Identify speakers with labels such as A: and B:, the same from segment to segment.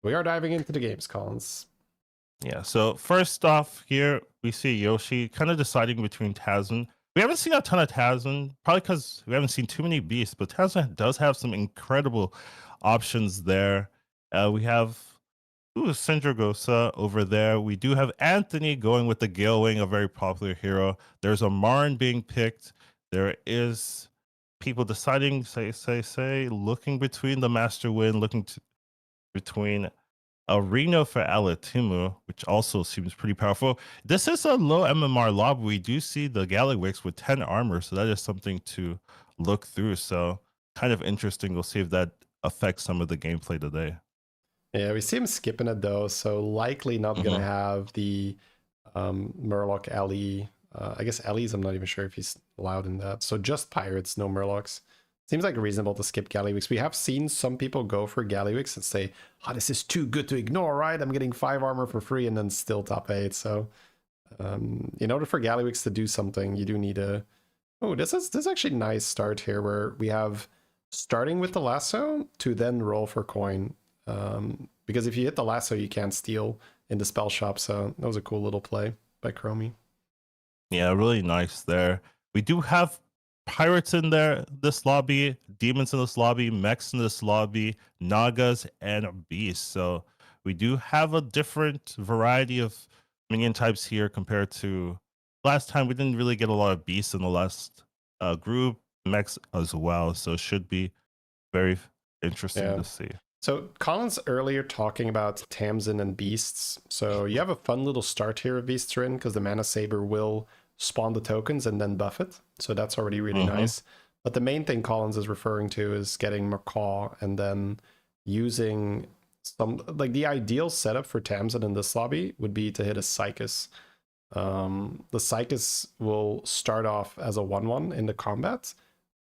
A: We are diving into the games, Collins.
B: Yeah, so first off here, we see Yoshi kind of deciding between Tazin. We haven't seen a ton of Tazin, probably because we haven't seen too many beasts, but Tazin does have some incredible options there. We have Sindragosa over there. We do have Anthony going with the Gale Wing, a very popular hero. There's a Marn being picked. There is people deciding, looking between the Master Wind, between a Reno for Alatimu, which also seems pretty powerful. This is a low MMR lob. We do see the Gallywix with 10 armor, so that is something to look through. So kind of interesting. We'll see if that affects some of the gameplay today.
A: Yeah, we see him skipping it though, so likely not gonna have the Murloc Ellie. I guess Ellie's, I'm not even sure if he's allowed in that. So just Pirates, no Murlocs. Seems like reasonable to skip Gallywix. We have seen some people go for Gallywix and say, oh, this is too good to ignore, right? I'm getting 5 armor for free and then still top 8. So in order for Gallywix to do something, you do need a... Oh, this is actually a nice start here where we have starting with the lasso to then roll for coin. Because if you hit the lasso, you can't steal in the spell shop. So that was a cool little play by Chromie.
B: Yeah, really nice there. We do have pirates in there, this lobby, demons in this lobby, mechs in this lobby, nagas, and beasts. So we do have a different variety of minion types here compared to last time. We didn't really get a lot of beasts in the last group, mechs as well. So it should be very interesting to see.
A: So Collins earlier talking about Tamsin and beasts. So you have a fun little start here of beasts are in because the Mana Saber will spawn the tokens and then buff it. So that's already really nice. But the main thing Collins is referring to is getting Macaw and then using some, like the ideal setup for Tamsin in this lobby would be to hit a Psychus. The Psychus will start off as a 1/1 in the combat,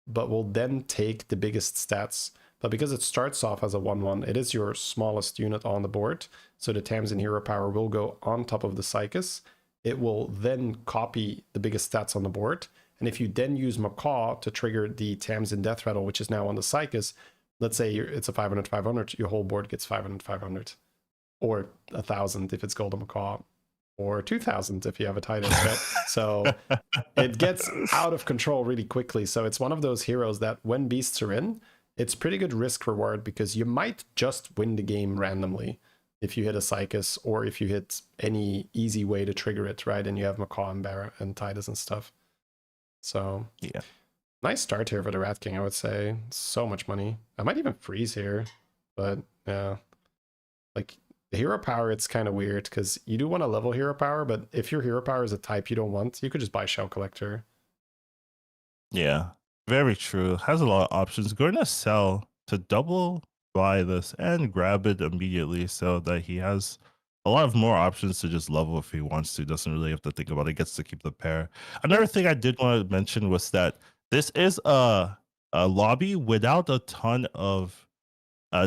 A: but will then take the biggest stats. But because it starts off as a 1/1, it is your smallest unit on the board. So the Tamsin hero power will go on top of the Psychus. It will then copy the biggest stats on the board. And if you then use Macaw to trigger the Tamsin Death Rattle, which is now on the Psychus, let's say it's a 500/500, your whole board gets 500/500. Or 1,000 if it's Golden Macaw. Or 2,000 if you have a Titan. Right? So it gets out of control really quickly. So it's one of those heroes that when beasts are in, it's pretty good risk reward because you might just win the game randomly if you hit a Psychus or if you hit any easy way to trigger it, right? And you have Macaw and Barra and Titus and stuff. So
B: yeah,
A: nice start here for the Rat King, I would say. So much money. I might even freeze here, but yeah, like the hero power, it's kind of weird because you do want to level hero power, but if your hero power is a type you don't want, you could just buy Shell Collector.
B: Yeah. Very true. Has a lot of options. Going to sell to double buy this and grab it immediately so that he has a lot of more options to just level if he wants to. Doesn't really have to think about it. Gets to keep the pair. Another thing I did want to mention was that this is a lobby without a ton of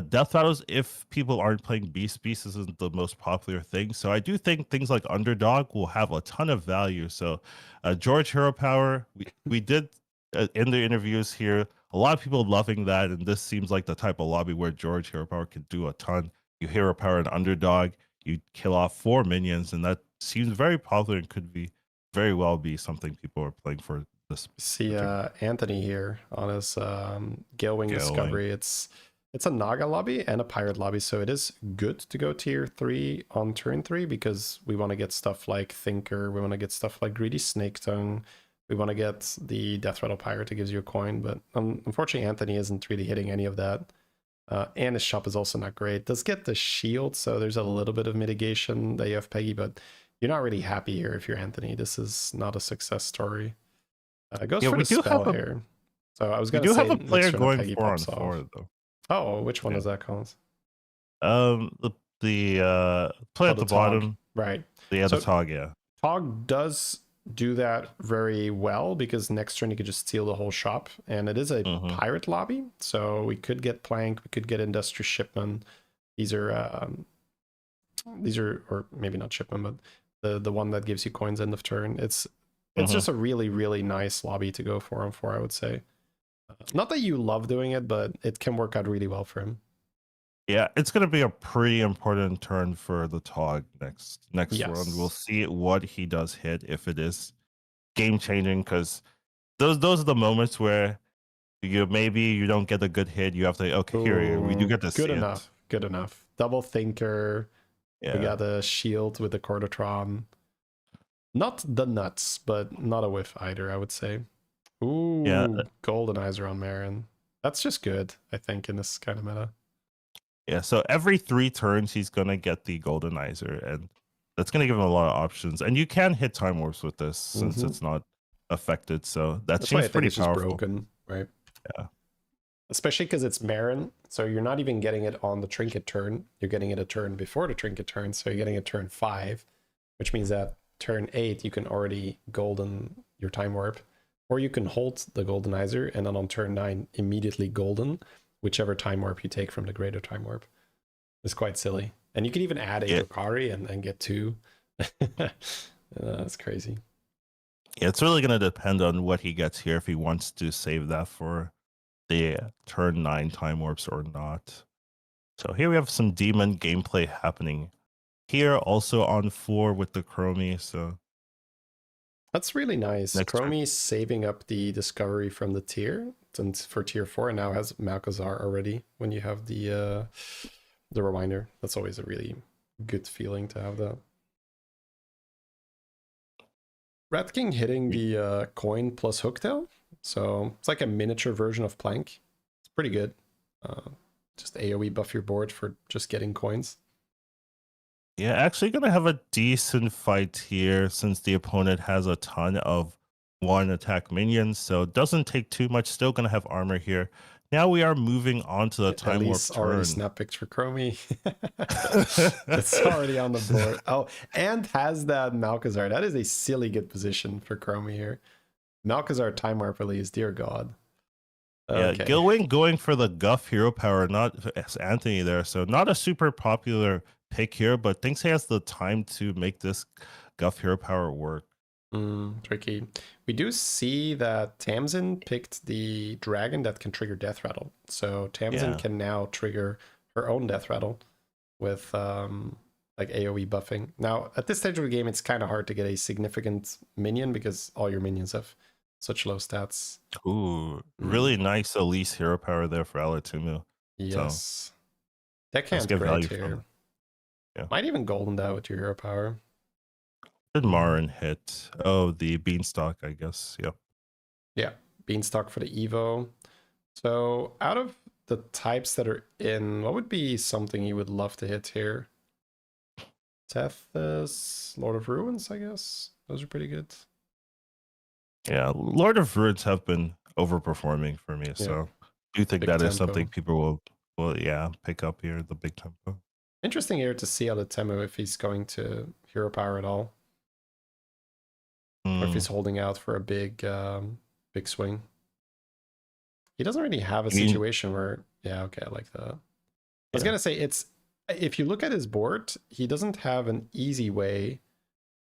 B: death battles if people aren't playing beast. Beast isn't the most popular thing. So I do think things like Underdog will have a ton of value. So George Hero Power, we did in the interviews here, a lot of people loving that, and this seems like the type of lobby where George Hero Power can do a ton. You Hero Power an Underdog, you kill off 4 minions, and that seems very popular and could be very well be something people are playing for this.
A: See Anthony here on his Gale Wing Discovery. It's a Naga lobby and a Pirate lobby, so it is good to go tier 3 on turn 3 because we want to get stuff like Thinker, we want to get stuff like Greedy Snake Tongue, we want to get the Death Rattle Pirate that gives you a coin, but unfortunately Anthony isn't really hitting any of that. And his shop is also not great. Does get the shield, so there's a little bit of mitigation that you have Peggy, but you're not really happy here if you're Anthony. This is not a success story. It goes for the spell here. So I was going to say...
B: We do have a player going 4-on-4, though.
A: Oh, which one is that, Collins?
B: The play at the bottom.
A: Right.
B: The Tog, yeah.
A: Tog does do that very well because next turn you could just steal the whole shop, and it is a pirate lobby, so we could get Plank, we could get Industrious Shipman. These are or maybe not Shipman, but the one that gives you coins end of turn. It's just a really nice lobby to go 4-on-4, I would say. Not that you love doing it, but it can work out really well for him.
B: Yeah, it's gonna be a pretty important turn for the Tog next round. We'll
A: Yes.
B: see what he does hit, if it is game changing, because those are the moments where maybe you don't get a good hit. You have to, okay, here we do
A: Ooh,
B: get to
A: good
B: see it.
A: enough. Good enough. Double thinker. We
B: Yeah,
A: got a shield with the Cordatron. Not the nuts, but not a whiff either, I would say.
B: yeah,
A: Ooh, Goldenizer on Marin. That's just good, I think, in this kind of meta.
B: yeah. So every 3 turns, he's gonna get the Goldenizer, and that's gonna give him a lot of options. And you can hit Time Warps with this since
A: Mm-hmm.
B: it's not affected. So that
A: That's why I
B: seems
A: think
B: pretty
A: it's just
B: powerful.
A: broken, right?
B: Yeah,
A: Especially because it's Marin, so you're not even getting it on the trinket turn. You're getting it a turn before the trinket turn, so you're getting a turn 5, which means that turn 8 you can already golden your time warp, or you can hold the goldenizer and then on turn 9 immediately golden whichever time warp you take from the greater time warp. It's quite silly, and you can even add a
B: yeah,
A: Dokari and get 2. That's crazy.
B: yeah. It's really gonna depend on what he gets here, if he wants to save that for the turn 9 Time Warps or not. So here we have some demon gameplay happening here, also on 4 with the Chromie. So
A: That's really nice.
B: next turn,
A: Chromie saving up the discovery from the tier and for tier 4 and now has Malkazar already when you have the reminder. That's always a really good feeling to have that. Rat King hitting the coin plus hooktail. So it's like a miniature version of Plank. It's pretty good. Just AoE buff your board for just getting coins.
B: yeah, actually gonna have a decent fight here since the opponent has a ton of 1 attack minions, so it doesn't take too much. Still gonna have armor here. Now we are moving on to the
A: At
B: Time Warp
A: least already
B: turn.
A: snap picked for Chromie. It's already on the board. Oh, and has that Malkazar. That is a silly good position for Chromie here. Malkazar time warp release, dear God.
B: Yeah,
A: Okay.
B: Gilwing going for the Guff hero power, not Anthony there. So not a super popular pick here, but thinks he has the time to make this Guff hero power work.
A: Tricky. We do see that Tamsin picked the dragon that can trigger Death Rattle. So Tamsin
B: Yeah.
A: can now trigger her own Death Rattle with like AoE buffing. Now, at this stage of the game, it's kind of hard to get a significant minion because all your minions have such low stats.
B: Ooh, really nice Elise hero power there for Alatumu.
A: Yes.
B: So
A: That
B: let's
A: can't
B: get
A: great
B: value from
A: here.
B: it. Yeah.
A: Might even golden that with your hero power.
B: Did Marin hit? Oh, the Beanstalk, I guess. Yep.
A: Yeah, Beanstalk for the Evo. So out of the types that are in, what would be something you would love to hit here? Tethys, Lord of Ruins, I guess. Those are pretty good.
B: Yeah, Lord of Ruins have been overperforming for me, so I do think
A: Big
B: that is
A: tempo.
B: something people will yeah pick up here, the big tempo.
A: Interesting here to see out of Temu if he's going to hero power at all, or if he's holding out for a big big swing. He doesn't really have a situation where, yeah, okay, I like that. I was gonna say, it's if you look at his board, he doesn't have an easy way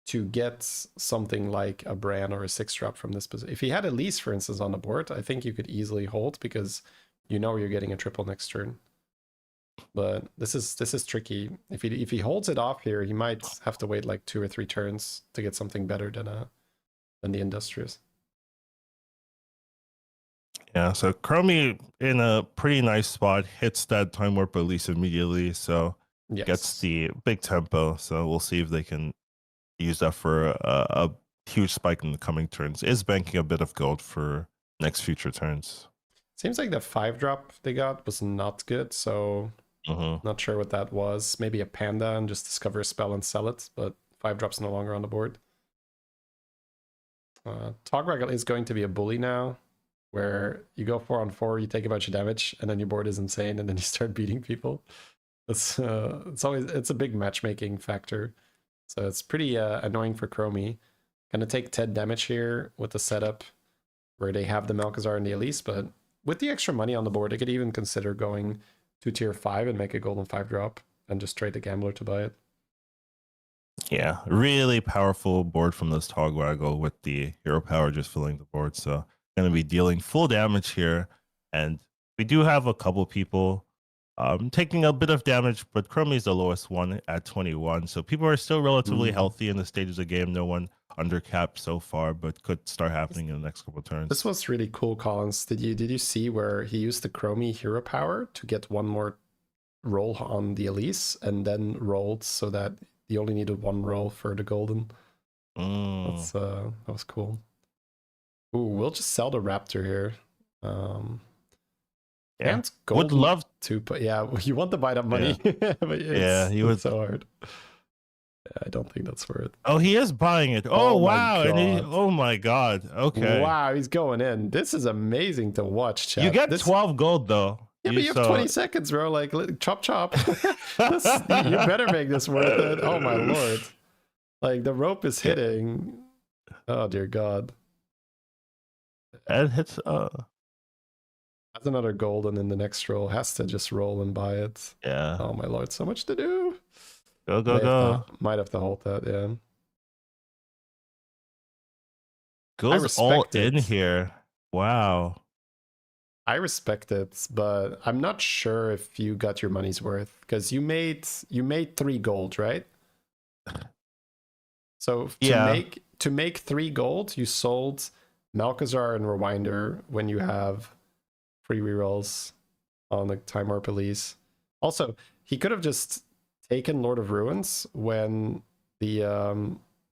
A: to get something like a Bran or a 6-drop from this position. If he had Elise, for instance, on the board, I think you could easily hold because you know you're getting a triple next turn. But this is tricky. If he holds it off here, he might have to wait like 2 or 3 turns to get something better than the Industrious.
B: Yeah, so Chromie in a pretty nice spot, hits that time warp release immediately, so gets the big tempo. So we'll see if they can use that for a huge spike in the coming turns. Is banking a bit of gold for next future turns.
A: Seems like the 5-drop they got was not good, so not sure what that was. Maybe a panda and just discover a spell and sell it, but 5-drop's no longer on the board. Togwaggle is going to be a bully now, where you go 4-on-4, you take a bunch of damage, and then your board is insane, and then you start beating people. It's a big matchmaking factor, so it's pretty annoying for Chromie. Gonna take 10 damage here with the setup where they have the Malkazar and the Elise, but with the extra money on the board, they could even consider going to tier 5 and make a golden 5-drop and just trade the Gambler to buy it.
B: Yeah, really powerful board from this Togwaggle with the hero power just filling the board. So going to be dealing full damage here. And we do have a couple people taking a bit of damage, but Chromie is the lowest one at 21. So people are still relatively healthy in the stages of the game. No one undercapped so far, but could start happening in the next couple of turns.
A: This was really cool, Collins. Did you see where he used the Chromie hero power to get one more roll on the Elise and then rolled so that he only needed one roll for the golden? That was cool. Ooh, we'll just sell the Raptor here.
B: Yeah,
A: and
B: would love
A: to, but yeah, you want to buy that money.
B: Yeah,
A: but
B: yeah, he was
A: so hard. Yeah, I don't think that's worth it.
B: Oh, he is buying it. Oh, wow.
A: And
B: oh my god. Okay.
A: Wow, he's going in. This is amazing to watch, chat.
B: You get 12 gold though.
A: Yeah, but you have 20 seconds, bro. Like, chop chop. You better make this worth it. Oh my lord. Like, the rope is hitting. Oh dear god.
B: And hits
A: That's another golden in the next roll. Has to just roll and buy it.
B: Yeah.
A: Oh my lord, so much to do.
B: Go.
A: Might have to hold that, yeah.
B: Goes all in here. Wow.
A: I respect it, but I'm not sure if you got your money's worth because you made 3 gold, right? So to make 3 gold, you sold Malkazar and Rewinder when you have free rerolls on the Time Warp Elise. Also, he could have just taken Lord of Ruins when the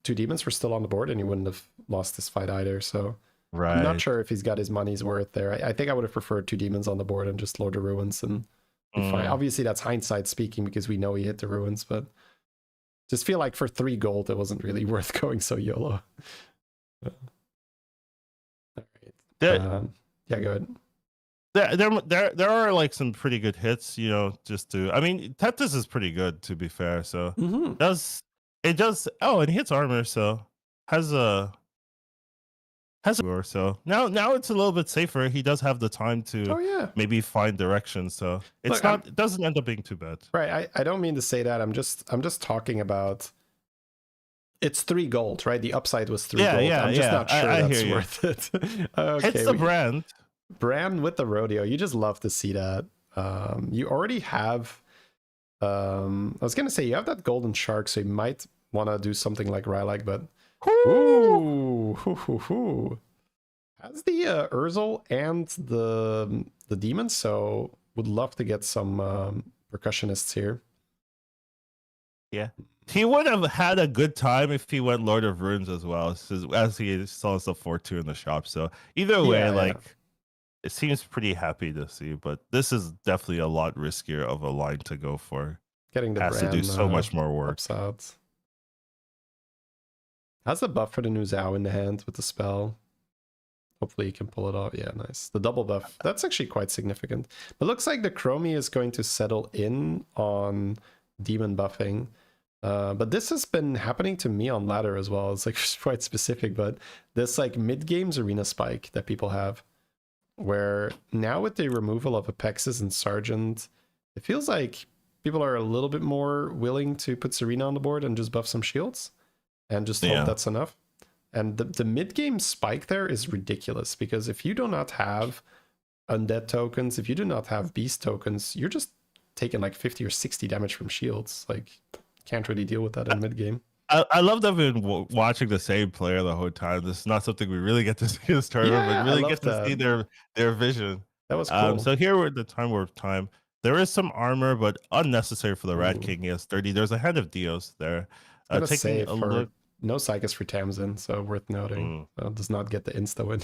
A: 2 demons were still on the board and he wouldn't have lost this fight either. So right. I'm not sure if he's got his money's worth there. I think I would have preferred 2 demons on the board and just Lord of Ruins and be fine. Obviously, that's hindsight speaking because we know he hit the ruins, but just feel like for 3 gold, it wasn't really worth going so YOLO. All right. Yeah, go ahead.
B: There are like some pretty good hits, you know, just to, I mean, Tethys is pretty good to be fair. So it does. Oh, and he hits armor. So has a or so now it's a little bit safer. He does have the time to maybe find direction. So it's it doesn't end up being too bad.
A: Right. I don't mean to say that. I'm just talking about it's 3 gold, right? The upside was 3 gold. I'm just not sure that's worth it. Okay,
B: it's the brand
A: with the rodeo. You just love to see that. You already have I was gonna say you have that golden shark, so you might want to do something like Rylak, but ooh, has the Urzel and the demon, so would love to get some percussionists here.
B: Yeah, he would have had a good time if he went Lord of Runes as well, as he saw himself 4-2 in the shop. So either way, it seems pretty happy to see, but this is definitely a lot riskier of a line to go for.
A: Getting the
B: has to do so much more work.
A: Upsides. Has the buff for the new Zhao in the hand with the spell. Hopefully you can pull it off. Yeah, nice. The double buff, that's actually quite significant. But looks like the Chromie is going to settle in on demon buffing. But this has been happening to me on ladder as well. It's like quite specific, but this like mid-games arena spike that people have, where now with the removal of Apexes and Sergeant, it feels like people are a little bit more willing to put Serena on the board and just buff some shields and just hope that's enough. And the mid-game spike there is ridiculous because if you do not have undead tokens, if you do not have beast tokens, you're just taking like 50 or 60 damage from shields. Like, can't really deal with that in mid-game.
B: I love that we've been watching the same player the whole time. This is not something we really get to see in this tournament, but really get to see their vision.
A: That was cool.
B: So here we're at the Time Warp time. There is some armor, but unnecessary for the Rat King. He has 30. There's a hand of Dios there.
A: Taking a look. No Psychus for Tamsin, so worth noting. Does not get the insta win.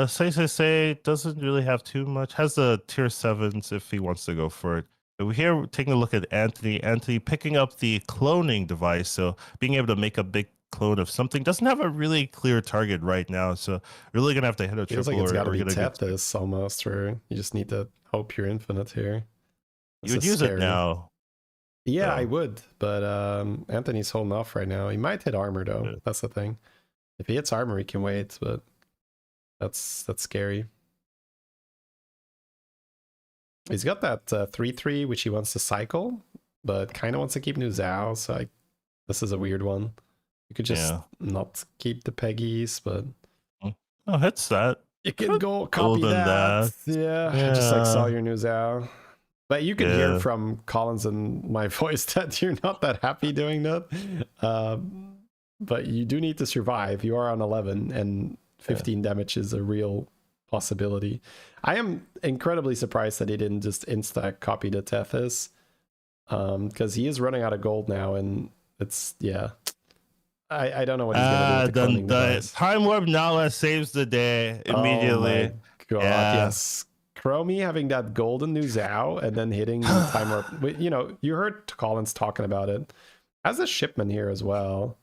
B: Say doesn't really have too much. Has the tier 7s if he wants to go for it. But here we're taking a look at Anthony. Anthony picking up the cloning device, so being able to make a big clone of something. Doesn't have a really clear target right now, so really gonna have to hit a triple.
A: Feels like it's got to be Tethys almost, where you just need to hope you're infinite here.
B: You would use it now.
A: Yeah, I would, but Anthony's holding off right now. He might hit armor though. Yeah. That's the thing. If he hits armor, he can wait, but that's scary. He's got that 3/3 which he wants to cycle, but kind of wants to keep new Zhao. So this is a weird one. You could just not keep the Peggies, but
B: hits that.
A: You can go copy
B: Golden
A: that. Yeah, I just like saw
B: Yeah.
A: your news out. But you can hear from Collins and my voice that you're not that happy doing that. But you do need to survive. You are on 11, and 15 damage is a real possibility. I am incredibly surprised that he didn't just insta copy the Tethys, because he is running out of gold now, and it's I don't know what he's gonna do with the cloning device.
B: Time Warp Nala saves the day immediately.
A: Oh my god, yes. Chromie having that golden new Zhao and then hitting Time Warp. You know, you heard Collins talking about it. As a shipman here as well.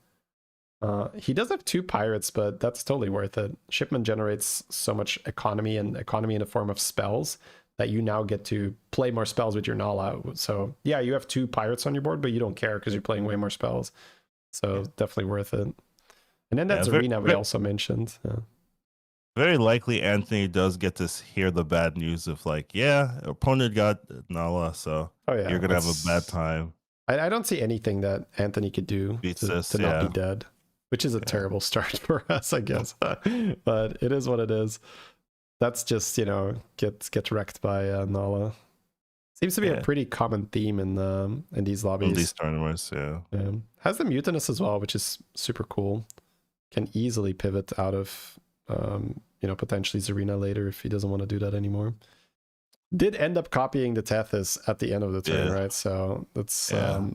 A: He does have 2 pirates, but that's totally worth it. Shipman generates so much economy, and economy in the form of spells, that you now get to play more spells with your Nala. So yeah, you have 2 pirates on your board, but you don't care because you're playing way more spells. So definitely worth it. And then that's Arena we also mentioned.
B: Very likely Anthony does get to hear the bad news of like, opponent got Nala, so you're gonna have a bad time.
A: I don't see anything that Anthony could do to not be dead, which is a terrible start for us, I guess. But it is what it is. That's just, get wrecked by Nala. Seems to be a pretty common theme in these lobbies.
B: In these tournaments,
A: Has the Mutinous as well, which is super cool. Can easily pivot out of potentially Zarina later if he doesn't want to do that anymore. Did end up copying the Tethys at the end of the turn, right? So that's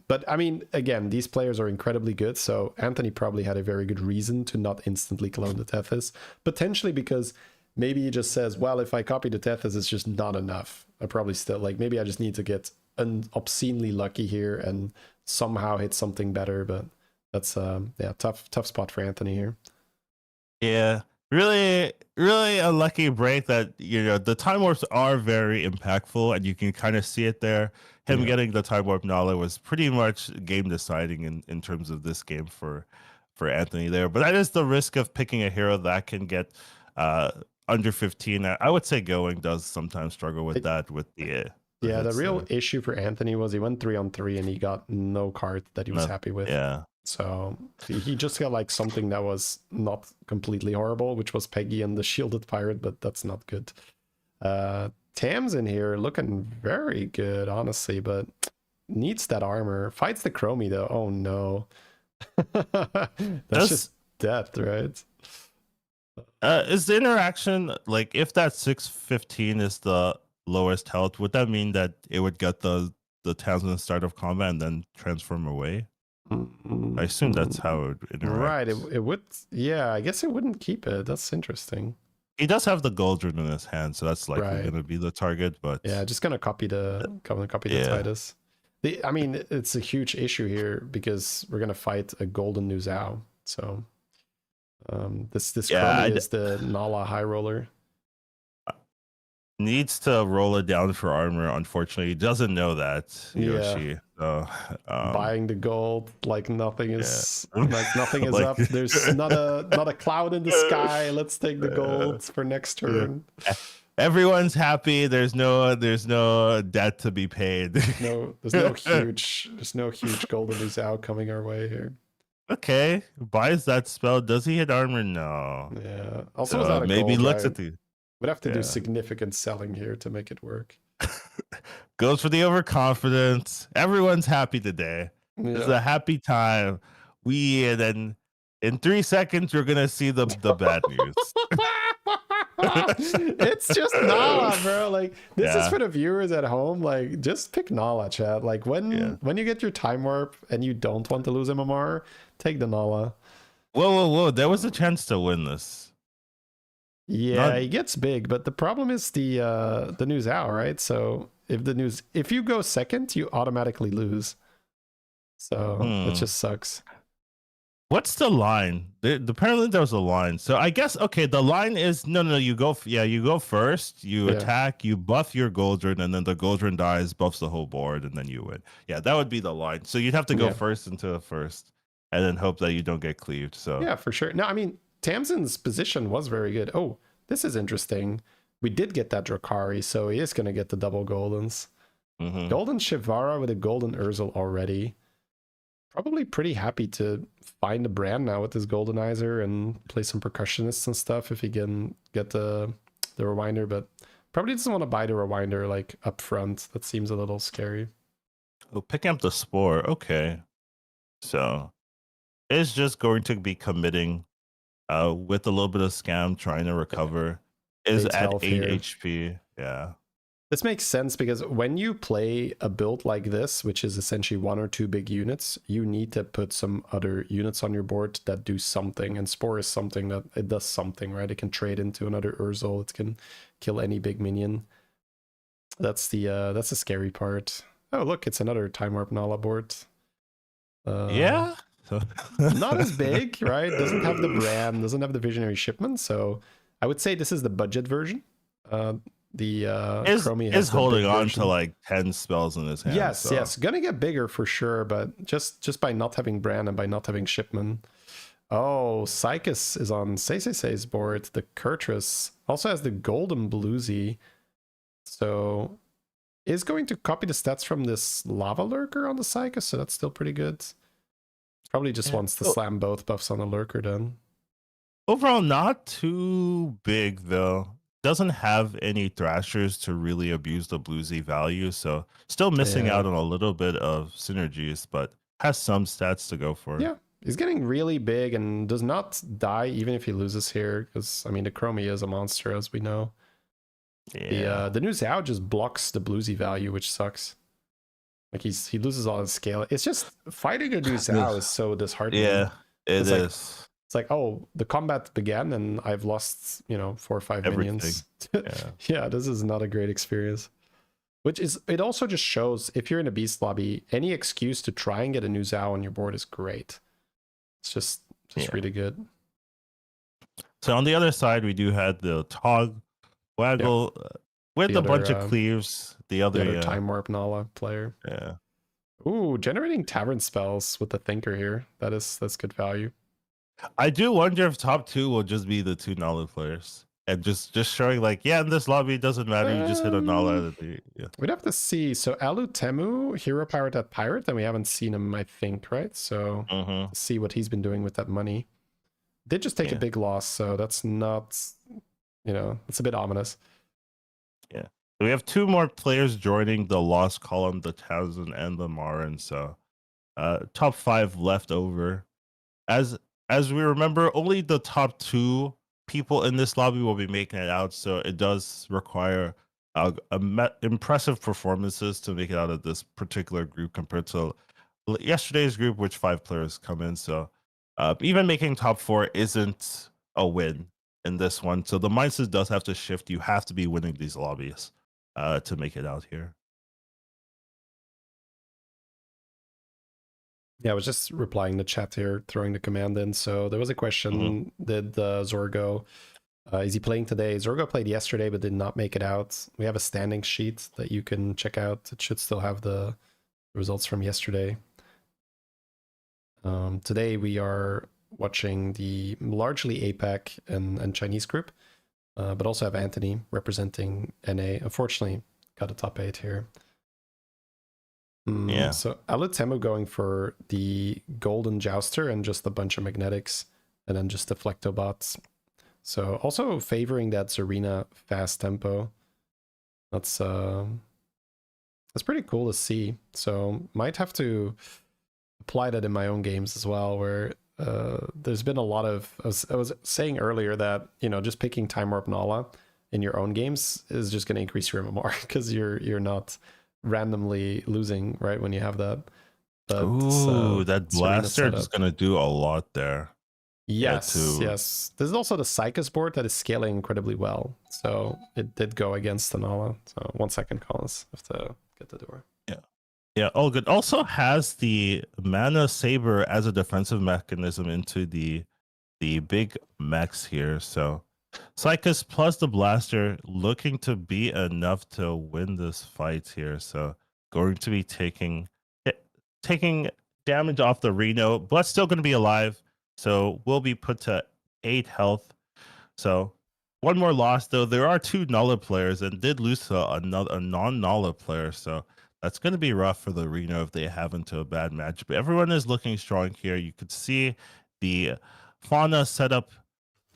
A: but I mean, again, these players are incredibly good, so Anthony probably had a very good reason to not instantly clone the Tethys, potentially because maybe he just says, well, if I copy the Tethys, it's just not enough. I probably still maybe I just need to get obscenely lucky here and somehow hit something better. But that's tough spot for Anthony here.
B: Yeah, really a lucky break that the time warps are very impactful, and you can kind of see it there. Him getting the time warp Nala was pretty much game deciding in terms of this game for Anthony there. But that is the risk of picking a hero that can get under 15. I would say Going does sometimes struggle with that with the
A: real issue for Anthony was he went 3-on-3 and he got no card that he was happy with. So he just got like something that was not completely horrible, which was Peggy and the shielded pirate, but that's not good. Tam's in here looking very good, honestly, but needs that armor. Fights the Chromie though. Oh no. That's just death, right?
B: Is the interaction like, if that 615 is the lowest health, would that mean that it would get the Townsend start of combat and then transform away? I assume that's how it would interact.
A: Right, it would. Yeah, I guess it wouldn't keep it. That's interesting.
B: He does have the Goldrin in his hand, so that's likely going to be the target. But
A: just gonna copy the Titus. I mean, it's a huge issue here because we're gonna fight a golden new Zhao. So this Chromie is the Nala high roller.
B: Needs to roll it down for armor. Unfortunately, he doesn't know that, Yoshi. So,
A: buying the gold like nothing is nothing is up. There's not a cloud in the sky. Let's take the gold for next turn.
B: Everyone's happy. There's no debt to be paid.
A: There's no huge golden Zhao coming our way here.
B: Okay, buys that spell. Does he hit armor? No.
A: Yeah. Also, without a
B: maybe
A: gold,
B: looks at the.
A: Would have to do significant selling here to make it work.
B: Goes for the overconfidence. Everyone's happy today. It's a happy time. Then in 3 seconds we're gonna see the bad news.
A: It's just Nala, bro. Like, this is for the viewers at home. Like, just pick Nala, chat. Like, when you get your time warp and you don't want to lose MMR, take the Nala.
B: Whoa! There was a chance to win this.
A: Yeah, he gets big, but the problem is the new Zhao, right? So if you go second, you automatically lose. So it just sucks.
B: What's the line? Apparently there was a line. So I guess the line is no. You go first. You attack. You buff your Goldrin, and then the Goldrin dies, buffs the whole board, and then you win. Yeah, that would be the line. So you'd have to go first into the first, and then hope that you don't get cleaved. So
A: yeah, for sure. No, I mean, Tamsin's position was very good. Oh, this is interesting. We did get that Drakari, so he is going to get the double Goldens. Golden Shivara with a Golden Urzel already. probably pretty happy to find a brand now with this Goldenizer and play some percussionists and stuff if he can get the rewinder, but probably doesn't want to buy the rewinder like up front. That seems a little scary.
B: Oh, picking up the spore. Okay. So it's just going to be committing with a little bit of scam, trying to recover. Is
A: 8
B: at
A: health
B: 8
A: here.
B: HP. Yeah.
A: This makes sense because when you play a build like this, which is essentially 1 or 2 big units, you need to put some other units on your board that do something. And Spore is something that it does something, right? It can trade into another Urzel. It can kill any big minion. That's the scary part. Oh, look, it's another Time Warp Nala board.
B: Yeah.
A: Not as big, right? Doesn't have the brand, doesn't have the Visionary Shipment. So I would say this is the budget version. The Chromie has
B: is holding on
A: version.
B: to like 10 spells in his hand.
A: Yes,
B: so.
A: yes, gonna get bigger for sure, but just by not having brand and by not having shipment. Oh, Psychus is on Say's board. The Kurtrus also has the Golden Bluesy, so is going to copy the stats from this Lava Lurker on the Psychus, so that's still pretty good. Probably just wants to slam both buffs on the Lurker then.
B: Overall, not too big though. Doesn't have any thrashers to really abuse the bluesy value, so still missing out on a little bit of synergies, but has some stats to go for.
A: Yeah, he's getting really big and does not die even if he loses here, because I mean the Chromie is a monster as we know.
B: Yeah.
A: The new Zhao just blocks the bluesy value, which sucks. Like he loses all his scale. It's just fighting a new Zhao is so disheartening.
B: Yeah, it is.
A: It's like, oh, the combat began and I've lost, 4 or 5 minions. Yeah, this is not a great experience. Which is, it also just shows if you're in a beast lobby, any excuse to try and get a new Zhao on your board is great. It's just really good.
B: So on the other side, we do have the Tog Waggle with a bunch of cleaves. The other
A: Time Warp Nala player.
B: Yeah.
A: Ooh, generating tavern spells with the Thinker here. That's good value.
B: I do wonder if top 2 will just be the 2 Nala players. And just showing like, in this lobby, it doesn't matter. You just hit a Nala.
A: We'd have to see. So Alu Temu, hero powered at Pirate, and we haven't seen him, I think, right? So see what he's been doing with that money. Did just take a big loss, so that's not, it's a bit ominous.
B: Yeah. So we have 2 more players joining the lost column, the Townsend and the Marin. So top 5 left over. As we remember, only the top 2 people in this lobby will be making it out, so it does require impressive performances to make it out of this particular group compared to yesterday's group, which 5 players come in. So even making top 4 isn't a win in this one. So the mindset does have to shift. You have to be winning these lobbies to make it out here.
A: Yeah, I was just replying to chat here, throwing the command in. So there was a question, did Zorgo, is he playing today? Zorgo played yesterday, but did not make it out. We have a standing sheet that you can check out. It should still have the results from yesterday. Today we are watching the largely APAC and Chinese group, but also have Anthony representing NA. Unfortunately, got a top 8 here. So Alutemu going for the Golden Jouster and just a bunch of magnetics, and then just the Flectobots. So also favoring that Zarina fast tempo. That's pretty cool to see. So might have to apply that in my own games as well, where there's been a lot of, I was saying earlier that, just picking Time Warp Nala in your own games is just going to increase your MMR because you're not randomly losing, right, when you have that.
B: That blaster is going to do a lot there.
A: Yes. This is also the Psychus board that is scaling incredibly well. So it did go against the Nala. So 1 second, Collins. Have to get the door.
B: Yeah, all good. Also has the Mana Saber as a defensive mechanism into the big mechs here. So Psychus plus the blaster looking to be enough to win this fight here. So going to be taking damage off the Reno, but still going to be alive. So will be put to 8 health. So 1 more loss though. There are 2 Nala players and did lose to a non-Nala player. So That's going to be rough for the Reno if they have into a bad match. But everyone is looking strong here. You could see the fauna setup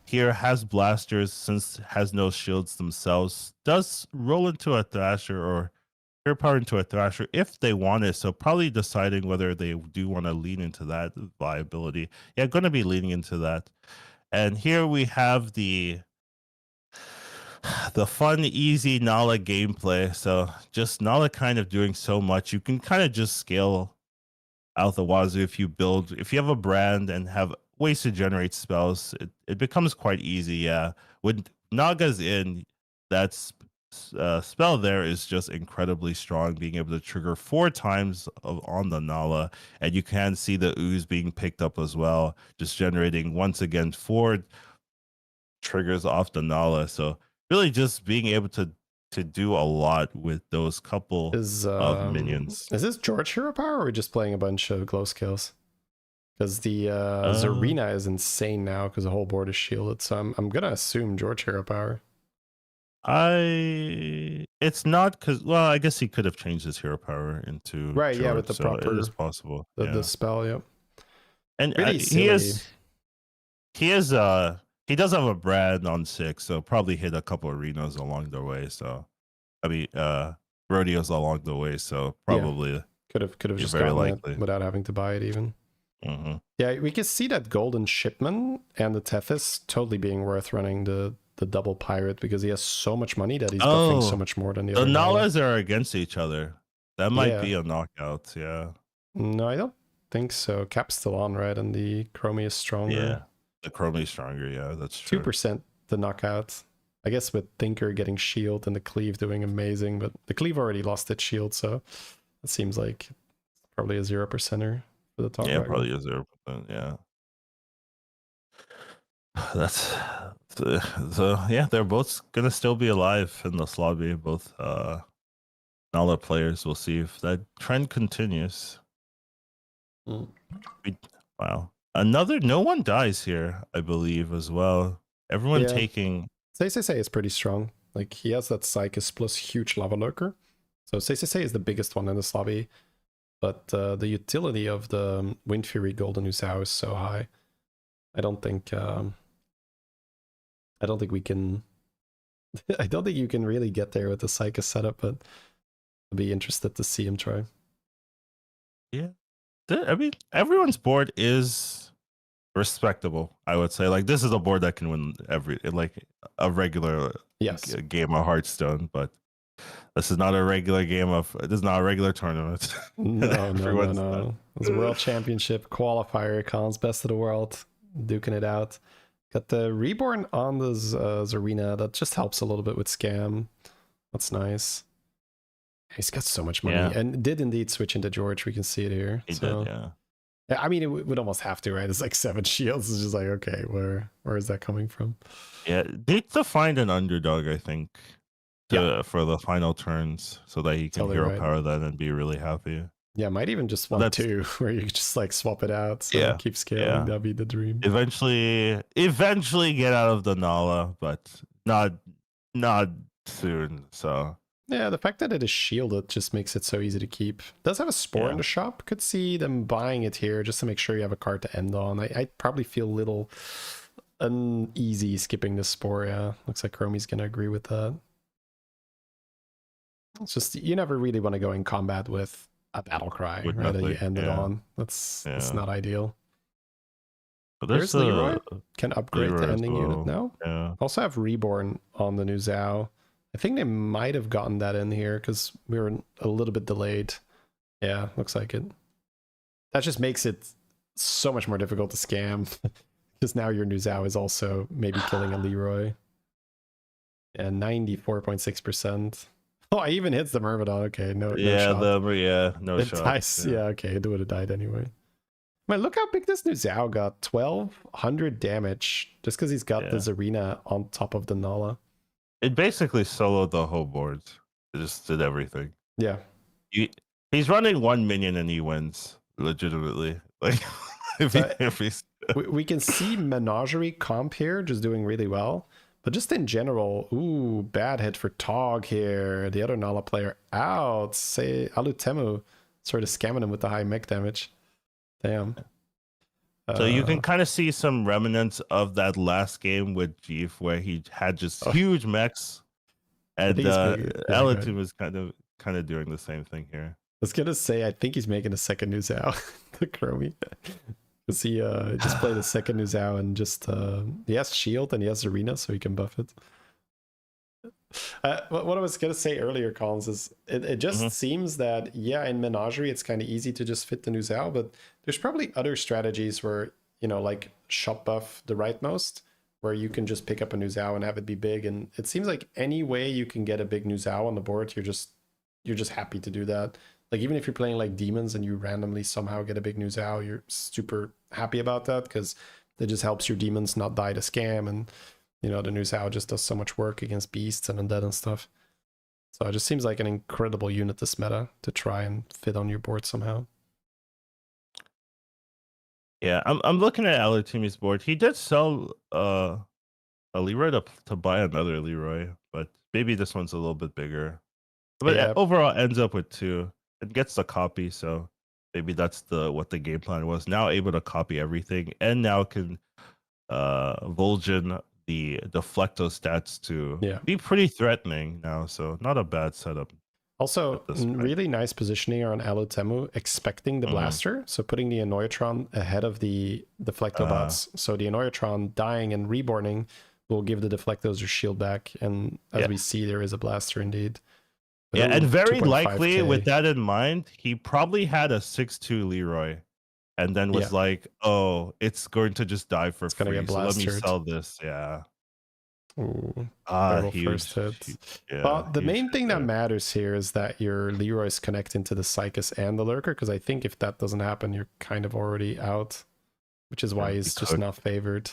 B: here has blasters since has no shields themselves. Does roll into a Thrasher or Hero Power into a Thrasher if they want it. So probably deciding whether they do want to lean into that viability. Yeah, going to be leaning into that. And here we have the fun, easy Nala gameplay. So just Nala kind of doing so much. You can kind of just scale out the wazoo if you have a brand and have ways to generate spells. It becomes quite easy. Yeah, when Naga's in, that's spell there is just incredibly strong, being able to trigger 4 times on the Nala, and you can see the ooze being picked up as well, just generating once again 4 triggers off the Nala. So really just being able to do a lot with those couple of minions.
A: Is this George Hero Power, or are we just playing a bunch of glow skills? Because the Zarina is insane now because the whole board is shielded. So I'm gonna assume George Hero Power.
B: It's not, because, well, I guess he could have changed his Hero Power into
A: right.
B: George,
A: Yeah, with the
B: so
A: proper.
B: It is possible.
A: The spell. Yep.
B: And
A: really
B: he does have a brand on 6, so probably hit a couple arenas along the way. So I mean, rodeos along the way. So probably
A: could have just
B: very
A: gotten
B: likely
A: it without having to buy it even.
B: Mm-hmm.
A: Yeah, we can see that Golden Shipman and the Tethys totally being worth running the double pirate, because he has so much money that he's buffing so much more than the other.
B: The Nalas are against each other. That might be a knockout. Yeah.
A: No, I don't think so. Cap's still on, right? And the Chromie is stronger.
B: Yeah, the Chromie is stronger. Yeah, that's true.
A: 2% the knockout. I guess with Thinker getting shield and the Cleave doing amazing, but the Cleave already lost its shield, so it seems like probably a 0%er for the top.
B: Yeah, probably a 0%. Yeah. That's so yeah, they're both gonna still be alive in this lobby. Both Nala players. We'll see if that trend continues. Wow. No one dies here, I believe, as well. Everyone taking.
A: Say is pretty strong. Like, he has that Psychus plus huge Lava Lurker. So Say is the biggest one in this lobby. But the utility of the Wind Fury Golden Usao is so high. I don't think we can. I don't think you can really get there with the Psychus setup, but I'd be interested to see him try.
B: Yeah, I mean, everyone's board is respectable, I would say. Like, this is a board that can win a regular game of Hearthstone, but this is not a regular this is not a regular tournament.
A: No. It's a World Championship Qualifier. Collins, best of the world, duking it out. Got the Reborn on the Zarina. That just helps a little bit with Scam. That's nice. He's got so much money, and did indeed switch into George. We can see it here.
B: He did, yeah.
A: I mean, it would almost have to, right? It's like 7 shields. It's just like, okay, where is that coming from?
B: Yeah, need to find an underdog, I think, for the final turns, so that he can hero power that and be really happy.
A: Yeah, might even just want 2, where you just like swap it out. So keep scaling. That'd be the dream.
B: Eventually get out of the Nala, but not soon. So.
A: Yeah, the fact that it is shielded just makes it so easy to keep. It does have a Spore in the shop. Could see them buying it here just to make sure you have a card to end on. I probably feel a little uneasy skipping the Spore. Yeah, looks like Chromie's going to agree with that. It's just, you never really want to go in combat with a battle cry, right? That you end it on. That's not ideal.
B: But
A: there's Leroy. Can upgrade the ending unit now.
B: Yeah.
A: Also have Reborn on the new Zhao. I think they might have gotten that in here because we were a little bit delayed. Yeah, looks like it. That just makes it so much more difficult to scam because now your new Zhao is also maybe killing a Leroy. And 94.6%. Oh, I even hits the Myrmidon. Okay, no shot.
B: No shot.
A: Nice. Yeah, okay, it would have died anyway. Man, look how big this new Zhao got. 1200 damage just because he's got the Zarina on top of the Nala.
B: It basically soloed the whole board. It just did everything.
A: Yeah.
B: He's running 1 minion and he wins, legitimately. Like, we can
A: see Menagerie comp here just doing really well. But just in general, ooh, bad hit for Tog here. The other Nala player out. Say Alutemu sort of scamming him with the high mech damage. Damn.
B: So you can kind of see some remnants of that last game with Jeef where he had just huge mechs, and Alatum is kind of doing the same thing here.
A: I was gonna say I think he's making a second new Zhao, the Chromie. Because he just played a second new Zhao and just he has shield and he has arena, so he can buff it. What I was gonna say earlier, Collins, is it just seems that in Menagerie it's kind of easy to just fit the new Zhao, but there's probably other strategies where, you know, like shop buff the rightmost, where you can just pick up a new Zhao and have it be big. And it seems like any way you can get a big new Zhao on the board, you're just happy to do that. Like even if you're playing like demons and you randomly somehow get a big new Zhao, you're super happy about that because it just helps your demons not die to scam, and you know the new Zhao just does so much work against beasts and undead and stuff. So it just seems like an incredible unit this meta to try and fit on your board somehow.
B: Yeah, I'm looking at Alatumi's board. He did sell a Leroy to buy another Leroy, but maybe this one's a little bit bigger. But overall ends up with 2. It gets the copy, so maybe that's what the game plan was. Now able to copy everything, and now can Vol'jin the Deflecto stats to be pretty threatening now. So not a bad setup.
A: Also, really nice positioning on Alutemu, expecting the blaster. So putting the Annoyatron ahead of the Deflectobots. So the Annoyatron dying and reborning will give the Deflectos their shield back. And as we see, there is a blaster indeed. But
B: and very likely with that in mind, he probably had a 6-2 Leroy. And then was like, oh, it's going to just die for free. So let me sell this. Yeah.
A: Ooh,
B: huge,
A: first hit. But the main thing that matters here is that your Leroy's connecting to the Psychus and the Lurker, because I think if that doesn't happen, you're kind of already out, which is why he's just not favored.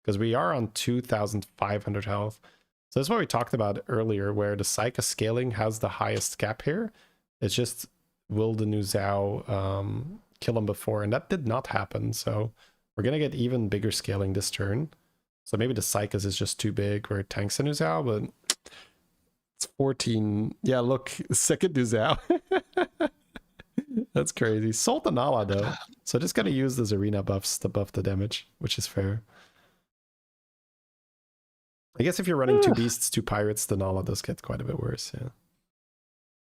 A: Because we are on 2,500 health. So that's what we talked about earlier, where the Psychus scaling has the highest cap here. It's just, will the new Zhao kill him before? And that did not happen. So we're going to get even bigger scaling this turn. So maybe the Psychus is just too big where it tanks the new Zhao, but it's 14. Yeah, look, second new Zhao. That's crazy. Sold the Nala though. So just gotta use those arena buffs to buff the damage, which is fair. I guess if you're running 2 beasts, 2 pirates, the Nala does get quite a bit worse, yeah.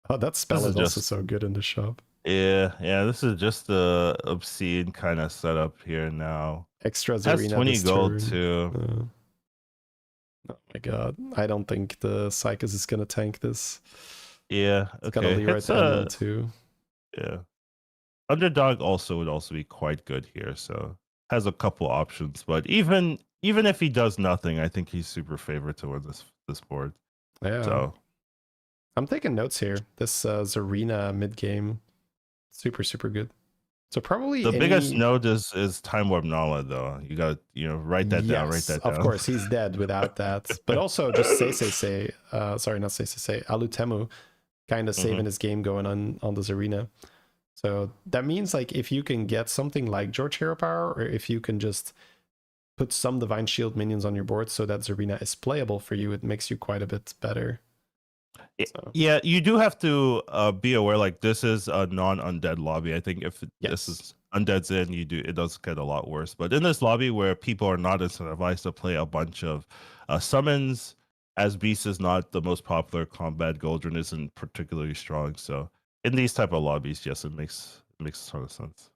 A: Oh, that spell is also so good in the shop.
B: Yeah, this is just the obscene kind of setup here now.
A: Extra
B: has
A: arena
B: 20 gold
A: turn.
B: too.
A: Oh my god, I don't think the Psychus is gonna tank this.
B: Yeah,
A: it's got a Leroy too.
B: Yeah, Underdog would also be quite good here, so has a couple options. But even if he does nothing, I think he's super favored to win this board.
A: Yeah.
B: So
A: I'm taking notes here. This Zarina mid game, super good. So probably
B: the biggest note is Time Warp Nala though. You got write that down. Write that down.
A: Of course, he's dead without that. But also just Alutemu kind of saving his game going on this arena. So that means like if you can get something like George Hero Power, or if you can just put some Divine Shield minions on your board so that Zarina is playable for you, it makes you quite a bit better. So.
B: Yeah, you do have to be aware, like this is a non-undead lobby. I think if this is undead's in, it does get a lot worse. But in this lobby where people are not incentivized to play a bunch of summons, as Beast is not the most popular combat, Goldrun isn't particularly strong. So in these type of lobbies, yes, it makes a ton of sense.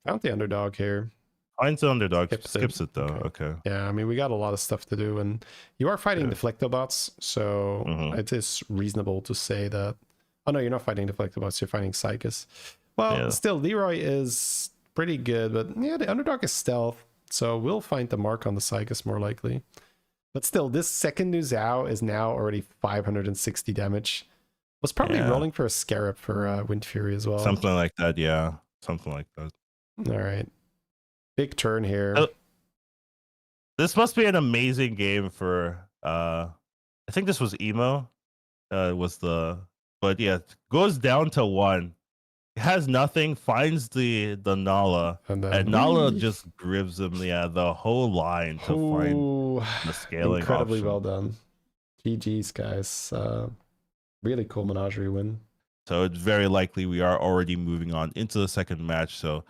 A: Found the Underdog here.
B: Finds the Underdog, skips it though. Okay.
A: Yeah, I mean, we got a lot of stuff to do, and you are fighting Deflectobots, so it is reasonable to say that. Oh no, you're not fighting Deflectobots, you're fighting Psychus. Well, still, Leroy is pretty good, but yeah, the Underdog is stealth, so we'll find the mark on the Psychus more likely. But still, this second new Zhao is now already 560 damage. Was probably rolling for a Scarab for Wind Fury as well.
B: Something like that, yeah. Something like that.
A: All right. Big turn here.
B: This must be an amazing game for I think this was Emo. But yeah, it goes down to 1. has nothing, finds the Nala,
A: And
B: and
A: then,
B: Nala
A: whee!
B: just gives him the whole line to find
A: Ooh,
B: the scaling
A: incredibly
B: option.
A: well done. GG's, guys. Really cool menagerie win.
B: So it's very likely we are already moving on into the second match. So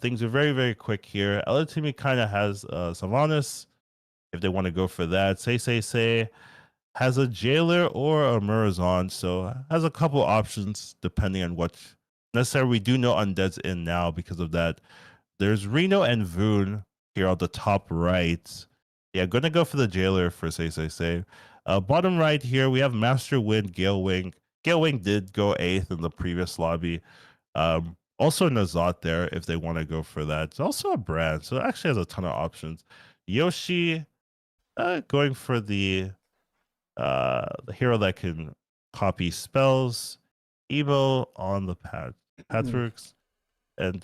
B: things are very, very quick here. Elatimi kind of has Sylvanas if they want to go for that. Say has a jailer or a Murazon, so has a couple options depending on what necessary. We do know Undead's in now because of that. There's Reno and Voon here on the top right. Yeah, gonna go for the jailer for say. Bottom right here, we have Master Wind, Gale Wing. Gale Wing did go 8th in the previous lobby. Also Nazat there if they want to go for that. It's also a brand, so it actually has a ton of options. Yoshi going for the hero that can copy spells. Evo on the Patrick's. And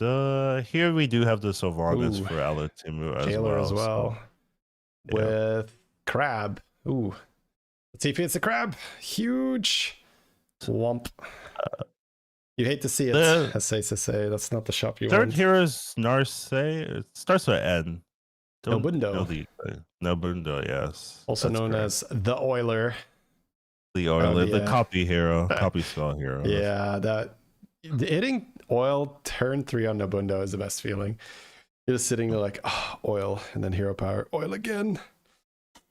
B: here we do have the Sylvanas for Alatimu as
A: Jailer
B: well.
A: as well.
B: So,
A: with Crab. Ooh. Let's see if it's a crab. Huge. Womp. You hate to see it, as say to say. That's not the shop you
B: third
A: want.
B: hero is Narse. It starts with N.
A: Nobundo.
B: Nobundo, yes.
A: Also known as the Oiler.
B: The Oiler, the copy hero, copy spell hero.
A: Yeah, that hitting oil turn 3 on Nobundo is the best feeling. You're just sitting there like, oh, oil, and then hero power, oil again.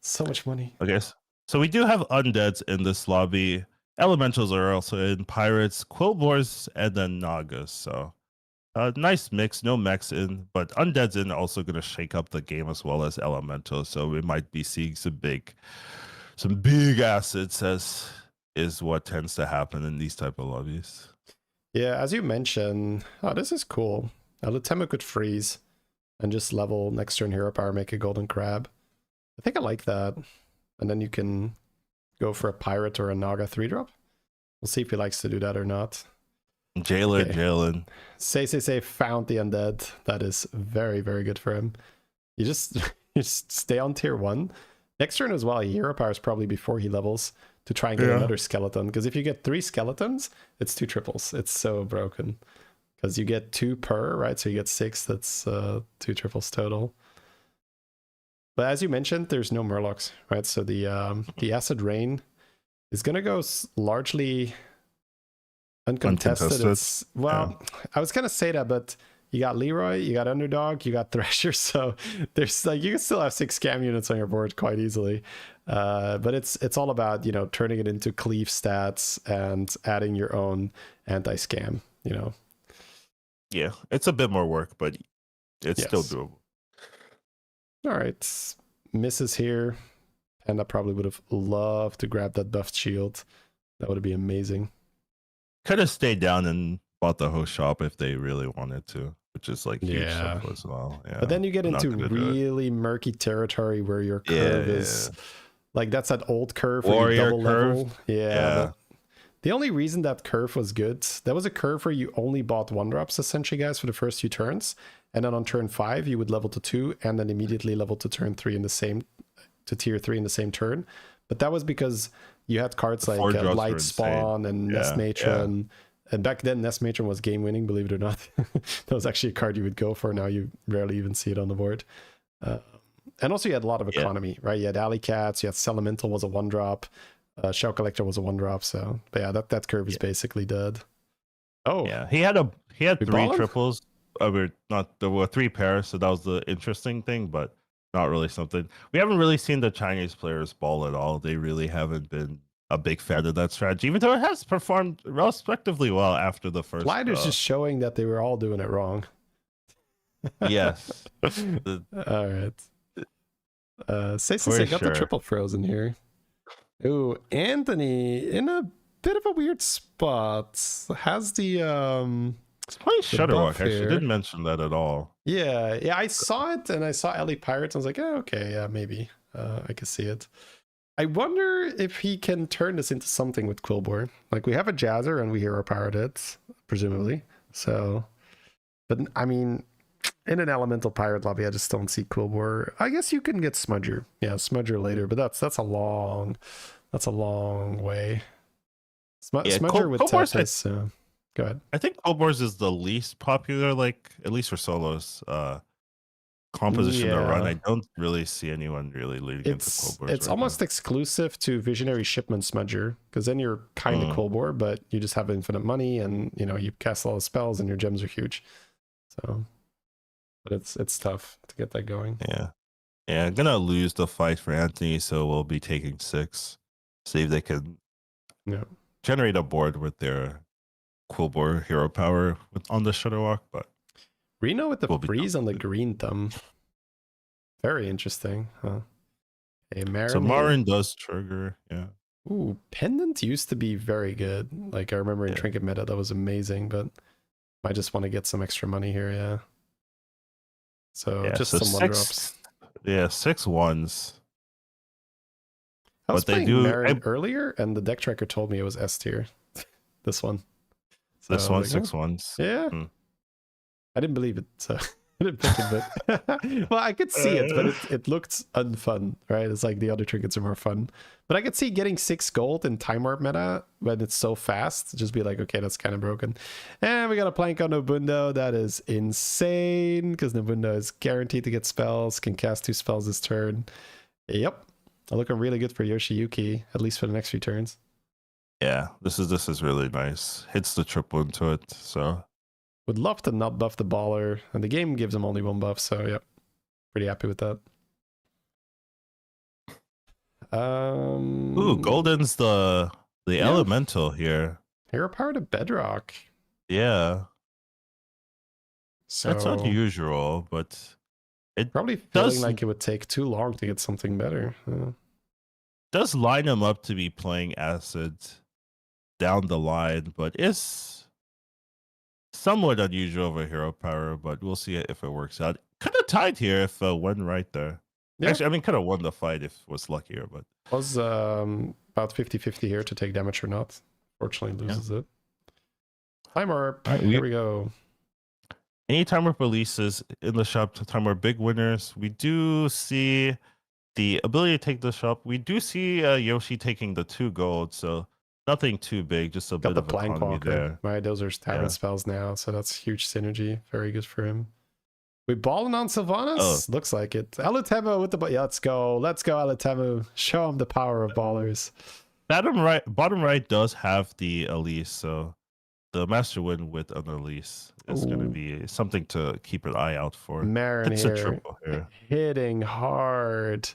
A: So much money.
B: Okay, so we do have undeads in this lobby. Elementals are also in, pirates, Quillboars, and then Nagas. So nice mix, no mechs in, but undeads in also going to shake up the game as well as elementals. So we might be seeing some big assets, as is what tends to happen in these type of lobbies.
A: Yeah, as you mentioned, this is cool. Lutema could freeze and just level next turn hero power, make a golden crab. I think I like that. And then you can go for a pirate or a Naga 3-drop. We'll see if he likes to do that or not.
B: Jailer, Jalen.
A: Say found the undead. That is very, very good for him. You just stay on tier 1. Next turn as well, hero power is probably before he levels to try and get another skeleton. Because if you get 3 skeletons, it's 2 triples. It's so broken. Because you get 2 per, right? So you get 6. That's 2 triples total. But as you mentioned, there's no Murlocs, right? So the Acid Rain is going to go largely uncontested. It's, well, I was going to say that, but you got Leroy, you got Underdog, you got Thresher, so there's like you can still have 6 scam units on your board quite easily. But it's all about, you know, turning it into cleave stats and adding your own anti-scam, you know.
B: Yeah, it's a bit more work, but it's still doable.
A: All right, misses here. And I probably would have loved to grab that buffed shield. That would be amazing.
B: Could have stayed down and bought the host shop if they really wanted to, which is like huge stuff as well. Yeah,
A: but then you get into really murky territory where your curve is like that's that old curve where you double level. Yeah. The only reason that curve was good, that was a curve where you only bought 1-drops essentially, guys, for the first few turns, and then on turn 5 you would level to 2 and then immediately level to turn 3 in the same to tier 3 in the same turn. But that was because you had cards like Light Spawn and Nest Matron. And back then, Nest Matron was game winning, believe it or not. That was actually a card you would go for. Now you rarely even see it on the board. And also you had a lot of economy, right? You had Alley Cats, you had Celemental was a 1-drop, Shell Collector was a 1-drop. So, but yeah, that curve is basically dead. Oh
B: yeah, he had 3 triples. There were 3 pairs, so that was the interesting thing, but not really something. We haven't really seen the Chinese players ball at all. They really haven't been a big fan of that strategy, even though it has performed respectively well after the first.
A: Lider's just showing that they were all doing it wrong.
B: Yes.
A: All right. Say got the triple frozen here. Ooh, Anthony in a bit of a weird spot. Has the
B: it's playing Shudderwalk, actually. Didn't mention that at all.
A: Yeah, I saw it and I saw Ellie Pirates. I was like, oh, okay, yeah, maybe. I could see it. I wonder if he can turn this into something with Quillboar. Like, we have a Jazzer and we hero powered it, presumably. So, but I mean, in an elemental pirate lobby, I just don't see Quillboar. I guess you can get Smudger. Yeah, Smudger later, but that's a long way. Smudger with Tempest. Go ahead.
B: I think Cold Wars is the least popular, like at least for solos, composition to run.
A: Yeah.
B: I don't really see anyone really leading into Cold Wars.
A: It's
B: right
A: almost
B: now.
A: exclusive to Visionary Shipment Smudger, because then you're kind of Cold War, but you just have infinite money, and you know you cast a lot of spells, and your gems are huge. So, but it's tough to get that going.
B: Yeah, I'm gonna lose the fight for Anthony, so we'll be taking 6. See if they can generate a board with their Cold War hero power on the Shudderwalk, but
A: Reno with the freeze on the green thumb. Very interesting, huh? Hey, Marin.
B: So Marin does trigger, yeah.
A: Ooh, Pendant used to be very good. Like I remember in Trinket meta, that was amazing, but I just want to get some extra money here, yeah. So just some 1-drops.
B: Yeah, 6 1s.
A: I was playing Marin earlier, and the deck tracker told me it was S tier. This one. So
B: this one, 6 1s.
A: Yeah. I didn't believe it, so I didn't pick it, but well, I could see it, but it looked unfun, right? It's like the other trinkets are more fun. But I could see getting 6 gold in Time Warp meta when it's so fast. Just be like, okay, that's kind of broken. And we got a plank on Nobundo. That is insane, because Nobundo is guaranteed to get spells, can cast 2 spells this turn. Yep. Looking really good for Yoshiyuki, at least for the next few turns.
B: Yeah, this is really nice. Hits the triple into it, so
A: would love to not buff the baller, and the game gives him only 1 buff, so yep. Pretty happy with that.
B: Ooh, Golden's the elemental here.
A: Hero power to Bedrock.
B: Yeah.
A: So
B: that's unusual, but it
A: probably feeling like it would take too long to get something better.
B: Does line him up to be playing Acid down the line, but it's somewhat unusual for hero power, but we'll see if it works out. Could have tied here if went right there. Yeah. Actually, I mean, could have won the fight if it was luckier, but
A: was about 50-50 here to take damage or not. Fortunately, loses it. Time Warp. Right, here we go.
B: Any Time Warp releases in the shop, Time Warp big winners. We do see the ability to take the shop. We do see Yoshi taking the 2 gold, so nothing too big, just a bit of economy there.
A: Right, those are Tyrant spells now, so that's huge synergy. Very good for him. We balling on Sylvanas? Looks like it. Alutemu with the... Yeah, let's go, Alutemu. Show him the power of ballers.
B: Bottom right does have the Elise, so the Master Win with an Elise is going to be something to keep an eye out for.
A: Marin here, hitting hard.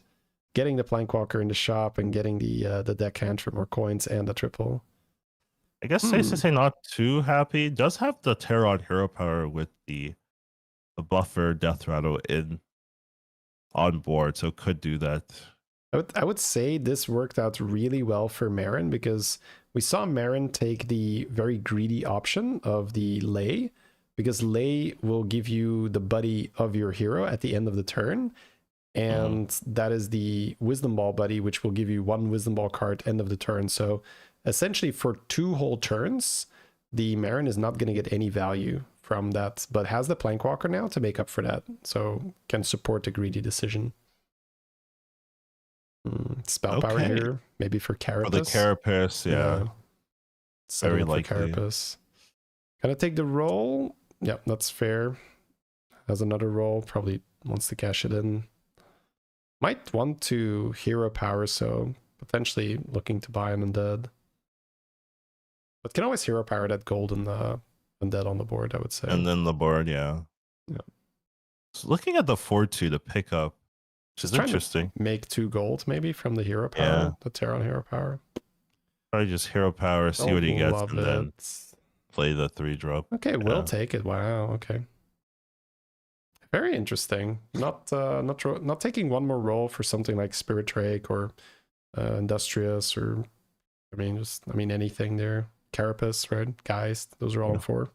A: Getting the Plankwalker in the shop and getting the deckhand for more coins and the triple.
B: I guess safe to say not too happy. Does have the Terron hero power with the buffer death rattle on board, so could do that.
A: I would say this worked out really well for Marin, because we saw Marin take the very greedy option of the Lay, because Lay will give you the buddy of your hero at the end of the turn. And that is the Wisdom Ball buddy, which will give you 1 Wisdom Ball card end of the turn. So essentially for 2 whole turns, the Marin is not going to get any value from that, but has the Plankwalker now to make up for that. So can support the greedy decision. Spell power here, maybe for Carapace.
B: For the Carapace, yeah. Very likely.
A: Carapace. Can I take the roll? Yep, that's fair. Has another roll, probably wants to cash it in. Might want to hero power, so potentially looking to buy an undead. But can always hero power that gold and the undead on the board, I would say.
B: And then the board, yeah. So looking at the 4-2 to pick up, which is interesting.
A: Make 2 gold maybe from the hero power, the Terran hero power.
B: Probably just hero power, see what he gets, and then play the 3-drop.
A: Okay, we'll take it. Wow, okay. Very interesting. Not taking 1 more roll for something like Spirit Drake or Industrious, or I mean anything there. Carapace, right? Guys, those are all in 4.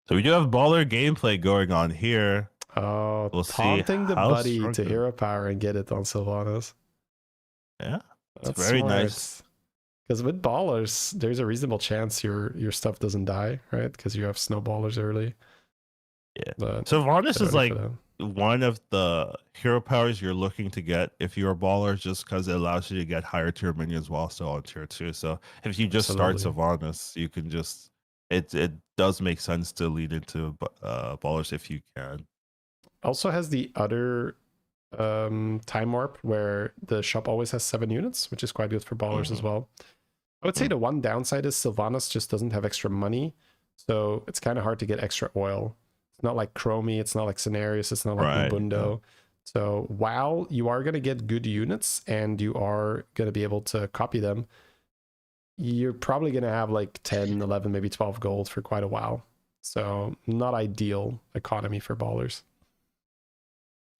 B: So we do have baller gameplay going on here.
A: We'll taunting the buddy to hero power and get it on Sylvanas.
B: Yeah, that's very smart. Nice.
A: Because with ballers, there's a reasonable chance your stuff doesn't die, right? Because you have snowballers early.
B: Yeah, but Sylvanas is like one of the hero powers you're looking to get if you're a baller, just because it allows you to get higher tier minions while still on tier 2. So if you just start
A: Absolutely.
B: Sylvanas, you can just it does make sense to lead into ballers if you can.
A: Also has the other time warp where the shop always has 7 units, which is quite good for ballers as well. I would say the one downside is Sylvanas just doesn't have extra money, so it's kind of hard to get extra oil. It's not like Chromie, it's not like Cenarius, it's not like Mubundo. So while you are going to get good units and you are going to be able to copy them, you're probably going to have like 10, 11, maybe 12 gold for quite a while. So not ideal economy for ballers.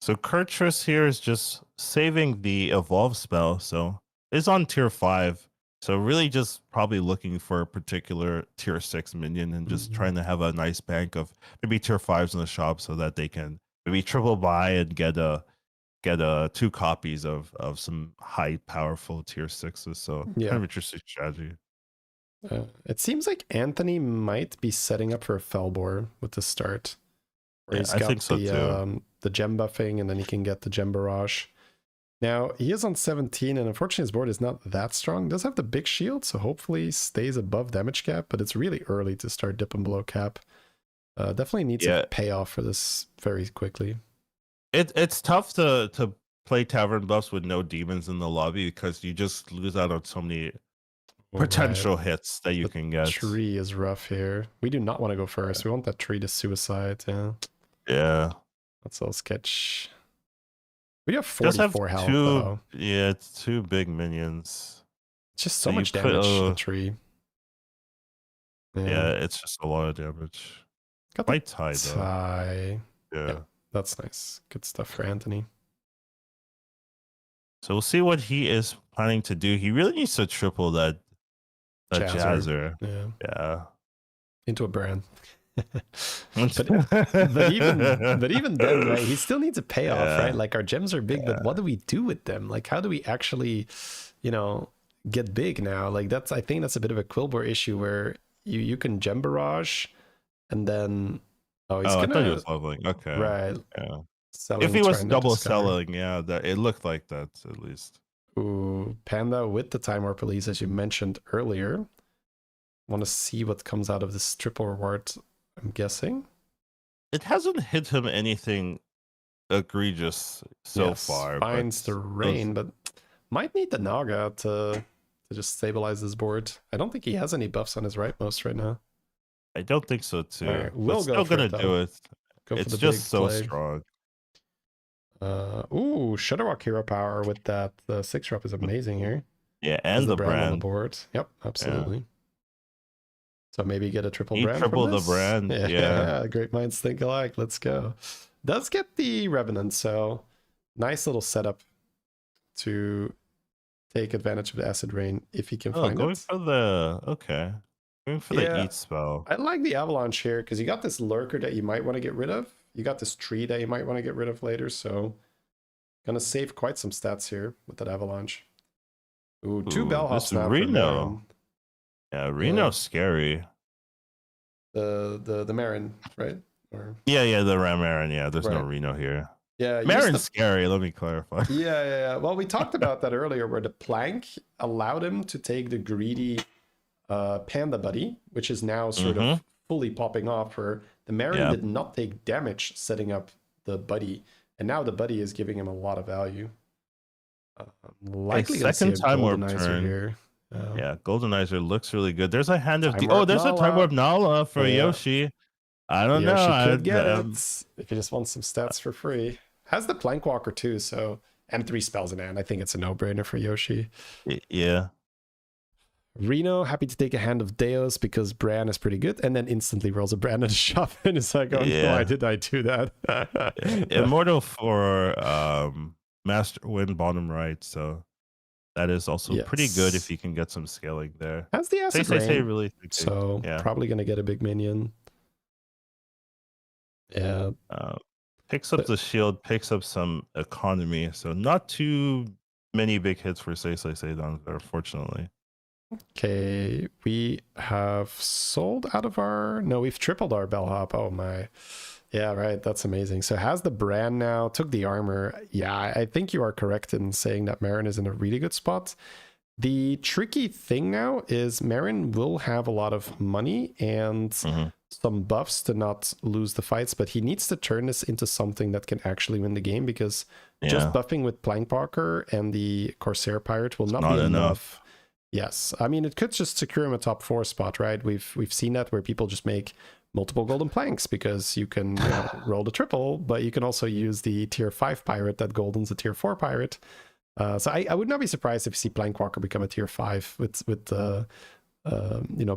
B: So Kurtrus here is just saving the evolve spell, so it's on tier 5. So really just probably looking for a particular tier 6 minion and just trying to have a nice bank of maybe tier 5s in the shop so that they can maybe triple buy and get a 2 copies of some high powerful tier 6s. So kind of interesting strategy.
A: It seems like Anthony might be setting up for a Felbor with the start. Where he's got
B: I think so too.
A: The gem buffing, and then he can get the gem barrage. Now, he is on 17, and unfortunately his board is not that strong. He does have the big shield, so hopefully he stays above damage cap, but it's really early to start dipping below cap. Definitely needs a payoff for this very quickly.
B: It's tough to play tavern buffs with no demons in the lobby because you just lose out on so many potential hits that you can get.
A: Tree is rough here. We do not want to go first. We want that tree to suicide.
B: Yeah.
A: That's all sketch. We have 44 health though.
B: Yeah, it's 2 big minions.
A: It's just so much damage to the tree.
B: Yeah, it's just a lot of damage. Quite tied though. Yeah.
A: That's nice. Good stuff for Anthony.
B: So we'll see what he is planning to do. He really needs to triple that Jazzer. Yeah.
A: Into a brand. but even then, right, he still needs a payoff, right? Like our gems are big, but what do we do with them? Like how do we actually, get big now? Like I think that's a bit of a Quilboar issue where you can gem barrage and then
B: I thought he was leveling. Okay.
A: Right.
B: Yeah.
A: Selling,
B: if he was double selling, that it looked like that at least.
A: Ooh, Panda with the time warp release, as you mentioned earlier. Want to see what comes out of this triple reward, I'm guessing.
B: It hasn't hit him anything egregious so far.
A: Finds the rain, but might need the Naga to just stabilize his board. I don't think he has any buffs on his rightmost right now.
B: I don't think so too.
A: Right, we'll
B: still gonna do it. It's just so strong.
A: Shutterwalk hero power with that 6-drop is amazing here.
B: Yeah, and the brand
A: on the board. Yep, absolutely. Yeah. So maybe get a triple brand.
B: Triple the brand. Yeah.
A: Great minds think alike. Let's go. Does get the Revenant, so nice little setup to take advantage of the acid rain if he can find
B: going
A: it.
B: For the going for the eat spell.
A: I like the avalanche here because you got this lurker that you might want to get rid of. You got this tree that you might want to get rid of later, so gonna save quite some stats here with that avalanche. Ooh, 2 bellhops now.
B: Reno. Yeah, Reno's scary.
A: The Marin, right? Or
B: the Marin. Yeah, there's no Reno here.
A: Yeah,
B: Marin's scary. Let me clarify.
A: Yeah. Well, we talked about that earlier, where the plank allowed him to take the greedy Panda Buddy, which is now sort of fully popping off. Where the Marin did not take damage setting up the Buddy, and now the Buddy is giving him a lot of value. Likely
B: second time warp turn
A: here.
B: Goldenizer looks really good. There's a hand of there's a time warp Nala for Yoshi. I don't know.
A: Yoshi could get it if you just want some stats for free. Has the Plank Walker too, so and 3 spells in hand. I think it's a no-brainer for Yoshi.
B: Yeah.
A: Reno happy to take a hand of Deos because Bran is pretty good, and then instantly rolls a Bran at the shop and is like, "Oh no, why did I do that?"
B: Immortal for Master Win bottom right, so that is also pretty good if you can get some scaling there.
A: Has the acid rain,
B: really
A: so probably gonna get a big minion. Yeah.
B: Picks up the shield, picks up some economy, so not too many big hits for Say down there, fortunately.
A: Okay, we have sold out of our... No, we've tripled our bellhop. Oh my. Yeah, right. That's amazing. So has the brand now, took the armor. Yeah, I think you are correct in saying that Marin is in a really good spot. The tricky thing now is Marin will have a lot of money and some buffs to not lose the fights, but he needs to turn this into something that can actually win the game, because just buffing with Plankwalker and the Corsair Pirate will not be enough. Yes, I mean, it could just secure him a top 4 spot, right? We've seen that where people just make multiple golden planks because you can roll the triple, but you can also use the tier 5 pirate that golden's a tier 4 pirate. So I would not be surprised if you see Plankwalker become a tier 5 with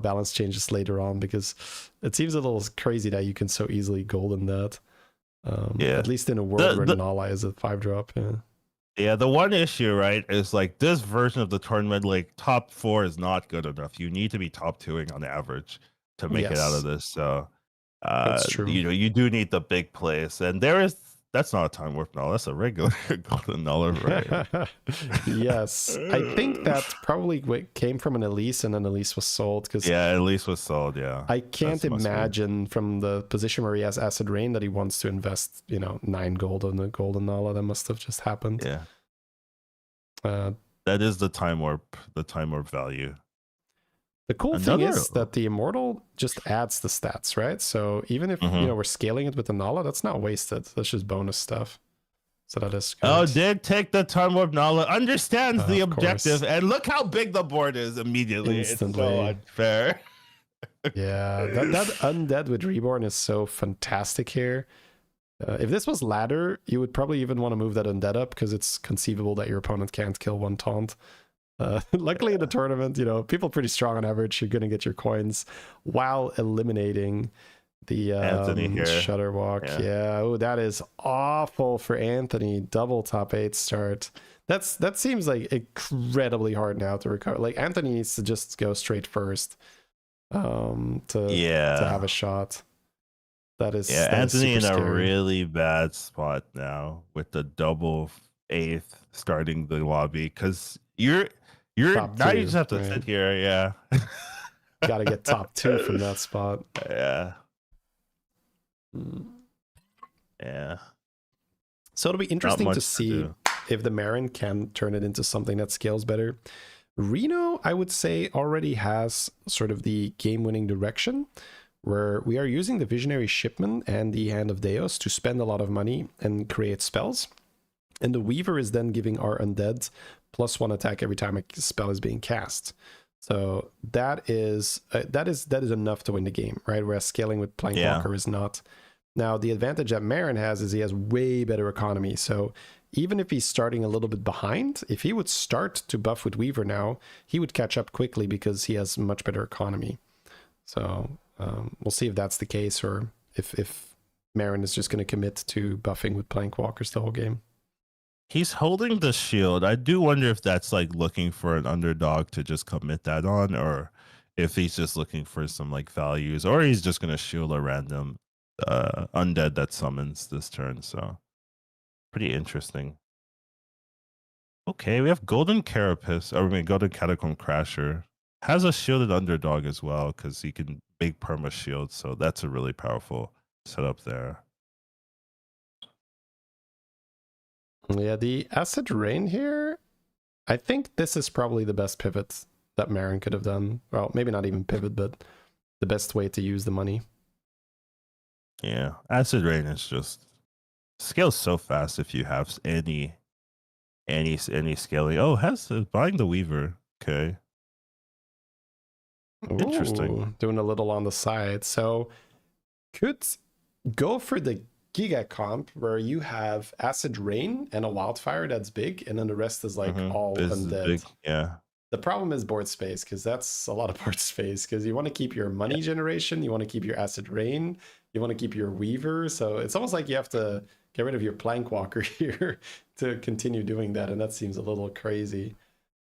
A: balance changes later on, because it seems a little crazy that you can so easily golden that. At least in a world where Nala is a 5-drop.
B: Yeah, the one issue, right, is like this version of the tournament, like top 4 is not good enough. You need to be top 2ing on average to make it out of this. So
A: that's true.
B: You do need the big plays, and that's not a time warp null. That's a regular golden null, right?
A: Yes, I think that probably came from an Elise, and then Elise was sold.
B: Elise was sold. Yeah,
A: I can't imagine from the position where he has Acid Rain that he wants to invest 9 gold on the golden null. That must have just happened.
B: Yeah, that is the time warp value.
A: The cool thing is that the Immortal just adds the stats, right? So even if we're scaling it with the Nala, that's not wasted. That's just bonus stuff. So that is good.
B: Oh, did take the time warp Nala, understands the objective, and look how big the board is immediately. Instantly. It's so unfair.
A: Yeah, that Undead with Reborn is so fantastic here. If this was ladder, you would probably even want to move that Undead up, because it's conceivable that your opponent can't kill one taunt. Luckily in the tournament, people pretty strong on average. You're going to get your coins while eliminating the Shutterwalk. Yeah. Oh, that is awful for Anthony. Double top 8 start. That seems like incredibly hard now to recover. Like Anthony needs to just go straight first to have a shot. That is
B: Anthony in
A: scary.
B: A really bad spot now with the double 8th starting the lobby, because you're now you just have to sit here.
A: Got to get top 2 from that spot.
B: Yeah.
A: So it'll be interesting to see if the Marin can turn it into something that scales better. Reno, I would say, already has sort of the game-winning direction, where we are using the Visionary Shipment and the Hand of Deos to spend a lot of money and create spells. And the Weaver is then giving our Undead +1 attack every time a spell is being cast. So that is enough to win the game, right? Whereas scaling with Plankwalker is not. Now, the advantage that Marin has is he has way better economy. So even if he's starting a little bit behind, if he would start to buff with Weaver now, he would catch up quickly because he has much better economy. So we'll see if that's the case, or if Marin is just going to commit to buffing with Plankwalkers the whole game.
B: He's holding the shield. I do wonder if that's like looking for an underdog to just commit that on, or if he's just looking for some like values, or he's just going to shield a random undead that summons this turn. So pretty interesting. Okay, we have Golden Carapace, Golden Catacomb Crasher. Has a shielded underdog as well, because he can make perma shield. So that's a really powerful setup there.
A: Yeah, the Acid Rain here, I think this is probably the best pivot that Marin could have done. Well, maybe not even pivot, but the best way to use the money.
B: Yeah, Acid Rain is just scales so fast if you have any scaling. Oh, buying the Weaver. Okay. Interesting.
A: Doing a little on the side. So could go for the Giga comp where you have Acid Rain and a Wildfire that's big, and then the rest is like all undead.
B: Big, yeah.
A: The problem is board space, because that's a lot of board space, because you want to keep your money generation, you want to keep your Acid Rain, you want to keep your Weaver. So it's almost like you have to get rid of your Plankwalker here to continue doing that, and that seems a little crazy.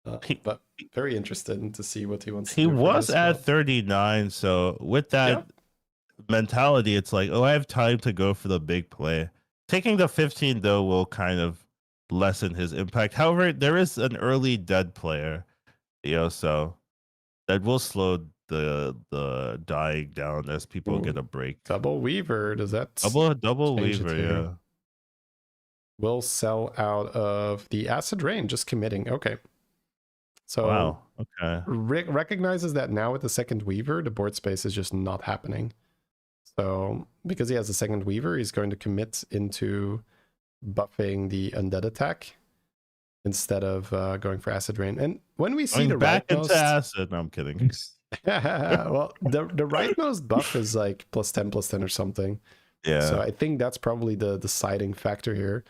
A: But very interested to see what he wants to do.
B: He was at 39, so with that mentality, it's like, oh, I have time to go for the big play. Taking the 15 though will kind of lessen his impact. However, there is an early dead player, so that will slow the dying down as people get a break.
A: Double Weaver, does that
B: Double
A: change it
B: Weaver,
A: here?
B: yeah.
A: Will sell out of the Acid Rain, just committing. Okay. So
B: Wow. Okay.
A: Rick recognizes that now with the second Weaver, the board space is just not happening. So because he has a second Weaver, he's going to commit into buffing the undead attack instead of going for Acid Rain. And when we see the
B: back
A: rightmost
B: into acid, no, I'm kidding.
A: well, the rightmost buff is like +10/+10 or something.
B: Yeah.
A: So I think that's probably the deciding factor here.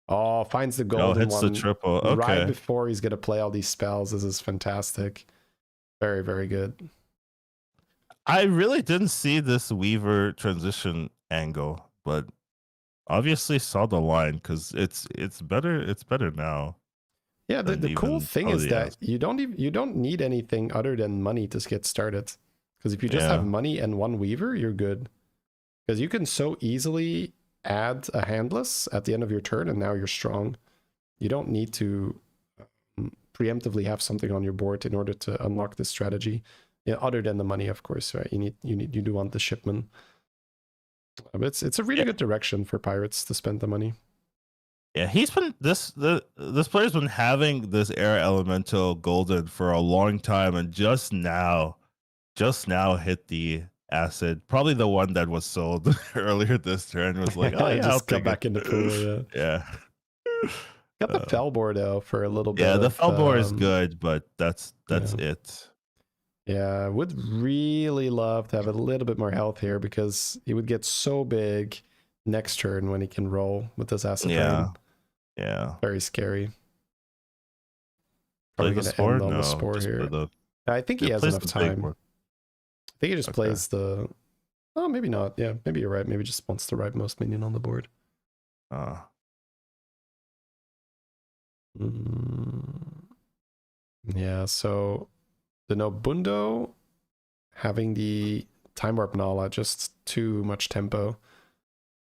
A: Oh, finds the golden
B: hits
A: one
B: the triple. Okay.
A: right before he's gonna play all these spells. This is fantastic. Very, very good.
B: I really didn't see this Weaver transition angle, but obviously saw the line because it's better. It's better now.
A: Yeah, the cool thing is that you don't need anything other than money to get started. Because if you just have money and one Weaver, you're good. Because you can so easily add a handless at the end of your turn, and now you're strong. You don't need to preemptively have something on your board in order to unlock this strategy. Yeah, other than the money, of course, right? You do want the shipment. But it's a really good direction for pirates to spend the money.
B: Yeah, he's been this player's been having this Air Elemental Golden for a long time, and just now hit the acid. Probably the one that was sold earlier this turn was like, oh yeah,
A: just
B: I'll
A: come back in the pool.
B: Yeah.
A: Got the Felbor though for a little bit.
B: Yeah, the Felbor is good, but that's it.
A: Yeah, would really love to have a little bit more health here because he would get so big next turn when he can roll with this acid rain.
B: Yeah.
A: Very scary.
B: Play
A: Probably
B: the
A: gonna end on
B: spore?
A: the spore here. I think he has
B: plays
A: enough
B: the
A: time.
B: board.
A: I think he just plays the... Oh, maybe not. Yeah, maybe you're right. Maybe just wants the rightmost minion on the board. Yeah, so the Nobundo having the Time Warp Nala, just too much tempo.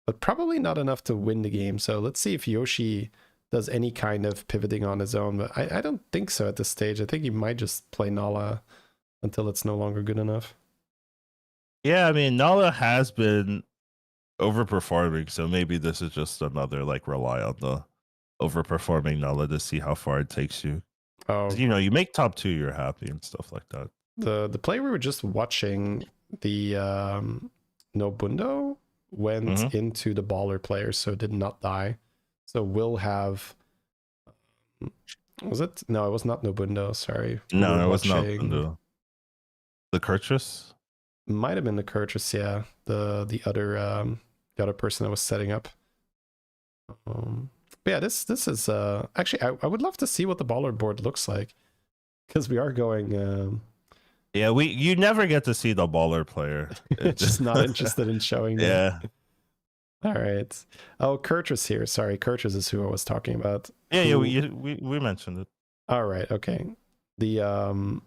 A: But probably not enough to win the game. So let's see if Yoshi does any kind of pivoting on his own. But I don't think so at this stage. I think he might just play Nala until it's no longer good enough.
B: Yeah, I mean, Nala has been overperforming, so maybe this is just another like rely on the overperforming Nala to see how far it takes you.
A: Oh,
B: you know, you make top 2, you're happy and stuff like that.
A: The play we were just watching, the Nobundo went into the baller player, so did not die. So we'll have... Was it? No, it was not Nobundo, sorry.
B: No, it was not Nobundo. The Kurtrus?
A: Might have been the Kurtrus, yeah. The other person that was setting up. But yeah, this is actually I would love to see what the baller board looks like, because we are going
B: yeah, you never get to see the baller player.
A: Just not interested in showing them.
B: Yeah.
A: All right. Oh, Kurtrus here. Sorry, Kurtrus is who I was talking about.
B: Yeah, we mentioned it.
A: All right, okay. The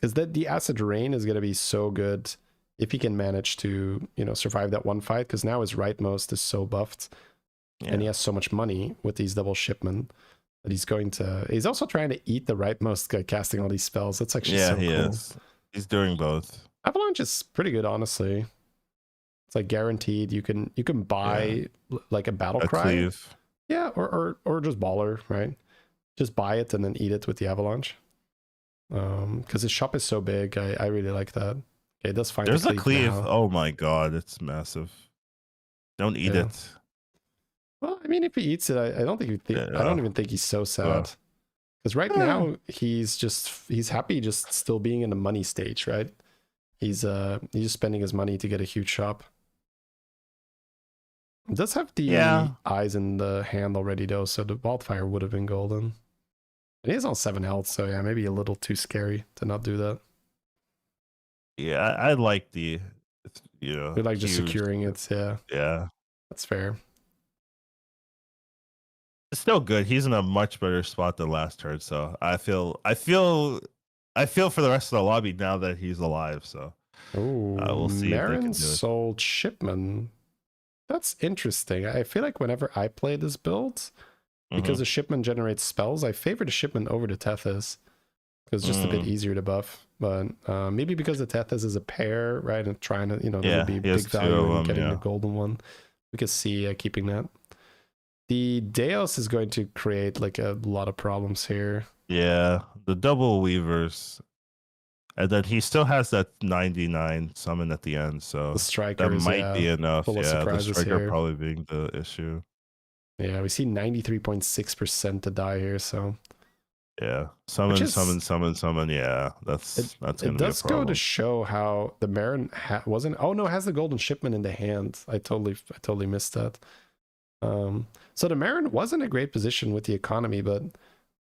A: because the acid rain is going to be so good if he can manage to, you know, survive that one fight, because now his rightmost is so buffed and he has so much money with these double shipment that he's also trying to eat the rightmost guy casting all these spells. That's actually so cool.
B: Is. He's doing both.
A: Avalanche is pretty good, honestly. It's like guaranteed you can buy like a battle cry.
B: Cleave.
A: Yeah, or just baller, right? Just buy it and then eat it with the avalanche. Because his shop is so big, I really like that. Okay, it does find
B: There's a cleave.
A: now.
B: Oh my god, it's massive. Don't eat it.
A: Well, I mean, if he eats it, I don't think I don't even think he's so sad. Because right now he's happy just still being in the money stage, right? He's just spending his money to get a huge shop. It does have the eyes in the hand already though, so the wildfire would have been golden. And he is on 7 health, so yeah, maybe a little too scary to not do that.
B: Yeah, I like the, you know,
A: we like just securing it.
B: Yeah,
A: that's fair.
B: It's still good. He's in a much better spot than last turn, so I feel for the rest of the lobby now that he's alive. So we'll see.
A: Marin sold Shipman. That's interesting. I feel like whenever I play this build, because the Shipman generates spells, I favor the Shipman over the Tethys. because it's just a bit easier to buff. But maybe because the Tethys is a pair, right? And trying to, there would be big value in getting the golden one. We could see keeping that. The Deos is going to create like a lot of problems here.
B: Yeah, the double weavers. And then he still has that 99 summon at the end, so
A: the strikers,
B: that might be enough. Yeah, the striker
A: here.
B: probably being the issue.
A: Yeah, we see 93.6% to die here, so
B: yeah, summon. Yeah, that's gonna be a problem. It does
A: go to show how the Marin wasn't. Oh no, has the golden shipment in the hand. I totally missed that. So the Marin was in a great position with the economy, but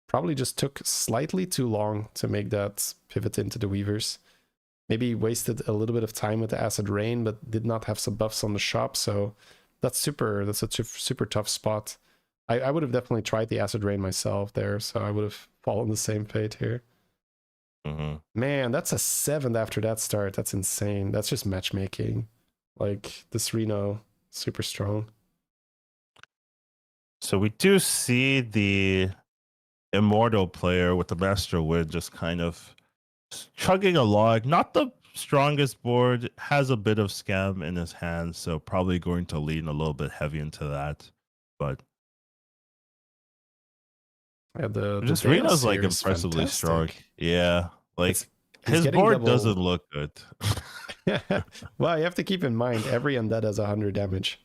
A: probably just took slightly too long to make that pivot into the Weavers. Maybe wasted a little bit of time with the Acid Rain, but did not have some buffs on the shop. So that's a super tough spot. I would have definitely tried the Acid Rain myself there, so I would have fallen the same fate here. Man, that's a 7th after that start. That's insane. That's just matchmaking. Like, this Reno, super strong.
B: So we do see the Immortal player with the Master Wind just kind of chugging along. Not the strongest board, has a bit of scam in his hand, so probably going to lean a little bit heavy into that. But
A: yeah,
B: just Reno's like impressively strong. Yeah, like his board doesn't look good.
A: Well, you have to keep in mind every undead has 100 damage.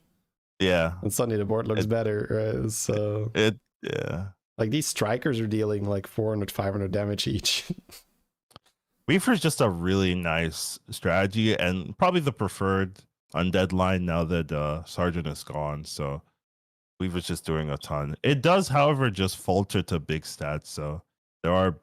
B: Yeah,
A: and suddenly the board looks better, right? So
B: yeah.
A: Like these strikers are dealing like 400, 500 damage each.
B: Weaver's just a really nice strategy and probably the preferred undead line now that Sergeant is gone. So Weaver's just doing a ton. It does, however, just falter to big stats. So there are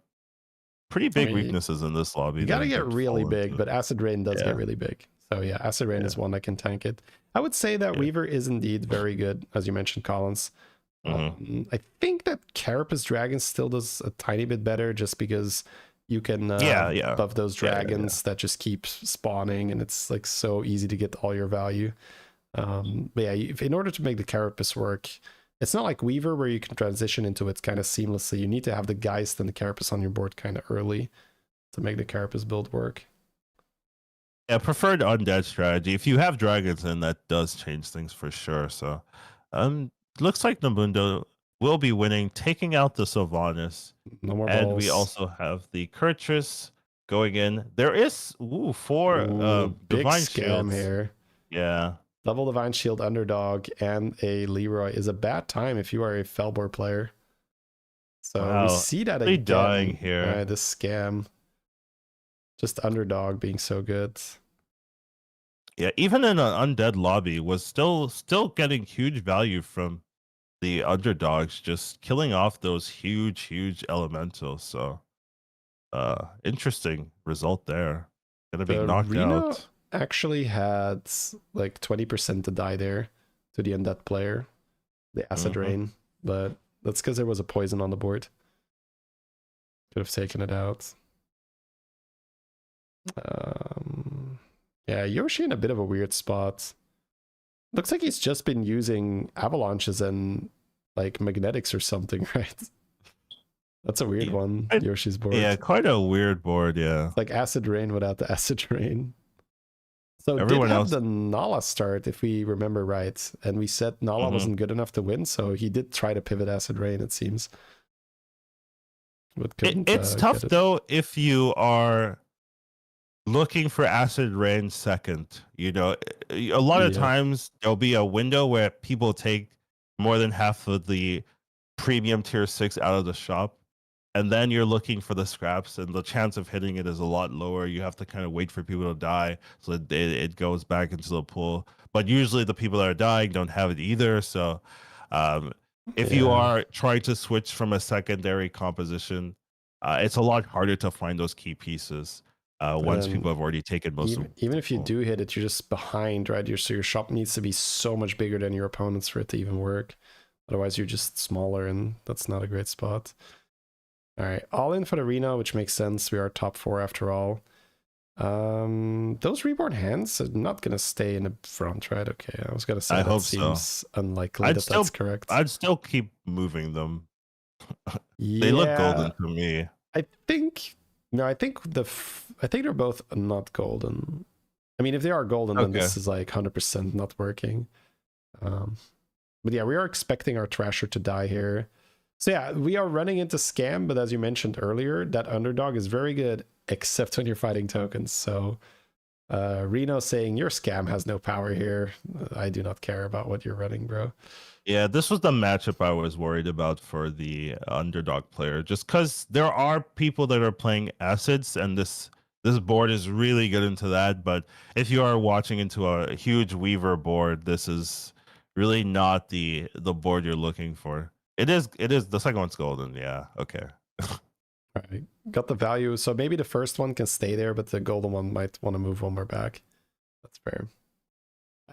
B: pretty big weaknesses in this lobby.
A: You gotta get really big, but Acid Rain does get really big. So yeah, Acid Rain is one that can tank it. I would say that Weaver is indeed very good, as you mentioned, Collins. I think that Carapace Dragon still does a tiny bit better just because you can buff those dragons that just keep spawning, and it's like so easy to get all your value. But yeah, in order to make the Carapace work, it's not like Weaver where you can transition into it kind of seamlessly. You need to have the Geist and the Carapace on your board kind of early to make the Carapace build work.
B: Yeah, preferred undead strategy. If you have dragons in, that does change things for sure. So looks like Namundo will be winning, taking out the Sylvanas.
A: No more
B: and
A: balls.
B: We also have the Kurtrus going in. There is 4
A: big
B: Divine
A: scam
B: Shields
A: here.
B: Yeah.
A: Double Divine Shield Underdog and a Leroy is a bad time if you are a Felbor player. So we see that again.
B: Dying here.
A: This scam. Just Underdog being so good.
B: Yeah, even in an undead lobby was still getting huge value from the underdogs, just killing off those huge elementals. So interesting result there. Gonna be knocked out.
A: Actually had like 20% to die there to the undead player, the Acid Rain, but that's because there was a poison on the board. Could have taken it out. Yeah, Yoshi in a bit of a weird spot. Looks like he's just been using avalanches and like magnetics or something, right? That's a weird one, Yoshi's board.
B: Yeah, quite a weird board, yeah.
A: It's like Acid Rain without the Acid Rain. So everyone else the Nala start, if we remember right, and we said Nala wasn't good enough to win, so he did try to pivot Acid Rain, it seems. But
B: it's tough though if you are looking for Acid Rain second. You know, a lot of times there'll be a window where people take more than half of the premium tier 6 out of the shop, and then you're looking for the scraps, and the chance of hitting it is a lot lower. You have to kind of wait for people to die so that it goes back into the pool. But usually the people that are dying don't have it either. So if you are trying to switch from a secondary composition, it's a lot harder to find those key pieces once people have already taken most of them.
A: Even if you do hit it, you're just behind, right? So your shop needs to be so much bigger than your opponents for it to even work. Otherwise, you're just smaller, and that's not a great spot. All right, all in for the Reno, which makes sense. We are top 4 after all. Those reborn hands are not going to stay in the front, right? Okay, I was going to say that seems unlikely that's correct.
B: I'd still keep moving them. They look golden to me.
A: I think No, I think I think they're both not golden. I mean, if they are golden, then
B: Okay.
A: this is like 100% not working. But yeah, we are expecting our Trasher to die here. So yeah, we are running into scam, but as you mentioned earlier, that underdog is very good, except when you're fighting tokens. So Reno saying your scam has no power here. I do not care about what you're running, bro.
B: Yeah, this was the matchup I was worried about for the underdog player, just because there are people that are playing acids, and this board is really good into that. But if you are watching into a huge Weaver board, this is really not the board you're looking for. It is the second one's golden. Yeah, okay.
A: All right, got the value. So maybe the first one can stay there, but the golden one might want to move one more back. That's fair.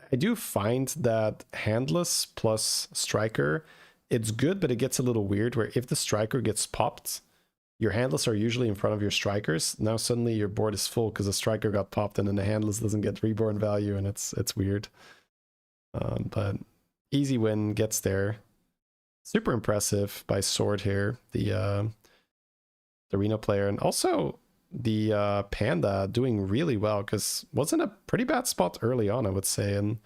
A: I do find that handless plus striker, it's good, but it gets a little weird where if the striker gets popped, your handless are usually in front of your strikers. Now suddenly your board is full because the striker got popped and then the handless doesn't get reborn value, and it's weird. But easy win gets there. Super impressive by Sword here, the Reno player, and also the Panda doing really well because wasn't a pretty bad spot early on, I would say, and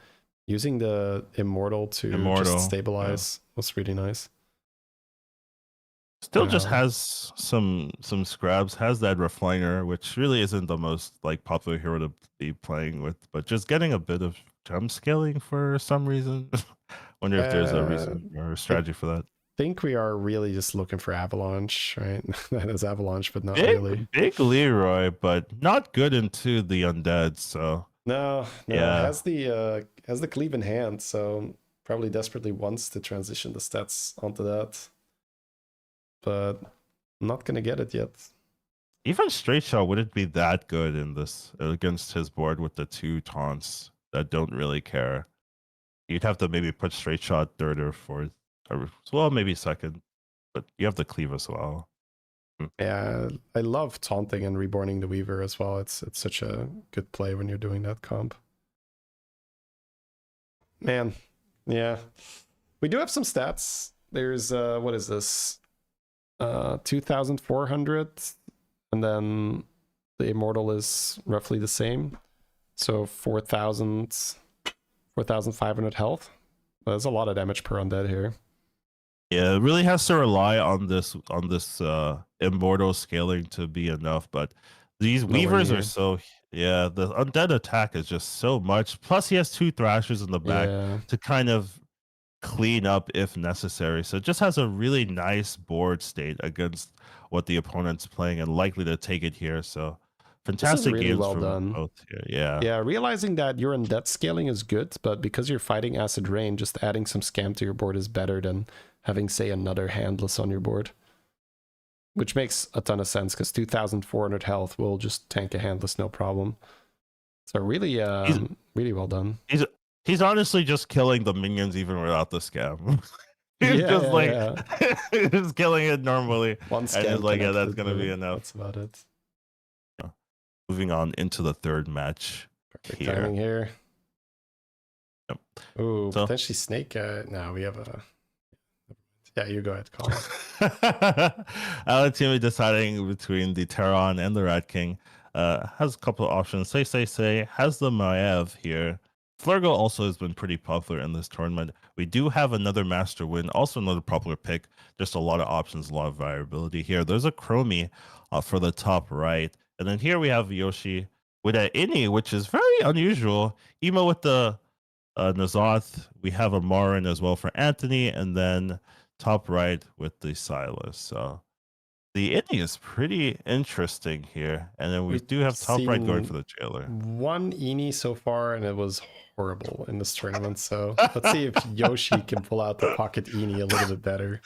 A: using the Immortal to just stabilize was really nice.
B: Still just has some scrubs, has that refiner, which really isn't the most like popular hero to be playing with, but just getting a bit of gem scaling for some reason. Wonder if there's a reason or a strategy for that.
A: I think we are really just looking for Avalanche, right? That is Avalanche, but not really.
B: Big Leroy, but not good into the undead, so
A: no,
B: yeah.
A: has the cleave in hand, so probably desperately wants to transition the stats onto that. But not gonna get it yet.
B: Even straight shot wouldn't be that good in this against his board with the two taunts that don't really care. You'd have to maybe put straight shot third or fourth, or well, maybe second, but you have the cleave as well.
A: Yeah, I love taunting and reborning the Weaver as well. It's such a good play when you're doing that comp. Man, yeah. We do have some stats. There's what is this? 2,400, and then the Immortal is roughly the same. So 4,500 health. That's a lot of damage per undead here.
B: Yeah, it really has to rely on this Immortal scaling to be enough, but these Weavers are so the undead attack is just so much. Plus he has two Thrashers in the back to kind of clean up if necessary. So it just has a really nice board state against what the opponent's playing and likely to take it here. So fantastic
A: really
B: games
A: well
B: from
A: done.
B: both here. Yeah.
A: Yeah, realizing that your undead scaling is good, but because you're fighting Acid Rain, just adding some scam to your board is better than having, say, another handless on your board. Which makes a ton of sense because 2,400 health will just tank a handless no problem. So really, really well done.
B: He's honestly just killing the minions even without the scam. He's just killing it normally.
A: One scam, and
B: he's like, yeah, that's gonna be enough.
A: That's about it.
B: Moving on into the third match.
A: Perfect timing here.
B: Yep.
A: Ooh, so, potentially Snake. No, we have a. Yeah, you go ahead, Colin.
B: Alatima deciding between the Terran and the Rat King. Has a couple of options. Say has the Maev here. Flurgo also has been pretty popular in this tournament. We do have another Master Win, also another popular pick. Just a lot of options, a lot of variability here. There's a Chromie for the top right. And then here we have Yoshi with an Inni, which is very unusual. Emo with the Nazoth. We have a Marin as well for Anthony. And then top right with the Silas. So the Inni is pretty interesting here. And then we do have top right going for the Jailer.
A: One Inni so far, and it was horrible in this tournament. So let's see if Yoshi can pull out the pocket Inni a little bit better.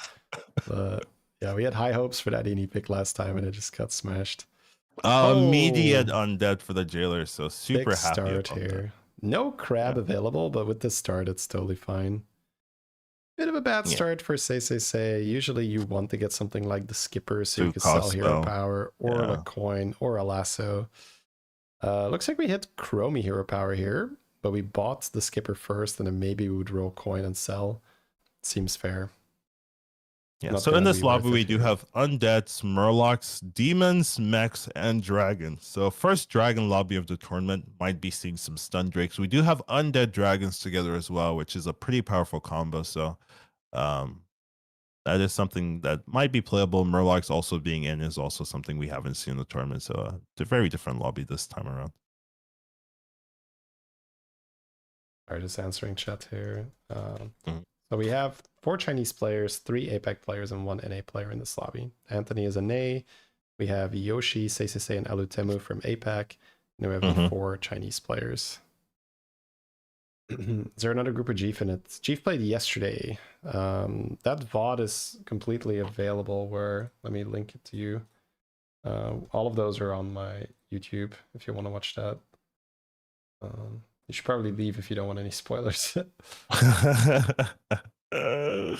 A: But yeah, we had high hopes for that Inni pick last time, and it just got smashed.
B: Immediate undead for the Jailer, so super
A: big
B: happy
A: start here. No crab available, but with this start, it's totally fine. Bit of a bad start for Say. Usually you want to get something like the Skipper so you can sell hero power or a coin or a lasso. Looks like we hit Chromie hero power here, but we bought the Skipper first and then maybe we would roll coin and sell. Seems fair.
B: Yeah,
A: not
B: so in
A: gonna
B: this
A: be
B: lobby,
A: worth
B: we
A: it
B: do
A: here.
B: have undeads, murlocs, demons, mechs, and dragons. So first dragon lobby of the tournament might be seeing some stun drakes. We do have undead dragons together as well, which is a pretty powerful combo. So um, that is something that might be playable. Murlocs also being in is also something we haven't seen in the tournament. So it's a very different lobby this time around.
A: Alright, just answering chat here.
B: Mhm.
A: So we have 4 Chinese players, 3 APAC players, and 1 NA player in this lobby. Anthony is a NA. We have Yoshi, Seisei, and Alutemu from APAC. And we have the 4 Chinese players. Is there another group of Jeef in it? Jeef played yesterday. That VOD is completely available where, let me link it to you. All of those are on my YouTube if you want to watch that. You should probably leave if you don't want any spoilers. Grab it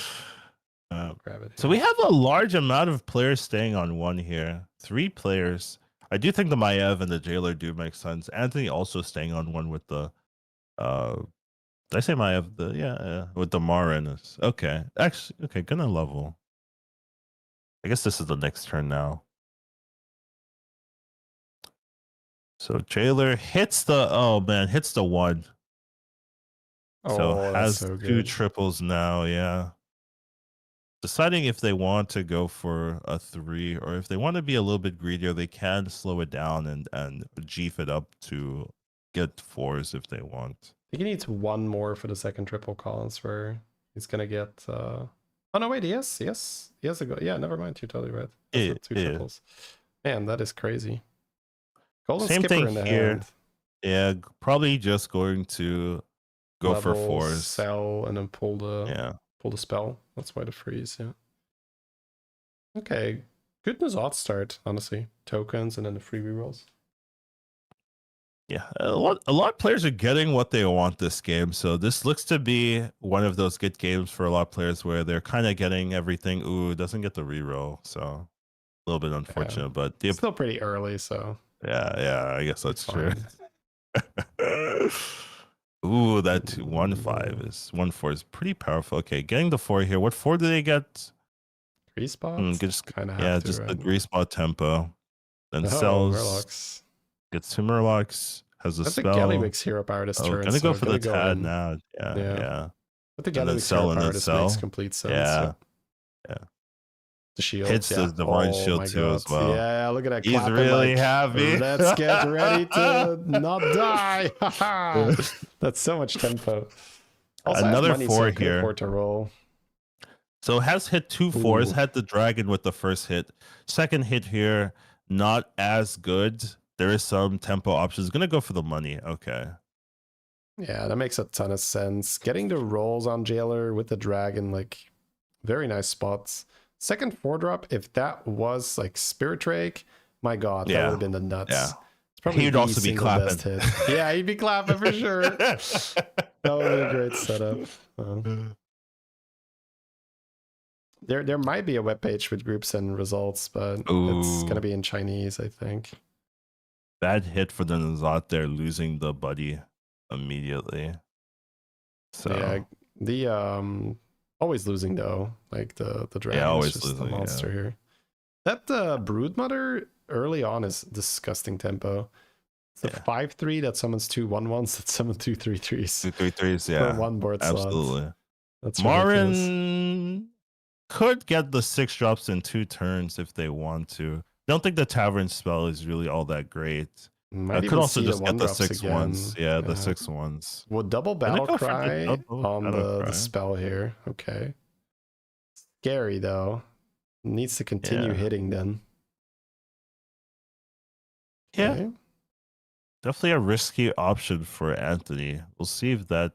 B: So
A: here.
B: we have a large amount of players staying on 1 here. 3 players. I do think the Maiev and the Jailer do make sense. Anthony also staying on 1 with the did I say Maiev? Yeah, with the Marin. Okay. Actually, okay, gonna level. I guess this is the next turn now. So Jailer hits the hits the 1. So
A: Oh, that's
B: has
A: so
B: 2
A: good.
B: triples now, yeah. Deciding if they want to go for a 3 or if they want to be a little bit greedier, they can slow it down and jeef it up to get 4s if they want.
A: I think he needs 1 more for the second triple Collins where he's gonna get oh no, wait, yes, he has a go. Yeah, never mind, you're totally right. That's the 2 triples. Man, that is crazy. Golden
B: Same
A: Skipper
B: thing
A: in the
B: here.
A: hand.
B: Yeah, probably just going to go
A: Level,
B: for 4s.
A: sell, and then pull the spell. That's why the freeze, yeah. Okay. Good Nazot start, honestly. Tokens and then the free rerolls.
B: Yeah, a lot of players are getting what they want this game. So this looks to be one of those good games for a lot of players where they're kind of getting everything. Ooh, it doesn't get the reroll, so a little bit unfortunate. But
A: it's still pretty early, so
B: yeah, I guess that's true. Ooh, that 1-5 is 1-4 is pretty powerful. Okay, getting the 4 here. What 4 do they get?
A: Grease spots?
B: Just
A: kind of
B: yeah,
A: have to,
B: just
A: right?
B: the grease spot tempo. Then
A: Oh,
B: sells.
A: Murlocs.
B: Gets 2 Murlocs. Has a
A: That's
B: spell.
A: the Gallywix hero power this turn.
B: Gonna go for the
A: go
B: Tad
A: in.
B: now. Yeah.
A: But the
B: And then
A: Gallywix hero
B: sell
A: power this makes complete sense.
B: Yeah.
A: The shield.
B: Hits the divine shield too as well.
A: Yeah, look at that.
B: He's really happy.
A: Let's get ready to not die. That's so much tempo. Also,
B: another
A: money,
B: 4
A: so
B: here.
A: For to roll.
B: So has hit 2 4s. Had the dragon with the first hit. Second hit here, not as good. There is some tempo options. Gonna go for the money. Okay.
A: Yeah, that makes a ton of sense. Getting the rolls on Jailer with the dragon, like, very nice spots. Second 4-drop, if that was like Spirit Drake, my god, that would have been the nuts.
B: Yeah.
A: It's probably
B: he'd also be clapping.
A: Best hit. Yeah, he'd be clapping for sure. That would be a great setup. There might be a webpage with groups and results, but it's gonna be in Chinese, I think.
B: Bad hit for the Nazat there, losing the buddy immediately. So
A: yeah, the always losing though, like the dragon
B: always
A: is just
B: losing,
A: a monster here. That Broodmother early on is disgusting tempo. It's a 5/3 that summons 2 1/1s that summon 2 3/3s.
B: 2 3/3s, yeah.
A: For 1 board
B: absolutely.
A: slot. That's
B: Marin
A: ridiculous.
B: Could get the 6 drops in 2 turns if they want to. Don't think the Tavern spell is really all that great. Could also just get the 6 ones. Yeah, the 6 ones.
A: Would double battle cry on the spell here. Okay. Scary though. Needs to continue hitting then.
B: Yeah. Okay. Definitely a risky option for Anthony. We'll see if that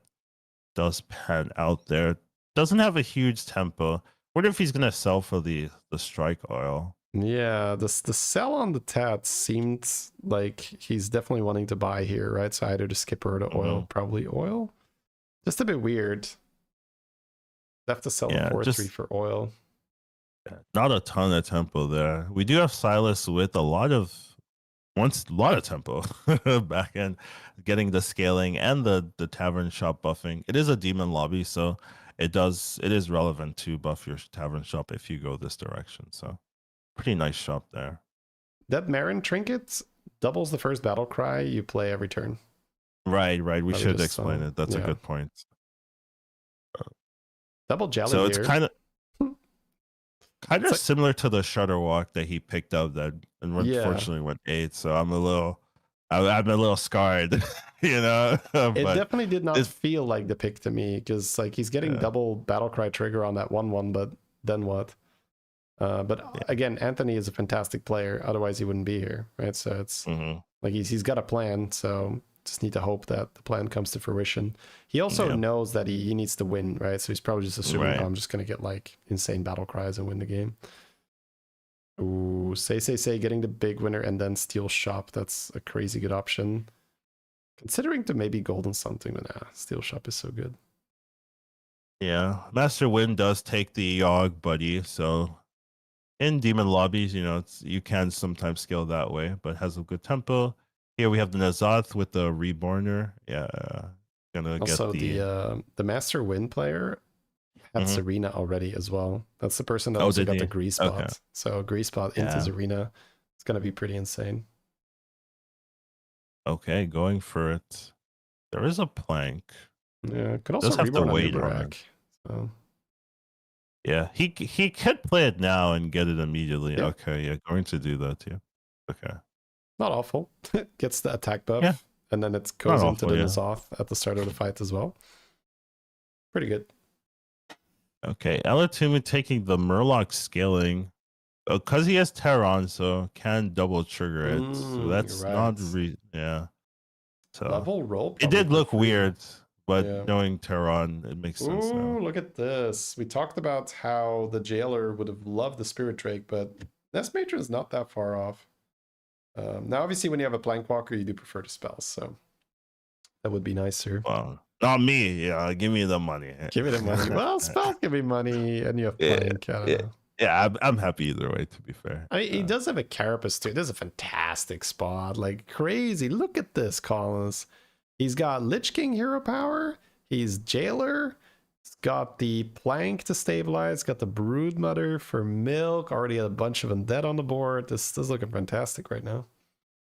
B: does pan out there. Doesn't have a huge tempo. Wonder if he's gonna sell for the strike oil.
A: Yeah, the sell on the tat seemed like he's definitely wanting to buy here, right? So either the skipper or the oil. Probably oil. Just a bit weird. Have to sell the 4/3 for oil.
B: Not a ton of tempo there. We do have Silas with a lot of wants a lot of tempo back end, getting the scaling and the tavern shop buffing. It is a demon lobby, so it is relevant to buff your tavern shop if you go this direction. So pretty nice shop there.
A: That Marin trinket doubles the first battle cry you play every turn.
B: Right. We should explain it. That's a good point.
A: Double jelly.
B: So it's
A: here.
B: kind of similar to the Shutter Walk that he picked up that unfortunately went 8. So I'm a little scarred, you know.
A: It definitely did not feel like the pick to me, because like he's getting double battlecry trigger on that 1/1, but then what? But again, Anthony is a fantastic player. Otherwise, he wouldn't be here, right? So it's like he's got a plan. So just need to hope that the plan comes to fruition. He also knows that he needs to win, right? So he's probably just assuming, oh, I'm just gonna get like insane battle cries and win the game. Ooh, say getting the big winner and then steal shop. That's a crazy good option. Considering to maybe golden something, but nah, steal shop is so good.
B: Yeah, Master Win does take the Yogg buddy, so in demon lobbies, you know, you can sometimes scale that way, but has a good tempo. Here we have the Nazoth with the Reborner. Yeah, gonna
A: also
B: get
A: the Master Win player had Serena already as well. That's the person that also got the Grease Spot. Okay. So Grease Spot into Serena. It's gonna be pretty insane.
B: Okay, going for it. There is a plank.
A: Yeah, could also reborn on Uberak. So.
B: Yeah, he could play it now and get it immediately. Yeah. Okay, yeah, going to do that too. Okay.
A: Not awful. Gets the attack buff, and then it goes into the Nazoth at the start of the fight as well. Pretty good.
B: Okay, Elatumi taking the Murloc scaling. Because he has Terran, so can double trigger it. So that's not So
A: level roll.
B: It did look weird, but knowing Terran, it makes sense now.
A: Look at this. We talked about how the jailer would have loved the Spirit Drake, but Nest Matron is not that far off. Now, obviously, when you have a Plankwalker, you do prefer the spells, so that would be nicer.
B: Well, not me. Yeah, give me the money.
A: Give me the money. Well, spells give me money, and you have Plank. I don't know.
B: Yeah, I'm happy either way, to be fair.
A: I mean, he does have a Carapace too. This is a fantastic spot. Like, crazy. Look at this, Collins. He's got Lich King hero power. He's Jailer. He's got the Plank to stabilize. Got the Broodmother for milk. Already a bunch of Undead on the board. This is looking fantastic right now.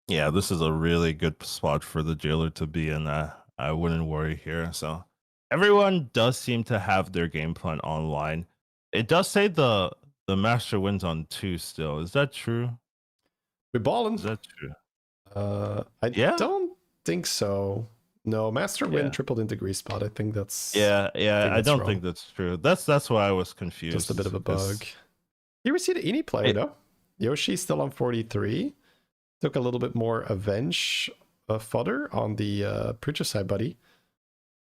B: Yeah, this is a really good spot for the Jailer to be in. I wouldn't worry here. So everyone does seem to have their game plan online. It does say the Master Wins on 2 still. Is that true?
A: We're balling.
B: Is that true?
A: I don't think so. No, Master Win tripled into Grease Spot. I think that's
B: I don't think that's true. That's why I was confused.
A: Just a bit of a bug. You ever see the Ini player though? Yoshi's still on 43. Took a little bit more avenge fodder on the preacher side, buddy.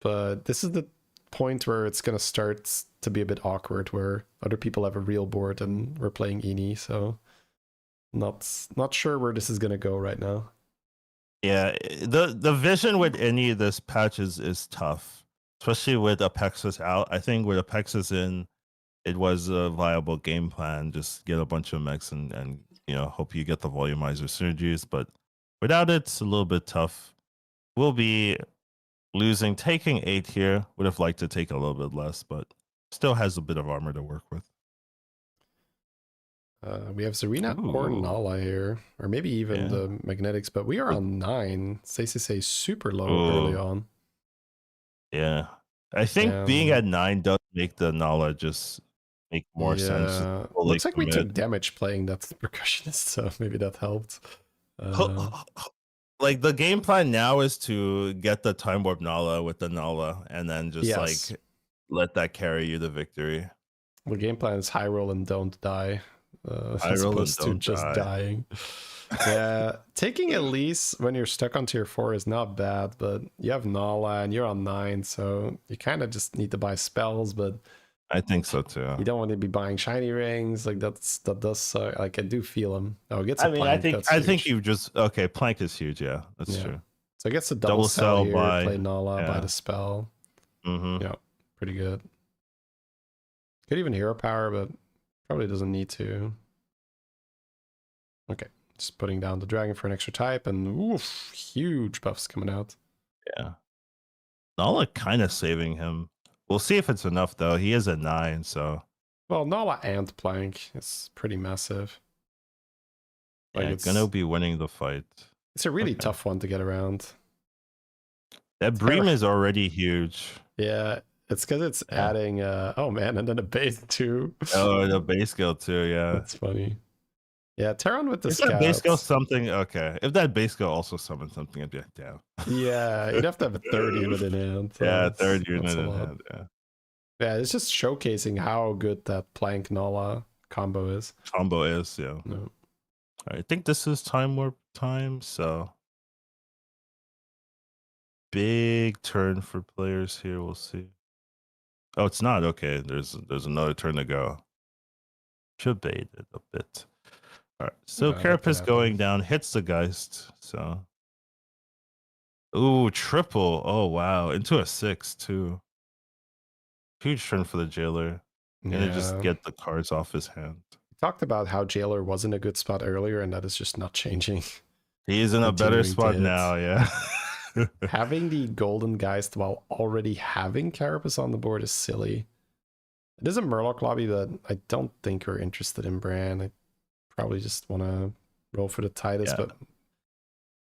A: But this is the point where it's gonna start to be a bit awkward, where other people have a real board and we're playing Ini, so not sure where this is gonna go right now.
B: Yeah, the vision with any of this patch is tough, especially with Apexis out. I think with Apexis in, it was a viable game plan. Just get a bunch of mechs and you know, hope you get the volumizer synergies. But without it, it's a little bit tough. We'll be losing, taking 8 here. Would have liked to take a little bit less, but still has a bit of armor to work with.
A: We have Serena or Nala here, or maybe even the Magnetics, but we are on 9. Say super low early on.
B: Yeah, I think being at 9 does make the Nala just make more sense.
A: Looks like we took damage playing that percussionist, so maybe that helped.
B: Like the game plan now is to get the Time Warp Nala with the Nala, and then just like let that carry you to victory.
A: The game plan is high roll and don't die. As opposed to just dying. Yeah, taking Elise when you're stuck on tier 4 is not bad, but you have Nala and you're on 9, so you kind of just need to buy spells. But
B: I think so too.
A: You don't want to be buying shiny rings. Like that does suck. Like I do feel them. Oh, it gets a plank.
B: I think you just plank is huge. Yeah, that's true.
A: So I guess a double sell here, play Nala, buy the spell. Yeah, pretty good. Could even hero power, but probably doesn't need to. Okay, Just putting down the dragon for an extra type, and oof, huge buffs coming out.
B: Yeah. Nala kind of saving him. We'll see if it's enough though. He is at 9, so.
A: Well, Nala and Plank is pretty massive. Like
B: Yeah, gonna be winning the fight.
A: It's a really tough one to get around.
B: That Bream is already huge.
A: Yeah, it's because it's adding. Oh man, and then a base too.
B: Oh, the base skill too. Yeah,
A: that's funny. Yeah, Terran with the
B: if
A: scouts.
B: that base skill something, okay. If that base skill also summoned something, I'd be like, damn.
A: Yeah, you'd have to have a third unit in hand. So
B: yeah, third unit in hand.
A: Yeah, it's just showcasing how good that Plank Nala combo is.
B: Yeah. No. I think this is time warp time, so big turn for players here. We'll see. Oh, it's not okay. There's another turn to go. Should bait it a bit. All right, so Carapace going down hits the Geist. So, ooh, triple. Oh wow, into a 6 too. Huge turn for the Jailer. Gonna just get the cards off his hand.
A: We talked about how Jailer was in a good spot earlier, and that is just not changing.
B: He is in a better spot now. Yeah.
A: Having the Golden Geist while already having Carapace on the board is silly. It is a Murloc lobby, but I don't think we're interested in Bran. I probably just want to roll for the Titus, but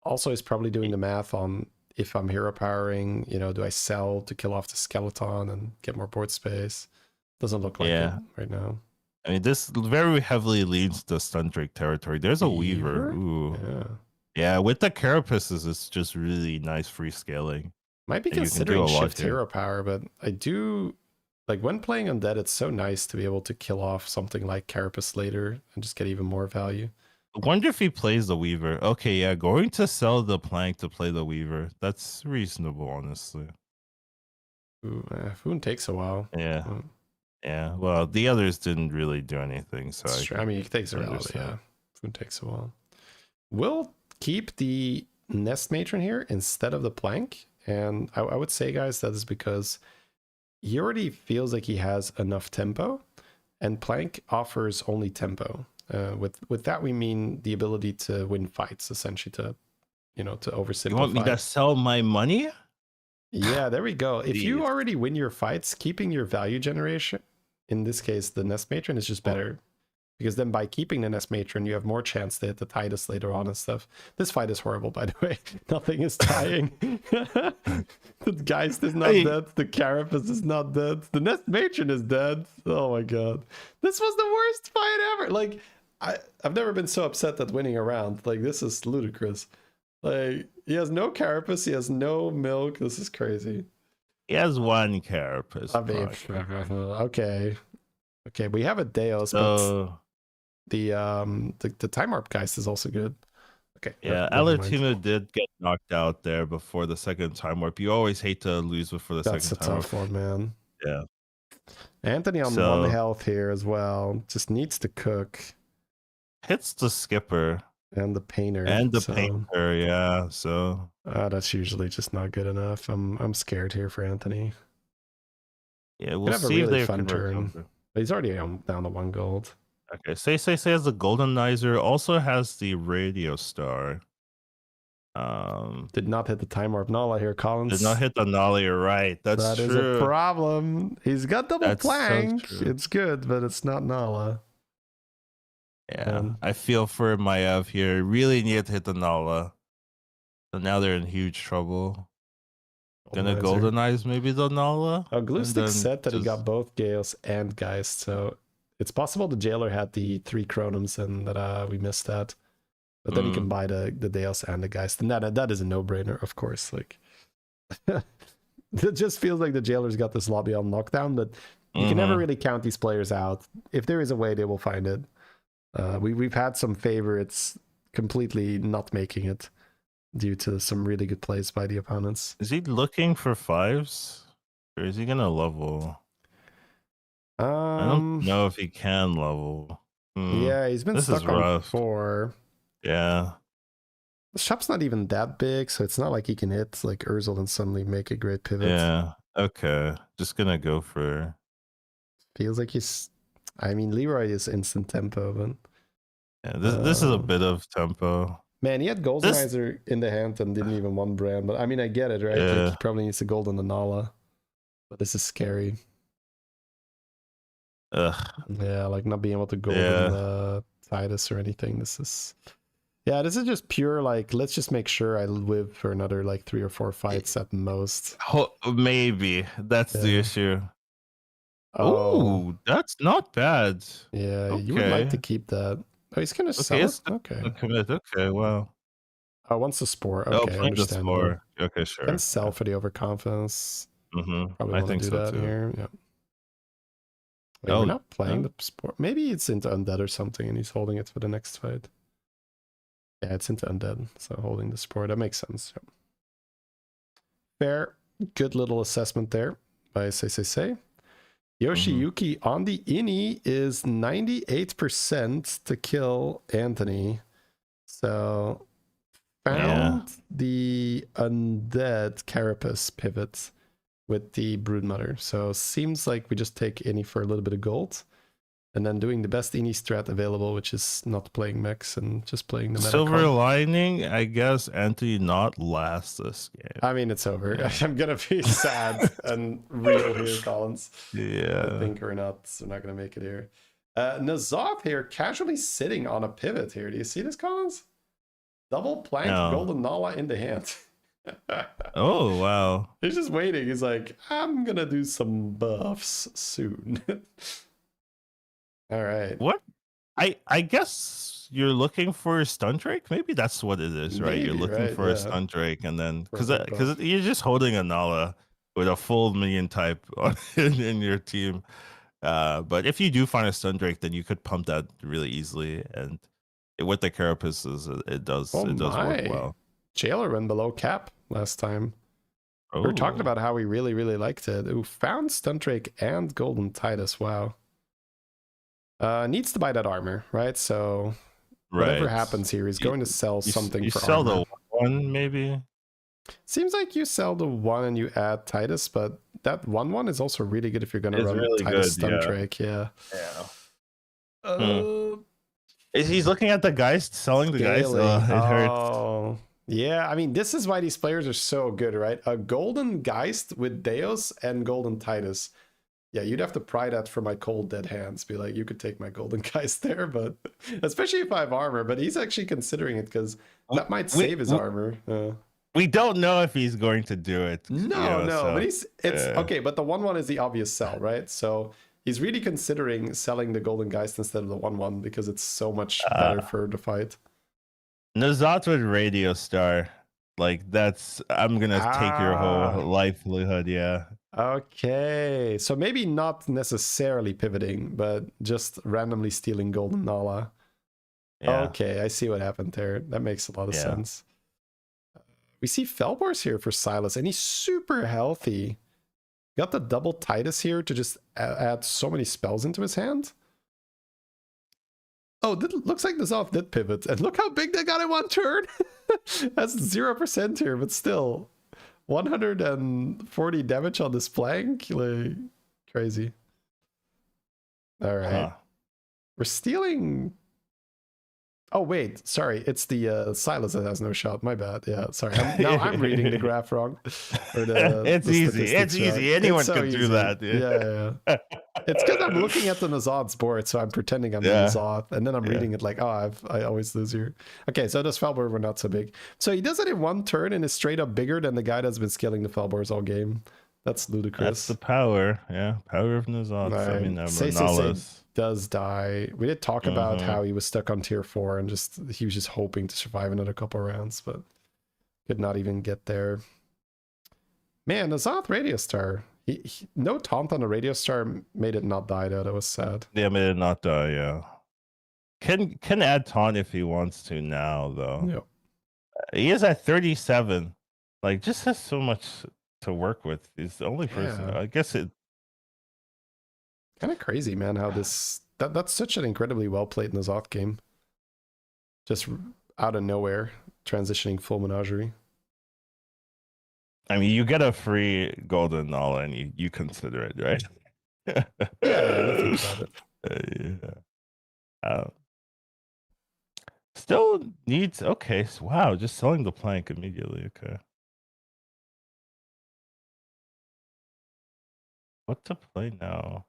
A: also he's probably doing the math on if I'm hero powering, you know, do I sell to kill off the skeleton and get more board space? Doesn't look like it right now.
B: I mean, this very heavily leads to Stun Drake territory. There's a Weaver. Ooh. Yeah, with the Carapaces, it's just really nice free scaling.
A: Might be considering shift hero power, but I do like when playing undead, it's so nice to be able to kill off something like Carapace later and just get even more value.
B: I wonder if he plays the Weaver. Okay, yeah, going to sell the Plank to play the Weaver. That's reasonable, honestly.
A: Ooh, Foon takes a while.
B: Yeah. Yeah, well, the others didn't really do anything, so
A: I mean, it takes a while, yeah. Foon takes a while. We'll keep the Nest Matron here instead of the Plank, and I would say, guys, that is because he already feels like he has enough tempo, and Plank offers only tempo. With that, we mean the ability to win fights, essentially, to, you know, to oversimplify.
B: You want me to sell my money?
A: Yeah, there we go. If you already win your fights, keeping your value generation, in this case, the Nest Matron, is just better. Because then by keeping the Nest Matron, you have more chance to hit the Titus later on and stuff. This fight is horrible, by the way. Nothing is dying. The Geist is not dead. The Carapace is not dead. The Nest Matron is dead. Oh my god. This was the worst fight ever. Like, I've never been so upset at winning a round. Like, this is ludicrous. Like, he has no Carapace. He has no milk. This is crazy.
B: He has one Carapace.
A: I mean, okay. Okay, we have a Deos, but the Time Warp Geist is also good. Okay.
B: Yeah, Alatino did get knocked out there before the second Time Warp. You always hate to lose before the second Time Warp.
A: That's a tough one, man.
B: Yeah.
A: Anthony on 1 health here as well. Just needs to cook.
B: Hits the Skipper.
A: And the Painter.
B: Painter, yeah. So
A: that's usually just not good enough. I'm scared here for Anthony.
B: Yeah, we'll see if they fun turn.
A: But he's already down to 1 gold.
B: Okay, say has the Goldenizer, also has the Radio Star.
A: Did not hit the Time Warp Nala here, Collins.
B: Did not hit the Nala, you're right. That
A: is a problem. He's got double Plank. So it's good, but it's not Nala.
B: Yeah, I feel for Maiev here. Really need to hit the Nala. So now they're in huge trouble. Gonna Goldenize maybe the Nala?
A: Glewstick said that he got both Gales and Geist, so it's possible the Jailer had the 3 Chronums and that we missed that. But then you can buy the Deus and the Geist, and that is a no-brainer, of course. Like, it just feels like the Jailer's got this lobby on lockdown, but you can never really count these players out. If there is a way, they will find it. We've had some favorites completely not making it due to some really good plays by the opponents.
B: Is he looking for 5s? Or is he gonna level? I don't know if he can level.
A: Yeah, he's been stuck on 4.
B: Yeah.
A: The shop's not even that big, so it's not like he can hit like Urzel and suddenly make a great pivot.
B: Yeah, okay. Just gonna go for...
A: Feels like he's... I mean, Leroy is instant tempo, but
B: Yeah, this is a bit of tempo.
A: Man, he had Goldenizer in the hand and didn't even one brand. But I mean, I get it, right? Like, he probably needs a gold and a Nala. But this is scary. Yeah, like not being able to golden Titus or anything. This is... Yeah, this is just pure, like, let's just make sure I live for another, like, 3 or 4 fights at most.
B: Maybe. That's the issue. Oh, that's not bad.
A: Yeah, you would like to keep that. Oh, he's gonna sell it? Okay.
B: Commit. Okay, wow.
A: Oh, once the spore. Okay, understandable.
B: Okay, sure.
A: Can sell for the overconfidence. Probably want to do that here. Yeah. Wait, we're not playing the spore. Maybe it's into undead or something, and he's holding it for the next fight. Yeah, it's into undead, so holding the spore. That makes sense. Yeah. Fair. Good little assessment there by Say. Yoshiyuki on the Ini is 98% to kill Anthony. So found the undead Carapace pivot with the Broodmother. So seems like we just take Ini for a little bit of gold. And then doing the best Ini strat available, which is not playing mechs and just playing the meta
B: Silver
A: card.
B: lining, I guess Anthony not last this game.
A: I mean, it's over. Yeah. I'm going to be sad and real here, Collins.
B: Yeah.
A: I think we're not going to make it here. N'Zoth here, casually sitting on a pivot here. Do you see this, Collins? Double plank, golden Nala in the hand.
B: Oh, wow.
A: He's just waiting. He's like, I'm going to do some buffs soon. All right.
B: What? I guess you're looking for a stun drake. Maybe that's what it is, right? You're looking for a stun drake, and then because you're just holding a Nala with a full minion type in your team. But if you do find a stun drake, then you could pump that really easily, and with the carapaces, it does work well.
A: Jailer went below cap last time. We were talking about how we really liked it. Ooh, found stun drake and golden Titus. Wow. Needs to buy that armor, right? So whatever happens here, he's going to sell something for
B: sell
A: armor.
B: The one, maybe?
A: Seems like you sell the one and you add Titus, but that 1/1 is also really good if you're going to run really Titus stun drake. Yeah.
B: He's looking at the Geist, selling the Geist. It hurts.
A: Yeah, I mean, this is why these players are so good, right? A golden Geist with Deus and golden Titus. Yeah, you'd have to pry that from my cold dead hands. Be like, you could take my golden Geist there, but especially if I have armor. But he's actually considering it because that might save his armor.
B: We don't know if he's going to do it.
A: No, but it's okay. But the 1/1 is the obvious sell, right? So he's really considering selling the golden Geist instead of the 1/1 because it's so much better for the fight.
B: N'Zoth with Radio Star, like I'm gonna take your whole livelihood. Yeah.
A: Okay, so maybe not necessarily pivoting, but just randomly stealing golden Nala. Yeah. Okay, I see what happened there. That makes a lot of sense. We see Felbor's here for Silas, and he's super healthy. Got the double Titus here to just add so many spells into his hand. Oh, looks like N'Zoth did pivot, and look how big they got in one turn. That's 0% here, but still. 140 damage on this flank, like crazy. All right, we're stealing. Oh wait, sorry, it's the Silas that has no shot. My bad. Yeah, sorry. I'm reading the graph wrong.
B: It's easy. Anyone can do that.
A: Yeah. It's because I'm looking at the N'Zoth's board, so I'm pretending I'm the N'Zoth, and then I'm reading it like, I always lose here. Okay, so this Felbor were not so big. So he does it in one turn and is straight up bigger than the guy that's been scaling the Felbors all game. That's ludicrous.
B: That's the power. Yeah, power of N'Zoth.
A: Right. I mean, Say does die. We did talk about how he was stuck on tier 4 and he was just hoping to survive another couple rounds, but could not even get there. Man, N'Zoth Radio Star. No taunt on the Radio Star made it not die though. That was sad.
B: Yeah, made it not die. Yeah, can add taunt if he wants to now though.
A: Yep.
B: He is at 37. Like, just has so much to work with. He's the only person. I guess it.
A: Kind of crazy, man. How that's such an incredibly well played N'Zoth game. Just out of nowhere, transitioning full menagerie.
B: I mean, you get a free golden Nala and you consider it, right?
A: Yeah, I think about it.
B: still needs. Okay, so, wow, just selling the plank immediately. Okay. What to play now?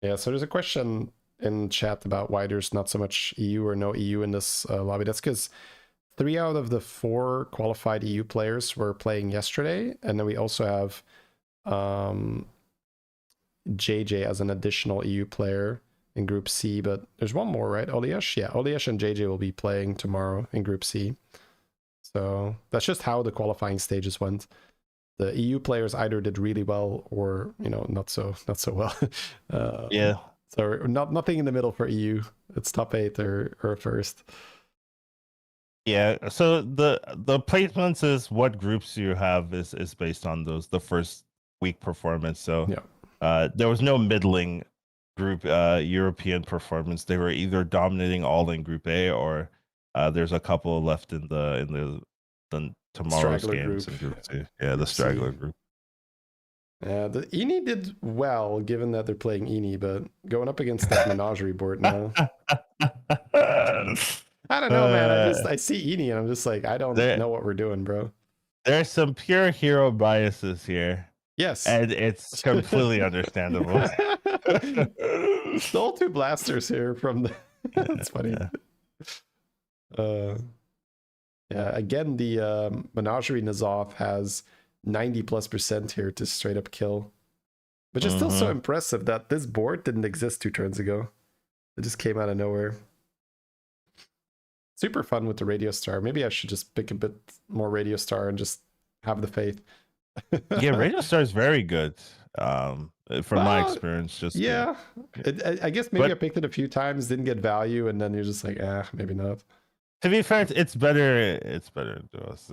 A: Yeah, so there's a question in chat about why there's not so much EU or no EU in this lobby. That's because 3 out of the 4 qualified EU players were playing yesterday, and then we also have JJ as an additional EU player in Group C, but there's one more, right? Oliesh? Yeah, Oliesh and JJ will be playing tomorrow in Group C. So that's just how the qualifying stages went. The EU players either did really well or, you know, not so well.
B: Yeah.
A: So nothing in the middle for EU. It's top 8 or first.
B: Yeah. So the placements is what groups you have is based on the first week performance. So
A: yeah.
B: There was no middling group European performance. They were either dominating all in Group A or there's a couple left in the tomorrow's
A: straggler
B: games
A: group.
B: in Group C. Yeah, the straggler group.
A: Yeah, the Ini did well, given that they're playing Ini, but going up against that menagerie board now. I don't know, man. I see Ini and I'm just like, I don't know what we're doing, bro.
B: There's some pure hero biases here.
A: Yes.
B: And it's completely understandable.
A: Stole 2 blasters here from the that's funny. Yeah, again, the Menagerie Nazov has 90+% here to straight up kill. Which is still so impressive that this board didn't exist 2 turns ago. It just came out of nowhere. Super fun with the Radio Star. Maybe I should just pick a bit more Radio Star and just have the faith.
B: Yeah, Radio Star is very good. From my experience, just
A: yeah. I guess maybe I picked it a few times, didn't get value, and then you're just like, maybe not.
B: To be fair, it's better. It's better to us.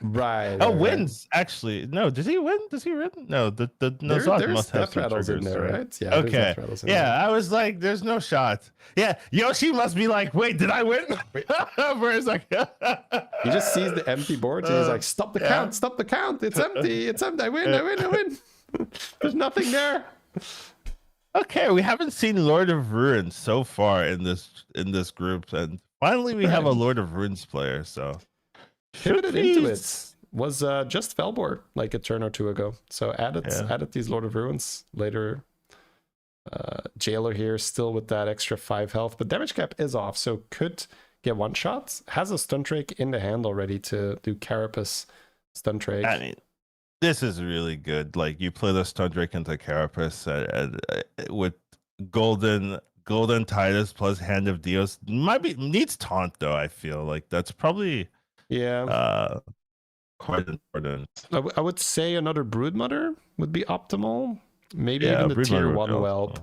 A: Right.
B: Oh, wins actually. No, does he win? Does he win? No, the Nazar must have some triggers
A: in there, right? Yeah.
B: Okay. Yeah, I was like, there's no shot. Yeah, Yoshi must be like, wait, did I win? Whereas like,
A: he just sees the empty board and he's like, stop the count, stop the count. It's empty. It's empty. I win. There's nothing there.
B: Okay, we haven't seen Lord of Ruins so far in this group, and finally we have a Lord of Ruins player. So
A: pivoted into it was just Felbor like a turn or 2 ago. So added these Lord of Ruins later. Jailer here still with that extra 5 health, but damage cap is off, so could get 1 shot. Has a stun drake in the hand already to do Carapace stun drake.
B: I mean, this is really good. Like you play the stun drake into Carapace with golden Titus plus Hand of Dios. Needs taunt though. I feel like that's probably quite important.
A: I would say another Broodmother would be optimal. Maybe even the tier 1 whelp.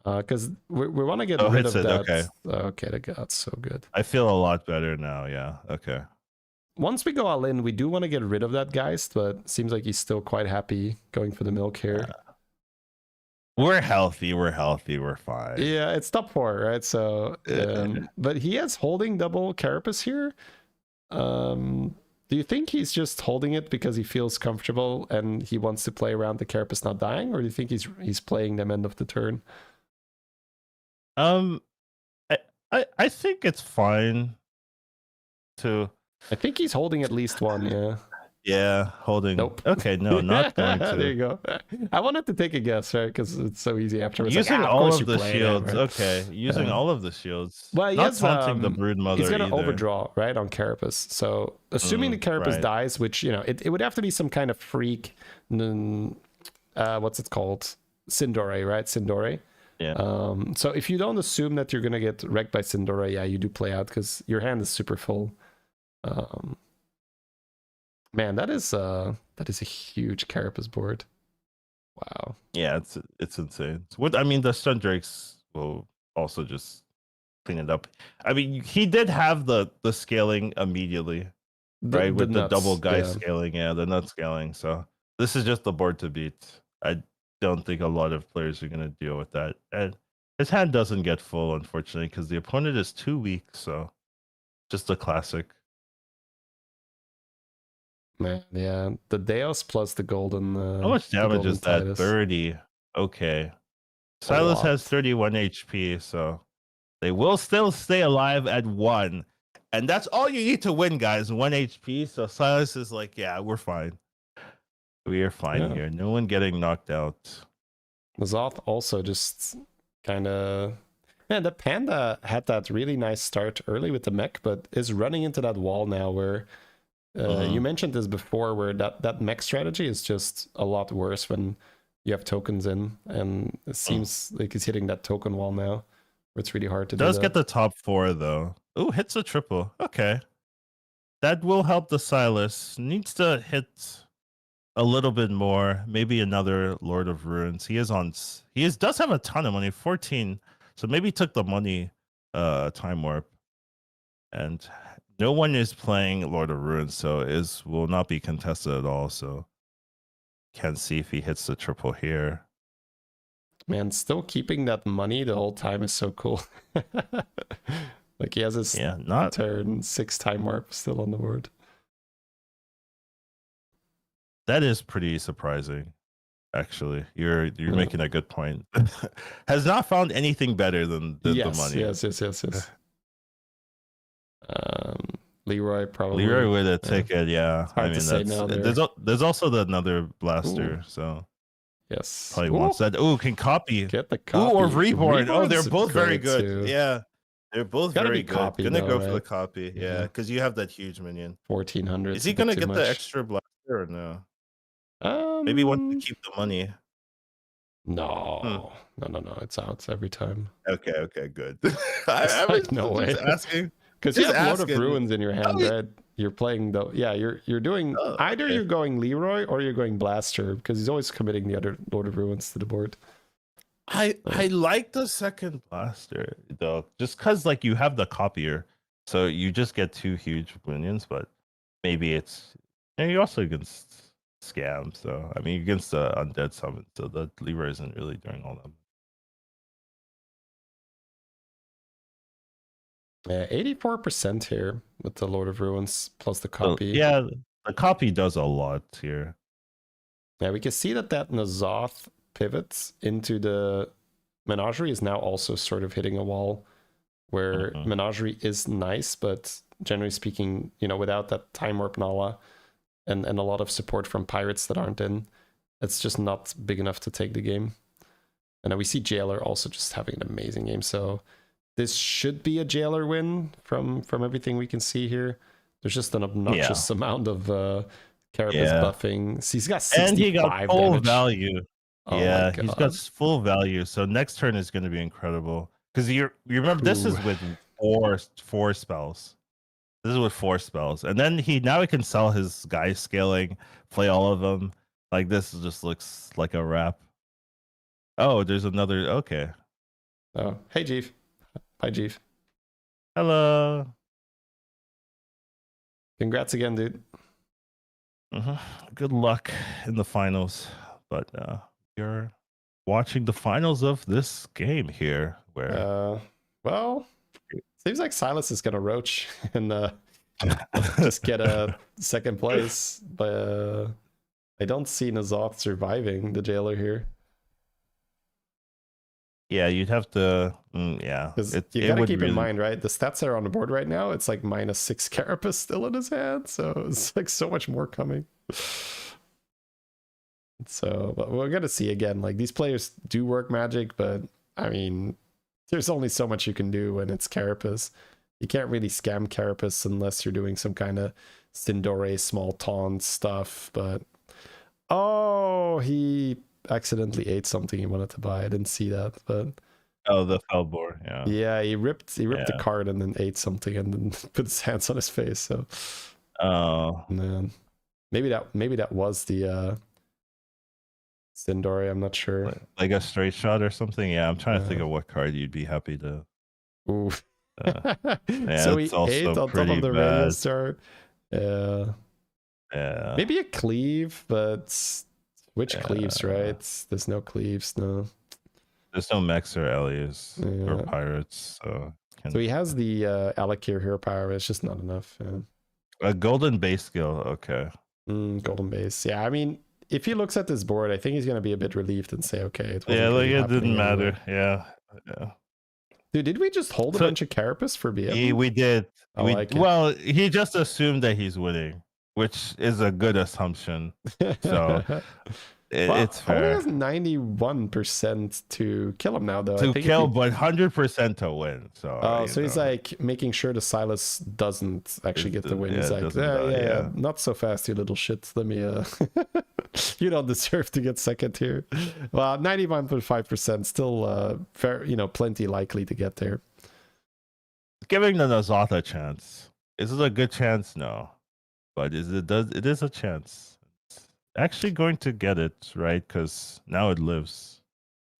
A: Because we want to get rid of that. Okay, that's so good.
B: I feel a lot better now. Yeah. Okay.
A: Once we go all in, we do want to get rid of that Geist, but seems like he's still quite happy going for the milk here.
B: We're healthy. We're fine.
A: Yeah, it's top 4, right? So, but he is holding double Carapace here. Do you think he's just holding it because he feels comfortable and he wants to play around the Carapace not dying, or do you think he's playing them end of the turn?
B: I think it's fine to.
A: I think he's holding at least 1, yeah.
B: Yeah, holding.
A: Nope.
B: Okay, no, not going to.
A: There you go. I wanted to take a guess, right? Because it's so easy afterwards.
B: Using all of the shields. Right? Okay, using all of the shields.
A: Well,
B: not taunting the Broodmother.
A: He's going to overdraw, right, on Carapace. So, assuming the Carapace dies, which, you know, it would have to be some kind of freak. What's it called? Sindore, right? Sindore.
B: Yeah.
A: So, if you don't assume that you're going to get wrecked by Sindore, yeah, you do play out because your hand is super full. Man, that is a huge Carapace board. Wow.
B: Yeah, it's insane. What I mean, the stun drakes will also just clean it up. I mean, he did have the scaling immediately, right? With the double guy scaling, the nut scaling. So this is just the board to beat. I don't think a lot of players are gonna deal with that. And his hand doesn't get full, unfortunately, because the opponent is too weak. So just a classic.
A: Man, yeah, the Deos plus the golden.
B: How much damage is that? 30. Okay. Silas has
A: lot.
B: 31 HP, so they will still stay alive at 1. And that's all you need to win, guys. 1 HP. So Silas is like, yeah, we're fine. We are fine
A: Yeah.
B: here. No one getting knocked out.
A: Zoth also just kind of... Man, the Panda had that really nice start early with the mech, but is running into that wall now where... You mentioned this before, where that mech strategy is just a lot worse when you have tokens in, and it seems like he's hitting that token wall now, where it's really hard to do
B: Does
A: that.
B: get the top 4 though. Oh, hits a triple. Okay, that will help the Silas. Needs to hit a little bit more. Maybe another Lord of Ruins. He does have a ton of money. 14. So maybe he took the money time warp. And no one is playing Lord of Ruins, so will not be contested at all. So can't see if he hits the triple here.
A: Man, still keeping that money the whole time is so cool. Like he has his turn 6 time warp still on the board.
B: That is pretty surprising. Actually, you're making a good point. Has not found anything better than the money.
A: Yes. Leroy probably.
B: Leroy with a ticket, yeah.
A: It's hard to say now.
B: There's also another blaster, so
A: yes,
B: probably wants that. Oh, can copy.
A: Get the copy.
B: Or reborn. Oh, they're both very good.
A: Too.
B: Yeah, they're both very good.
A: Copy,
B: gonna
A: though,
B: go
A: right?
B: for the copy, yeah, because you have that huge minion.
A: 1400.
B: Is he gonna get the extra blaster or no? Maybe he wants to keep the money.
A: No, no. It's out every time.
B: Okay, good. I was
A: no way.
B: Asking
A: because you have a lot of ruins in your hand, right? You're playing the you're doing either you're going Leroy or you're going Blaster, because he's always committing the other Lord of Ruins to the board.
B: I like the second Blaster though, just because like you have the copier, so you just get 2 huge minions. But maybe it's you're also against scam, so I mean against the undead summon, so the Leroy isn't really doing all
A: that. 84% here with the Lord of Ruins plus the copy.
B: Yeah, the copy does a lot here.
A: Yeah, we can see that N'Zoth pivots into the Menagerie is now also sort of hitting a wall where Menagerie is nice, but generally speaking, without that Time Warp Nala and a lot of support from pirates that aren't in, it's just not big enough to take the game. And then we see Jailer also just having an amazing game. So this should be a Jailer win from everything we can see here. There's just an obnoxious amount of Carapace buffing. So he's got 65
B: and he got full
A: damage.
B: Value. Yeah, he's got full value. So next turn is going to be incredible. Because you remember, this is with four spells. This is with 4 spells. And then now he can sell his guy scaling, play all of them. Like, this just looks like a wrap. Oh, there's another. Okay.
A: Oh, hey, Jeef. Bye, Jeef.
B: Hello.
A: Congrats again, dude.
B: Good luck in the finals. But you're watching the finals of this game here. Where
A: well, seems like Silas is gonna roach and just get a second place. But I don't see N'Zoth surviving the Jailer here.
B: Yeah, you'd have to. Yeah,
A: you gotta keep in mind, right? The stats that are on the board right now, it's like -6 Carapace still in his hand, so it's like so much more coming. So, but we're gonna see again. Like, these players do work magic, but I mean, there's only so much you can do when it's Carapace. You can't really scam Carapace unless you're doing some kind of Sindore small taunt stuff. But he accidentally ate something he wanted to buy. I didn't see that, but
B: the Felbor,
A: yeah, he ripped the card and then ate something and then put his hands on his face. So man, maybe that was the Sindore, I'm not sure.
B: Like a straight shot or something. Yeah, I'm trying to think of what card you'd be happy to.
A: Ooh. So he ate on top of the radio star. Yeah. Maybe a cleave, but which cleaves, right? There's no cleaves, no.
B: There's no mechs or Elias or pirates. So
A: he has the Alakir hero power, but it's just not enough.
B: A golden base skill, okay.
A: Golden base. Yeah, I mean, if he looks at this board, I think he's gonna be a bit relieved and say, okay, it wasn't
B: Yeah, like
A: really
B: it
A: happening
B: didn't matter.
A: anyway.
B: Yeah.
A: Dude, did we just hold a
B: So
A: bunch of carapace for BM?
B: we did.
A: I like it.
B: Well, he just assumed that he's winning, which is a good assumption. So it's
A: only
B: fair.
A: has 91% to kill him now, though.
B: To
A: I think
B: kill, but 100% to win. So
A: oh, so he's like making sure the Silas doesn't actually get the win. He's like, yeah, not so fast, you little shit. Let me you don't deserve to get second here. Well, 91.5%, still fair, plenty likely to get there.
B: Giving the Nazatha a chance. Is it a good chance? No. But it is a chance. It's actually going to get it, right? Because now it lives.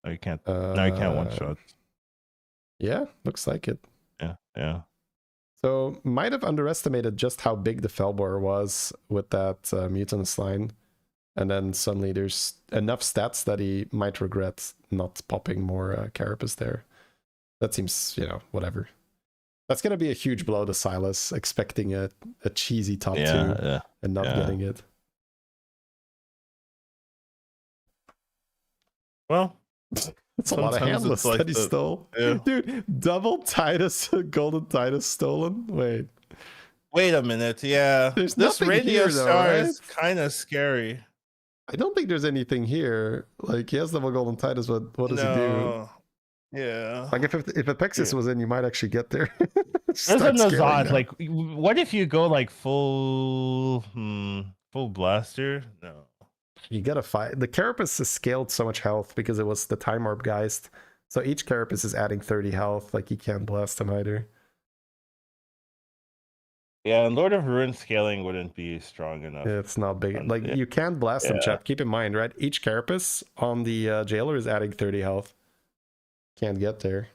B: Now you can't one shot.
A: Yeah, looks like it.
B: Yeah.
A: So might have underestimated just how big the Felbor was with that Mutinous line. And then suddenly there's enough stats that he might regret not popping more Carapace there. That seems, whatever. That's going to be a huge blow to Silas, expecting a cheesy top 2 and not getting it.
B: Well,
A: it's a lot of handless that he stole. Yeah. Dude, double Titus, golden Titus stolen? Wait
B: a minute. Yeah. This radio star is kind of scary.
A: I don't think there's anything here. Like, he has double golden Titus, but what does he do?
B: Yeah.
A: Like, if Apexis was in, you might actually get there.
B: There's a Nazad. Like, what if you go like full blaster? No.
A: You gotta fight. The Carapace is scaled so much health because it was the Time Orb Geist. So each Carapace is adding 30 health. Like, you can't blast him either.
B: Yeah, and Lord of Ruin scaling wouldn't be strong enough.
A: It's not big. Like, you can't blast him, chat. Keep in mind, right? Each Carapace on the Jailer is adding 30 health. Can't get there.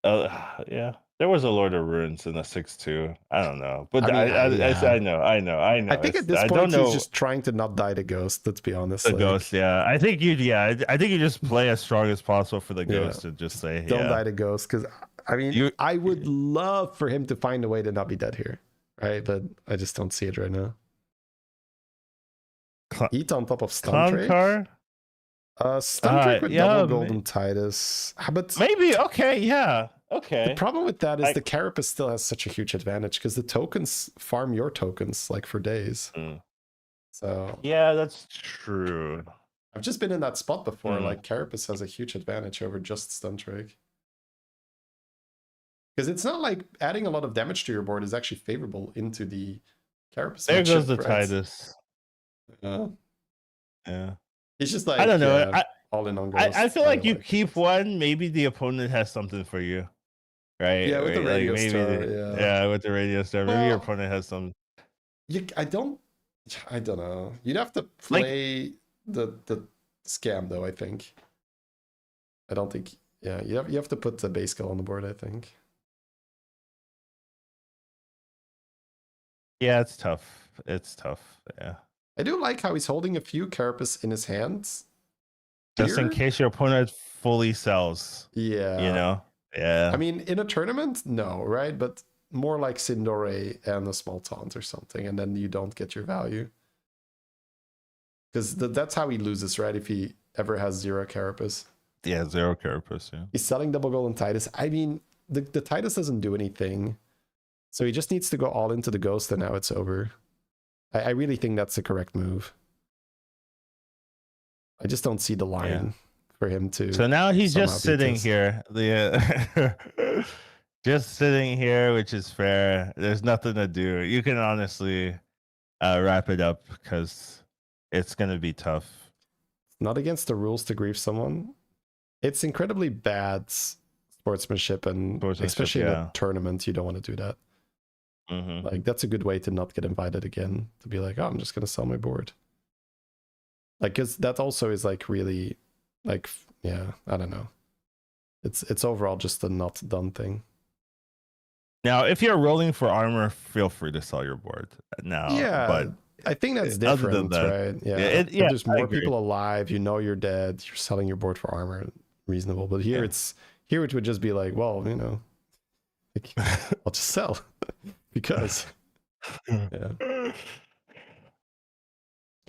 B: Yeah. There was a Lord of Ruins in the 6-2. I don't know. But I know.
A: I think at this point he's just trying to not die to Ghost, let's be honest.
B: The Ghost, yeah. I think you just play as strong as possible for the Ghost and just say,
A: don't die to Ghost, because I would love for him to find a way to not be dead here. Right? But I just don't see it right now. Eat on top of Stuntrake? Stuntrake with double golden Titus. But
B: maybe, okay.
A: The problem with that is the Carapace still has such a huge advantage because the tokens farm your tokens like for days. So
B: yeah, that's true.
A: I've just been in that spot before. Like, Carapace has a huge advantage over just Stuntrake. Because it's not like adding a lot of damage to your board is actually favorable into the Carapace.
B: There goes the Titus.
A: Yeah. It's just like,
B: I don't know.
A: all in on Ghost.
B: I feel like you keep one, maybe the opponent has something for you. Right?
A: Yeah, with the radio star.
B: Yeah, with the radio star. Maybe your opponent has some.
A: I don't know. You'd have to play the scam though, I think. I don't think. Yeah, you have to put the base skill on the board, I think.
B: Yeah, it's tough. Yeah.
A: I do like how he's holding a few Carapace in his hands.
B: Just in case your opponent fully sells.
A: Yeah.
B: Yeah.
A: I mean, in a tournament, no, right? But more like Sindore and a small taunt or something, and then you don't get your value. Because that's how he loses, right? If he ever has 0 Carapace.
B: Yeah, 0 Carapace, yeah.
A: He's selling double golden Titus. I mean, the Titus doesn't do anything. So he just needs to go all into the Ghost, and now it's over. I really think that's the correct move. I just don't see the line for him to.
B: So now he's just sitting here. Just sitting here, which is fair. There's nothing to do. You can honestly wrap it up because it's going to be tough.
A: Not against the rules to grief someone. It's incredibly bad sportsmanship, and especially in a tournament, you don't want to do that. Like, that's a good way to not get invited again, to be like, oh, I'm just going to sell my board. Like, because that also is like really, like, yeah, I don't know. It's overall just a not done thing.
B: Now, if you're rolling for armor, feel free to sell your board now.
A: Yeah, but I think that's different, right? Yeah, if there's more people alive, you know you're dead, you're selling your board for armor, reasonable. But here it would just be like, well, like, I'll just sell because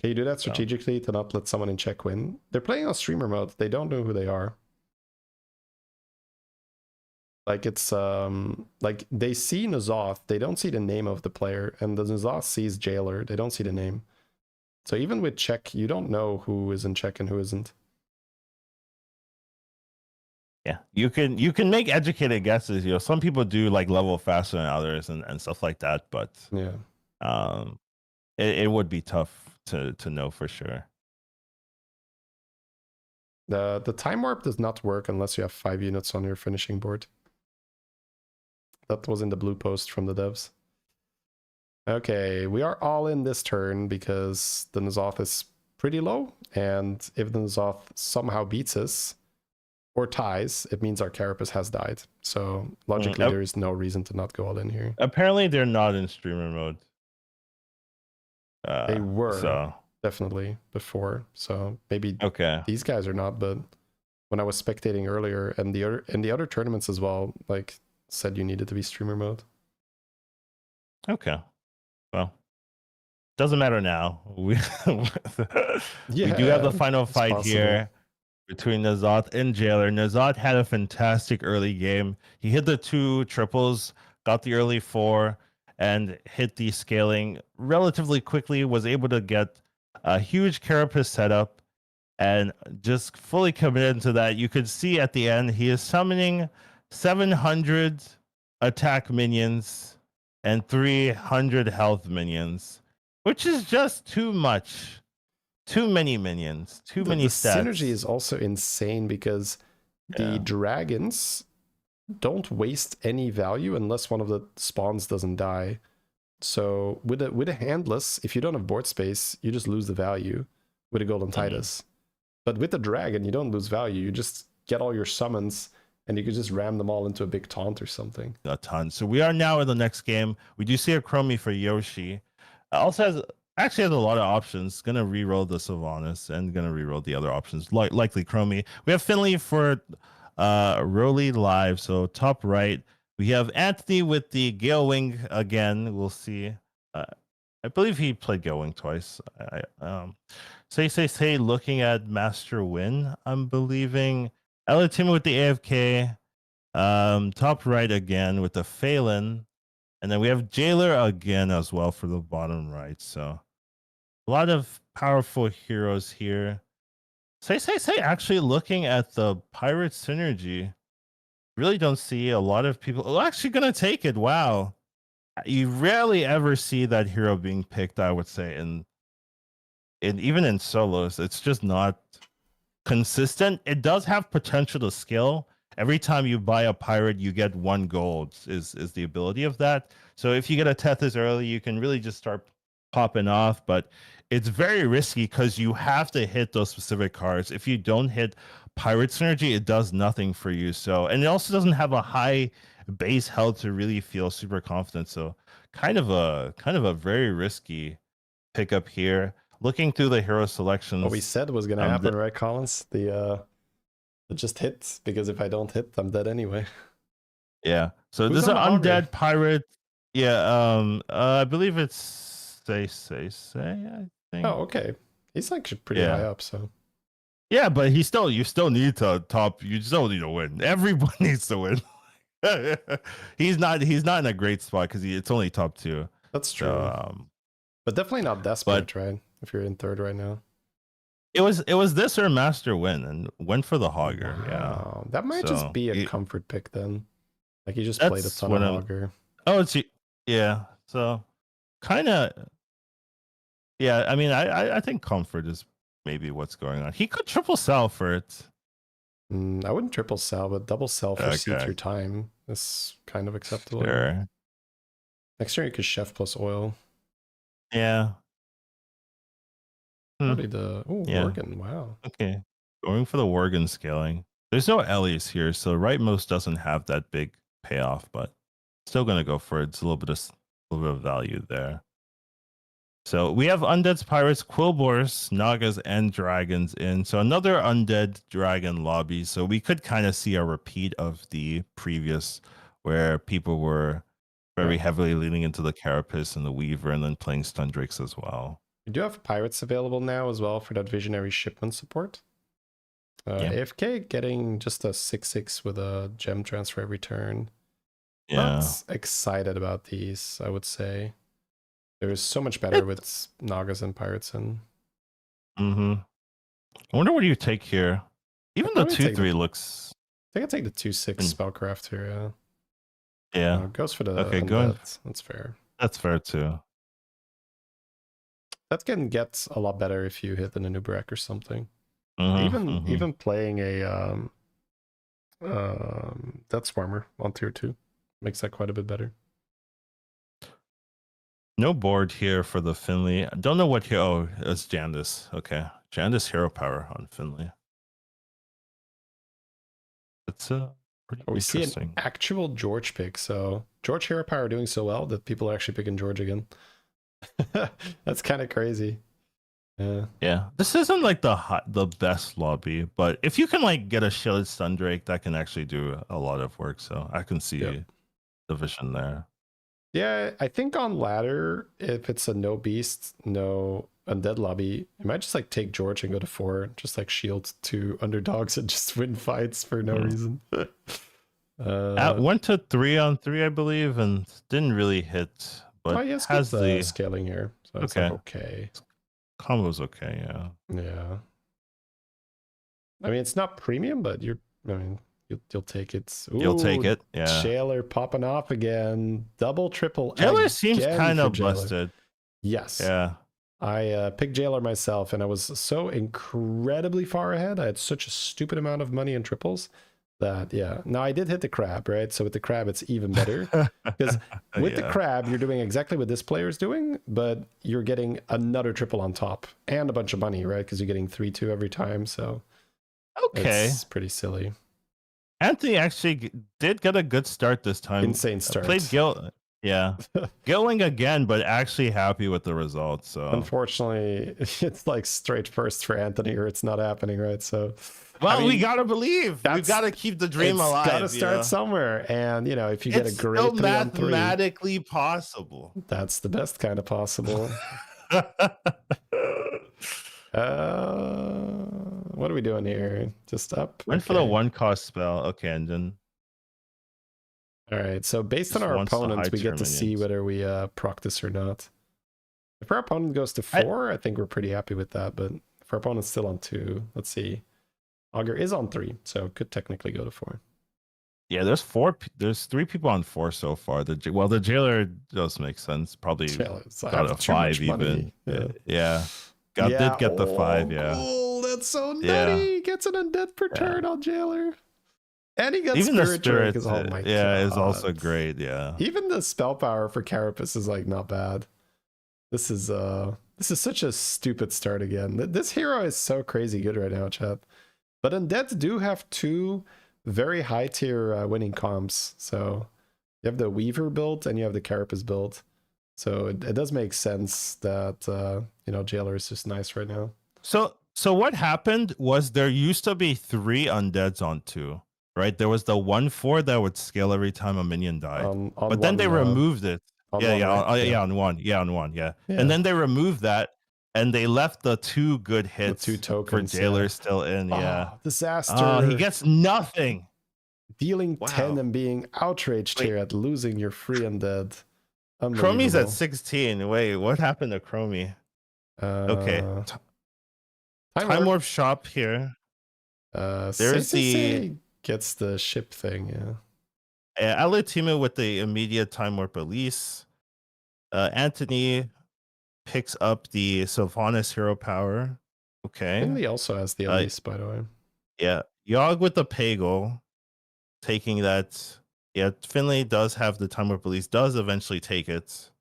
A: Can you do that strategically to not let someone in check win? They're playing on streamer mode. They don't know who they are. Like it's like they see N'Zoth, they don't see the name of the player, and the N'Zoth sees Jailer, they don't see the name. So even with check, you don't know who is in check and who isn't.
B: Yeah, you can make educated guesses. You know, some people do like level faster than others and stuff like that, but
A: yeah,
B: it would be tough to know for sure.
A: The time warp does not work unless you have 5 units on your finishing board. That was in the blue post from the devs. Okay, we are all in this turn because the N'Zoth is pretty low, and if the N'Zoth somehow beats us or ties, it means our Carapace has died. So logically, there is no reason to not go all in here.
B: Apparently, they're not in streamer mode.
A: They were definitely before, so maybe these guys are not. But when I was spectating earlier, and the other tournaments as well, like said you needed to be streamer mode.
B: Okay, well, doesn't matter now. We we do have the final fight here between N'Zoth and Jailer. N'Zoth had a fantastic early game. He hit the 2 triples, got the early 4, and hit the scaling relatively quickly, was able to get a huge Carapace setup and just fully committed to that. You could see at the end, he is summoning 700 attack minions and 300 health minions, which is just too much. Too many minions, too many stats.
A: The synergy is also insane because the dragons don't waste any value unless one of the spawns doesn't die. So with a handless, if you don't have board space, you just lose the value with a Golden Titus. But with the dragon, you don't lose value. You just get all your summons and you can just ram them all into a big taunt or something.
B: A ton. So we are now in the next game. We do see a Chromie for Yoshi. Also actually has a lot of options. Gonna reroll the Sylvanas and gonna reroll the other options, likely Chromie. We have Finley for Roly Live. So top right, we have Anthony with the Gale Wing again. We'll see. I believe he played Gale Wing twice. Say looking at Master Win, I'm believing. Ella Tim with the AFK. Top right again with the Phelan. And then we have Jailer again as well for the bottom right. So a lot of powerful heroes here. Say, actually looking at the pirate synergy, really don't see a lot of people actually going to take it. Wow. You rarely ever see that hero being picked, I would say, and even in solos, it's just not consistent. It does have potential to scale. Every time you buy a pirate, you get 1 gold is the ability of that. So if you get a Tethys early, you can really just start popping off, but it's very risky because you have to hit those specific cards. If you don't hit pirate synergy, it does nothing for you. So, and it also doesn't have a high base health to really feel super confident. So kind of a very risky pickup here. Looking through the hero selections.
A: What we said was going to happen, right, Collins? It just hits, because if I don't hit, I'm dead anyway.
B: Yeah. So this is an undead pirate. Yeah. I believe it's say. I think.
A: Oh, okay. He's like pretty high up, so.
B: Yeah, but you still need to top. You still need to win. Everyone needs to win. he's not in a great spot because it's only top 2.
A: That's true. So, but definitely not desperate, right? If you're in 3rd right now.
B: It was this or Master Win, and went for the Hogger.
A: Wow. Yeah, that might just be a comfort pick then. Like you just played a ton of Hogger.
B: Oh, so kind of. Yeah, I mean, I think comfort is maybe what's going on. He could triple sell for it.
A: I wouldn't triple sell, but double sell for seat your time is kind of acceptable.
B: Sure.
A: Next turn you could chef plus oil.
B: Yeah.
A: Probably the Worgen. Wow.
B: Okay, going for the Worgen scaling. There's no Ellie's here, so rightmost doesn't have that big payoff, but still gonna go for it. It's a little bit of value there. So we have undeads, pirates, quillbores, nagas, and dragons in. So another undead dragon lobby. So we could kind of see a repeat of the previous, where people were very heavily leaning into the Carapace and the Weaver, and then playing Stun Drakes as well.
A: We do have pirates available now as well for that visionary shipment support.
B: Yeah.
A: AFK getting just a 6/6 with a gem transfer every turn.
B: Yeah.
A: Not excited about these, I would say. There is so much better with Nagas and pirates in.
B: I wonder what do you take here. Even the 2/3 looks.
A: I think I take the 2/6 spellcraft here.
B: Yeah.
A: Goes for the
B: undead.
A: That's fair.
B: That's fair too.
A: That can get a lot better if you hit an Anubarak or something. Even playing a Death Swarmer on tier 2 makes that quite a bit better.
B: No board here for the Finley. I don't know what here. Oh, it's Jandis. Okay. Jandis hero power on Finley. It's pretty
A: we see
B: interesting.
A: an actual George pick. So George hero power doing so well that people are actually picking George again. That's kind of crazy.
B: Yeah. This isn't like the best lobby, but if you can like get a shielded Sundrake, that can actually do a lot of work. So I can see the vision there.
A: Yeah, I think on ladder, if it's a no beast, no undead lobby, you might just like take George and go to 4, just like shield 2 underdogs and just win fights for no reason.
B: Went to 3-on-3, I believe, and didn't really hit, but
A: yes,
B: has the
A: scaling here. So it's like okay.
B: Combo's okay, yeah.
A: Yeah. I mean, it's not premium, but you'll take it. Ooh,
B: you'll take it, yeah.
A: Jailer popping off again. Double, triple.
B: Jailer seems kind of busted.
A: Yes.
B: Yeah.
A: I picked Jailer myself, and I was so incredibly far ahead. I had such a stupid amount of money in triples that, yeah. Now, I did hit the crab, right? So with the crab, it's even better. Because with the crab, you're doing exactly what this player is doing, but you're getting another triple on top and a bunch of money, right? Because you're getting 3-2 every time. So it's pretty silly.
B: Anthony actually did get a good start this time.
A: Insane start.
B: Played Gilling again, but actually happy with the results. So
A: unfortunately, it's like straight first for Anthony, or it's not happening, right? So,
B: well, I mean, we gotta believe. We gotta keep the dream alive.
A: Gotta start somewhere, and if you get a great
B: still mathematically possible.
A: That's the best kind of possible. What are we doing here? Just up?
B: Went for the 1-cost spell. Okay, and then.
A: All right, so based on our opponents, we get to see whether we proc this or not. If our opponent goes to 4, I think we're pretty happy with that, but if our opponent's still on 2, let's see. Augur is on 3, so could technically go to 4.
B: Yeah, there's 3 people on 4 so far. The Jailer does make sense. Probably got a 5 even. Yeah. Did get the 5, yeah.
A: Oh, that's so nutty. Gets an undead per turn on Jailer. And he gets
B: even
A: Spirit
B: the Spirit,
A: is
B: is also great, yeah.
A: Even the spell power for Carapace is like not bad. This is such a stupid start again. This hero is so crazy good right now, chat. But undeads do have 2 very high tier winning comps. So you have the Weaver build and you have the Carapace build. So it does make sense that Jailer is just nice right now.
B: So what happened was there used to be 3 undeads on 2. Right, there was the 1/4 that would scale every time a minion died, but then they removed it. On 1, yeah. And then they removed that, and they left the 2 good hits, the 2 tokens for Jailer still in. Yeah,
A: disaster.
B: He gets nothing.
A: Dealing 10 and being outraged here at losing your free undead.
B: Chromie's at 16. Wait, what happened to Chromie? Okay, Time Warp shop here. There's the.
A: Gets the ship thing,
B: Alutimu with the immediate Time Warp release. Anthony picks up the Sylvanas hero power. Okay.
A: Finley also has the release, by the way.
B: Yeah. Yogg with the Pagel, taking that. Yeah, Finley does have the Time Warp release, does eventually take it.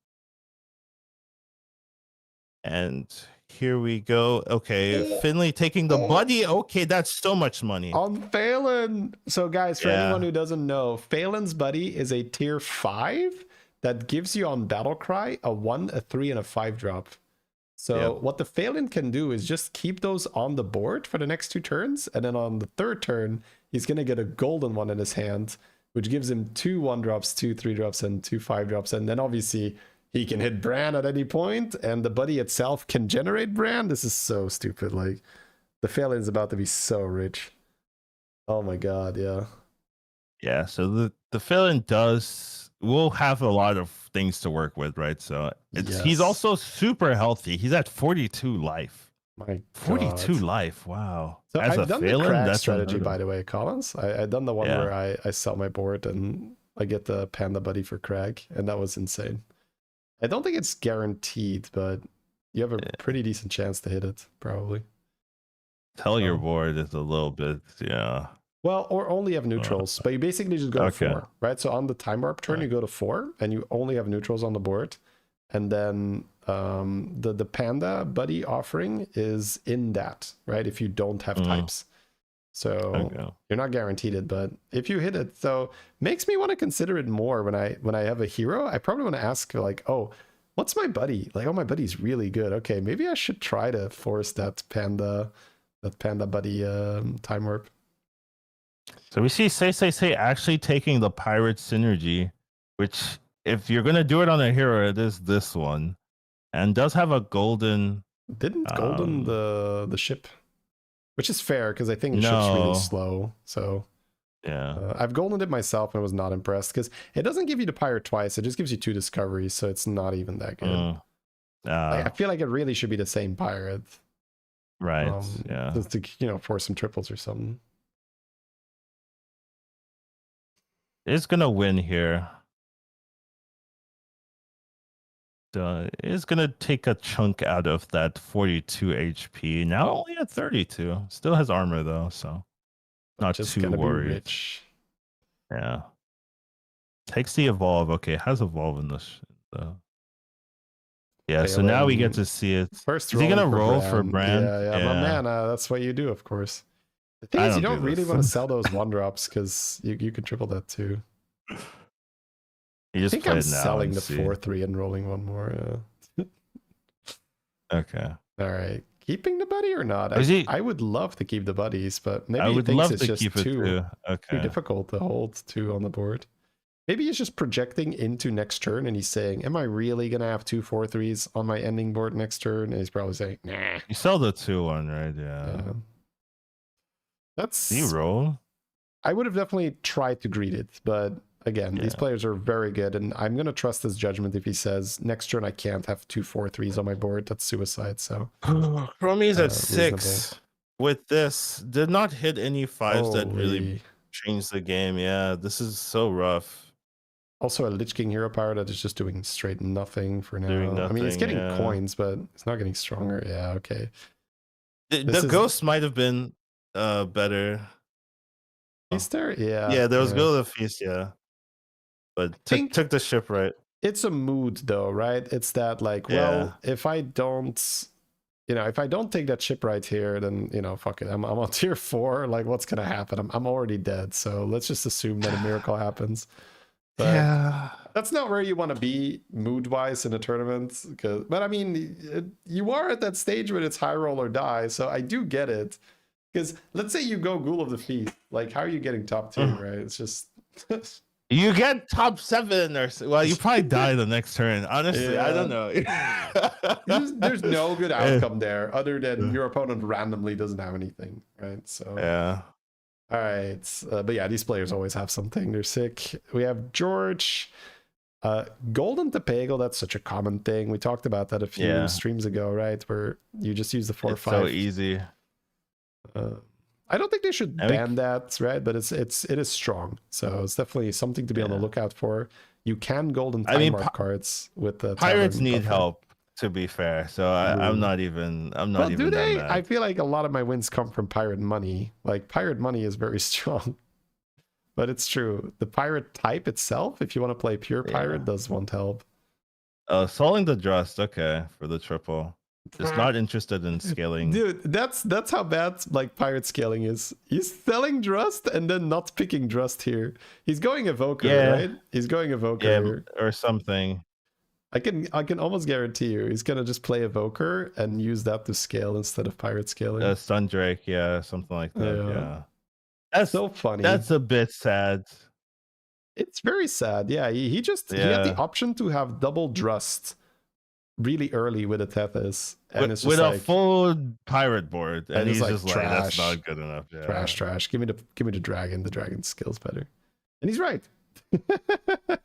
B: And here we go. Okay, Finley taking the buddy. Okay, that's so much money.
A: On Phelan. So guys, for anyone who doesn't know, Phelan's buddy is a tier 5 that gives you on Battlecry a 1, a 3, and a 5 drop. So what the Phelan can do is just keep those on the board for the next 2 turns. And then on the 3rd turn, he's going to get a golden one in his hand, which gives him 2 1 drops, 2 3 drops, and 2 5 drops. And then obviously He can hit Bran at any point, and the buddy itself can generate Bran. This is so stupid. Like, the Phelan's about to be so rich. Oh my god, yeah.
B: Yeah, so the Phelan will have a lot of things to work with, right? So he's
A: Yes.
B: also super healthy. He's at 42 life.
A: My
B: 42
A: god.
B: life, wow.
A: So
B: As
A: I've
B: a
A: done
B: Phelan,
A: the crag
B: that's
A: strategy,
B: unheard of.
A: by the way, Collins. I've done the one
B: Yeah.
A: where I sell my board and I get the panda buddy for crag, and that was insane. I don't think it's guaranteed, but you have a pretty decent chance to hit it, probably.
B: Tell your board is a little bit, yeah.
A: Well, or only have neutrals, but you basically just go to
B: Okay.
A: 4, right? So on the time warp turn, you go to 4, and you only have neutrals on the board. And then the panda buddy offering is in that, right? If you don't have types. So you're not guaranteed it, but if you hit it, so makes me want to consider it more when I have a hero. I probably want to ask like, oh, what's my buddy? Like, oh, my buddy's really good. Okay, maybe I should try to force that panda buddy time warp.
B: So we see Say actually taking the pirate synergy, which if you're gonna do it on a hero, it is this one, and does have a golden.
A: Didn't golden the ship, which is fair because I think the ship's really slow. So
B: yeah,
A: I've goldened it myself and I was not impressed because it doesn't give you the pirate twice. It just gives you 2 discoveries, so it's not even that good. Like, I feel like it really should be the same pirate,
B: right? Yeah,
A: just to force some triples or something.
B: It's gonna win here. It's gonna take a chunk out of that 42 HP. Now only at 32. Still has armor though, so not
A: just
B: too worried.
A: Rich.
B: Yeah. Takes the evolve. Okay, has evolve in this. Yeah, so now we get to see it.
A: First,
B: is he gonna roll for Bran?
A: Yeah, my mana. That's what you do, of course. The thing is, you don't really want to sell those 1-drops because you can triple that too.
B: I
A: think I'm selling the 4/3 and rolling one more.
B: Okay.
A: All right. Keeping the buddy or not? I would love to keep the buddies, but maybe
B: I would
A: he thinks
B: love
A: it's
B: to
A: just
B: keep it too.
A: too difficult to hold 2 on the board. Maybe he's just projecting into next turn and he's saying, am I really going to have 2 4/3s on my ending board next turn? And he's probably saying, nah.
B: You sell the 2-1, right? Yeah.
A: That's...
B: Do you roll?
A: I would have definitely tried to greet it, but again, these players are very good, and I'm going to trust his judgment if he says, next turn I can't have 2 4/3s on my board. That's suicide, so...
B: Chromie's at 6 with this. Did not hit any 5s that really changed the game. Yeah, this is so rough.
A: Also, a Lich King hero power that is just doing straight nothing for now. I mean, it's getting coins, but it's not getting stronger. Yeah, okay.
B: The ghost might have been better.
A: Feaster? Yeah.
B: Yeah, there was Go to the Feast, yeah. But took the ship right.
A: It's a mood though, right? It's that like, well, if I don't take that ship right here, then fuck it. I'm on tier 4. Like, what's gonna happen? I'm already dead. So let's just assume that a miracle happens. But that's not where you want to be mood-wise in a tournament. But I mean, you are at that stage where it's high roll or die. So I do get it. Because let's say you go Ghoul of the Feast. Like, how are you getting top 2, right? It's just...
B: You get top 7 or... Well, you probably die the next turn. Honestly, I don't know.
A: There's no good outcome there other than your opponent randomly doesn't have anything, right? So...
B: Yeah.
A: All right, but yeah, these players always have something. They're sick. We have George, Golden Topego. That's such a common thing. We talked about that a few streams ago, right? Where you just use the 4 or 5.
B: So easy.
A: I don't think they should ban that, right? But it is strong, so it's definitely something to be on the lookout for. You can golden time mark cards with the
B: pirates need help. To be fair, so I'm not even.
A: Do they? I feel like a lot of my wins come from pirate money. Like, pirate money is very strong, but it's true. The pirate type itself, if you want to play pure pirate, does want help.
B: Selling the Drust, okay, for the triple. Just not interested in scaling.
A: Dude, that's how bad like pirate scaling is. He's selling Drust and then not picking Drust here. He's going Evoker, right? He's going Evoker
B: or something.
A: I can almost guarantee you he's gonna just play Evoker and use that to scale instead of pirate scaling.
B: Sundrake, something like that. Yeah.
A: That's so funny.
B: That's a bit sad.
A: It's very sad. Yeah, he had the option to have double Drust really early with a Tethys, and it's just
B: with a
A: like
B: full pirate board, and he's
A: like
B: just like, that's not good enough. Yeah.
A: Trash. Give me the dragon. The dragon skills better, and he's right.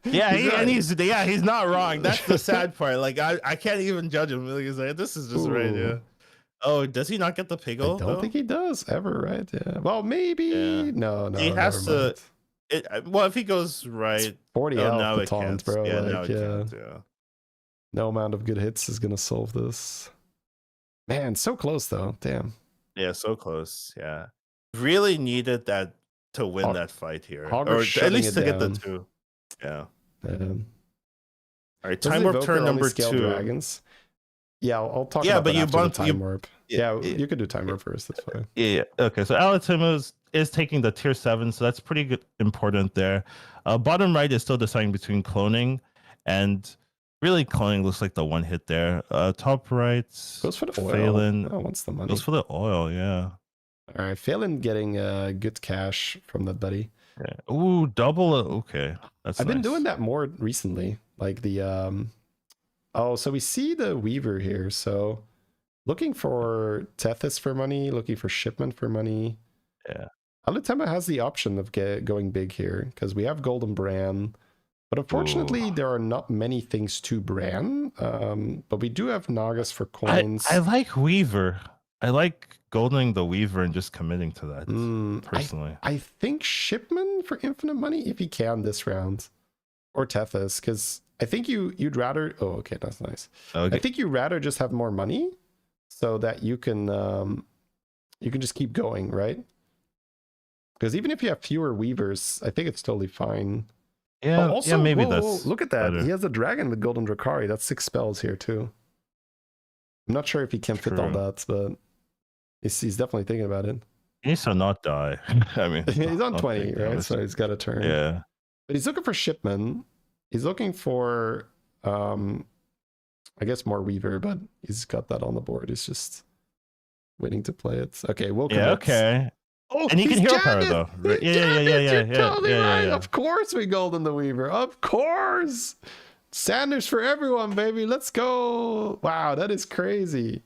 B: Yeah, he's not wrong. That's the sad part. Like I can't even judge him. Like, he's like, this is just right. Yeah. Oh, does he not get the Piggle?
A: I don't think he does ever, right? Yeah. Well, maybe. Yeah. No.
B: He has to. Well, if he goes right,
A: it's 40
B: now
A: it can't, bro.
B: Yeah,
A: like,
B: now it can't. Yeah.
A: No amount of good hits is gonna solve this. Man, so close though. Damn.
B: Yeah, so close. Yeah, really needed that to win that fight here, or at least to get the 2. Yeah. All right, time warp turn number 2.
A: Dragons. Yeah, I'll talk about that after the time warp. Yeah, you could do time warp first. That's fine.
B: Yeah. Okay. So Alatimu is taking the tier 7, so that's pretty good, important there. Bottom right is still deciding between cloning, and really cloning looks like the one hit there. Top right
A: goes for the oil.
B: Phelan
A: wants the money.
B: Goes for the oil. Yeah.
A: All right, Phelan getting good cash from that buddy.
B: Yeah. Ooh, double. Okay,
A: I've been doing that more recently, like the Oh, so we see the Weaver here. So looking for Tethys for money, looking for shipment for money.
B: Yeah.
A: Alutema has the option of going big here because we have Golden Bran. But unfortunately, there are not many things to Bran. But we do have Nagas for coins.
B: I like Weaver. I like goldening the Weaver and just committing to that, personally.
A: I think shipment for infinite money if he can this round. Or Tethys, because I think you'd rather. Oh, okay, that's nice. Okay. I think you'd rather just have more money, so that you can just keep going, right? Because even if you have fewer weavers, I think it's totally fine.
B: Yeah. Also, maybe that's.
A: Look at that. Better. He has a dragon with Golden Drakari. That's 6 spells here too. I'm not sure if he can fit all that, but he's definitely thinking about it.
B: He needs to not die. I mean,
A: he's on 20, right? So he's got a turn.
B: Yeah.
A: But he's looking for shipment. He's looking for, I guess, more Weaver, but he's got that on the board. He's just waiting to play it. Okay, we'll commit.
B: Yeah, okay. Oh, and he can hero power, though.
A: Yeah. Of course we golden the Weaver. Of course. Sanders for everyone, baby. Let's go. Wow, that is crazy.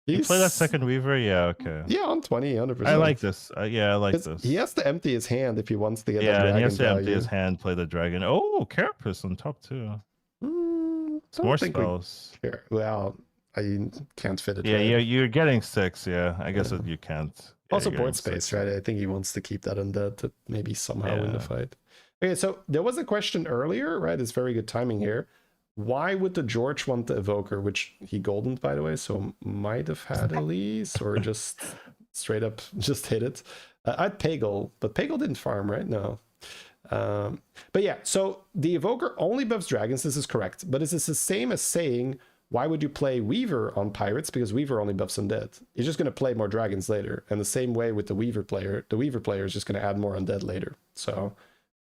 B: You play that second Weaver? Yeah, okay.
A: Yeah, on 20, 100%.
B: I like this. I like this.
A: He has to empty his hand if he wants to get that
B: dragon.
A: Yeah,
B: he has to empty his hand, play the dragon. Oh, Carapace on top, too. More spells.
A: Well, I can't fit it.
B: Yeah, you're getting 6, yeah. I guess you can't. Yeah,
A: also board space, right? I think he wants to keep that undead to maybe somehow win the fight. Okay, so there was a question earlier, right? It's very good timing here. Why would the George want the Evoker, which he goldened, by the way, so might have had Elise, or just straight up just hit it. I'd Pagel, but Pagel didn't farm, right? No. But yeah, so the Evoker only buffs dragons, this is correct, but is this the same as saying, why would you play Weaver on Pirates? Because Weaver only buffs undead. You're just going to play more dragons later. And the same way with the Weaver player is just going to add more undead later. So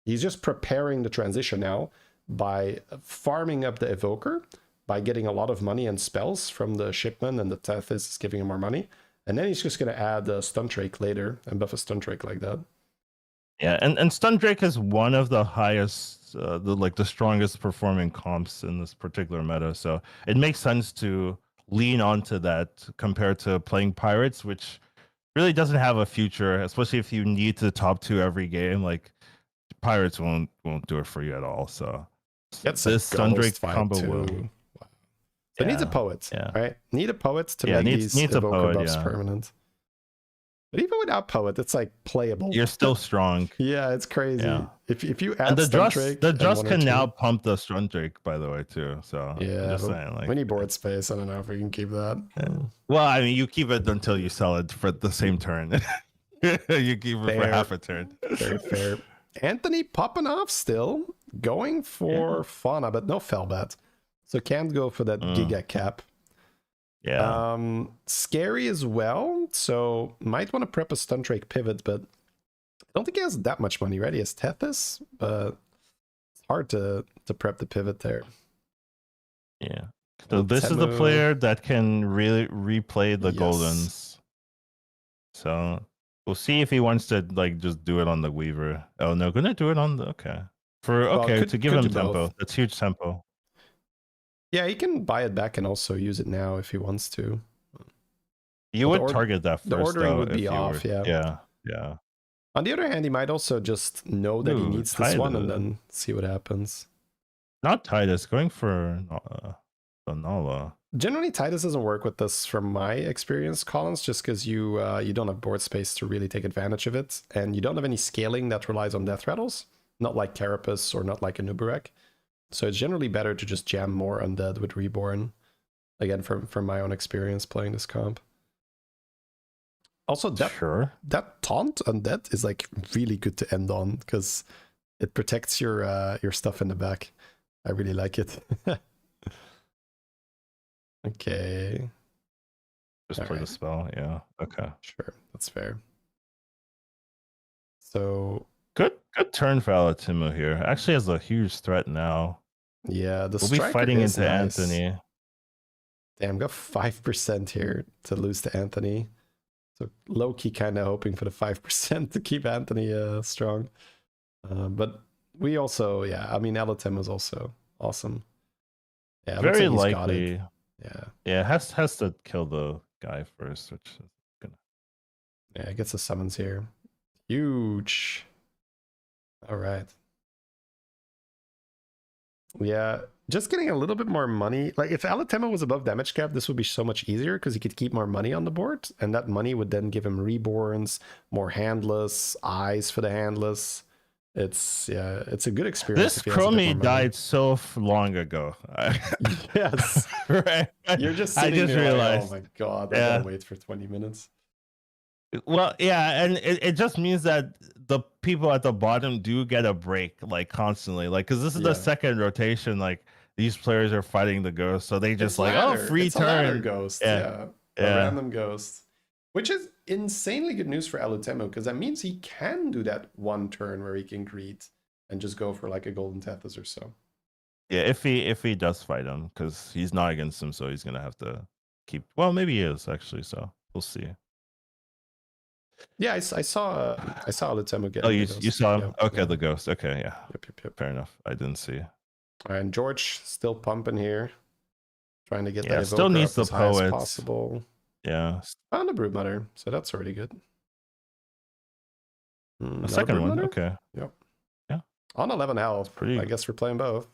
A: he's just preparing the transition now by farming up the Evoker, by getting a lot of money and spells from the shipment, and the Tethys is giving him more money. And then he's just going to add a Stun Drake later and buff a Stun Drake like that.
B: Yeah, and Stun Drake is one of the highest, the strongest performing comps in this particular meta. So it makes sense to lean onto that compared to playing Pirates, which really doesn't have a future, especially if you need to top 2 every game. Like Pirates won't do it for you at all. So this Stun Drake combo will.
A: Wow. So it needs a poet, right? Need a poet to make these Evoker buffs permanent. But even without poet, it's like playable.
B: You're still strong.
A: Yeah, it's crazy. Yeah. If you add
B: and the Drust can now pump the Stun Drake, by the way, too. So
A: yeah, just saying, like, we need board space. I don't know if we can keep that.
B: Yeah. Well, I mean, you keep it until you sell it for the same turn. You keep it for half a turn.
A: Very fair. Anthony popping off still, going for Fauna, but no Fellbat. So can't go for that Giga Cap.
B: Yeah.
A: Scary as well. So might want to prep a Stun Drake pivot, but I don't think he has that much money, right? He has Tethys, but it's hard to prep the pivot there.
B: Yeah. So this is the player that can really replay the Goldens. So we'll see if he wants to just do it on the Weaver. Oh no, gonna do it on the For
A: Well,
B: okay, to give
A: could
B: him
A: do
B: tempo.
A: both.
B: That's huge tempo.
A: Yeah, he can buy it back and also use it now if he wants to.
B: You
A: But
B: would target that
A: the
B: first
A: ordering
B: though
A: would be
B: if you
A: off,
B: were.
A: yeah.
B: Yeah, yeah.
A: On the other hand, he might also just know that he
B: Ooh,
A: needs this one and
B: Titus.
A: then see what happens.
B: Not Titus, going for Nala.
A: Generally, Titus doesn't work with this from my experience, Collins, just because you don't have board space to really take advantage of it, and you don't have any scaling that relies on death rattles, not like Carapace or not like a Nubarek. So it's generally better to just jam more undead with Reborn. Again, from my own experience playing this comp. Also, that taunt undead is like really good to end on because it protects your stuff in the back. I really like it. Okay.
B: Just play the spell, yeah. Okay.
A: Sure, that's fair. So
B: good turn for Alatimu here. Actually has a huge threat now.
A: Yeah,
B: we'll be fighting into nice. Anthony.
A: Damn, got 5% here to lose to Anthony. So low-key kind of hoping for the 5% to keep Anthony strong. But we also, yeah, I mean, Alatimu is also awesome. Yeah,
B: very likely.
A: Yeah,
B: has to kill the guy first, which is gonna.
A: Yeah, it gets the summons here. Huge. All right. Yeah, just getting a little bit more money. Like if Alatema was above damage cap, this would be so much easier because he could keep more money on the board, and that money would then give him reborns, more handless, eyes for the handless. It's a good experience.
B: This Chromie died so long ago.
A: Yes,
B: right.
A: You're just
B: I just realized.
A: Like, oh my god, I gotta wait for 20 minutes.
B: Well, yeah, and it just means that the people at the bottom do get a break, like constantly, like because this is the second rotation. Like these players are fighting the ghost, so they just free
A: it's
B: turn.
A: A ladder ghost, a random ghost, which is insanely good news for Alutemo because that means he can do that one turn where he can greet and just go for like a golden Tethys or so.
B: Yeah, if he does fight him, because he's not against him, so he's gonna have to keep. Well, maybe he is actually. So we'll see.
A: Yeah, I saw Alutemo get.
B: Oh, you saw him?
A: Yep,
B: okay, the ghost. Okay, yeah.
A: Yep.
B: Fair enough. I didn't see.
A: And George still pumping here, trying to get that.
B: Still needs the poet
A: possible.
B: Yeah.
A: On the Broodmother, so that's already good.
B: The second one, okay.
A: Yep.
B: Yeah.
A: On 11 health. I guess we're playing both.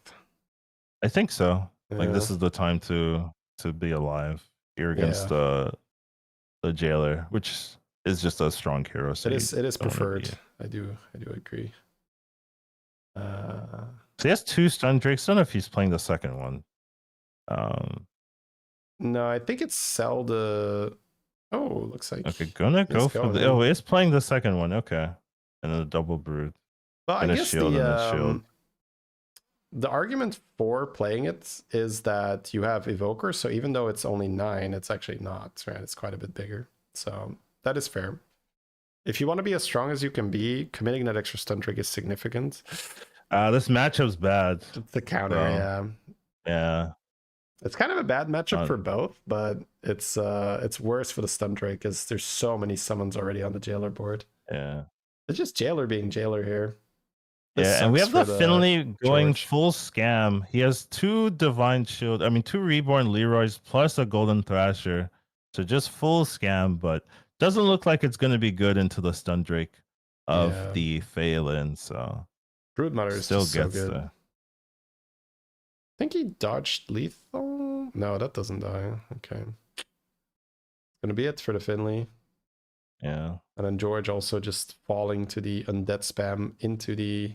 B: I think so. Yeah. Like this is the time to be alive here against the jailer, which is just a strong hero. So
A: it is preferred. I do agree.
B: So he has 2 stun drakes. I don't know if he's playing the second one.
A: No, I think it's sell the. Oh, looks like.
B: Okay, gonna go for the. Oh, it's playing the second one. Okay, and then a double brood.
A: Well, and I guess the argument for playing it is that you have Evoker, so even though it's only 9, it's actually not, right? It's quite a bit bigger. So that is fair. If you want to be as strong as you can be, committing that extra stun trick is significant.
B: This matchup's bad.
A: The counter,
B: yeah.
A: It's kind of a bad matchup for both, but it's worse for the stun trick because there's so many summons already on the jailer board.
B: Yeah.
A: It's just jailer being jailer here.
B: And we have the Finley going full scam. He has 2 divine shield. I mean, 2 reborn Leroys plus a golden thrasher. So just full scam, but doesn't look like it's going to be good into the stun drake of the Phelan. So
A: Broodmother is still gets so good. I think he dodged lethal. No, that doesn't die. Okay, gonna be it for the Finley.
B: Yeah,
A: and then George also just falling to the undead spam into the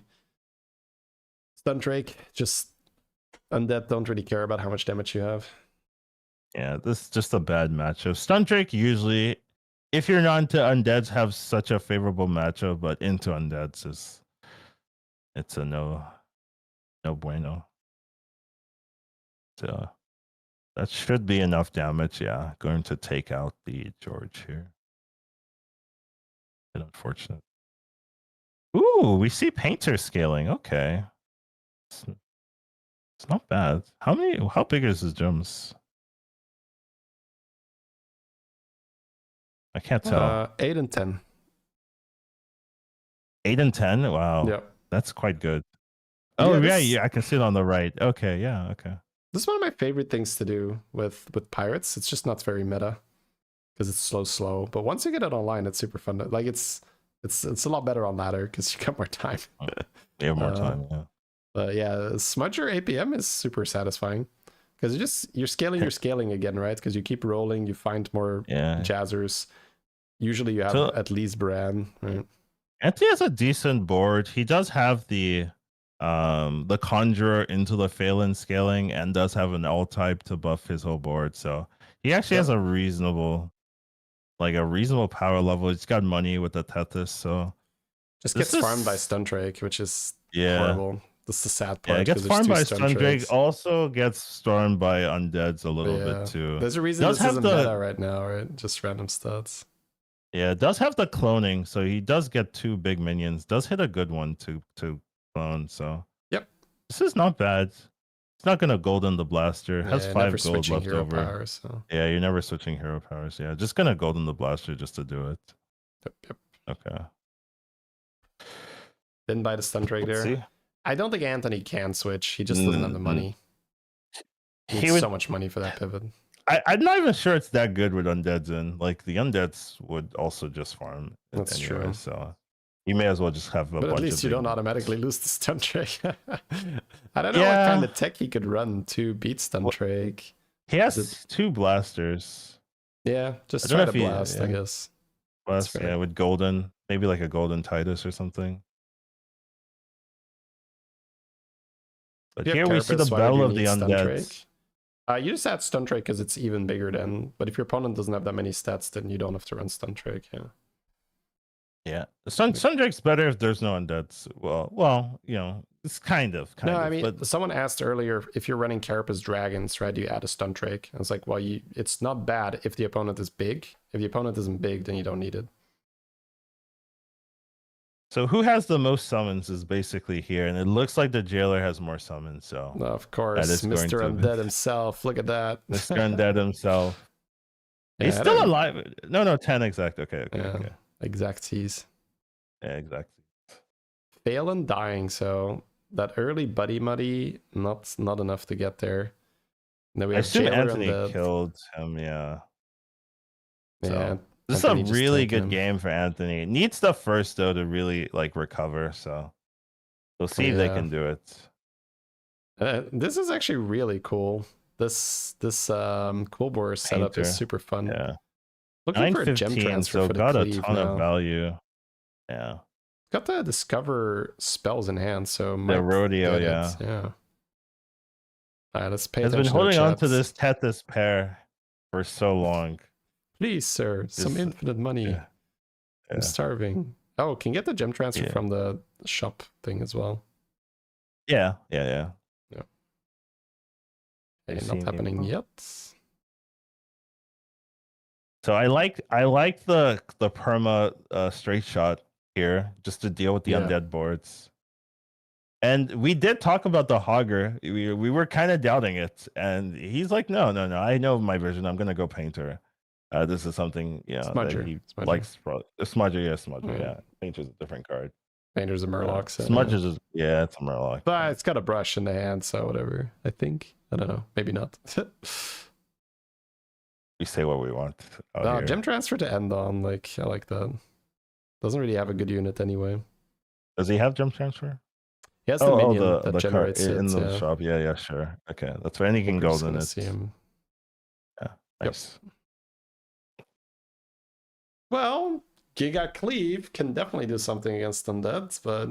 A: stun drake. Just undead don't really care about how much damage you have.
B: Yeah, this is just a bad matchup. Stun drake usually, if you're not into undeads, have such a favorable matchup, but into undeads it's a no bueno. So that should be enough damage. Yeah, going to take out the George here. Bit unfortunate. Ooh, we see Painter scaling. Okay, it's not bad. How big is his gems? I can't tell.
A: 8 and 10.
B: 8 and 10. Wow.
A: Yep.
B: That's quite good. Oh, yeah,
A: this,
B: yeah, I can see it on the right. Okay, yeah, okay.
A: this is one of my favorite things to do with pirates. It's just not very meta because it's slow. But once you get it online, it's super fun. Like it's a lot better on ladder because you got more time.
B: You have more time, yeah.
A: But yeah, Smudger APM is super satisfying because you're scaling again, right? Because you keep rolling, you find more jazzers. Usually you have at least Bran, right?
B: Anthony has a decent board. He does have the Conjurer into the Phelan scaling and does have an L type to buff his whole board. So he actually has a reasonable power level. He's got money with the Tethys, so
A: just gets farmed by Stundrake, which is horrible. This is the sad part.
B: Yeah, it gets farmed by Stundrake. Also gets stormed by Undeads a little bit too.
A: There's a reason this isn't meta right now, right? Just random stats.
B: Yeah, it does have the cloning, so he does get 2 big minions. Does hit a good one to clone, so
A: yep.
B: This is not bad. It's not gonna golden the blaster. It has 5 gold left over.
A: Power, so.
B: Yeah, you're never switching hero powers. Yeah, just gonna golden the blaster just to do it.
A: Yep.
B: Okay.
A: Didn't buy the Stundrake there. See? I don't think Anthony can switch. He just doesn't have the money. He needs so much money for that pivot.
B: I'm not even sure it's that good with undeads in. Like the undeads would also just farm.
A: That's
B: anyway,
A: true.
B: So you may as well just have a bunch of.
A: But at least you don't automatically lose the Stundrake. I don't know what kind of tech he could run to beat Stundrake.
B: He has 2 blasters.
A: Yeah, just try to blast, I guess.
B: Blast, yeah, with golden, maybe like a golden Titus or something. But here we see the battle of the undeads.
A: You just add Stundrake because it's even bigger then. But if your opponent doesn't have that many stats, then you don't have to run Stundrake.
B: Yeah, Sundrake's better if there's no undeads. Well, you know, it's kind of.
A: No, I mean, but someone asked earlier if you're running Carapace Dragons, right? You add a Stundrake. I was like, well, it's not bad if the opponent is big. If the opponent isn't big, then you don't need it.
B: So who has the most summons is basically here, and it looks like the jailer has more summons. So
A: of course, Mr. Undead himself. Look at that,
B: Mr. Undead himself. He's still alive. No, 10 exact. Okay.
A: Exacties.
B: Yeah, exactly.
A: Phelan dying, so that early Buddy Muddy not enough to get there. And then we have
B: Jailer Anthony killed him. Yeah.
A: Yeah.
B: This is a really good game for Anthony. Needs the first though to really like recover. So we'll see if they can do it.
A: This is actually really cool. This Cool Boar setup is super fun.
B: Yeah.
A: Looking for a gem transfer
B: so
A: for the
B: got
A: cleave
B: a ton
A: now.
B: of value. Yeah.
A: Got the discover spells in hand, so
B: the rodeo,
A: yeah. All right, let's pay attention.
B: Has been holding on to this Tethys pair for so long.
A: Please, sir, some infinite money. Yeah. I'm starving. Oh, can you get the gem transfer from the shop thing as well?
B: Yeah.
A: Hey, not happening yet.
B: So I like the perma straight shot here just to deal with the undead boards. And we did talk about the Hogger. We were kind of doubting it, and he's like, no, I know my vision. I'm gonna go Painter. This is something
A: Smudger.
B: That he likes. Smudger. Yeah, Painter's a different card.
A: Painter's a Murloc.
B: Smudger's it's a Murloc.
A: But it's got a brush in the hand, so whatever. I think. I don't know. Maybe not.
B: We say what we want.
A: Gem transfer to end on. Like, I like that. Doesn't really have a good unit anyway.
B: Does he have gem transfer?
A: He has the minion that generates
B: it in the shop. Yeah, sure. Okay, that's why he can golden it.
A: See him.
B: Yeah, nice.
A: Yep. Well, Giga Cleave can definitely do something against undeads, but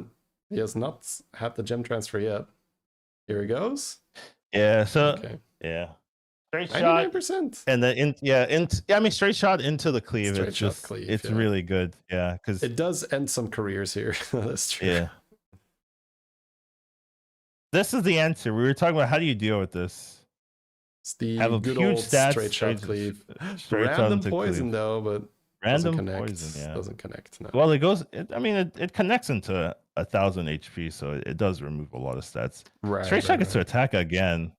A: he has not had the gem transfer yet. Here he goes.
B: Yeah. So straight 99%. Shot, and then straight shot into the cleave. It's really good. Yeah, because
A: it does end some careers here. That's true.
B: Yeah. This is the answer. We were talking about how do you deal with this.
A: It's the good old straight shot cleave. Random poison though, but
B: random poison. Yeah,
A: doesn't connect. No.
B: Well, it goes. It connects into 1,000 HP, so it does remove a lot of stats.
A: Right.
B: Straight shot gets to attack again.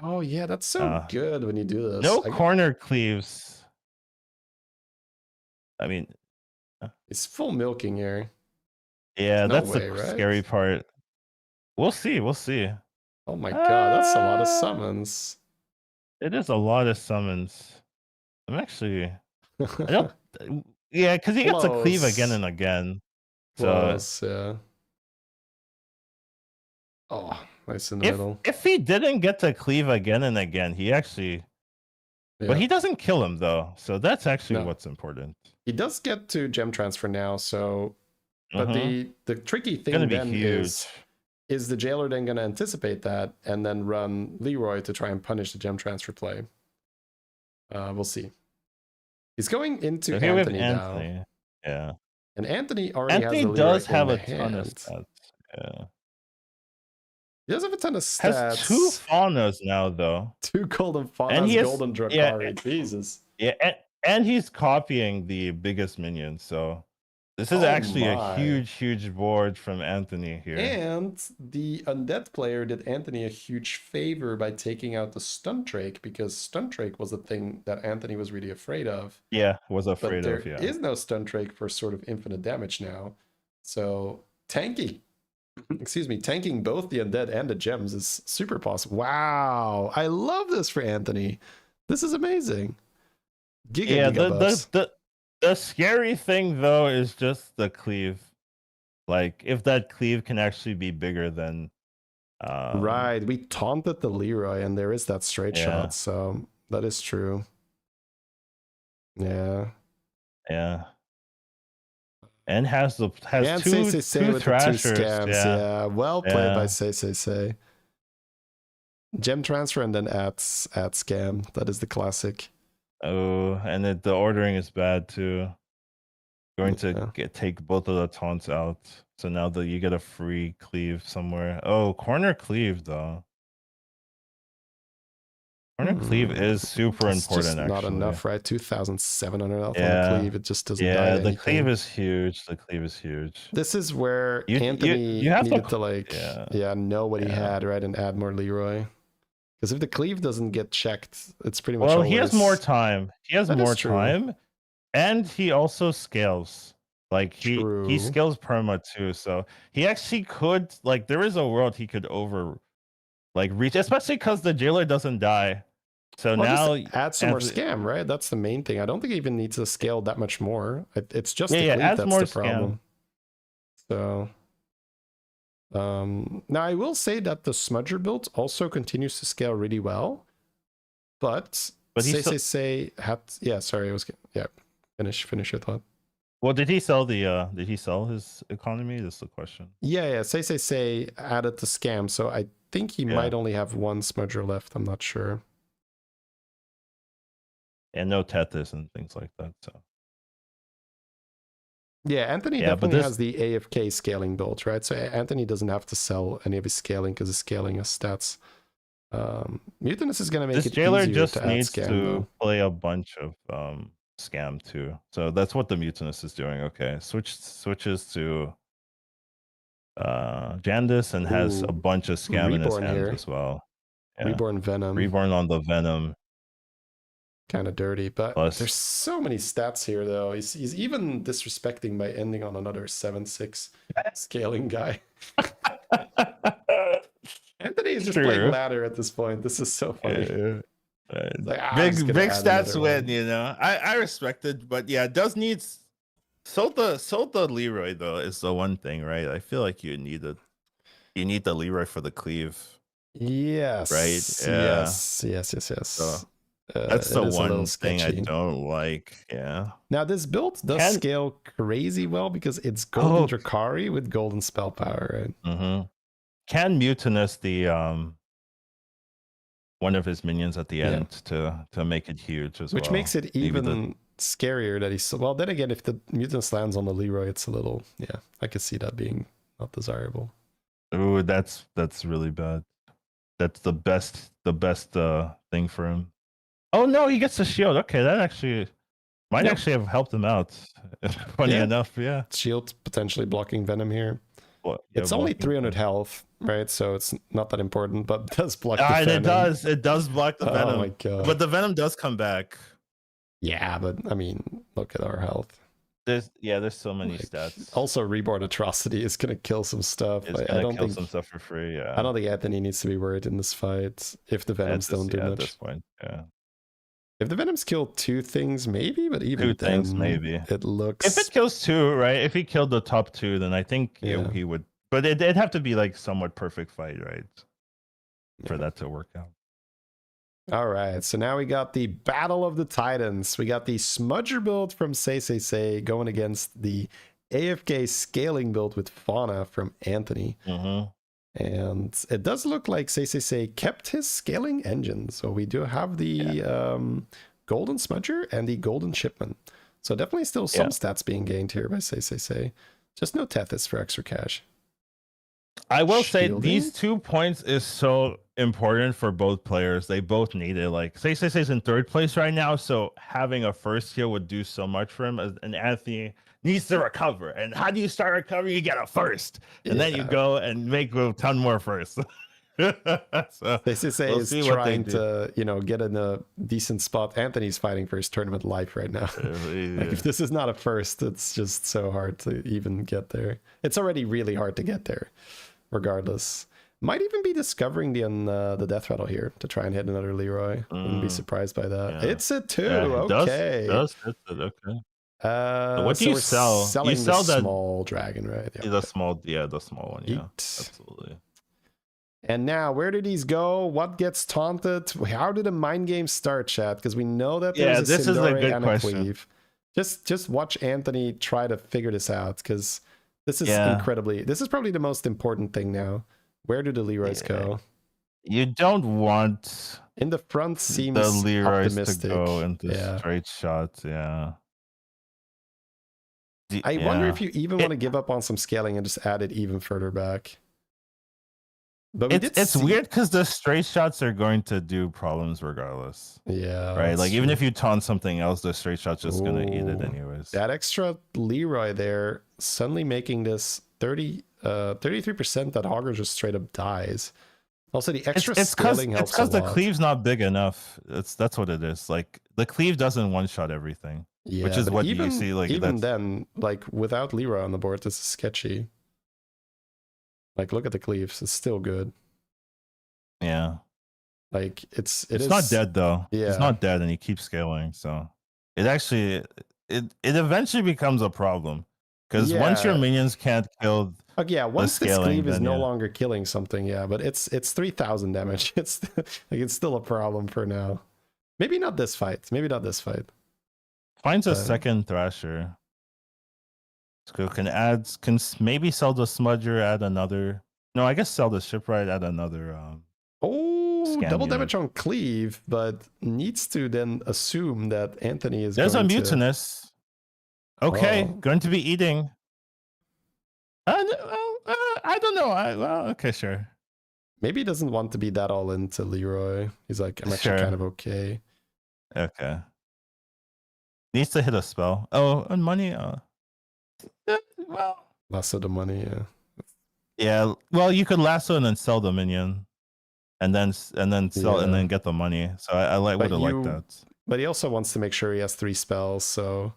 A: Oh yeah, that's so good when you do this.
B: No corner cleaves. I mean,
A: it's full milking here.
B: Yeah, that's the scary part. We'll see. We'll see.
A: Oh my god, that's a lot of summons.
B: It is a lot of summons. I'm actually. I don't. Yeah, because he gets a cleave again
A: Close.
B: and again. So
A: Close, yeah. Oh, nice in the
B: if
A: middle.
B: if he didn't get to cleave again and again, he actually.
A: Yeah.
B: But he doesn't kill him though, so that's actually
A: No.
B: what's important.
A: He does get to gem transfer now, so. But the tricky thing
B: Gonna be
A: then
B: huge.
A: is the jailer then going to anticipate that and then run Leroy to try and punish the gem transfer play? We'll see. He's going into
B: Okay,
A: Anthony now.
B: Yeah.
A: And Anthony already
B: Anthony
A: has the
B: does
A: Leroy
B: have
A: in
B: a
A: the
B: ton of
A: hand.
B: stats. Yeah.
A: He does have a ton of stats.
B: Has 2 faunas now though.
A: 2 golden faunas,
B: And he has,
A: golden Drakari. Jesus.
B: Yeah, and he's copying the biggest minion, so this is
A: Oh
B: actually
A: my.
B: a huge board from Anthony here.
A: And the undead player did Anthony a huge favor by taking out the stunt drake, because stunt drake was the thing that Anthony was really afraid of.
B: Yeah, was afraid
A: But
B: of,
A: there
B: yeah.
A: is no stunt drake for sort of infinite damage now. So tanking, excuse me, tanking both the undead and the gems is super possible. Wow, I love this for Anthony. This is amazing.
B: The scary thing though is just the cleave. Like if that cleave can actually be bigger than
A: right, we taunted the Leroy and there is that straight shot, so that is true. Yeah.
B: And has two thrashers.
A: Yeah, well played by Say. Gem transfer and then add scam. That is the classic.
B: Oh, and the ordering is bad too. Going to take both of the taunts out. So now that you get a free cleave somewhere. Oh, corner cleave though. Corner cleave is super important.
A: Just not
B: actually.
A: enough, right? 2,700 health on the cleave. It just doesn't die to
B: the
A: anything.
B: cleave is huge. The cleave is huge.
A: This is where Anthony needed to like know what he had, right, and add more Leroy. Because if the cleave doesn't get checked, it's pretty much.
B: Well, he has more time. He has more time, and he also scales. Like he scales perma too, so he actually could, like, there is a world he could reach, especially because the jailer doesn't die. So now
A: add some more scam, right? That's the main thing. I don't think he even needs to scale that much more. It's just the cleave that's the problem. So now I will say that the smudger build also continues to scale really well, but say finish your thought.
B: Well, did he sell his economy? That's the question.
A: Yeah, say added the scam, so I think he might only have 1 smudger left. I'm not sure.
B: And no Tethys and things like that. So
A: yeah, Anthony definitely has the AFK scaling build, right? So Anthony doesn't have to sell any of his scaling because his scaling has stats. Mutinous is going to make it
B: jailer
A: easier
B: just
A: to
B: needs
A: add scam,
B: to play a bunch of scam too. So that's what the Mutinous is doing. Okay, switches to Jandis and has a bunch of scam in his hand as well. Yeah.
A: Reborn Venom.
B: Reborn on the Venom.
A: Kind of dirty, but there's so many stats here though. He's even disrespecting by ending on another 7/6 scaling guy. Anthony is just playing ladder at this point. This is so funny.
B: Like, big stats win, you know. I respect it, but yeah, it does need the Leroy though is the one thing, right? I feel like you need the Leroy for the cleave.
A: Yes.
B: Right?
A: Yeah. Yes.
B: So, that's the one thing I don't like. Yeah.
A: Now this build does scale crazy well because it's golden Drakari with golden spell power, right?
B: Mm-hmm. Can Mutinous the one of his minions at the end to make it huge as well.
A: Which makes it even scarier that he's well. Then again, if the Mutinous lands on the Leroy, it's a little I could see that being not desirable.
B: Ooh, that's really bad. That's the best thing for him. Oh no, he gets the shield. Okay, that actually might actually have helped him out. Funny enough, yeah.
A: Shield potentially blocking Venom here. It's only 300 health, right? So it's not that important, but it does block the Venom.
B: It does block the Venom.
A: Oh my god.
B: But the Venom does come back.
A: Yeah, but I mean, look at our health.
B: There's so many
A: Like,
B: stats.
A: also, Reborn Atrocity is gonna kill some stuff.
B: It's
A: I
B: gonna
A: don't
B: kill
A: think
B: some stuff for free. Yeah.
A: I don't think Anthony needs to be worried in this fight if the Venoms don't do
B: At
A: much.
B: this point, yeah.
A: If the Venoms kill 2 things, maybe, but even
B: Two
A: then,
B: things, maybe.
A: it looks.
B: If it kills 2, right? If he killed the top 2, then I think
A: Yeah.
B: he would. But it'd have to be like somewhat perfect fight, right? For that to work out.
A: All right, so now we got the Battle of the Titans. We got the Smudger build from Say going against the AFK scaling build with Fauna from Anthony. And it does look like Say kept his scaling engine. So we do have the Golden Smudger and the Golden Shipman. So definitely still some stats being gained here by Say. Just no Tethys for extra cash.
B: I will say these 2 points is so important for both players. They both need it. Like Say's in 3rd place right now, so having a first kill would do so much for him. And Anthony needs to recover. And how do you start recovering? You get a first, and then you go and make a ton more first. So
A: Say is trying to, get in a decent spot. Anthony's fighting for his tournament life right now. Like, if this is not a first, it's just so hard to even get there. It's already really hard to get there, regardless. Might even be discovering the death rattle here to try and hit another Leroy. Wouldn't be surprised by that. Yeah. It's a 2. Okay.
B: Does hit it, okay.
A: What do you sell? Selling
B: you sell
A: the small dragon, right?
B: Yeah. The small one. Yeah, absolutely.
A: And now, where do these go? What gets taunted? How did the mind game start, chat? Because we know that there's a Sindori and a Cleave. Just watch Anthony try to figure this out, because this is incredibly. This is probably the most important thing now. Where do the Leroys go?
B: You don't want
A: in the front. Seems
B: the Leroys
A: optimistic.
B: to go into straight shots. Yeah.
A: I wonder if you even want to give up on some scaling and just add it even further back. But
B: it's weird because the straight shots are going to do problems regardless.
A: Yeah.
B: Right. Like even if you taunt something else, the straight shot's just gonna eat it anyways.
A: That extra Leroy there suddenly making this 33% that Hogger just straight up dies. Also, the extra scaling helps. It's because
B: the cleave's not big enough. That's what it is. Like the cleave doesn't one shot everything. Yeah, which is what you see. Like
A: even then, like without Leroy on the board, this is sketchy. Like, look at the cleaves; it's still good.
B: Yeah,
A: like it's
B: not dead though.
A: Yeah,
B: it's not dead, and he keeps scaling. So it actually it eventually becomes a problem because once your minions can't kill.
A: Once this cleave is no longer killing something, but it's 3,000 damage. It's like it's still a problem for now. Maybe not this fight.
B: Finds a second Thrasher. So can maybe sell the Smudger, add another. No, I guess sell the Shipwright, add another.
A: Double damage on cleave, but needs to then assume that Anthony is.
B: There's a Mutinous. Okay, going to be eating. I don't know. Okay, sure.
A: Maybe he doesn't want to be that all into Leroy. He's like, I'm actually kind of okay.
B: Okay. Needs to hit a spell. Oh, and money. Well,
A: lasso the money. Yeah.
B: Yeah. Well, you could lasso and then sell the minion, and then sell and then get the money. So I would have liked that.
A: But he also wants to make sure he has 3 spells. So.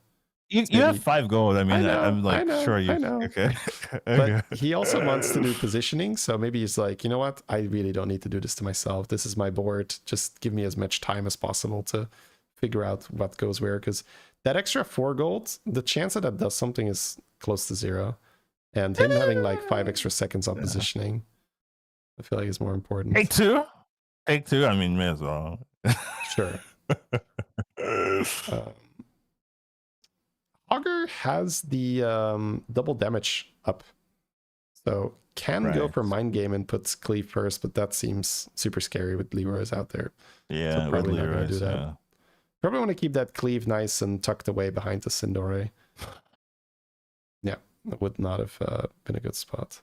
B: You have 5 gold. I mean, I'm like, sure you.
A: I know.
B: Okay.
A: But he also wants to do positioning. So maybe he's like, you know what? I really don't need to do this to myself. This is my board. Just give me as much time as possible to figure out what goes where. Because that extra 4 gold, the chance that does something is close to 0. And him having like 5 extra seconds on positioning, I feel like is more important.
B: Take 2. I mean, may as well.
A: Sure. Hogger has the double damage up, so can go for mind game and puts cleave first, but that seems super scary with Leroy's out there.
B: Yeah,
A: so probably not gonna do that.
B: Yeah.
A: Probably want to keep that cleave nice and tucked away behind the Sindori. Yeah, that would not have been a good spot.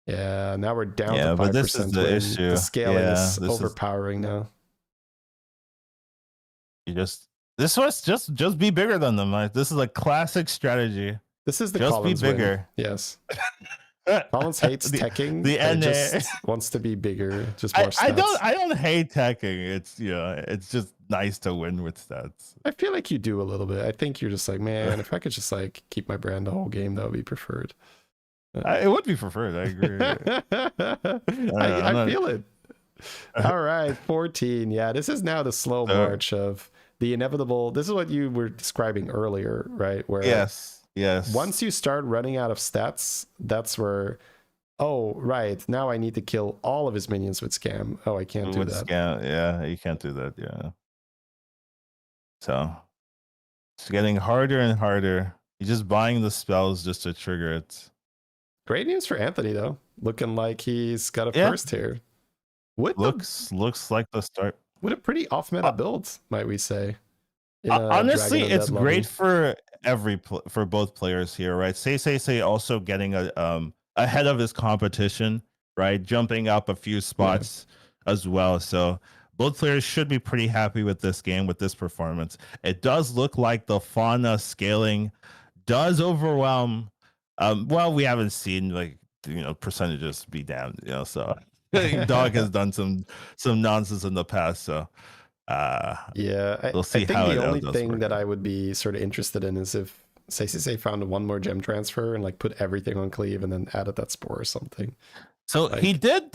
A: Yeah, now we're down to 5%.
B: But this is the issue.
A: The scaling is overpowering now.
B: This was just be bigger than them. Like, this is a classic strategy.
A: This is the
B: just
A: Collins
B: be bigger.
A: Win. Yes. Collins hates teching.
B: The
A: And
B: NA.
A: just wants to be bigger, just more stats.
B: I don't hate teching. It's it's just nice to win with stats.
A: I feel like you do a little bit. I think you're just like, man, if I could just like keep my brand the whole game, that would be preferred.
B: It would be preferred. I agree.
A: I feel it. All right, 14. Yeah, this is now the slow march of the inevitable. This is what you were describing earlier, right? Where
B: yes.
A: Once you start running out of stats, that's where, oh, right, now I need to kill all of his minions with scam. Oh, I can't do that.
B: Scam, yeah, you can't do that. Yeah. So it's getting harder and harder. He's just buying the spells just to trigger it.
A: Great news for Anthony, though. Looking like he's got a first here.
B: Looks like the start.
A: With a pretty off-meta build, might we say.
B: Honestly, it's great for for both players here, right? Say also getting ahead of his competition, right? Jumping up a few spots as well. So both players should be pretty happy with this game, with this performance. It does look like the fauna scaling does overwhelm. Well, we haven't seen like percentages be damned, so Dog has done some nonsense in the past, so
A: yeah,
B: we'll see.
A: I think the only thing that I would be sort of interested in is if say found one more gem transfer and like put everything on cleave and then added that spore or something.
B: So like, he did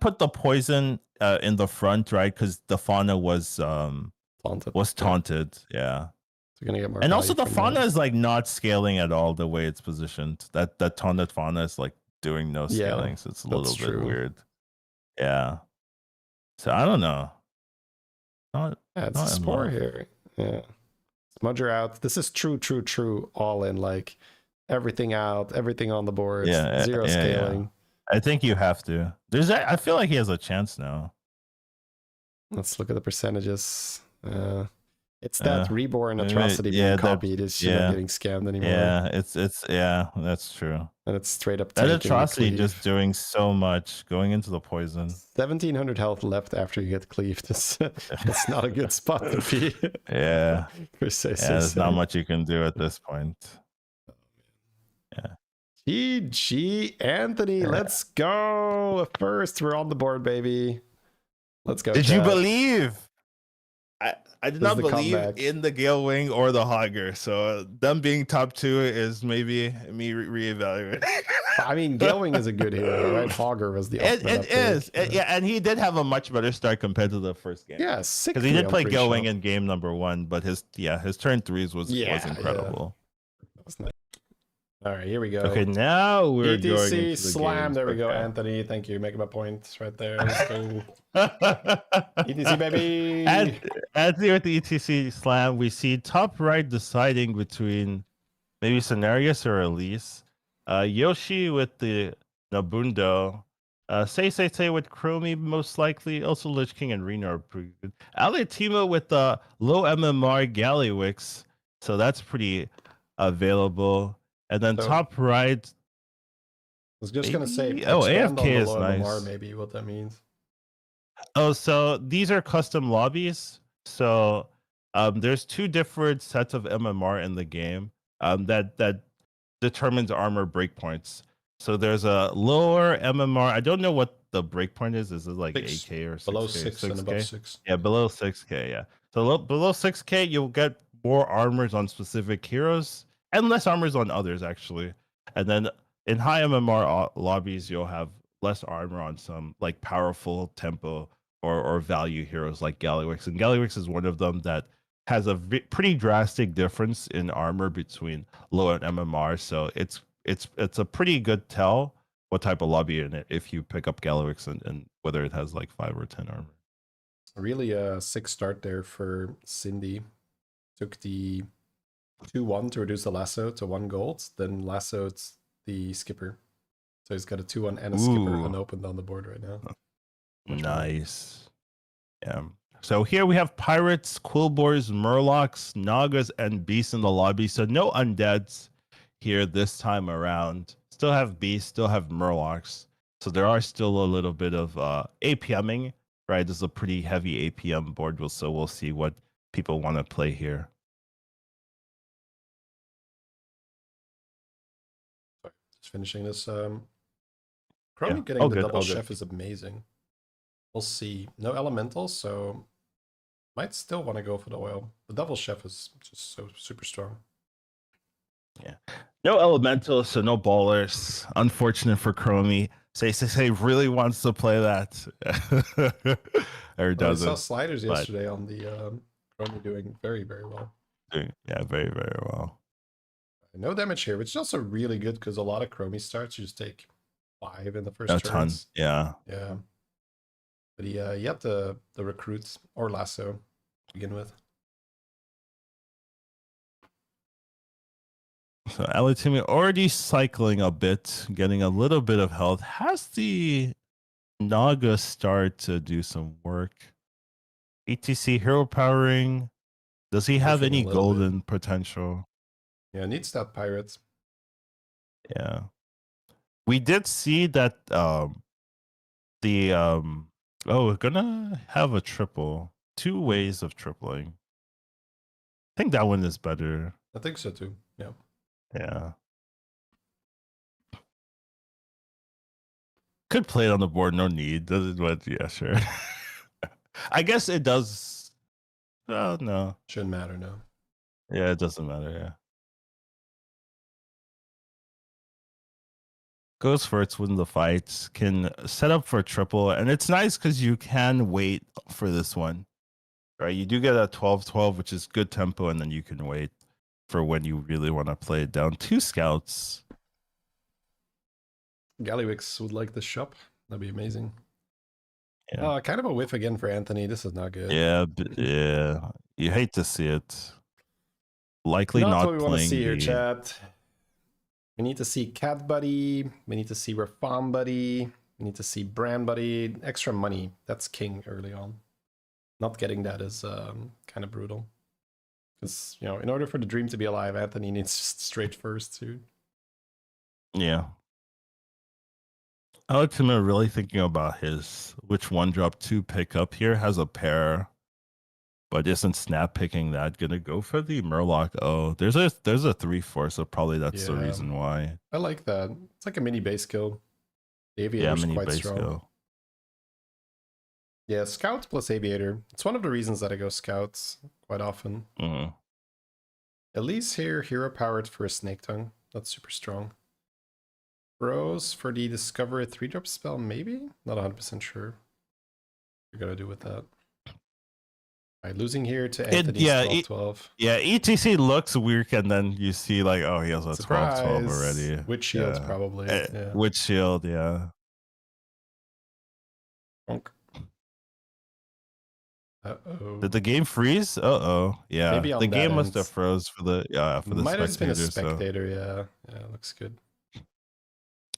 B: put the poison in the front, right? Because the fauna was taunted. Yeah.
A: So you're gonna get more.
B: And also the fauna is like not scaling at all the way it's positioned. That taunted fauna is like doing no scaling, so it's a little bit weird. Yeah. So I don't know.
A: It's a spore here. Yeah. Smudger out. This is true. All in, like everything out, everything on the board. Yeah. Zero scaling.
B: Yeah. I think you have to. I feel like he has a chance now.
A: Let's look at the percentages. It's that reborn atrocity being copied. Is not getting scammed anymore.
B: Yeah, it's that's true.
A: And it's straight up.
B: That atrocity just doing so much, going into the poison.
A: 1700 health left after you get cleaved. It's not a good spot to be.
B: Yeah. There's not much you can do at this point. Yeah.
A: GG Anthony, let's go. First, we're on the board, baby. Let's go.
B: Did you believe? I did not believe in the Gale Wing or the Hogger, so them being top 2 is maybe me reevaluating.
A: I mean, Gale Wing is a good hero, right? Hogger was the
B: it is. Yeah, and he did have a much better start compared to the first game.
A: Yeah,
B: because he did play Gale Wing in game number 1, but his turn 3s was incredible.
A: That was nice. All right, here we go.
B: Okay, now we're going into the
A: slam.
B: games.
A: There we go, Anthony. Thank you. Making my points right there. Let's go. ETC, baby.
B: Anthony with the ETC slam. We see top right deciding between maybe Cenarius or Elise. Yoshi with the Nabundo. Say with Chromie most likely. Also Lich King and Reno are pretty good. Alitimo with the low MMR Gallywix. So that's pretty available. And then top right. I
A: was just going to say,
B: AFK is nice.
A: MMR, maybe what that means.
B: Oh, so these are custom lobbies. So there's 2 different sets of MMR in the game that determines armor breakpoints. So there's a lower MMR. I don't know what the breakpoint is. Is it like 8K or 6K?
A: Below 6 and above 6.
B: Yeah, below 6K, yeah. So below 6K, you'll get more armors on specific heroes. And less armors on others, actually. And then in high MMR lobbies, you'll have less armor on some like powerful tempo or value heroes like Gallywix. And Gallywix is one of them that has a pretty drastic difference in armor between low and MMR. So it's a pretty good tell what type of lobby in it if you pick up Gallywix and whether it has like 5 or 10 armor.
A: Really a 6 start there for Cindy. Took the 2-1 to reduce the lasso to 1 gold, then lassoed the skipper. So he's got a 2-1 and a skipper unopened on the board right now.
B: Nice. Yeah. So here we have pirates, quillboars, murlocs, nagas, and beasts in the lobby. So no undeads here this time around. Still have beasts, still have murlocs. So there are still a little bit of APMing, right? This is a pretty heavy APM board, so we'll see what people want to play here.
A: Just finishing this Chromie getting
B: Oh,
A: the
B: good.
A: double
B: Oh, good.
A: chef is amazing. We'll see. No elementals, so might still want to go for the oil. The double chef is just so super strong.
B: Yeah. No elementals, so no ballers. Unfortunate for Chromie. Say really wants to play that. Or
A: I saw
B: doesn't.
A: sliders
B: But
A: yesterday on the Chromie doing very, very well.
B: yeah, very, very well.
A: No damage here, which is also really good because a lot of Chromie starts you just take 5 in the first
B: A ton.
A: turns.
B: Yeah.
A: Yeah. But he had the recruits or lasso to begin with.
B: So Alitimi already cycling a bit, getting a little bit of health. Has the Naga start to do some work? ETC hero powering. Does he have
A: Whiffing a
B: any
A: little bit.
B: golden potential?
A: Yeah, needs that pirates.
B: Yeah. We did see that we're gonna have a triple. 2 ways of tripling. I think that one is better.
A: I think so too. Yeah.
B: Yeah. Could play it on the board, no need. Does it? But yeah, sure. I guess it does. Oh no.
A: Shouldn't matter, no.
B: Yeah, it doesn't matter. Yeah. Goes for its win the fight. Can set up for a triple, and it's nice because you can wait for this one. Right, you do get a 12-12, which is good tempo, and then you can wait for when you really want to play it down. 2 scouts.
A: Gallywix would like the shop. That'd be amazing.
B: Yeah.
A: Kind of a whiff again for Anthony. This is not good.
B: Yeah, yeah. You hate to see it. Likely
A: Not
B: not
A: what we want to
B: playing
A: see here,
B: the...
A: chat. We need to see Cat Buddy. We need to see Reform Buddy. We need to see Brand Buddy. Extra money. That's king early on. Not getting that is kind of brutal. Because, you know, in order for the dream to be alive, Anthony needs just straight first, too.
B: Yeah. Alexander really thinking about his which 1-drop to pick up here. Has a pair, but isn't snap picking that. Gonna go for the Murloc. Oh, there's a 3/4, so probably that's the reason why.
A: I like that. It's like a mini base kill. The
B: Yeah,
A: Aviator's
B: mini
A: quite
B: base
A: strong.
B: kill.
A: Yeah, Scout plus Aviator. It's one of the reasons that I go Scouts quite often.
B: Mm.
A: Elise here, hero powered for a Snake Tongue. That's super strong. Rose for the Discover a 3-drop spell, maybe? Not 100% sure. What you're gonna do with that. Alright, losing here to Anthony's 12-12.
B: Yeah, ETC looks weak, and then you see like, oh, he has a 12-12 already.
A: With shields, probably. Yeah.
B: With shield, yeah.
A: Bonk. Uh-oh.
B: Did the game freeze? Uh-oh. Yeah.
A: Maybe on
B: the game
A: that
B: must have
A: end.
B: froze for the
A: Might have been a
B: spectator.
A: spectator, yeah. Yeah, looks good.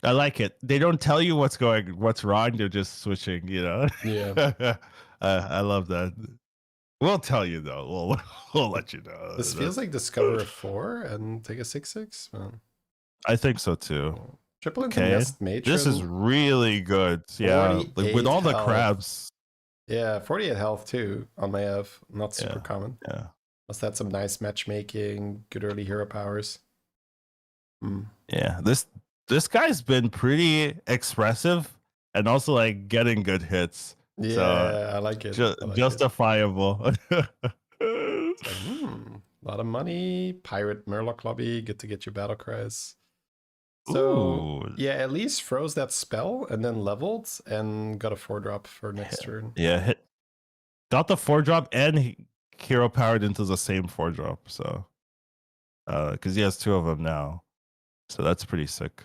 B: I like it. They don't tell you what's wrong. They're just switching, you know?
A: Yeah.
B: I love that. We'll tell you, though. We'll let you know.
A: This feels like Discover a 4 and take a 6/6. Man.
B: I think so, too.
A: Triple into Nest Matron.
B: This is really good. Yeah. Like, with all the crabs.
A: Yeah, 48 health, too, on my F. Not super common.
B: Yeah.
A: Must have some nice matchmaking, good early hero powers.
B: Yeah, this guy's been pretty expressive and also like getting good hits.
A: Yeah,
B: so,
A: I like it.
B: Justifiable.
A: It's like, a lot of money. Pirate Murloc lobby. Good to get your battle cries. So yeah, at least froze that spell and then leveled and got a 4-drop for next turn.
B: Yeah, got the 4-drop and hero powered into the same 4-drop. So because he has 2 of them now. So that's pretty sick.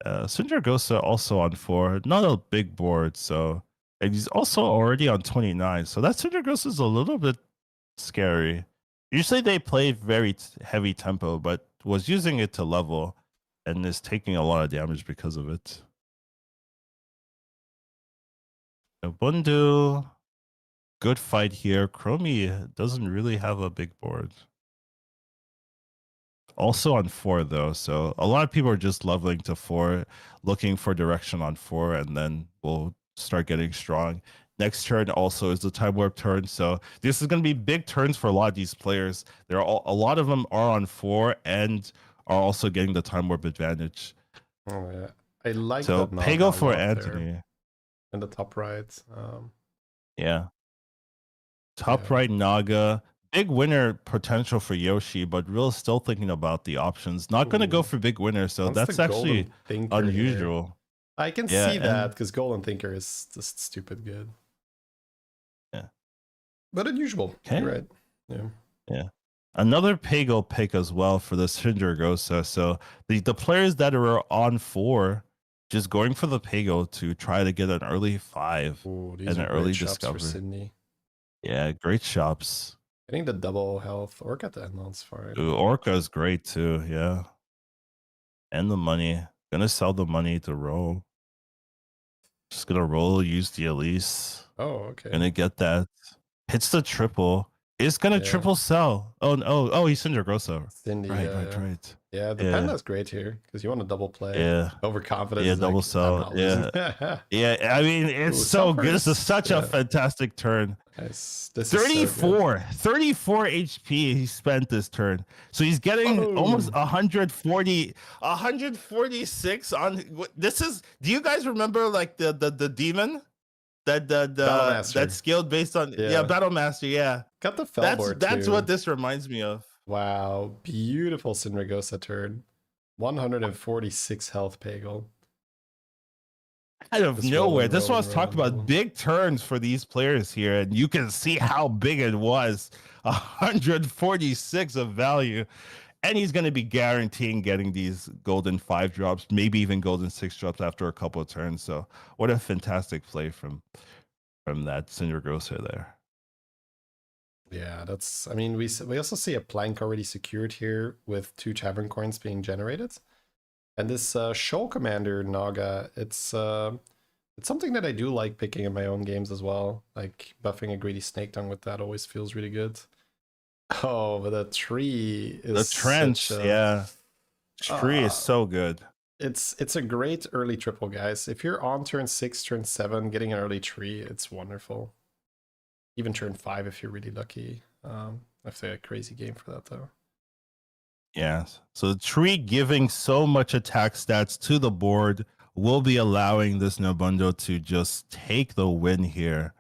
B: Sindragosa also on 4, not a big board, so and he's also already on 29. So that Sindragosa is a little bit scary. Usually they play very heavy tempo, but was using it to level and is taking a lot of damage because of it. Bundu, good fight here. Chromie doesn't really have a big board. Also on 4 though, so a lot of people are just leveling to 4, looking for direction on 4, and then we'll start getting strong. Next turn also is the time warp turn, so this is going to be big turns for a lot of these players. A lot of them are on 4 and are also getting the time warp advantage.
A: Oh yeah, I like
B: So
A: that Naga
B: Pego
A: a
B: for
A: lot
B: Anthony.
A: there in the top right.
B: Yeah. Top
A: Yeah.
B: right Naga. Big winner potential for Yoshi, but Real still thinking about the options. Not going to go
A: Ooh.
B: for big winner, so
A: Wants the
B: that's actually
A: Golden Thinker here.
B: unusual.
A: I can
B: Yeah,
A: see that
B: and
A: because Golden Thinker is just stupid good.
B: yeah.
A: But unusual.
B: Okay.
A: You're right. Yeah.
B: Yeah. Another Pego pick as well for the Cindergosa. So the players that are on 4 just going for the Pego to try to get an early 5
A: Ooh, these
B: and
A: are
B: an early
A: great shots for
B: discovery.
A: Sydney.
B: Yeah, great shops.
A: Getting the double health or get the endless fine.
B: Ooh, Orca is great too. Yeah. And the money. Gonna sell the money to roll. Just gonna roll, use the Elise.
A: Oh, okay.
B: Gonna get that. Hits the triple. Is gonna triple sell. Oh no. Oh, he's Cindergrosa.
A: Cindy,
B: Right.
A: Yeah, the Panda's great here because you want to double play.
B: Yeah.
A: Overconfidence.
B: Yeah,
A: is
B: double
A: like,
B: sell.
A: I'm not losing.
B: Yeah. I mean, it's
A: Ooh,
B: so good. This is
A: suffers.
B: such a fantastic turn.
A: Nice. This
B: 34,
A: is so
B: 34 HP he spent this turn. So he's getting almost 146 on this is, do you guys remember like the demon? That scaled based on Battle Master, yeah.
A: Got the Felboard
B: That's
A: too.
B: what this reminds me of.
A: Wow, beautiful Cindergosa turn. 146 health Pagel.
B: Out of nowhere. This was talked about big turns for these players here, and you can see how big it was. 146 of value. And he's going to be guaranteeing getting these golden 5 drops, maybe even golden 6 drops after a couple of turns. So what a fantastic play from that Cindergrosa there.
A: Yeah, that's, I mean, we also see a plank already secured here with 2 Tavern coins being generated. And this Shoal Commander Naga, it's something that I do like picking in my own games as well. Like buffing a Greedy Snake Tongue with that always feels really good. Oh, but the tree is
B: the trench, tree is so good.
A: It's a great early triple, guys. If you're on turn 6, turn 7, getting an early tree, it's wonderful. Even turn 5 if you're really lucky. I have to say a crazy game for that though.
B: Yeah. So the tree giving so much attack stats to the board will be allowing this Nobundo to just take the win here.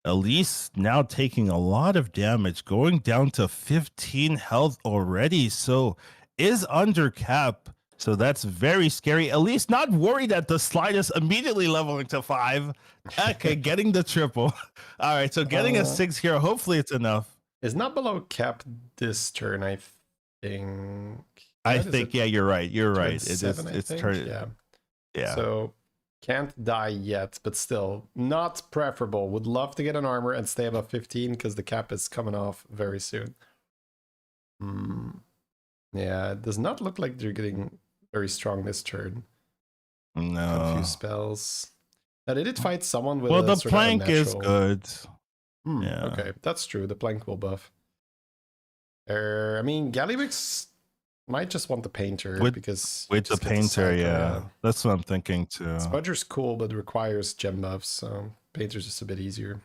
B: Elise now taking a lot of damage, going down to 15 health already. So is under cap. So that's very scary. Elise not worried at the slightest, immediately leveling to 5. Okay, getting the triple. All right, so getting a 6 here. Hopefully it's enough.
A: It's not below cap this turn, I think.
B: Yeah, you're right. You're right.
A: It's turn. Yeah. So can't die yet, but still not preferable. Would love to get an armor and stay above 15 because the cap is coming off very soon. Yeah, it does not look like they're getting very strong this turn.
B: No.
A: A few spells. Now, they did fight someone with
B: the plank is good.
A: Yeah. Okay, that's true. The plank will buff. I mean, Gallywix might just want the painter because
B: with the painter, that's what I'm thinking too.
A: Smudger's cool, but requires gem buffs, so painter's just a bit easier.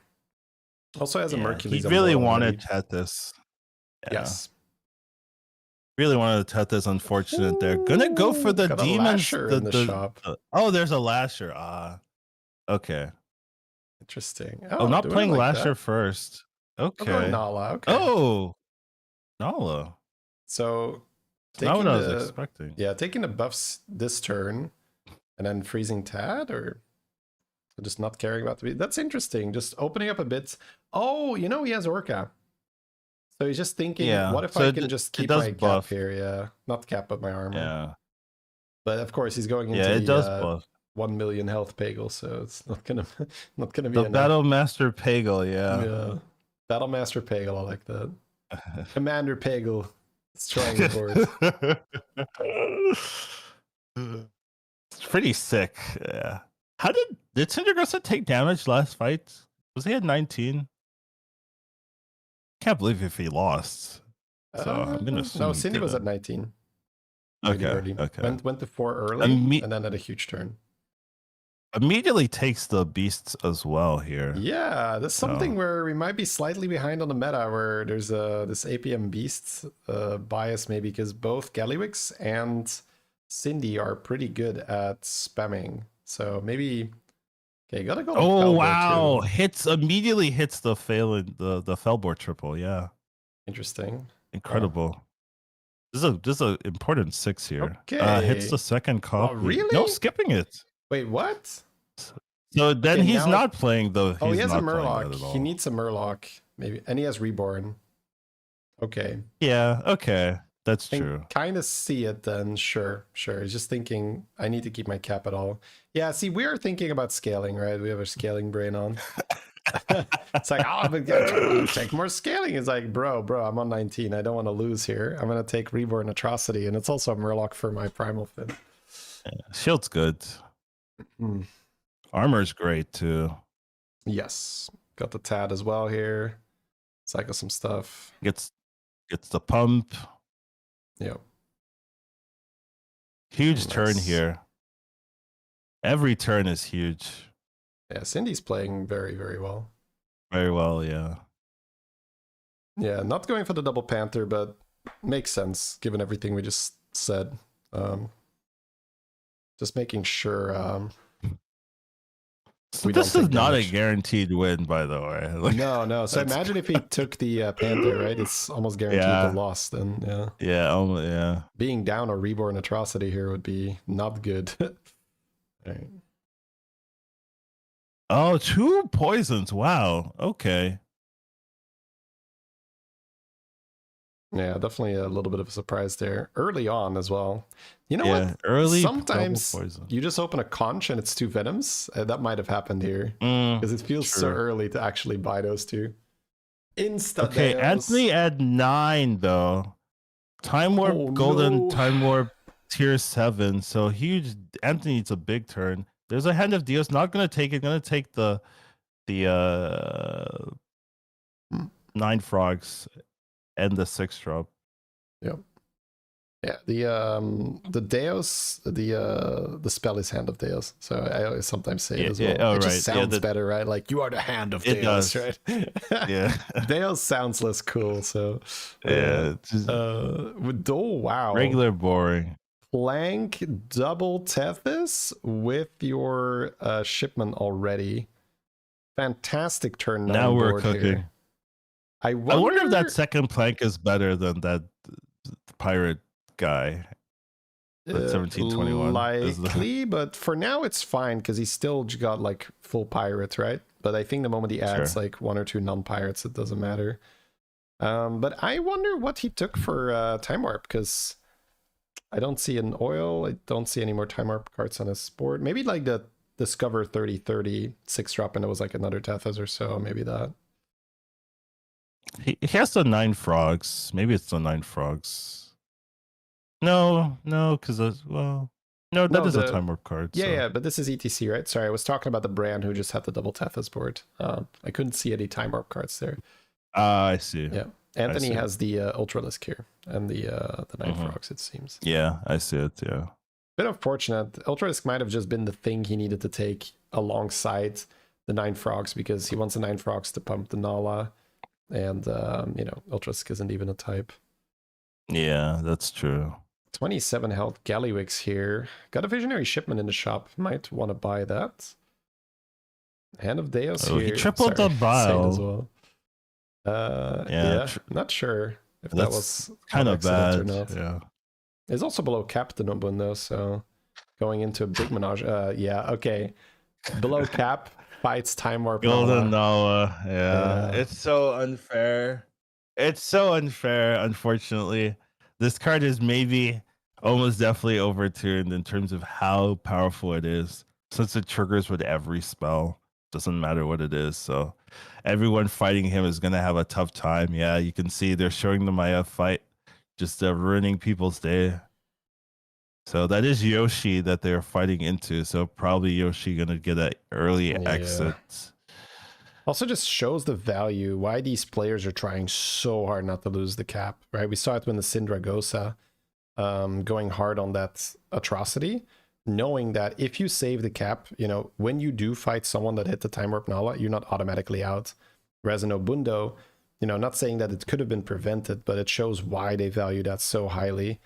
A: Also has a Mercules.
B: He really wanted Tethys.
A: Yes.
B: Really wanted Tethys. Unfortunate. They're gonna go for the demons.
A: In the shop.
B: Oh, there's a Lasher. Okay.
A: Interesting.
B: Oh, not playing Lasher first. Okay.
A: Nala. Okay.
B: Oh, Nala.
A: So
B: not what I was expecting.
A: Yeah, taking the buffs this turn and then freezing Tad, or just not caring about the beat. That's interesting. Just opening up a bit. Oh, he has Orca. So he's just thinking, what if I can just keep my cap here? Yeah, not cap, but my armor.
B: Yeah.
A: But of course, he's going into the 1 million health Pagel, so it's not gonna be
B: the Battle Master Pagel. Yeah.
A: Battle Master Pagel. I like that. Commander Pagel. Destroying the
B: board. It's pretty sick. Yeah. How did Cindergrosa take damage last fight? Was he at 19? Can't believe if he lost. So I'm gonna assume
A: no, Cindy was at 19.
B: Okay.
A: Went to 4 early and then had a huge turn.
B: Immediately takes the beasts as well here.
A: Yeah, there's something where we might be slightly behind on the meta, where there's this APM beasts bias maybe, because both Gallywix and Cindy are pretty good at spamming. So maybe, okay, gotta go like
B: Oh
A: Felbo
B: wow!
A: too.
B: Immediately hits the the Felbor triple. Yeah,
A: Interesting.
B: incredible. This is a important 6 here. Hits
A: Okay.
B: the second
A: Oh,
B: copy. No,
A: really?
B: skipping it.
A: Wait, what?
B: So then
A: Okay,
B: he's
A: now
B: not playing the.
A: oh, he
B: He's
A: has a
B: not playing that
A: Murloc.
B: at
A: He
B: all.
A: needs a Murloc, maybe. And he has Reborn. Okay.
B: Yeah. Okay. That's
A: I can
B: true.
A: kind of see it then. Sure, sure. He's just thinking, I need to keep my cap at all. Yeah, see, we are thinking about scaling, right? We have a scaling brain on. It's like, oh, but take more scaling. It's like, bro, I'm on 19. I don't want to lose here. I'm going to take Reborn Atrocity. And it's also a Murloc for my Primal Fin.
B: Shield's good. Armor's great too.
A: Yes. Got the Tad as well here. Cycle some stuff.
B: Gets the pump.
A: Yep.
B: Huge
A: Nice.
B: turn here. Every turn is huge.
A: Yeah, Cindy's playing very, very well.
B: Very well, yeah.
A: Yeah, not going for the double Panther, but makes sense given everything we just said. Just making sure
B: So
A: we
B: this
A: don't
B: is
A: take
B: not
A: damage.
B: a guaranteed win, by the way. Like,
A: No. So imagine if he took the Panther, right? It's almost guaranteed
B: Yeah.
A: the loss then, yeah.
B: Yeah, yeah.
A: Being down a Reborn Atrocity here would be not good. Right.
B: Oh, 2 poisons. Wow. Okay.
A: Yeah, definitely a little bit of a surprise there. Early on as well. You know
B: Yeah,
A: what?
B: early
A: Sometimes
B: double poison.
A: you just open a conch and it's 2 Venoms. That might have happened here. Because it feels so
B: true.
A: early to actually buy those 2. Insta
B: Okay,
A: Deos.
B: Anthony at 9 though. Time Warp
A: Oh,
B: Golden,
A: no.
B: Time Warp tier 7. So huge. Anthony needs a big turn. There's a Hand of Dios. Not gonna take it. Gonna take the 9 frogs and the 6 drop.
A: Yep. Yeah, the Deos, the spell is Hand of Deos. So I always sometimes say it as well.
B: Oh,
A: it just
B: right.
A: sounds better, right? Like, you are the Hand of
B: It
A: Deos,
B: does.
A: right?
B: Yeah.
A: Deos sounds less cool, so
B: Yeah. Just
A: oh wow.
B: regular boring.
A: Plank double Tethys with your shipment already. Fantastic turn 9
B: Now we're
A: board
B: cooking.
A: here. I
B: I wonder
A: wonder
B: if that second plank is better than that pirate guy. That 1721.
A: Likely, but for now it's fine because he's still got like full pirates, right? But I think the moment he adds like 1 or 2 non-pirates, it doesn't matter. But I wonder what he took for Time Warp, because I don't see an oil. I don't see any more Time Warp cards on his board. Maybe like the Discover 30/30 6-drop, and it was like another Tethys or so. Maybe that.
B: He has the 9 frogs. Maybe it's the 9 frogs. No, because no, that is a Time Warp card.
A: Yeah,
B: so.
A: yeah, but this is ETC, right? Sorry, I was talking about the brand who just had the double Tethys board. I couldn't see any Time Warp cards there.
B: I see.
A: Yeah, Anthony has the Ultralisk here and the 9 frogs, it seems.
B: Yeah, I see it. Yeah.
A: Bit unfortunate. Ultralisk might have just been the thing he needed to take alongside the 9 frogs, because he wants the 9 frogs to pump the Nala, and Ultralisk isn't even a type.
B: Yeah, that's true.
A: 27 health Gallywix here. Got a Visionary Shipment in the shop. Might want to buy that. Hand of Deos here.
B: He tripled the bile
A: as well. Not sure if that was
B: kind of bad
A: or not.
B: Yeah.
A: It's also below cap the Nobun though, so going into a big menage. Yeah, okay. Below cap fights Time Warp.
B: Golden Nala. Yeah. It's so unfair. It's so unfair, unfortunately. This card is maybe almost definitely overtuned in terms of how powerful it is, since it triggers with every spell. Doesn't matter what it is. So everyone fighting him is going to have a tough time. Yeah, you can see they're showing the Maya fight, just ruining people's day. So that is Yoshi that they're fighting into. So probably Yoshi going to get an early exit.
A: Also just shows the value, why these players are trying so hard not to lose the cap, right? We saw it when the Syndragosa going hard on that atrocity, knowing that if you save the cap, when you do fight someone that hit the Time Warp Nala, you're not automatically out. Whereas in Obundo, not saying that it could have been prevented, but it shows why they value that so highly.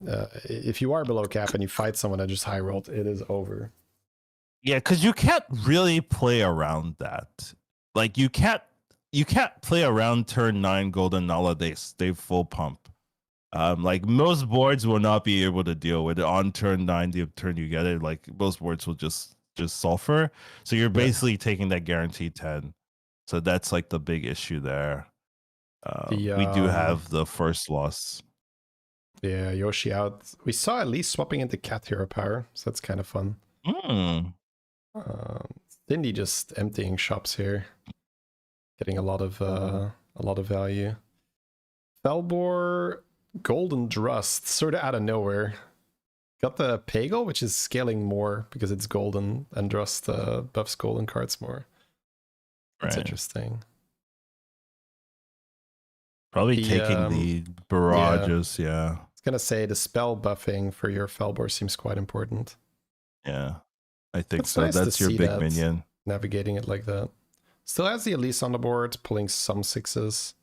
A: If you are below cap and you fight someone that just high rolled, it is over.
B: Yeah, because you can't really play around that. Like you can't play around turn 9 golden Nala. They stay full pump. Like most boards will not be able to deal with it on turn 9. The turn you get it, like most boards will just sulfur. So you're basically taking that guaranteed 10. So that's like the big issue there. We do have the first loss.
A: Yeah, Yoshi out. We saw at least swapping into cat hero power, so that's kind of fun. Cindy just emptying shops here, getting a lot of value. Felbor Golden Drust, sort of out of nowhere. Got the Pagel, which is scaling more because it's golden, and Drust buffs golden cards more. That's interesting.
B: Probably taking the barrages, yeah.
A: I was gonna say the spell buffing for your Felbor seems quite important.
B: Yeah, I think so. Nice that's your big minion.
A: Navigating it like that. Still has the Elise on the board, pulling some 6s.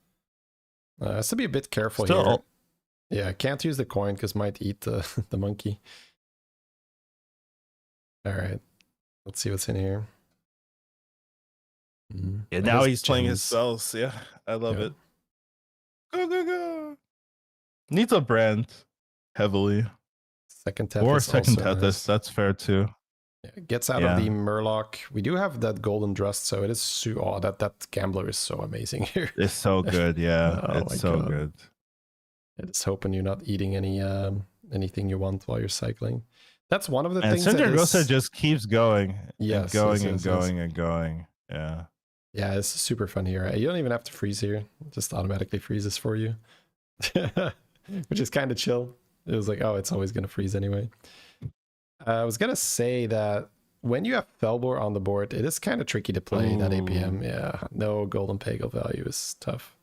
A: Has to be a bit careful here. Yeah, can't use the coin because might eat the monkey. All right, let's see what's in here.
B: Yeah, now he's playing his spells. Yeah, I love it. Go, go, go. Needs a brand heavily.
A: Second Tethys.
B: Or second Tethys. Nice. That's fair too.
A: Yeah, gets out of the Murloc. We do have that Golden Drust, so it is that Gambler is so amazing here.
B: It's so good, yeah. It's so good.
A: Yeah, just hoping you're not eating anything you want while you're cycling. That's one of the things.
B: And Cindergosa just keeps going.
A: Yes,
B: going
A: and
B: going. Yeah.
A: Yeah, it's super fun here. You don't even have to freeze here. It just automatically freezes for you. Which is kind of chill. It was like, oh, it's always going to freeze anyway. I was going to say that when you have Felbor on the board, it is kind of tricky to play that APM. Yeah, no golden Pagel value is tough.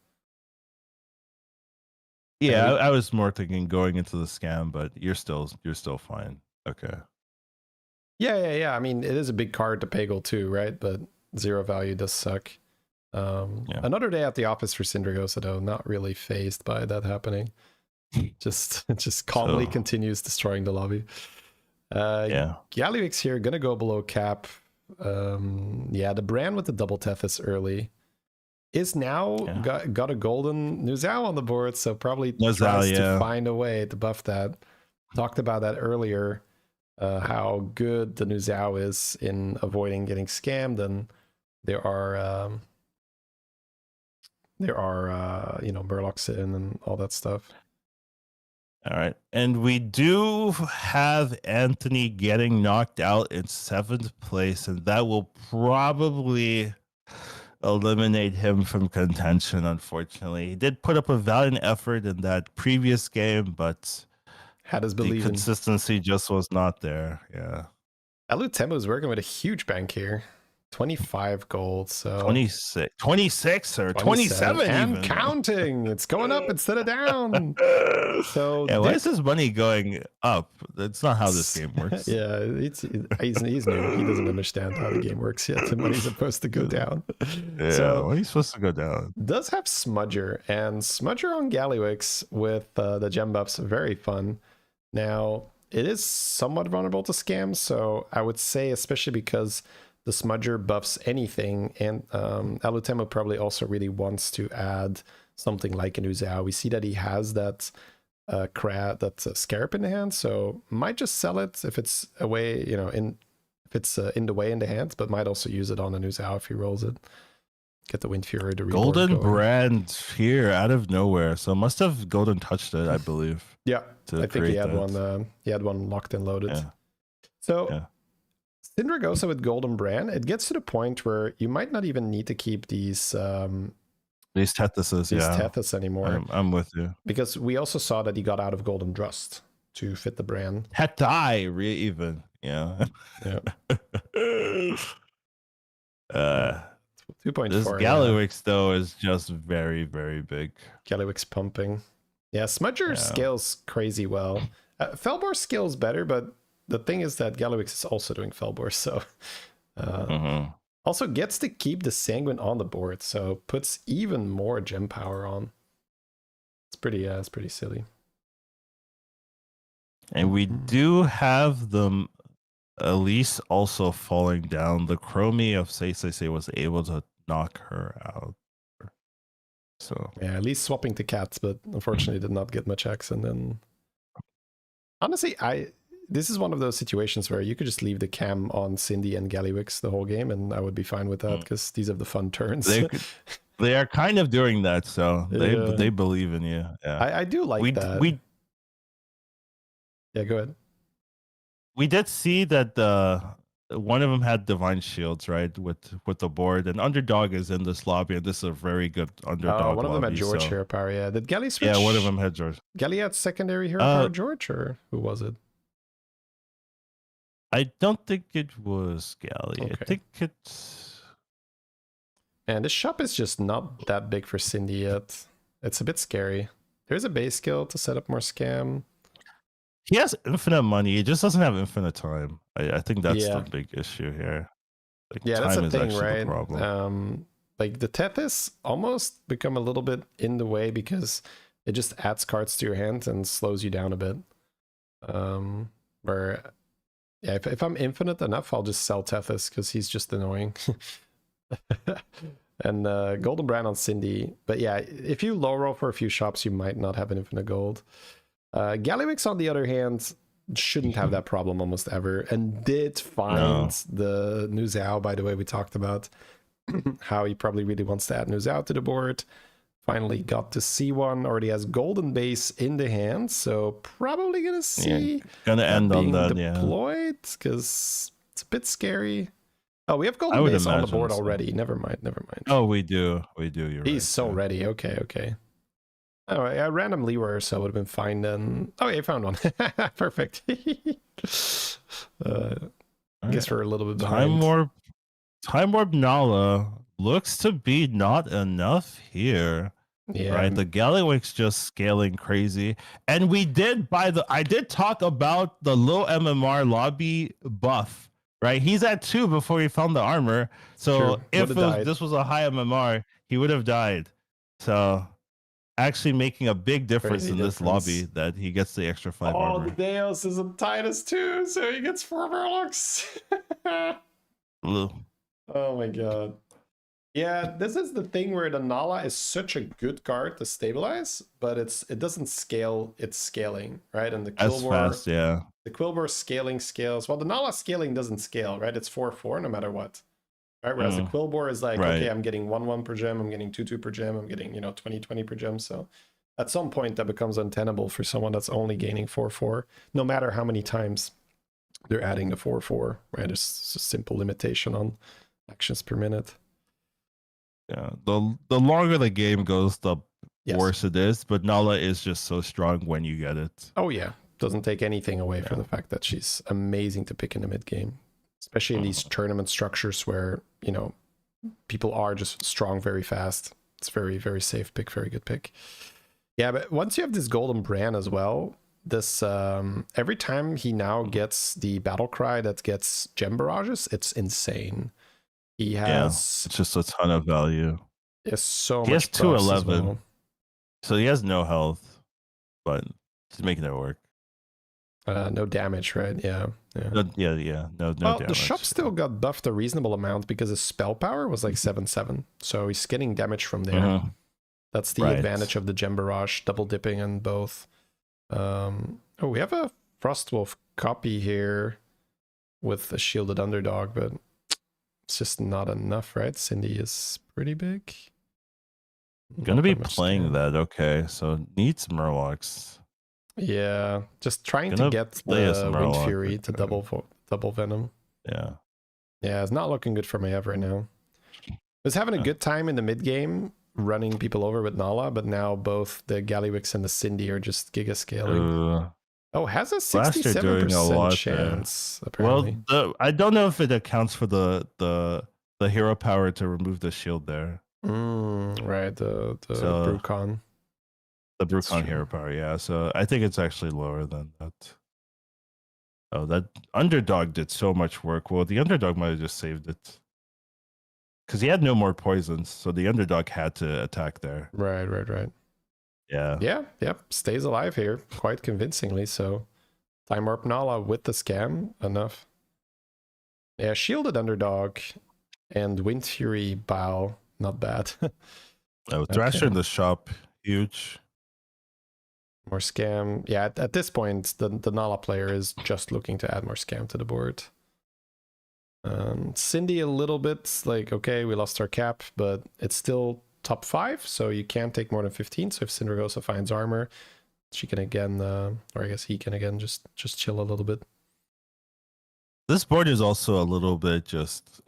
B: Yeah, I was more thinking going into the scam, but you're still fine. Okay.
A: Yeah. I mean, it is a big card to Pagel too, right? But 0 value does suck. Another day at the office for Cindergosa, though, not really phased by that happening. just calmly continues destroying the lobby. Galliwix here, gonna go below cap. The brand with the double Tethys early is now got a golden Nuzao on the board, so probably tries to find a way to buff that. Talked about that earlier, how good the Nuzao is in avoiding getting scammed, and there are Murlocs in and all that stuff.
B: All right. And we do have Anthony getting knocked out in 7th place, and that will probably eliminate him from contention, unfortunately. He did put up a valiant effort in that previous game, but the consistency just was not there. Yeah.
A: Alutemu is working with a huge bank here. 25 gold, so
B: 26 or 27
A: and
B: even.
A: counting. It's going up instead of down. So
B: why is his money going up? That's not how this game works.
A: Yeah, he's new. He doesn't understand how the game works yet. The money's supposed to go down.
B: Yeah, so when he's supposed to go down.
A: Does have Smudger, and Smudger on Galliwix with the gem buffs, very fun. Now it is somewhat vulnerable to scams, so I would say, especially because the Smudger buffs anything, and Alutemu probably also really wants to add something like an Uzao. We see that he has that Scarab in the hand, so might just sell it if it's away, if it's in the way in the hands, but might also use it on an Uzao if he rolls it. Get the Wind Fury to
B: Golden brand here out of nowhere, so must have Golden touched it, I believe.
A: Yeah, I think he had one. He had one locked and loaded.
B: Yeah.
A: So. Cindergosa with Golden Brand, it gets to the point where you might not even need to keep these Tethys anymore.
B: I'm with you.
A: Because we also saw that he got out of Golden Drust to fit the brand.
B: Hetai, even. Yeah.
A: 2.4.
B: This Galliwix, though, is just very, very big.
A: Galliwix pumping. Yeah, Smudger scales crazy well. Felbor scales better, but the thing is that Galliwix is also doing Felbor, so also gets to keep the Sanguine on the board, so puts even more gem power on. It's pretty silly.
B: And we do have the Elise also falling down. The Chromie of Say was able to knock her out. So
A: yeah, at least swapping to cats, but unfortunately did not get much X. And then honestly, this is one of those situations where you could just leave the cam on Cindy and Gallywix the whole game, and I would be fine with that because these are the fun turns.
B: They are kind of doing that, so they believe in you. Yeah,
A: I do like that. Yeah, go ahead.
B: We did see that one of them had divine shields, right, with the board, and Underdog is in this lobby, and this is a very good Underdog.
A: One of them
B: lobby,
A: had George hero power. Yeah, did Gally switch?
B: Yeah, one of them had George.
A: Gally had secondary hero power George, or who was it?
B: I don't think it was Gally.
A: Okay.
B: I think it's.
A: And this shop is just not that big for Cindy yet. It's a bit scary. There's a base skill to set up more scam.
B: He has infinite money. He just doesn't have infinite time. I think that's the big issue here. Like,
A: yeah, that's the thing, right?
B: The problem.
A: Like the Tethys almost become a little bit in the way because it just adds cards to your hand and slows you down a bit. Where, yeah, if I'm infinite enough, I'll just sell Tethys because he's just annoying. And Golden Brand on Cindy. But yeah, if you low roll for a few shops, you might not have an infinite gold. Gallywix, on the other hand, shouldn't have that problem almost ever, and did find the new Zhao, by the way. We talked about how he probably really wants to add new Zhao to the board. Finally got to see one, already has golden base in the hand, so probably gonna see
B: gonna end on that
A: deployed, because it's a bit scary. Oh, we have golden base on the board already. Never mind.
B: Oh, we do. You're
A: He's so ready. Okay. Oh, a random Leeway or so would have been fine then. Oh, yeah, I found one. Perfect. I guess we're a little bit behind.
B: Time Warp Nala looks to be not enough here. Yeah. Right? The Gallywix just scaling crazy. And I did talk about the low MMR lobby buff. Right? He's at 2 before he found the armor. So if this was a high MMR, he would have died. So actually making a big difference in this lobby that he gets the extra 5 armor.
A: Oh, the Deos is a Titus too, so he gets 4 Murlocs. Oh my god. Yeah, this is the thing where the Nala is such a good card to stabilize, but it doesn't scale its scaling, right? And the Quillbore, the Quillbore scaling scales. Well, the Nala scaling doesn't scale, right? It's 4/4 no matter what. Right, whereas the Quillbore is like, okay, I'm getting 1/1 per gem, I'm getting 2/2 per gem, I'm getting 20/20 per gem. So at some point that becomes untenable for someone that's only gaining 4/4, no matter how many times they're adding the 4/4. Right, it's a simple limitation on actions per minute.
B: Yeah, the longer the game goes, the worse it is. But Nala is just so strong when you get it.
A: Oh yeah, doesn't take anything away from the fact that she's amazing to pick in the mid game. Especially in these tournament structures where, people are just strong very fast. It's very, very safe pick, very good pick. Yeah, but once you have this Golden Brand as well, this every time he now gets the Battle Cry that gets Gem Barrages, it's insane. He has...
B: it's just a ton of value.
A: He has so much.
B: He has 211. So he has no health, but he's making it work.
A: No damage, right? Yeah.
B: No damage.
A: The shop still got buffed a reasonable amount because his spell power was like 7/7, so he's getting damage from there. That's the advantage of the Gem Barrage, double dipping on both. We have a Frostwolf copy here with a shielded Underdog, but it's just not enough, right? Cindy is pretty big.
B: Gonna be playing that, okay? So needs Murlocs.
A: Yeah, just trying to get the Wind Fury to double Venom.
B: Yeah,
A: it's not looking good for my Ev right now. I was having a good time in the mid game running people over with Nala, but now both the Gallywix and the Cindy are just giga scaling. Has a 67% chance. Apparently.
B: Well, I don't know if it accounts for the hero power to remove the shield there.
A: Right, the Brucon.
B: The Brucon hero power, yeah. So I think it's actually lower than that. Oh, that Underdog did so much work. Well, the Underdog might have just saved it. Because he had no more poisons, so the Underdog had to attack there.
A: Right.
B: Yeah.
A: Yep. Stays alive here quite convincingly, so Time Warp Nala with the scam, enough. Yeah, Shielded Underdog and Wind Fury Bow, not bad.
B: Oh, Thrasher in the shop, huge.
A: More scam. Yeah, at this point, the Nala player is just looking to add more scam to the board. Cindy a little bit, like, okay, we lost our cap, but it's still top 5, so you can't take more than 15. So if Syndragosa finds armor, she can again, or I guess he can again just chill a little bit.
B: This board is also a little bit just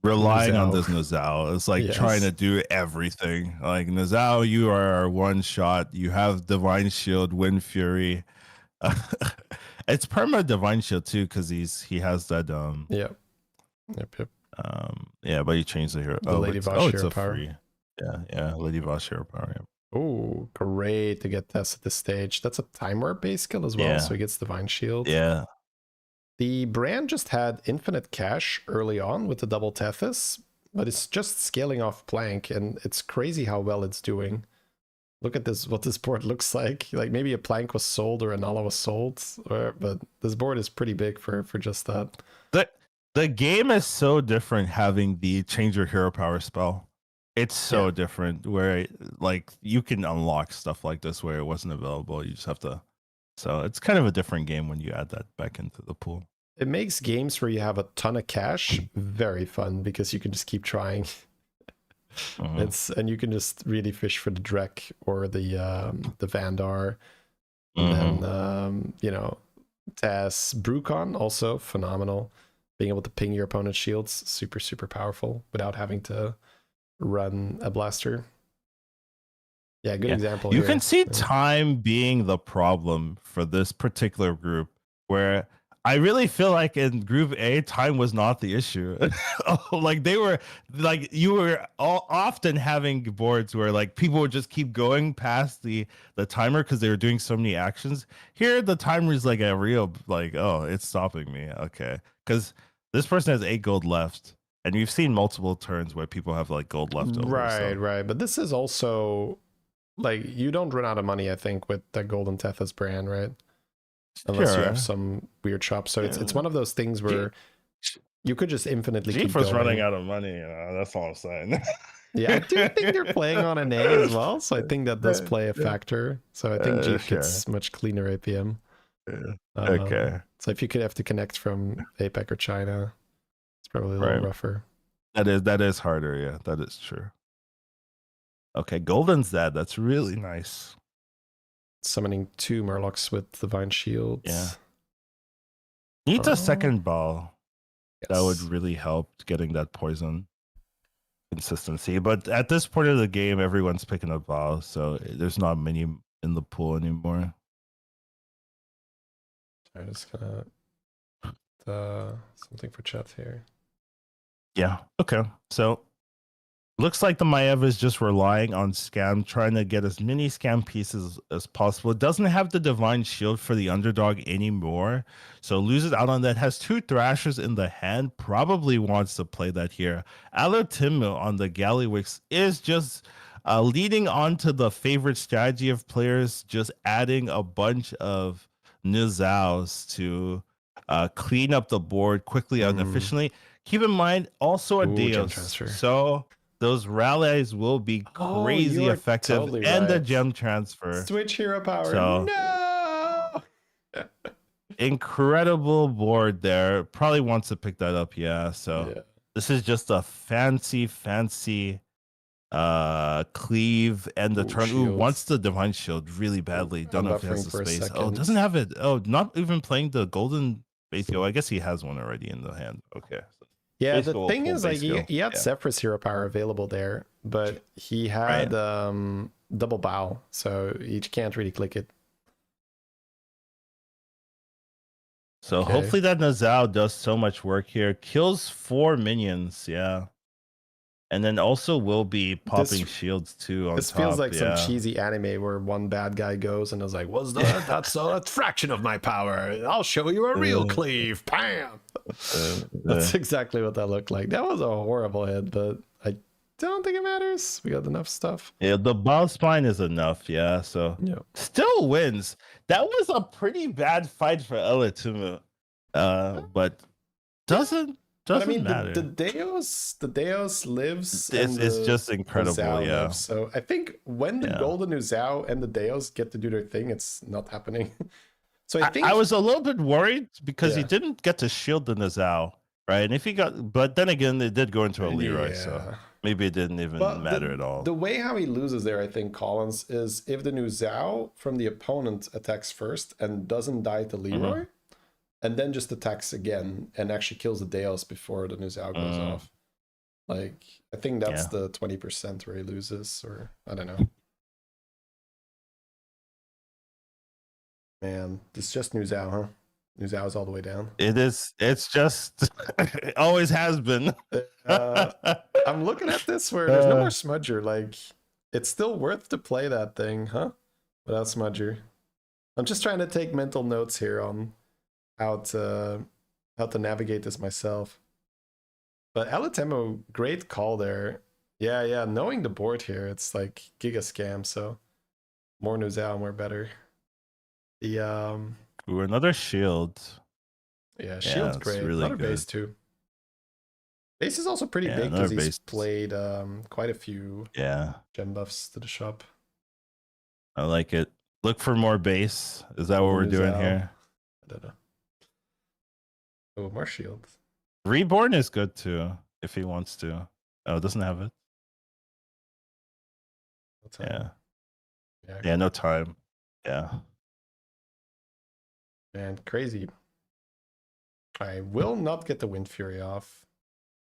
B: relying on this Nozal. It's like trying to do everything. Like, Nozal, you are one shot. You have Divine Shield, Wind Fury. It's perma Divine Shield too, because he has that
A: Yep.
B: Yeah, but he changed the hero.
A: The Lady Vosh hero power.
B: Free. Yeah, Lady Vosh hero power. Yeah.
A: Oh, great to get this at this stage. That's a Time Warp base skill as well, so he gets Divine Shield.
B: Yeah.
A: The brand just had infinite cash early on with the double Tethys, but it's just scaling off Plank, and it's crazy how well it's doing. Look at this, what this board looks like. Like, maybe a Plank was sold or a Nala was sold, but this board is pretty big for just that.
B: The game is so different having the change your hero power spell. It's so different where, like, you can unlock stuff like this where it wasn't available. You just have to. So it's kind of a different game when you add that back into the pool.
A: It makes games where you have a ton of cash very fun because you can just keep trying. And you can just really fish for the Drek or the Vandar. And then you know, Taz Brucon also phenomenal. Being able to ping your opponent's shields, super powerful without having to run a blaster. Yeah, good example.
B: You can see time being the problem for this particular group, where I really feel like in Group A, time was not the issue. Like, they were, like, you were often having boards where, like, people would just keep going past the timer because they were doing so many actions. Here, the timer is like a real, like, oh, it's stopping me. Okay, because this person has 8 gold left. And we've seen multiple turns where people have, like, gold left over.
A: Right. But this is also, like, you don't run out of money, I think, with the Golden Tethys brand, right? Unless you have some weird shop. So it's one of those things where you could just infinitely keep going.
B: Running out of money, that's all I'm saying.
A: Yeah, I do think they're playing on an A as well, so I think that does play a factor. So I think Jeep gets much cleaner APM.
B: Okay.
A: So if you could have to connect from APEC or China, it's probably a little rougher.
B: That is harder, yeah. That is true. Okay, Golden's dead. That's really nice.
A: Summoning 2 Murlocs with Divine Shields.
B: Yeah. Needs a second ball. Yes. That would really help getting that poison consistency. But at this point of the game, everyone's picking up Val, so there's not many in the pool anymore.
A: I'm just gonna put something for chat here.
B: Yeah. Okay. So looks like the Maiev is just relying on scam, trying to get as many scam pieces as possible. It doesn't have the Divine Shield for the underdog anymore, so loses out on that. Has 2 Thrashers in the hand, probably wants to play that here. Alotimil on the Gallywix is just leading on to the favorite strategy of players, just adding a bunch of Nizals to clean up the board quickly and efficiently. Keep in mind, also a Deus. So those rallies will be crazy effective, totally and the gem transfer.
A: Switch hero power. So, no!
B: Incredible board there. Probably wants to pick that up, yeah. So this is just a fancy cleave and the turn. Ooh, wants the Divine Shield really badly. Don't know if he has the space. Oh, doesn't have it. Oh, not even playing the golden base. Oh, I guess he has one already in the hand. Okay.
A: Yeah, the thing is, like, he had Zephyr's hero power available there, but he had double bow, so you can't really click it.
B: So hopefully that Nozal does so much work here. Kills 4 minions, yeah. And then also will be popping shields too on
A: this
B: top.
A: Feels like some cheesy anime where one bad guy goes and is like, "What's that? That's a fraction of my power. I'll show you a real cleave." Bam! That's exactly what that looked like. That was a horrible hit, but don't think it matters. We got enough stuff.
B: Yeah, the bow spine is enough. Yeah, so
A: Yeah.
B: still wins. That was a pretty bad fight for Elitumu, but doesn't
A: But I mean,
B: matter.
A: the Deos lives, and
B: It's just incredible.
A: Uzao
B: Yeah.
A: lives. So I think when the
B: Yeah.
A: Golden Uzao and the Deos get to do their thing, it's not happening. So I think
B: I was a little bit worried because he
A: Yeah.
B: didn't get to shield the Nizao, right? And if he got, but then again, it did go into a Leroy, so maybe it didn't even matter at all.
A: The way how he loses there, I think, Collins, is if the Nuzao from the opponent attacks first and doesn't die to Leroy, and then just attacks again and actually kills the Deos before the Nuzao goes off. Like, I think that's the 20% where he loses, or I don't know. Man, it's just Nuzao, huh? Nuzao's all the way down.
B: It is. It's just. It always has been.
A: I'm looking at this where there's no more Smudger. Like, it's still worth to play that thing, huh? Without Smudger. I'm just trying to take mental notes here on how to navigate this myself. But Alatemo, great call there. Yeah. Knowing the board here, it's like giga scam. So more Nuzao, more better. The
B: Ooh, another shield.
A: Yeah, shield's great. Really another good. Base too. Base is also pretty big because he's played quite a few gem buffs to the shop.
B: I like it. Look for more base. Is that what we're doing here?
A: I don't know. Oh, more shield.
B: Reborn is good too if he wants to. Oh, it doesn't have it.
A: No
B: yeah, no time. Yeah.
A: Man, crazy. I will not get the Wind Fury off.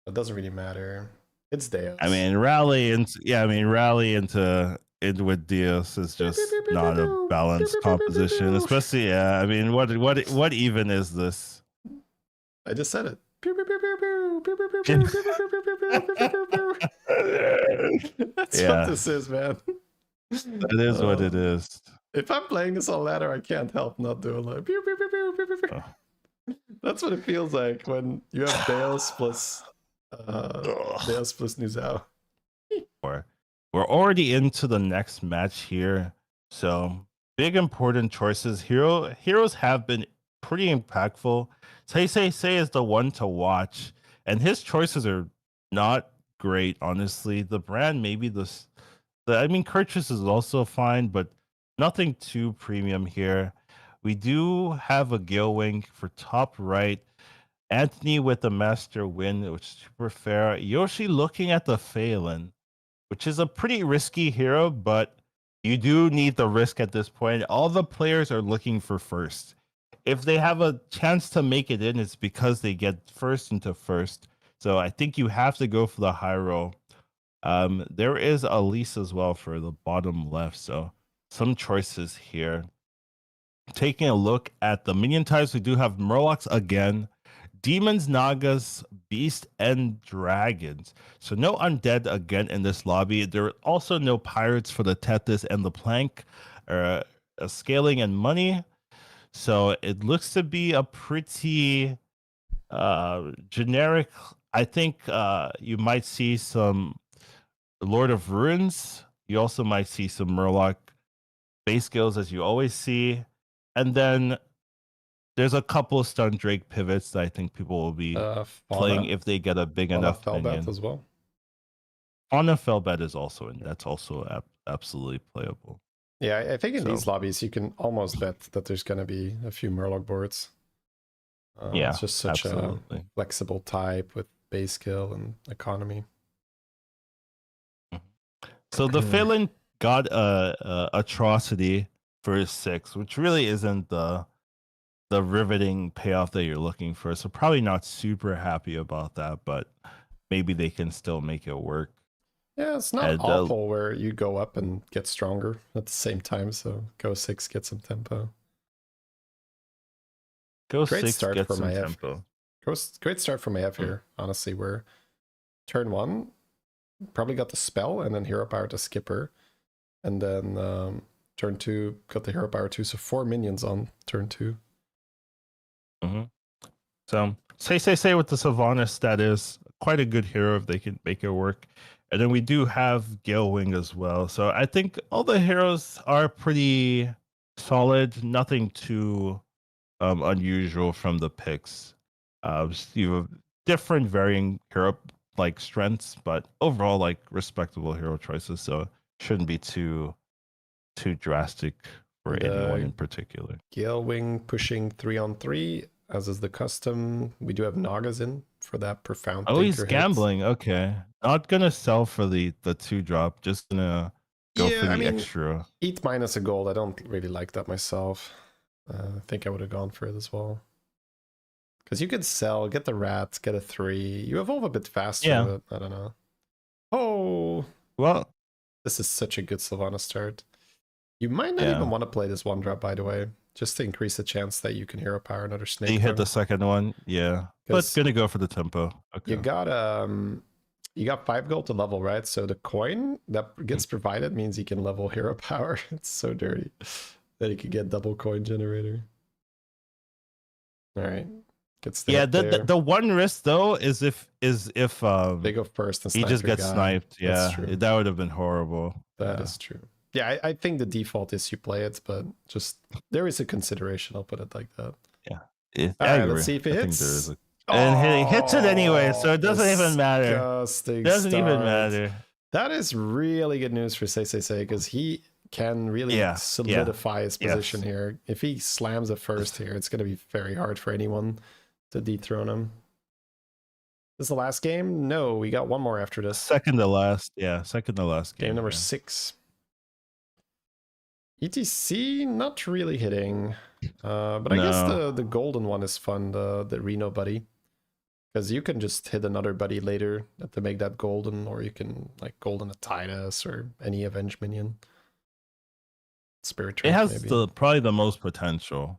A: It doesn't really matter. It's Deos.
B: I mean, rally into with Deos is just not a balanced composition, especially. Yeah, I mean, what even is this?
A: I just said it. That's what this is, man.
B: That is what it is.
A: If I'm playing this on ladder, I can't help not doing like That's what it feels like when you have Deos plus Nuzao.
B: We're already into the next match here, so big important choices. Heroes have been pretty impactful. Say is the one to watch, and his choices are not great, honestly. The brand maybe I mean, Kurtrus is also fine, but nothing too premium here. We do have a Gale Wing for top right. Anthony with the Master Wind, which is super fair. Yoshi looking at the Phelan, which is a pretty risky hero, but you do need the risk at this point. All the players are looking for first. If they have a chance to make it in, it's because they get first into first. So I think you have to go for the high roll. There is Elise as well for the bottom left. So some choices here. Taking a look at the minion types, we do have Murlocs again, Demons, Nagas, Beast, and Dragons. So no undead again in this lobby. There are also no pirates for the Tethys and the Plank, scaling and money. So it looks to be a pretty generic. I think you might see some Lord of Ruins. You also might see some Murloc base skills, as you always see. And then there's a couple of Stun Drake pivots that I think people will be playing if they get a big enough minion.
A: As well.
B: Fauna Fellbed is also in. That's also absolutely playable.
A: Yeah, I think in these lobbies you can almost bet that there's going to be a few Murloc boards. It's just such a flexible type with base skill and economy.
B: So the Phelan got Atrocity for his 6, which really isn't the riveting payoff that you're looking for. So probably not super happy about that, but maybe they can still make it work.
A: Yeah, it's not awful where you go up and get stronger at the same time. So go 6, get some tempo.
B: Go great 6, start get for some tempo.
A: Great start for Maiev here, honestly, where turn 1 probably got the spell and then hero power to skipper. And then turn 2 got the hero power 2. So 4 minions on turn 2.
B: So say with the Sylvanas, that is quite a good hero if they can make it work. And then we do have Gale Wing as well. So I think all the heroes are pretty solid. Nothing too unusual from the picks. You have different varying hero like strengths, but overall like respectable hero choices. So shouldn't be too drastic for anyone in particular.
A: Gale Wing pushing 3-on-3, as is the custom. We do have Nagas in for that profound.
B: Oh, he's gambling. Okay, not gonna sell for the 2-drop. Just gonna go for the extra.
A: Eat minus a gold. I don't really like that myself. I think I would have gone for it as well. Because you could sell, get the rat, get a 3. You evolve a bit faster.
B: Yeah.
A: But I don't know. Oh,
B: well,
A: this is such a good Sylvanas start. You might not even want to play this 1-drop, by the way, just to increase the chance that you can hero power another snake.
B: You hit the second one, yeah. But gonna go for the tempo. Okay.
A: You got 5 gold to level, right? So the coin that gets provided means you can level hero power. It's so dirty that you could get double coin generator. All right.
B: Yeah, the one risk though is if
A: they go first and
B: he just gets sniped. Yeah, that would have been horrible.
A: That is true. Yeah, I think the default is you play it, but just there is a consideration. I'll put it like that.
B: Yeah.
A: All right, let's see if it hits.
B: And he hits it anyway, so it doesn't even matter. Doesn't even matter.
A: That is really good news for Say because he can really solidify his position here. If he slams it first here, it's going to be very hard for anyone to dethrone him. This is the last game? No, we got one more after this.
B: Second to last. Yeah, second to last game.
A: Game number 6. ETC, not really hitting. But I guess the golden one is fun, the Reno buddy. Because you can just hit another buddy later to make that golden, or you can like golden a Titus or any Avenge minion. Spirit Trap,
B: it has probably the most potential.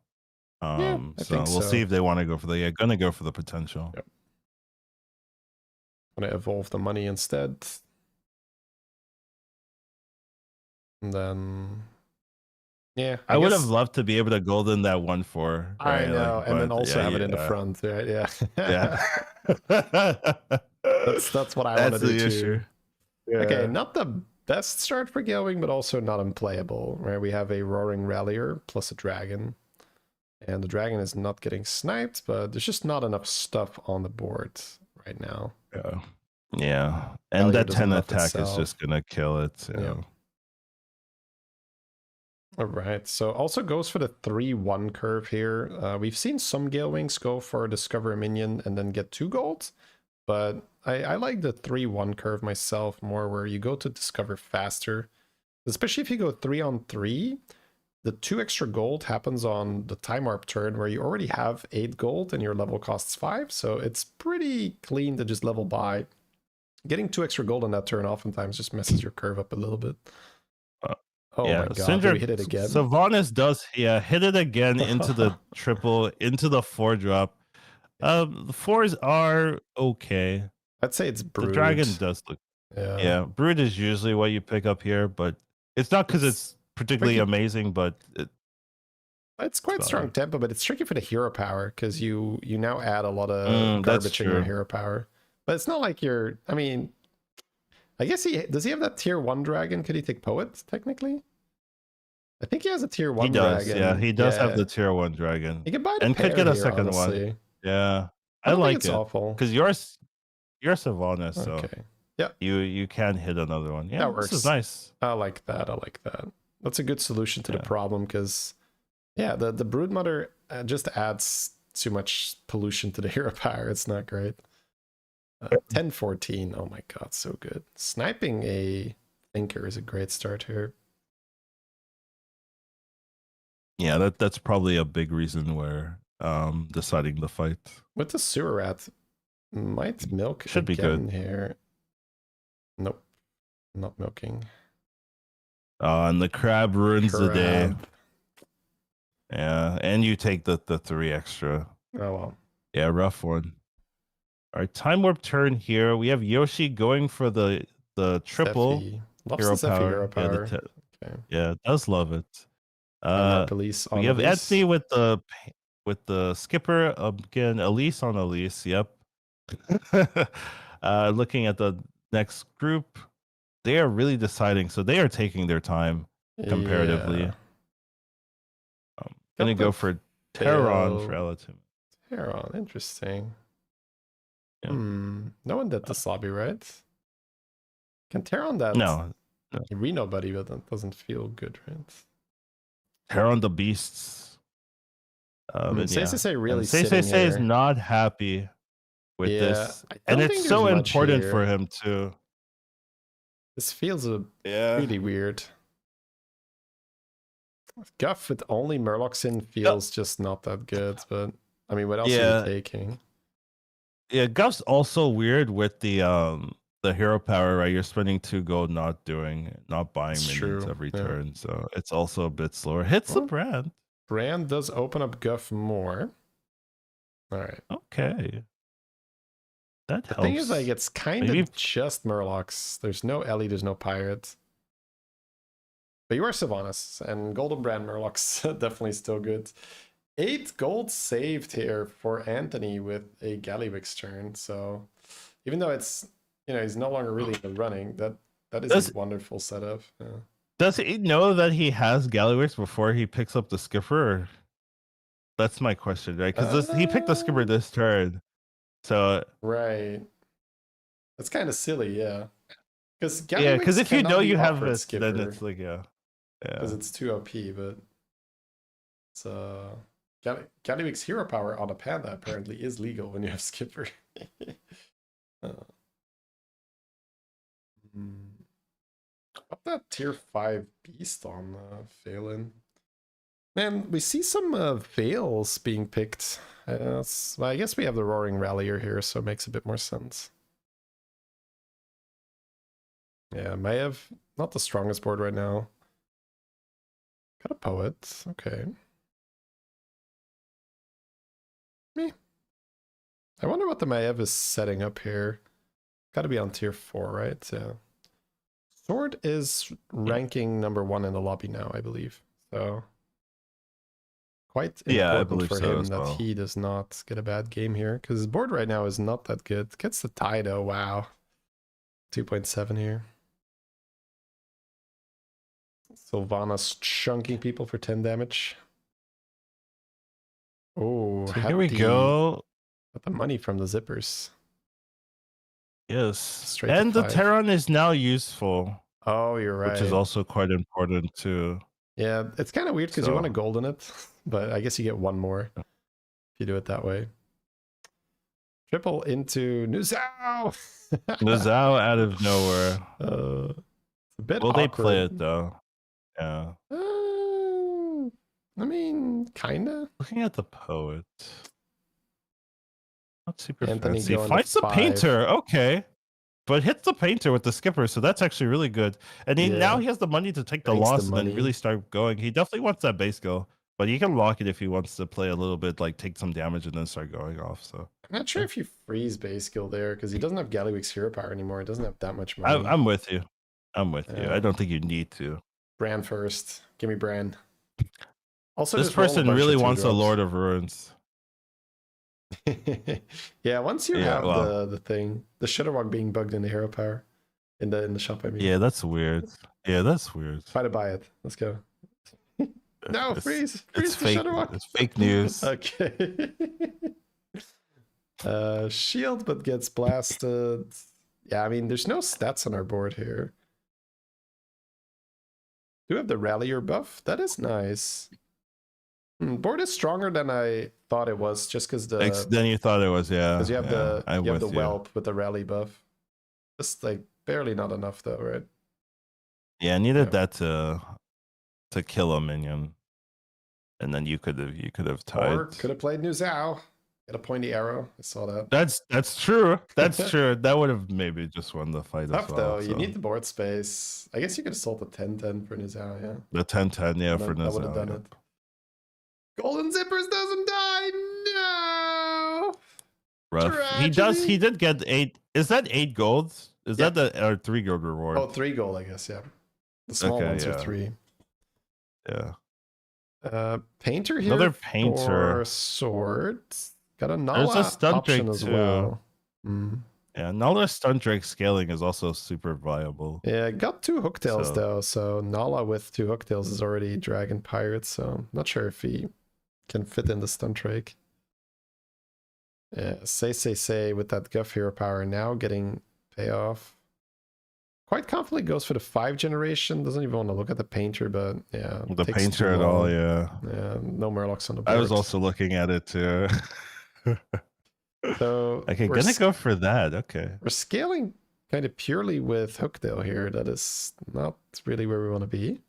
A: I think
B: we'll see if they want to go for gonna go for the potential.
A: Yep. I'm gonna evolve the money instead. And then
B: I would have loved to be able to golden that 1-4.
A: Right? I know, and then also have it in the front, right? Yeah. that's what I want to do too. Yeah. Okay, not the best start for Gale Wing, but also not unplayable, right? We have a Roaring Rallier plus a Dragon. And the Dragon is not getting sniped, but there's just not enough stuff on the board right now.
B: Yeah. And that 10 attack is just going to kill it. Yeah.
A: All right. So also goes for the 3-1 curve here. We've seen some Gale Wings go for Discover a Minion and then get 2 gold. But I like the 3-1 curve myself more, where you go to Discover faster. Especially if you go 3-on-3. The 2 extra gold happens on the Time Warp turn where you already have 8 gold and your level costs 5. So it's pretty clean to just level by. Getting 2 extra gold on that turn oftentimes just messes your curve up a little bit. Oh my god, did we hit it again?
B: Sylvanas does, hit it again into the triple, into the 4-drop. The 4s are okay.
A: I'd say it's Brood.
B: The Dragon does look... Yeah, Brood is usually what you pick up here, but it's not because it's particularly amazing, but
A: it's quite strong tempo, but it's tricky for the hero power because you now add a lot of garbage in your hero power. But it's not like you're, I mean, I guess does he have that tier 1 dragon? Could he take Poet technically? I think he has a tier 1 dragon.
B: Yeah, he does have the tier 1 dragon.
A: He can buy the
B: and could get a second
A: honestly.
B: one. Yeah,
A: I like
B: it.
A: Awful
B: because you're Sylvanas, so
A: yeah,
B: you can hit another one. Yeah,
A: that works.
B: This is nice.
A: I like that. That's a good solution to the problem because the Broodmother just adds too much pollution to the hero power. It's not great. 10-14. Oh my god, so good. Sniping a Thinker is a great start here.
B: Yeah, that's probably a big reason where deciding the fight.
A: With the Sewer Rat, might milk
B: should be good
A: here. Nope, not milking.
B: And the crab ruins the day. Yeah, and you take the 3 extra.
A: Oh well.
B: Yeah, rough one. All right, Time Warp turn here. We have Yoshi going for the triple hero power. Yeah, does love it. We have Etsy with the skipper again. Elise on Elise. Yep. Looking at the next group, they are really deciding. So they are taking their time comparatively.
A: Yeah.
B: Gonna go for Terran for Elatim.
A: Terran, interesting.
B: Yeah.
A: No one did this lobby, right? Can Terran that?
B: No.
A: Reno buddy, but that doesn't feel good, right?
B: Terran the beasts.
A: Sasuke really
B: and
A: sitting
B: Sasuke
A: here.
B: is not happy with this, and it's so important for him too.
A: This feels really weird. Guff with only Murlocs in feels just not that good, but I mean, what else are you taking?
B: Yeah, Guff's also weird with the hero power, right? You're spending 2 gold not buying minions every turn, so it's also a bit slower. Hits the brand.
A: Brand does open up Guff more. All right.
B: Okay. That helps.
A: The thing is, like, it's kind of just Murlocs. There's no Ellie, there's no Pirate. But you are Sylvanas, and Golden Brand Murlocs definitely still good. 8 gold saved here for Anthony with a Gallywix turn. So even though it's, he's no longer really in the running, that is a wonderful setup. Yeah.
B: Does he know that he has Gallywix before he picks up the Skipper? That's my question, right? Because he picked the Skipper this turn. So
A: right. That's kind of silly, yeah. Because
B: if you know you have it, then it's like
A: because it's too OP, but it's Gallywix hero power on a panda apparently is legal when you have Skipper. Up that tier 5 beast on Phelan. Man, we see some Veils being picked. Well, I guess we have the Roaring Rallier here, so it makes a bit more sense. Yeah, Maiev, not the strongest board right now. Got a Poet, okay. Me. I wonder what the Maiev is setting up here. Gotta be on tier 4, right? Yeah. Sword is ranking number 1 in the lobby now, I believe. So quite important for him that he does not get a bad game here, because his board right now is not that good. Gets the tie though, wow. 2.7 here. Sylvanas chunking people for 10 damage. Oh,
B: so here we go.
A: Got the money from the zippers.
B: Yes. Straight and the Terran is now useful.
A: Oh, you're right.
B: Which is also quite important too.
A: Yeah, it's kind of weird because you want a gold in it, but I guess you get 1 more if you do it that way. Triple into Nuzao!
B: Nuzao out of nowhere.
A: It's a bit
B: Will
A: awkward.
B: They play it though? Yeah.
A: I mean, kinda.
B: Looking at the Poet. Not super
A: Anthony
B: fancy. Fights the Painter, okay. But hits the Painter with the Skipper, so that's actually really good. And now he has the money to take the loss and then really start going. He definitely wants that base go, but he can lock it if he wants to play a little bit, like take some damage and then start going off. So
A: I'm not sure if you freeze base skill there because he doesn't have Gallywix hero power anymore. He doesn't have that much money.
B: I'm with you. I'm with you. I don't think you need to.
A: Brand first. Give me Brand. Also,
B: this person really wants a Lord of Ruins.
A: Yeah, once you have the thing, the Shadowwalk being bugged in the hero power in the shop, I mean.
B: Yeah, that's weird. Yeah, that's weird.
A: Try to buy it. Let's go. No, freeze the Shadowwalk.
B: It's fake news.
A: Okay. Shield, but gets blasted. Yeah, I mean, there's no stats on our board here. Do we have the Rallier buff? That is nice. Board is stronger than I thought it was, just because the...
B: Then you thought it was, yeah.
A: Because you have the Whelp with the Rally buff. Just like barely not enough though, right?
B: Yeah, I needed that to kill a minion. And then you could have tied.
A: Or could have played Nuzao. Get a pointy arrow. I saw that.
B: That's true. That's true. That would have maybe just won the fight
A: Tough
B: as well.
A: Though. So. You need the board space. I guess you could have sold the 10-10 for Nuzao, yeah.
B: The 10-10, yeah, for Nuzao.
A: That would have done it. Golden Zippers doesn't die. No.
B: Rough.
A: Tragedy.
B: He did get 8. Is that 8 gold? Is that the 3 gold reward?
A: Oh, 3 gold, I guess, yeah. The small ones are 3.
B: Yeah.
A: Painter here.
B: Another Painter.
A: For swords. Got a Nala
B: There's a stun
A: option
B: trick
A: as
B: too.
A: well.
B: Yeah, Nala Stun Drake scaling is also super viable.
A: Yeah, got 2 hooktails
B: So-
A: though, so Nala with 2 hooktails is already Dragon Pirate, so not sure if he can fit in the Stun Drake. Yeah, say with that Guff Hero power now getting payoff. Quite confidently goes for the 5 generation, doesn't even want to look at the Painter, but yeah.
B: The
A: takes
B: Painter
A: too
B: at all,
A: long.
B: yeah.
A: Yeah, no Murlocs on the board.
B: I was also looking at it too.
A: So
B: Okay, gonna go for that. Okay.
A: we're scaling kind of purely with Hooktail here. That is not really where we want to be.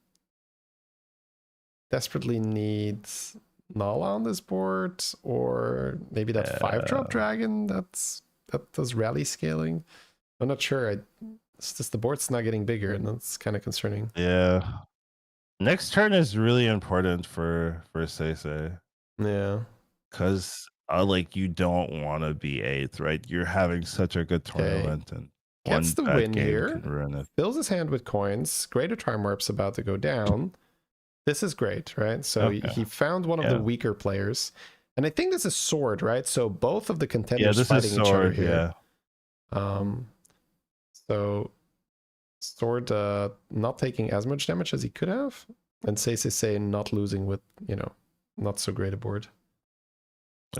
A: Desperately needs Nala on this board, or maybe that 5-drop dragon that does rally scaling. I'm not sure. It's just the board's not getting bigger, and that's kind of concerning.
B: Yeah. Next turn is really important for Say.
A: Yeah.
B: Because like you don't want to be 8th, right? You're having such a good tournament, and
A: gets the
B: one bad
A: win
B: game
A: here.
B: can ruin it.
A: Fills his hand with coins. Greater Time Warp's about to go down. This is great, right? So he found one of the weaker players. And I think this is Sword, right? So both of the contenders fighting each other here. So Sword not taking as much damage as he could have. And Say not losing with, not so great a board.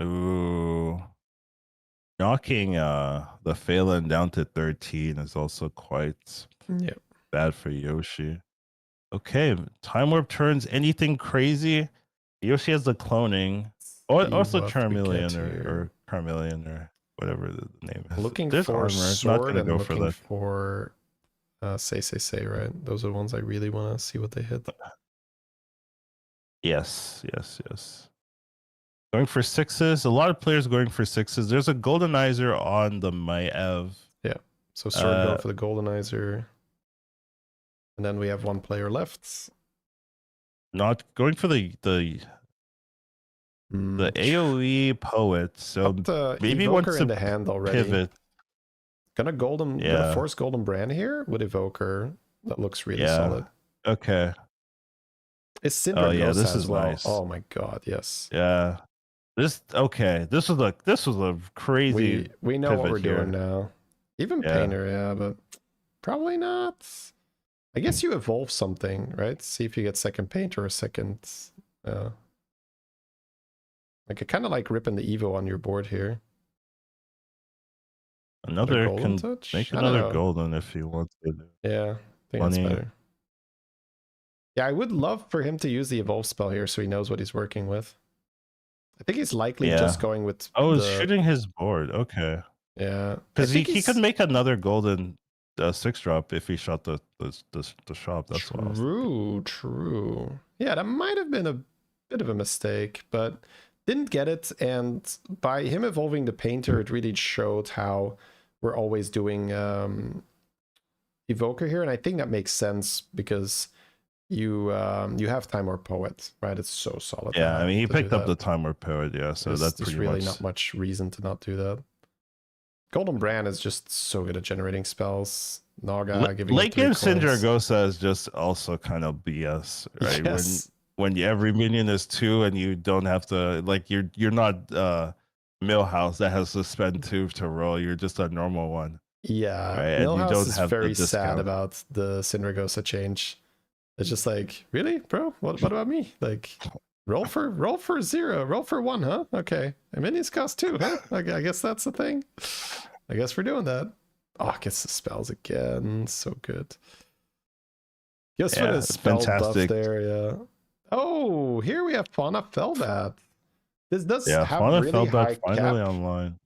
B: Ooh. Knocking the Phelan down to 13 is also quite bad for Yoshi. Okay, Time Warp turns anything crazy. Yoshi has the cloning. Or also Charmeleon or Carmeleon or whatever the name is.
A: Looking
B: There's
A: for
B: armor.
A: Sword
B: not
A: and
B: go
A: looking
B: for
A: Say, right? Those are the ones I really want to see what they hit.
B: Yes. Going for 6s. A lot of players going for 6s. There's a Goldenizer on the Maev.
A: Yeah. So Sword going for the Goldenizer. And then we have one player left.
B: Not going for the AoE Poet. So maybe
A: Evoker
B: wants to
A: in the hand already.
B: Pivot.
A: Gonna force Golden Brand here with Evoker. That looks really solid.
B: Okay.
A: Is Syndra
B: this
A: as
B: is
A: well.
B: nice.
A: Oh my god, yes.
B: Yeah. This was a crazy.
A: We know what we're doing now. Even Painter, but probably not. I guess you evolve something, right? See if you get second Painter or second. Like I kind of like ripping the Evo on your board here.
B: Another can touch? Make another golden if you want to.
A: Yeah, I think that's better. Yeah, I would love for him to use the evolve spell here so he knows what he's working with. I think he's likely just going with.
B: He's shooting his board. Okay.
A: Yeah,
B: because he could make another golden 6-drop if he shot the shop. That's
A: true. Yeah, that might have been a bit of a mistake, but didn't get it. And by him evolving the Painter, it really showed how we're always doing Evoker here, and I think that makes sense because you have Time Warp Poet, right? It's so solid.
B: Yeah, I mean he picked up the Time Warp Poet, so that's pretty
A: really
B: much
A: not much reason to not do that. Golden Brand is just so good at generating spells. Naga giving
B: late game Syndragosa is just also kind of BS, right?
A: Yes.
B: When every minion is 2 and you don't have to you're not Millhouse that has to spend 2 to roll. You're just a normal one.
A: Yeah,
B: right?
A: Millhouse is very sad about the Syndragosa change. It's just like, really, bro? What about me? Like, roll for 0, roll for 1, huh? Okay, and minions cost 2, huh? I guess that's the thing. I guess we're doing that. Oh, gets the spells again. So good. Guess for the spell buff there, yeah. Oh, here we have Fauna Felbat. This does have
B: Fauna
A: really
B: Felbat
A: high
B: finally
A: cap,
B: online.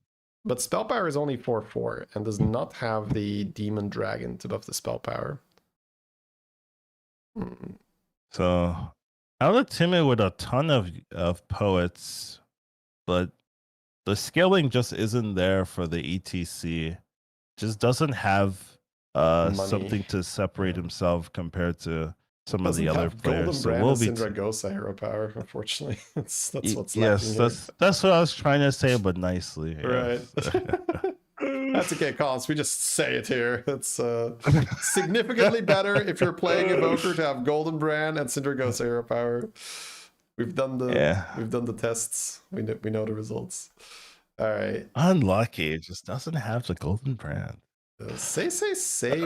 A: but spell power is only 4/4 and does not have the Demon Dragon to buff the spell power.
B: So, Out Timid with a ton of poets, but the scaling just isn't there for the ETC. Just doesn't have something to separate himself compared to some of the other players.
A: Golden Brand and Syndragosa hero power, unfortunately. that's what's lacking here.
B: That's what I was trying to say, but nicely.
A: Right. That's okay, Collins. We just say it here. It's significantly better if you're playing Evoker to have Golden Brand and Syndragosa hero power. We've done the tests. We know the results. All right.
B: Unlucky. It just doesn't have the golden brand.
A: Say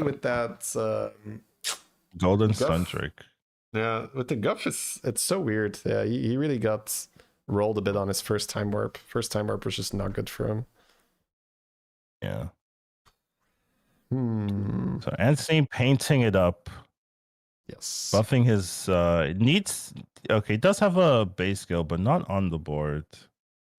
A: with that
B: Golden
A: Guff.
B: Suntrick.
A: Yeah, with the Guff, it's so weird. Yeah, he really got rolled a bit on his first time warp. First time warp was just not good for him.
B: Yeah.
A: Hmm.
B: So Anthony painting it up.
A: Yes.
B: Buffing his needs. Okay, he does have a base skill, but not on the board.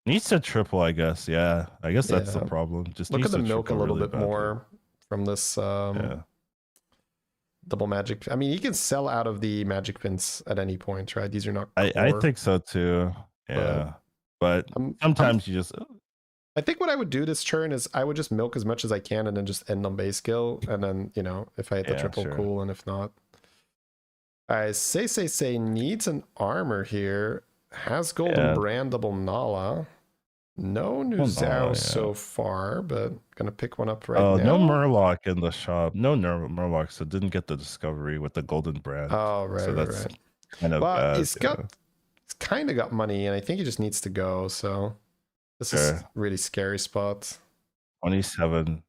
B: Needs to triple, I guess. Yeah, I guess that's the problem. Just
A: look
B: needs
A: at the
B: to
A: milk a
B: triple
A: little
B: really
A: bit
B: badly.
A: more from this double magic. I mean, he can sell out of the magic pins at any point, right? These are not core,
B: I think so too. Yeah, but sometimes you just.
A: I think what I would do this turn is I would just milk as much as I can and then just end on base skill, and then if I hit the triple, cool, and if not. I say needs an armor here. Has golden brand double Nala. No Nuzao so far, but gonna pick one up right now.
B: No Murloc in the shop. No Murloc, so didn't get the discovery with the golden brand.
A: Oh, right,
B: so that's
A: right.
B: kind of bad.
A: He's kind of got money, and I think he just needs to go. So this is a really scary spot.
B: 27.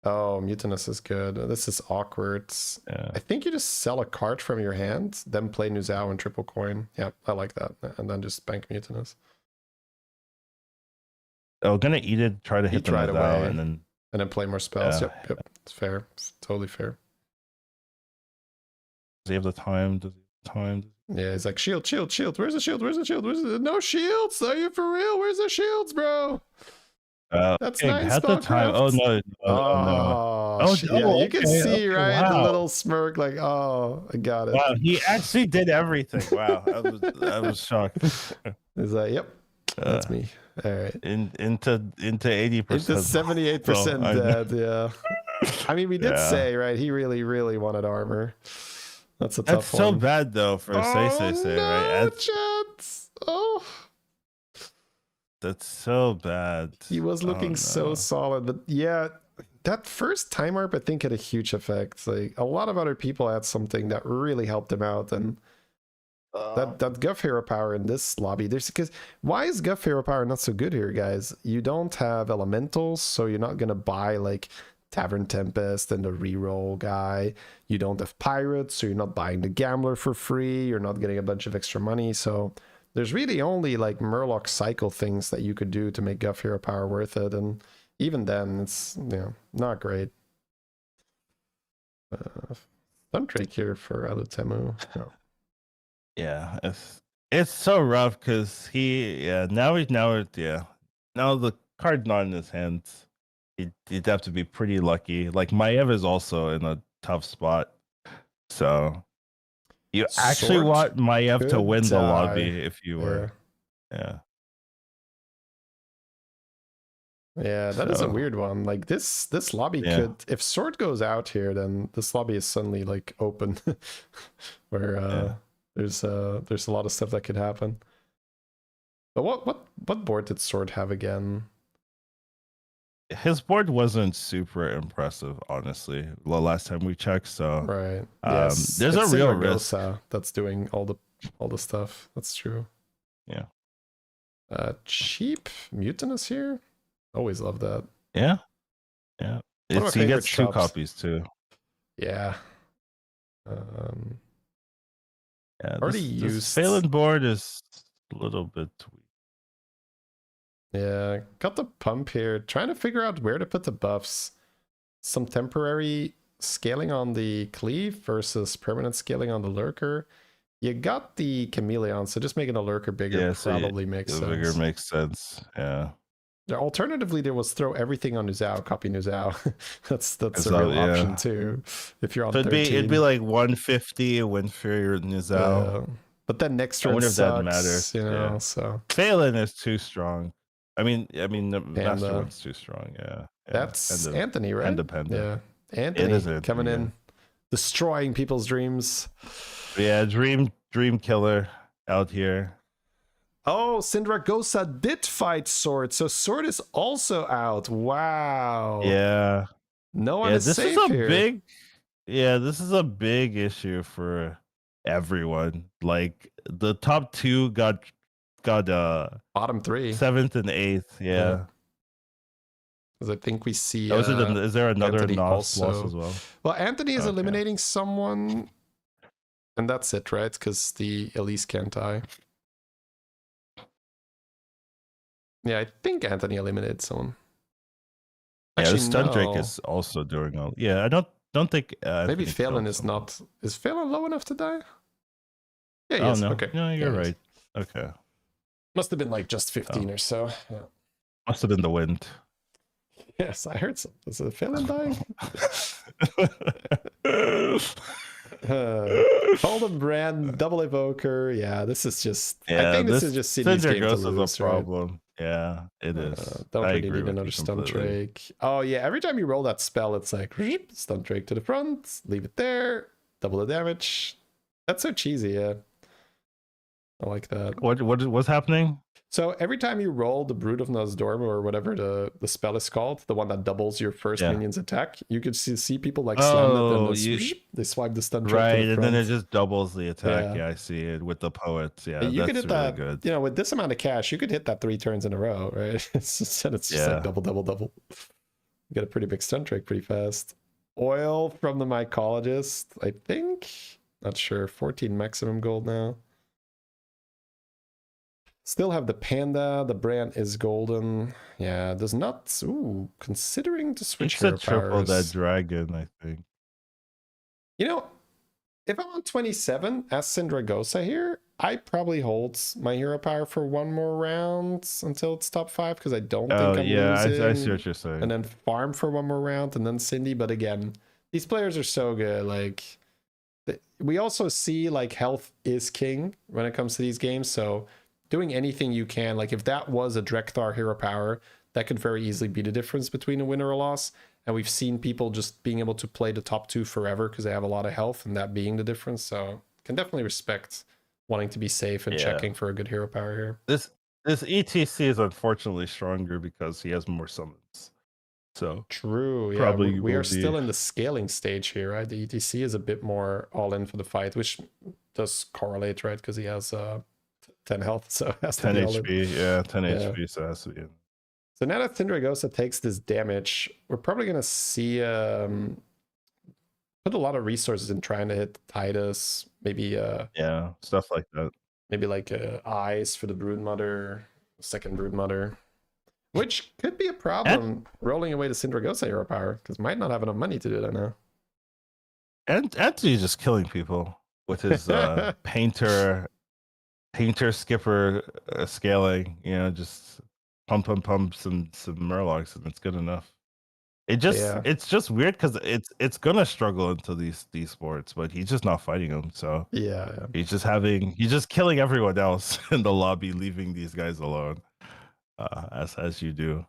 A: Oh, Mutinous is good. This is awkward. Yeah. I think you just sell a card from your hand, then play Nuzao and triple coin. Yeah, I like that. And then just bank Mutinous.
B: Oh, gonna eat it, try to hit the Nuzao, and then
A: play more spells. Yep. It's fair. It's totally fair.
B: Does he have the time? Does he have time?
A: Yeah, he's like, shield. Where's the shield? No shields? Are you for real? Where's the shields, bro? That's nice.
B: Had the time. Oh no!
A: Oh, yeah, you can see the little smirk, like, oh, I got it.
B: Wow, he actually did everything. Wow, I was shocked.
A: He's like, yep, that's me. All right,
B: into 80%,
A: into 78% dead. Yeah, I mean, we did say he really wanted armor. That's a tough one.
B: That's so bad though for say, right?
A: Chance. Oh.
B: That's so bad.
A: He was looking so solid, but yeah, that first time warp I think had a huge effect. Like a lot of other people had something that really helped him out, and that Guff hero power in this lobby. Because why is Guff hero power not so good here, guys? You don't have elementals, so you're not gonna buy like Tavern Tempest and the reroll guy. You don't have pirates, so you're not buying the gambler for free. You're not getting a bunch of extra money, so. There's really only like Murloc cycle things that you could do to make Guff hero power worth it, and even then, it's not great. Sundrake here for Alutemu. No.
B: Yeah, it's so rough because now the card's not in his hands. He'd have to be pretty lucky. Like Maiev is also in a tough spot, so. You actually want Maiev to win the lobby if you were. Yeah,
A: that is a weird one. Like this lobby could, if Sword goes out here, then this lobby is suddenly like open, where there's a lot of stuff that could happen. But what board did Sword have again?
B: His board wasn't super impressive, honestly. The last time we checked, so
A: right. Yes,
B: there's a real risk
A: that's doing all the stuff. That's true.
B: Yeah.
A: Cheap Mutinous here. Always love that.
B: Yeah. He gets two copies too.
A: Yeah.
B: Already used. Phelan board is a little bit weak.
A: Yeah, got the pump here. Trying to figure out where to put the buffs. Some temporary scaling on the cleave versus permanent scaling on the lurker. You got the chameleon, so just making a lurker bigger probably makes sense.
B: Bigger makes sense. Yeah.
A: Alternatively, there was throw everything on Nuzao, copy Nuzao. that's a real option too. If you're on 13.
B: It'd be like 150 win for your Nuzao.
A: But then next turn sucks, that matters. So
B: Phelan is too strong. I mean, the Master One's too strong. Yeah.
A: That's Anthony, right?
B: Independent.
A: Yeah, Anthony coming in, destroying people's dreams.
B: Yeah, dream killer out here.
A: Oh, Syndragosa did fight Sword, so Sword is also out. Wow.
B: Yeah.
A: No one is safe here.
B: This is a big issue for everyone. Like the top two got
A: bottom three,
B: 7th and 8th. Yeah.
A: Because I think we see.
B: Oh, is there another
A: Anthony
B: loss
A: also.
B: as well?
A: Well, Anthony is
B: Okay.
A: eliminating someone, and that's it, right? Because the Elise can't die. Yeah, I think Anthony eliminated someone.
B: Actually,
A: Actually,
B: the stun Drake
A: no.
B: is also doing all. Yeah, I don't think.
A: Maybe
B: Anthony
A: Phelan
B: killed
A: is
B: someone.
A: not. Is Phelan low enough to die? Yeah, he
B: Oh
A: is.
B: no,
A: Okay.
B: no, you're
A: Yeah,
B: right. Okay,
A: must have been like just 15 or so. Yeah.
B: must have been the wind.
A: Yes, I heard some. Is it Phelan dying? Trolden brand, double evoker. Yeah, this is just.
B: Yeah,
A: I think this is just Sydney's
B: Cinder
A: game to
B: Ghost is a
A: lose, right?
B: problem. Yeah, it is.
A: Don't
B: I
A: really
B: agree
A: need
B: with
A: another
B: you
A: stun
B: completely.
A: drake. Oh yeah, every time you roll that spell, it's like stun drake to the front, leave it there, double the damage. That's so cheesy, yeah. I like that.
B: What's happening?
A: So every time you roll the Brood of Nosdorm or whatever the spell is called, the one that doubles your first minion's attack, you could see people like slam it and they swipe the stun drake to the front.
B: And then it just doubles the attack. Yeah, I see it with the poet. Yeah,
A: you could
B: that's
A: hit
B: really
A: that,
B: good.
A: You know, with this amount of cash, you could hit that 3 turns in a row, right? It's just like double. You get a pretty big stun drake pretty fast. Oil from the mycologist, I think. Not sure. 14 maximum gold now. Still have the panda. The brand is golden. Yeah, does not. Ooh, considering to switch
B: It's
A: hero
B: a triple
A: powers.
B: that dragon, I think.
A: You know, if I'm on 27 as Syndragosa here, I probably hold my hero power for one more round until it's top 5 because I don't think I'm losing.
B: I see what you're saying.
A: And then farm for one more round and then Cindy. But again, these players are so good. Like, we also see like health is king when it comes to these games. So doing anything you can, like if that was a Drekthar hero power, that could very easily be the difference between a win or a loss. And we've seen people just being able to play the top 2 forever because they have a lot of health and that being the difference. So can definitely respect wanting to be safe and checking for a good hero power here.
B: This ETC is unfortunately stronger because he has more summons. So
A: true. Yeah, we are still in the scaling stage here, right? The ETC is a bit more all in for the fight, which does correlate, right? Because he has 10 health, so it has
B: 10
A: to be
B: HP. Yeah, 10 HP, so it has to be in.
A: So now that Syndragosa takes this damage, we're probably going to see put a lot of resources in trying to hit Titus, maybe
B: yeah, stuff like that.
A: Maybe like eyes for the Broodmother, second Broodmother, which could be a problem rolling away the Syndragosa hero power because might not have enough money to do that now.
B: And Anthony's just killing people with his painter skipper scaling, you know, just pump some murlocs and it's good enough. It's just weird because it's gonna struggle into these sports, but he's just not fighting them. So he's just killing everyone else in the lobby, leaving these guys alone, as you do.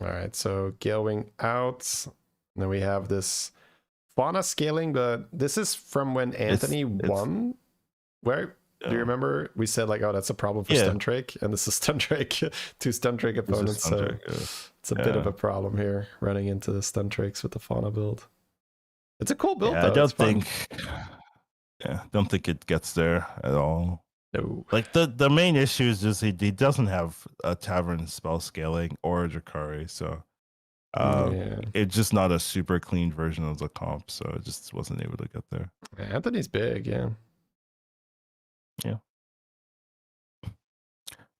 A: All right, so going out, and then we have this fauna scaling, but this is from when Anthony won. Where do you remember we said like, oh, that's a problem for Stun Drake, and this is Stun Drake, 2 Stun Drake opponents, so it's a bit of a problem here running into the Stun Drakes with the fauna build. It's a cool build though.
B: I don't think it gets there at all.
A: No.
B: Like the main issue is just he doesn't have a tavern spell scaling or a Drakari, so it's just not a super clean version of the comp, so it just wasn't able to get there.
A: Anthony's big, yeah.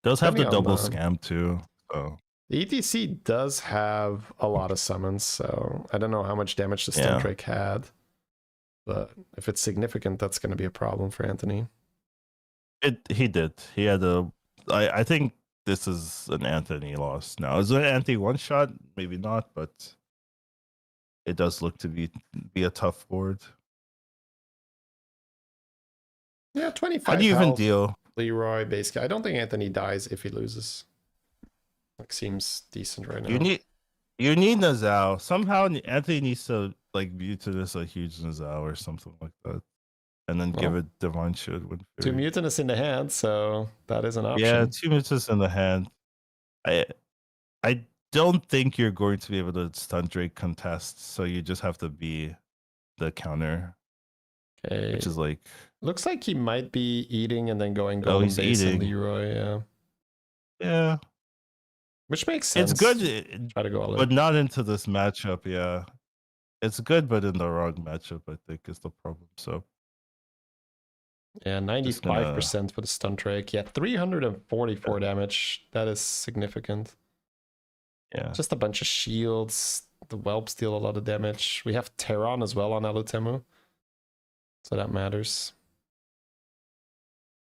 B: Does have the double scam too. So
A: the ETC does have a lot of summons, so I don't know how much damage the Stun Drake had, but if it's significant, that's going to be a problem for Anthony.
B: He did. He had I think this is an Anthony loss now. Is it an Anthony one shot? Maybe not, but it does look to be a tough board.
A: Yeah, 25.
B: How do you even deal?
A: Leroy, basically. I don't think Anthony dies if he loses. Like, seems decent right now.
B: You need Nazao. Somehow Anthony needs to like mutinous a huge Nazao or something like that. And then give it Divine Shield.
A: 2 mutinous in the hand, so that is an option.
B: Yeah, 2 mutinous in the hand. I don't think you're going to be able to stun Drake contest, so you just have to be the counter.
A: Okay.
B: Which is like...
A: Looks like he might be eating and then going golden base and Leroy,
B: Yeah.
A: Which makes sense.
B: It's good,
A: Try to go all
B: but
A: in.
B: not into this matchup. Yeah, it's good, but in the wrong matchup, I think is the problem. So
A: Yeah, 95% for the stun drake. Yeah, 344 damage. That is significant.
B: Yeah.
A: Just a bunch of shields. The whelps deal a lot of damage. We have Terran as well on Alutemu. So that matters.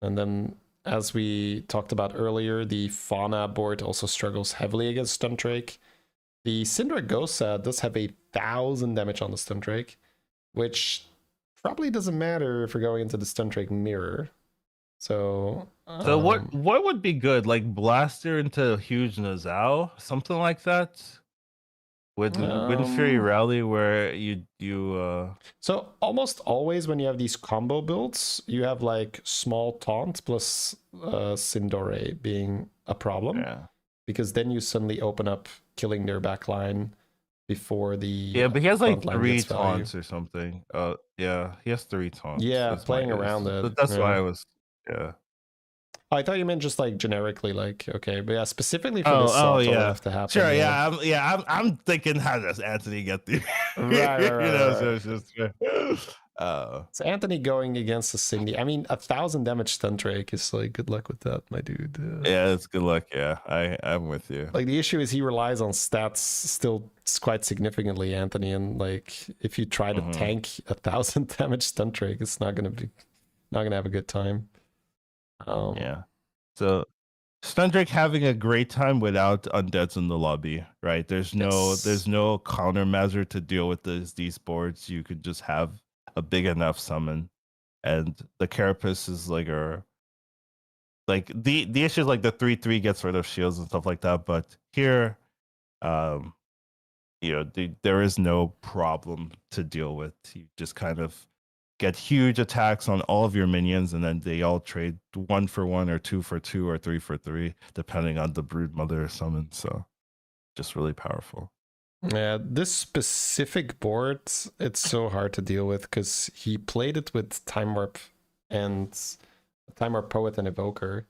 A: And then, as we talked about earlier, the Fauna board also struggles heavily against Stun Drake. The Syndra Gosa does have 1,000 damage on the Stun Drake, which probably doesn't matter if we're going into the Stun Drake mirror. So
B: what would be good? Like Blaster into huge Nazao, something like that. With Wind Fury Rally, where you
A: so almost always when you have these combo builds, you have like small taunt plus Sindore being a problem.
B: Yeah.
A: Because then you suddenly open up killing their backline before the
B: but he has like 3 taunts or something. Yeah, he has 3 taunts.
A: Yeah, playing around it.
B: That's why I was
A: I thought you meant just like generically, like okay, but yeah, specifically for this slot, it'll have to happen.
B: Sure, I'm thinking, how does Anthony get the
A: right.
B: So it's just
A: so Anthony going against a Cindy. I mean, 1,000 damage stun Drake is like good luck with that, my dude.
B: Yeah, it's good luck. Yeah, I'm with you.
A: Like the issue is he relies on stats still quite significantly, Anthony, and like if you try to tank 1,000 damage stun Drake, it's not gonna have a good time.
B: Yeah. So Stun Drake having a great time without undeads in the lobby, right? There's no countermeasure to deal with these boards. You could just have a big enough summon, and the Carapace is like the issue is like the 3/3 gets rid of shields and stuff like that. But here, there is no problem to deal with. You just kind of get huge attacks on all of your minions, and then they all trade 1 for 1 or 2 for 2 or 3 for 3, depending on the Broodmother summon. So just really powerful.
A: Yeah, this specific board, it's so hard to deal with because he played it with Time Warp and Time Warp Poet and Evoker.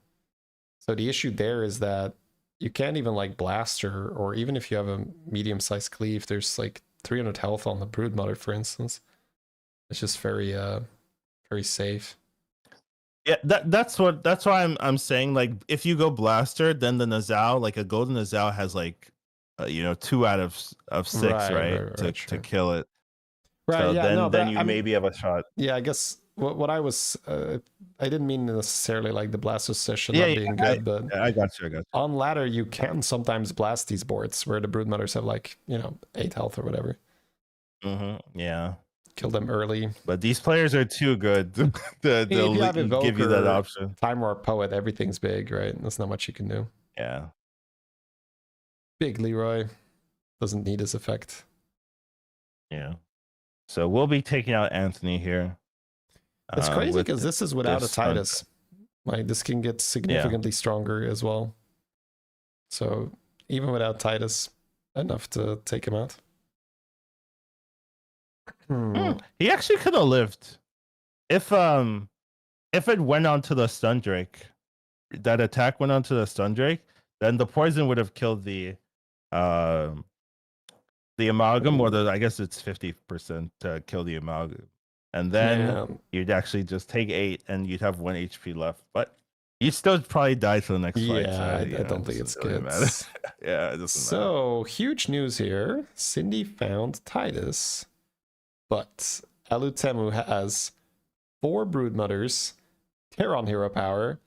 A: So the issue there is that you can't even like Blaster, or even if you have a medium-sized cleave, there's like 300 health on the Broodmother, for instance. It's just very safe.
B: Yeah, that's why I'm saying, like, if you go Blaster, then the Nazao, like a golden Nazao has like 2 out of 6, right? To kill it.
A: Right.
B: So
A: yeah.
B: then you maybe have a shot.
A: Yeah, I guess what I was I didn't mean necessarily like the Blaster session not being good, but
B: I got you.
A: On ladder you can sometimes blast these boards where the Broodmothers have like 8 health or whatever.
B: Yeah.
A: Kill them early.
B: But these players are too good to give you that option.
A: Time Warp Poet, everything's big, right? There's not much you can do.
B: Yeah.
A: Big Leroy doesn't need his effect.
B: Yeah. So we'll be taking out Anthony here.
A: It's crazy because this is without a Titus. Like this can get significantly stronger as well. So even without Titus, enough to take him out.
B: He actually could have lived if it went onto the Stun Drake. That attack went onto the Stun Drake, then the poison would have killed the amalgam, or I guess it's 50% to kill the amalgam, and then you'd actually just take 8 and you'd have 1 HP left, but you'd still probably die to the next fight.
A: I don't think it's good.
B: Yeah, it doesn't
A: so matter. Huge news here. Cindy found Titus. But Alutemu has 4 Broodmothers, Terran hero power,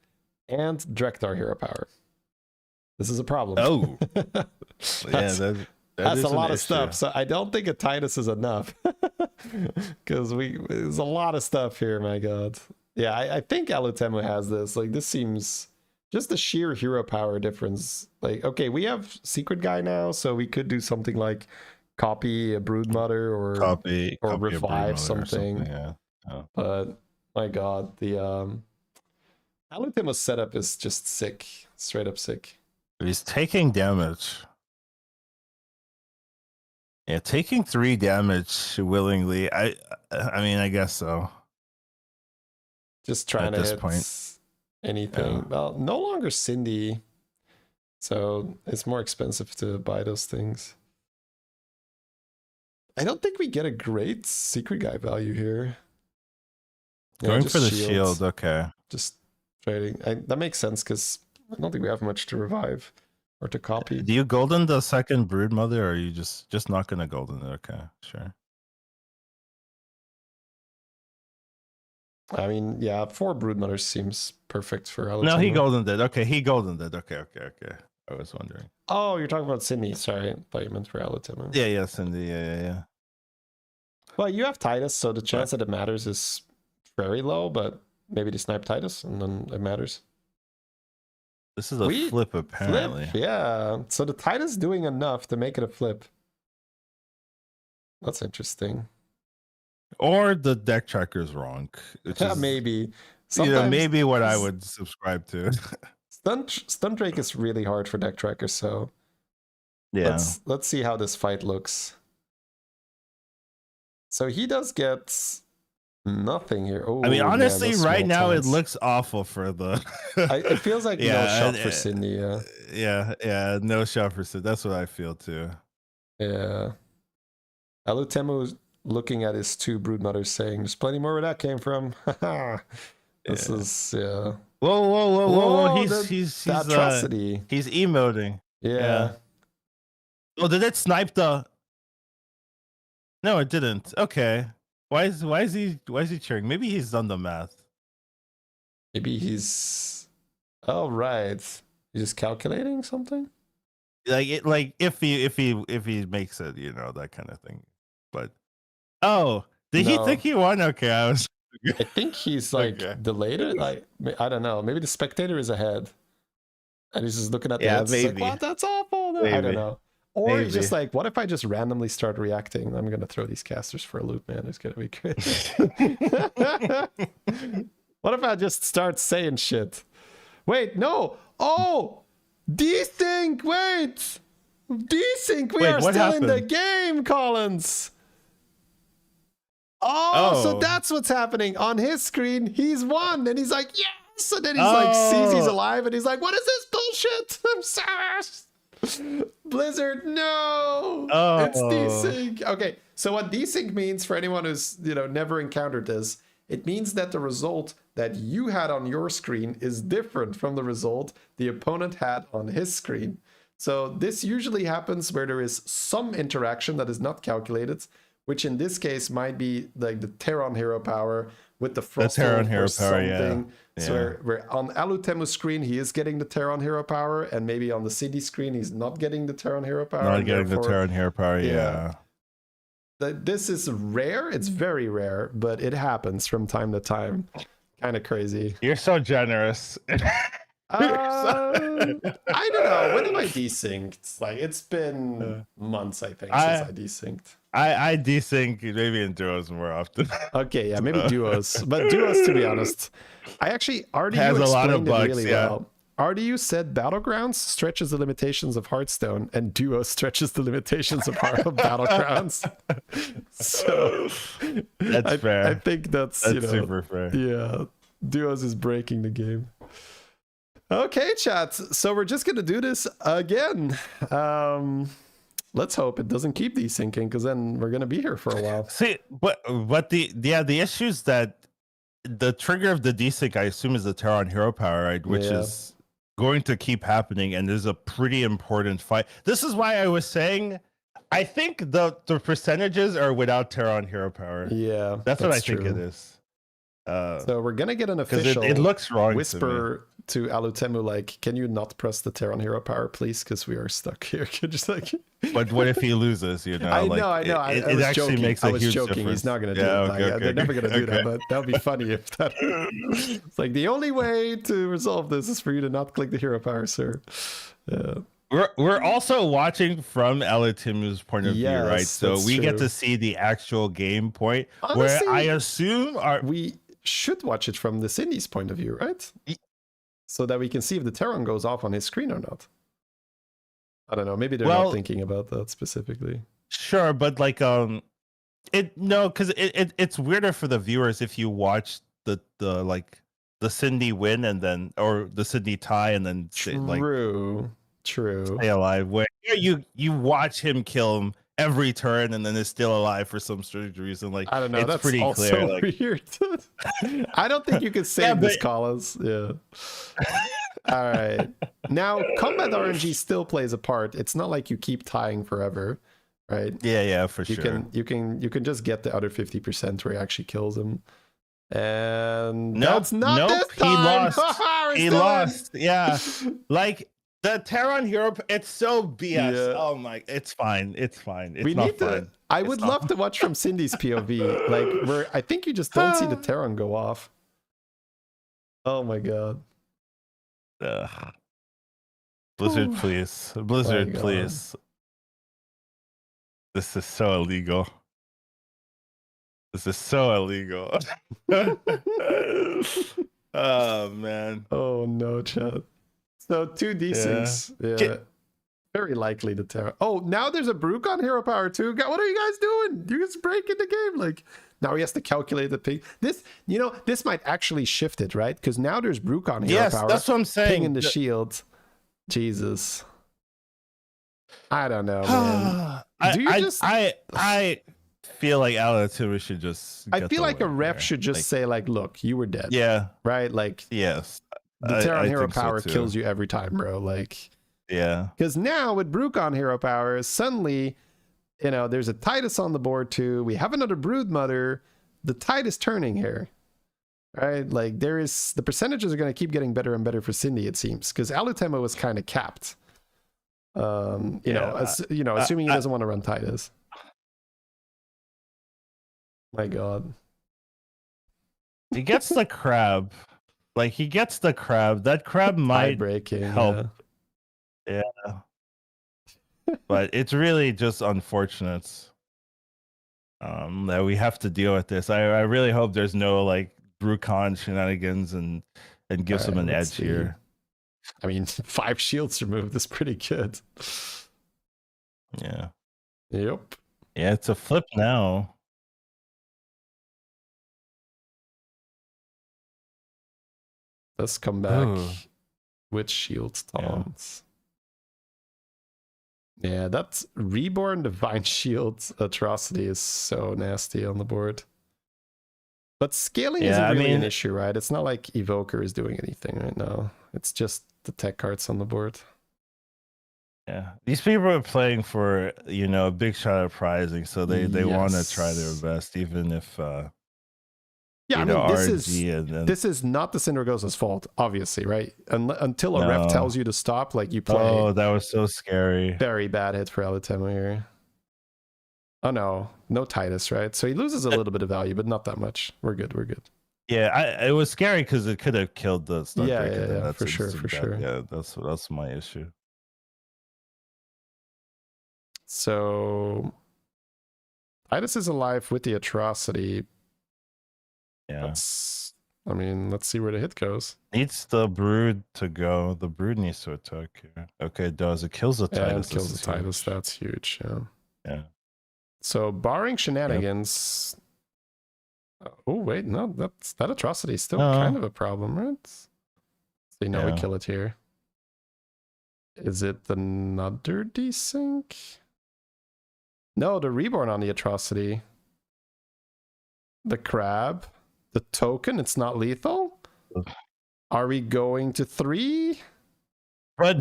A: and Drekthar hero power. This is a problem.
B: Oh.
A: that's a lot of stuff. So I don't think a Titus is enough. Because there's a lot of stuff here, my god. Yeah, I think Alutemu has this. Like, this seems just the sheer hero power difference. Like, okay, we have Secret Guy now, so we could do something like copy a Broodmother or revive something.
B: Yeah. Oh.
A: But my god, the Alutemu's setup is just sick. Straight up sick.
B: He's taking damage. Yeah, taking 3 damage willingly. I mean, I guess so.
A: Just trying to hit anything. Yeah. Well, no longer Cindy. So it's more expensive to buy those things. I don't think we get a great secret guy value here.
B: Going for the shield, okay.
A: Just trading. That makes sense because I don't think we have much to revive or to copy.
B: Do you golden the second brood mother, or are you just not gonna golden it? Okay, sure.
A: I mean, yeah, 4 brood mothers seems perfect for Alutemu.
B: No, he goldened it. Okay, he goldened it. Okay. I was wondering.
A: Oh, you're talking about Cindy. Sorry, I thought you meant for Alutemu.
B: Yeah, Cindy. Yeah.
A: Well, you have Titus, so the chance that it matters is very low, but maybe they snipe Titus and then it matters.
B: This is a flip, apparently.
A: Flip, yeah. So the Titus doing enough to make it a flip. That's interesting.
B: Or the deck tracker is wrong.
A: Yeah, maybe.
B: Maybe what I would subscribe to.
A: Stun Drake is really hard for deck trackers, so
B: yeah.
A: Let's see how this fight looks. So he does get nothing here. Oh,
B: I mean, honestly, right now it looks awful for the.
A: It feels like no shot for Cindy.
B: Yeah, no shot for Cindy. That's what I feel too.
A: Yeah, Alutemu looking at his 2 broodmothers, saying, "There's plenty more where that came from." This is
B: Whoa! He's
A: atrocity.
B: He's emoting.
A: Yeah.
B: Oh, did it snipe the? No, it didn't. Okay. Why is he cheering? Maybe he's done the math.
A: Maybe he's. Oh right. He's just calculating something.
B: Like if he makes it, that kind of thing. But did he think he won? Okay,
A: I think he's like delayed it. Like I don't know. Maybe the spectator is ahead, and he's just looking at the hits.
B: Maybe.
A: Like, what? That's awful. No, I don't know. Or just like, what if I just randomly start reacting? I'm gonna throw these casters for a loop, man. It's gonna be great. What if I just start saying shit? Wait, no. Oh, desync. Wait, desync. We are still in the game, Collins. Oh, so that's what's happening on his screen. He's won, and he's like, yes. And then he's like, sees he's alive, and he's like, what is this bullshit? I'm sorry. Blizzard, no. It's desync. Okay, so what desync means for anyone who's never encountered this, it means that the result that you had on your screen is different from the result the opponent had on his screen. So this usually happens where there is some interaction that is not calculated, which in this case might be like the Terran hero power with the Frost
B: Terran hero
A: power,
B: yeah.
A: So where on Alutemu's screen he is getting the Terran hero power, and maybe on the CD screen he's not getting the Terran hero power.
B: Not getting the Terran hero power, yeah.
A: This is rare. It's very rare, but it happens from time to time. Kind of crazy.
B: You're so generous.
A: I don't know. When am I desynced? Like it's been months, I think, since I desynced.
B: I desync maybe in duos more often.
A: Okay, yeah, maybe duos. But duos, to be honest, I actually RDU
B: has a lot of bugs,
A: really well. RDU said Battlegrounds stretches the limitations of Hearthstone, and Duo stretches the limitations of Battlegrounds. So
B: that's fair.
A: I think that's
B: super fair.
A: Yeah, Duos is breaking the game. Okay, chat. So we're just gonna do this again. Let's hope it doesn't keep desyncing, because then we're gonna be here for a while.
B: See, but the issue is that the trigger of the desync, I assume, is the Terran hero power, right? Which is going to keep happening, and there's a pretty important fight. This is why I was saying I think the percentages are without Terran hero power.
A: Yeah,
B: that's what I think it is.
A: So we're gonna get an official
B: it looks wrong
A: whisper to Alutemu, like, can you not press the Terran hero power, please? Because we are stuck here. Just like.
B: But what if he loses?
A: I know. I was actually joking. Makes a huge difference. He's not gonna do it. They're never gonna do that. But that would be funny if that. It's like the only way to resolve this is for you to not click the hero power, sir. Yeah.
B: We're also watching from Alutemu's point of view, right? So we get to see the actual game point. Honestly, where I assume
A: we should watch it from the Cindy's point of view, right? So that we can see if the Terran goes off on his screen or not. I don't know. Maybe they're not thinking about that specifically.
B: Sure, but like because it's weirder for the viewers if you watch the Cindy win and then, or the Cindy tie and then
A: True. True.
B: stay alive. Where you watch him kill him every turn and then is still alive for some strange reason. Like,
A: I don't know.
B: it's
A: That's
B: pretty clear.
A: also
B: Like,
A: weird. I don't think you can save this, Collins. Yeah. All right. Now, combat RNG still plays a part. It's not like you keep tying forever, right?
B: yeah, for
A: You
B: sure.
A: you can just get the other 50% where he actually kills him. And
B: Nope,
A: that's not this
B: he
A: time.
B: lost. He lost. Yeah. Like, the Terran hero, it's so BS.
A: Yeah.
B: Oh my, it's fine. It's fine. It's
A: We
B: not
A: need
B: fine.
A: to. I would love to watch from Cindy's POV. Like, where I think you just don't see the Terran go off. Oh my god.
B: Blizzard,
A: Ooh.
B: please. Blizzard,
A: God.
B: please. This is so illegal. This is so illegal. Oh man.
A: Oh no, chat. So 2d6. Yeah. Very likely the Terra. Oh, now there's a Brucon hero power too. God, what are you guys doing? You guys breaking the game. Like, now he has to calculate the ping. This, this might actually shift it, right? Because now there's Brucon hero power.
B: Yes, that's what I'm saying.
A: Pinging the shield. Jesus. I don't know, man.
B: I feel like Alatura should just.
A: I feel like a ref should just say, like, look, you were dead.
B: Yeah.
A: Right? Like,
B: yes.
A: The Terran hero
B: think so
A: power
B: too.
A: kills you every time, bro. Like,
B: yeah.
A: Because now with Brucon hero power, suddenly, there's a Titus on the board too. We have another Broodmother. The tide is turning here. Right? Like, the percentages are going to keep getting better and better for Cindy, it seems. Because Alutema was kind of capped. Assuming he doesn't want to run Titus. My god.
B: He gets the crab. Like, he gets the crab. That crab might help. Yeah. But it's really just unfortunate that we have to deal with this. I really hope there's no, like, Brucon shenanigans and gives him an edge here.
A: I mean, 5 shields removed is pretty good.
B: Yeah.
A: Yep.
B: Yeah, it's a flip now.
A: Let's come back with shield taunts. Yeah, that's Reborn Divine Shield Atrocity is so nasty on the board. But scaling isn't really an issue, right? It's not like Evoker is doing anything right now. It's just the tech cards on the board.
B: Yeah, these people are playing for, a big shot at prizing, so they want to try their best, even if this is not the Syndragosa's fault, obviously, right? Until a ref tells you to stop, like, you play. Oh, that was so scary.
A: Very bad hit for Alutema here. Oh no Titus, right? So he loses a little bit of value, but not that much. We're good.
B: Yeah, it was scary because it could have killed the Stark.
A: Yeah, for sure.
B: Yeah, that's my issue.
A: So Titus is alive with the atrocity.
B: Yeah.
A: Let's see where the hit goes.
B: Needs the Brood to go. The Brood needs to attack here. Okay, it does. It kills the Titus.
A: It kills the Titus. That's huge.
B: Yeah.
A: So barring shenanigans. Yep. Oh wait, no, that atrocity is still kind of a problem, right? So we kill it here. Is it another desync? No, the Reborn on the atrocity. The crab. The token, it's not lethal? Are we going to 3?
B: But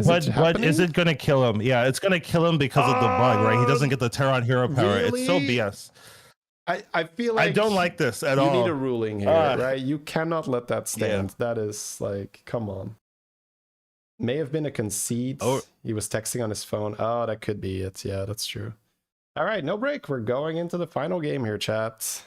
B: is it gonna kill him? Yeah, it's gonna kill him because of the bug, right? He doesn't get the Terran hero power. Really? It's so BS.
A: I feel like
B: I don't like this at all.
A: You need a ruling here, right? You cannot let that stand. Yeah. That is like, come on. May have been a conceit. Oh. He was texting on his phone. Oh, that could be it. Yeah, that's true. All right, no break. We're going into the final game here, chat.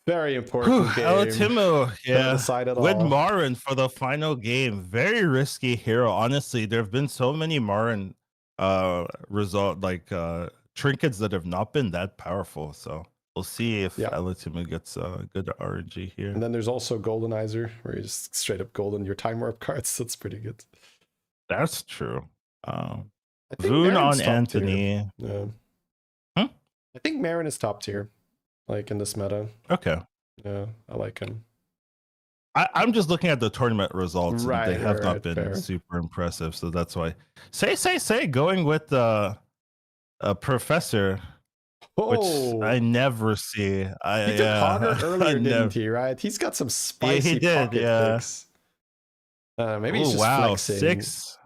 A: Very important game.
B: Alutema, with Marin for the final game. Very risky hero. Honestly, there have been so many Marin trinkets that have not been that powerful. So we'll see if Alutema gets good RNG here.
A: And then there's also Goldenizer, where you just straight up golden your time warp cards. That's pretty good.
B: That's true. Voon on Anthony.
A: Yeah. I think Marin is top tier. Like in this meta.
B: Okay.
A: Yeah, I like him.
B: I'm just looking at the tournament results, and they have not been
A: fair.
B: super impressive. So that's why. Say, going with a professor, which I never see.
A: He took Hogger earlier, didn't he? Right? He's got some
B: Yeah, he
A: spicy
B: did.
A: pocket
B: Yeah.
A: picks. Maybe
B: Oh
A: he's just
B: wow,
A: flexing.
B: 6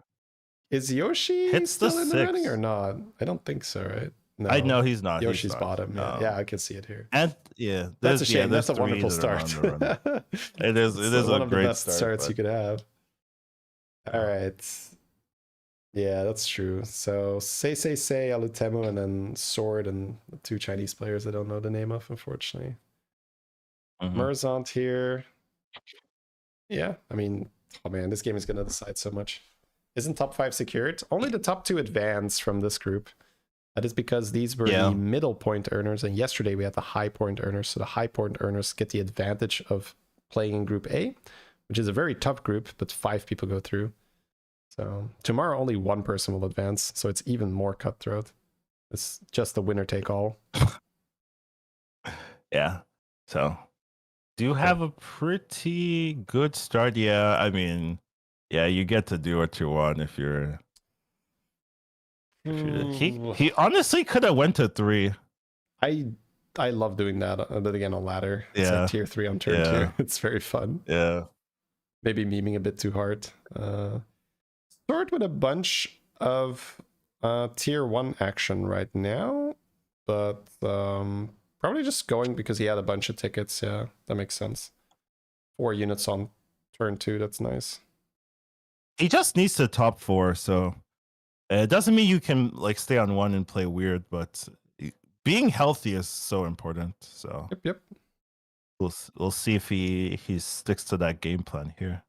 A: Is Yoshi
B: hits
A: still
B: the
A: in the
B: 6.
A: running or not? I don't think so, right? No,
B: I know he's not.
A: Yoshi's
B: He's not.
A: bottom. Yeah, I can see it here.
B: And yeah,
A: That's a shame.
B: there's
A: That's a wonderful
B: 3 that are
A: start.
B: on the run. It is
A: one
B: a
A: of the
B: great
A: best
B: start,
A: starts
B: but...
A: you could have. All right. Yeah, that's true. So say, Alutemu, and then Sword, and 2 Chinese players I don't know the name of, unfortunately. Merzont here. Yeah, I mean, oh man, this game is going to decide so much. Isn't top 5 secured? Only the top 2 advance from this group. That is because these were the middle point earners, and yesterday we had the high point earners. So the high point earners get the advantage of playing in Group A, which is a very tough group, but 5 people go through. So tomorrow only 1 person will advance, so it's even more cutthroat. It's just a winner take all.
B: Yeah. So do you have a pretty good start? Yeah, I mean, yeah, you get to do what you want if you're... He honestly could have went to 3.
A: I love doing that, but again on ladder. It's
B: Yeah.
A: like tier 3 on turn 2. It's very fun.
B: Yeah.
A: Maybe memeing a bit too hard. Sword with a bunch of tier 1 action right now, but probably just going because he had a bunch of tickets. Yeah, that makes sense. 4 units on turn 2, that's nice.
B: He just needs to top 4, so it doesn't mean you can like stay on 1 and play weird, but being healthy is so important. So
A: yep.
B: We'll see if he sticks to that game plan here.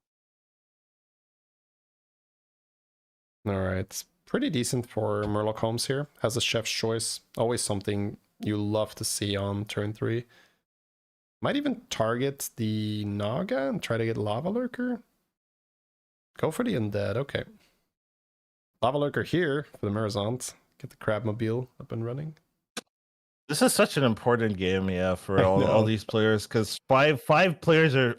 A: All right, it's pretty decent for Murloc Holmes here. Has a chef's choice. Always something you love to see on turn 3. Might even target the Naga and try to get Lava Lurker. Go for the Undead, okay. Lava Lurker here for the Merzont. Get the Crabmobile up and running.
B: This is such an important game, yeah, for all these players, because five players are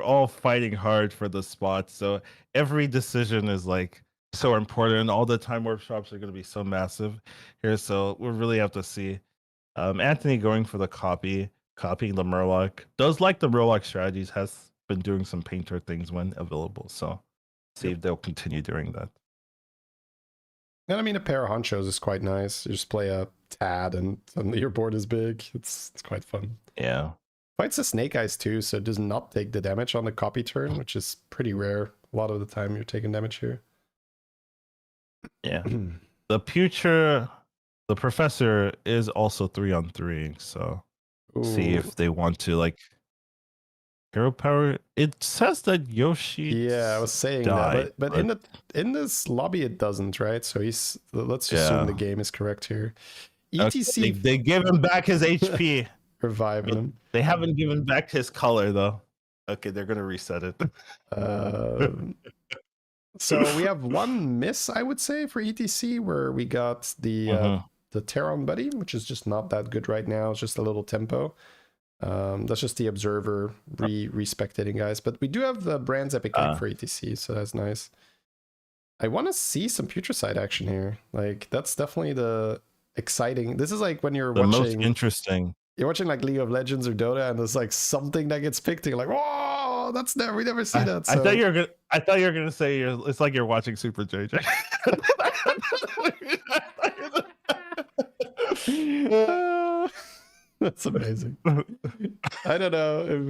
B: all fighting hard for the spot. So every decision is like so important. All the time warp shops are going to be so massive here, so we'll really have to see. Anthony going for the copying the Murloc. Does like the Murloc strategies, has been doing some painter things when available, so see if they'll continue doing that.
A: And I mean, a pair of honchos is quite nice. You just play a Tad and suddenly your board is big. It's quite fun.
B: Yeah.
A: Fights the Snake Eyes too, so it does not take the damage on the copy turn, which is pretty rare. A lot of the time you're taking damage here.
B: Yeah. The professor is also 3-on-3, so see if they want to like hero power. It says that Yoshi.
A: Yeah, I was saying that, but in this lobby it doesn't, right? So let's just assume the game is correct here. ETC.
B: Okay, they give him back his HP.
A: Reviving him.
B: They haven't given back his color though. Okay, they're gonna reset it.
A: So we have 1 miss, I would say, for ETC, where we got the Terran Buddy, which is just not that good right now. It's just a little tempo. That's just the observer respectating guys. But we do have the Brand's Epic Egg for ETC, so that's nice. I want to see some Putricide action here. Like, that's definitely the exciting. This is like when you're watching...
B: most interesting.
A: You're watching like League of Legends or Dota, and there's like something that gets picked, and you're like, whoa, we never see that. So.
B: I thought you were gonna say it's like you're watching Super JJ.
A: That's amazing. I don't know if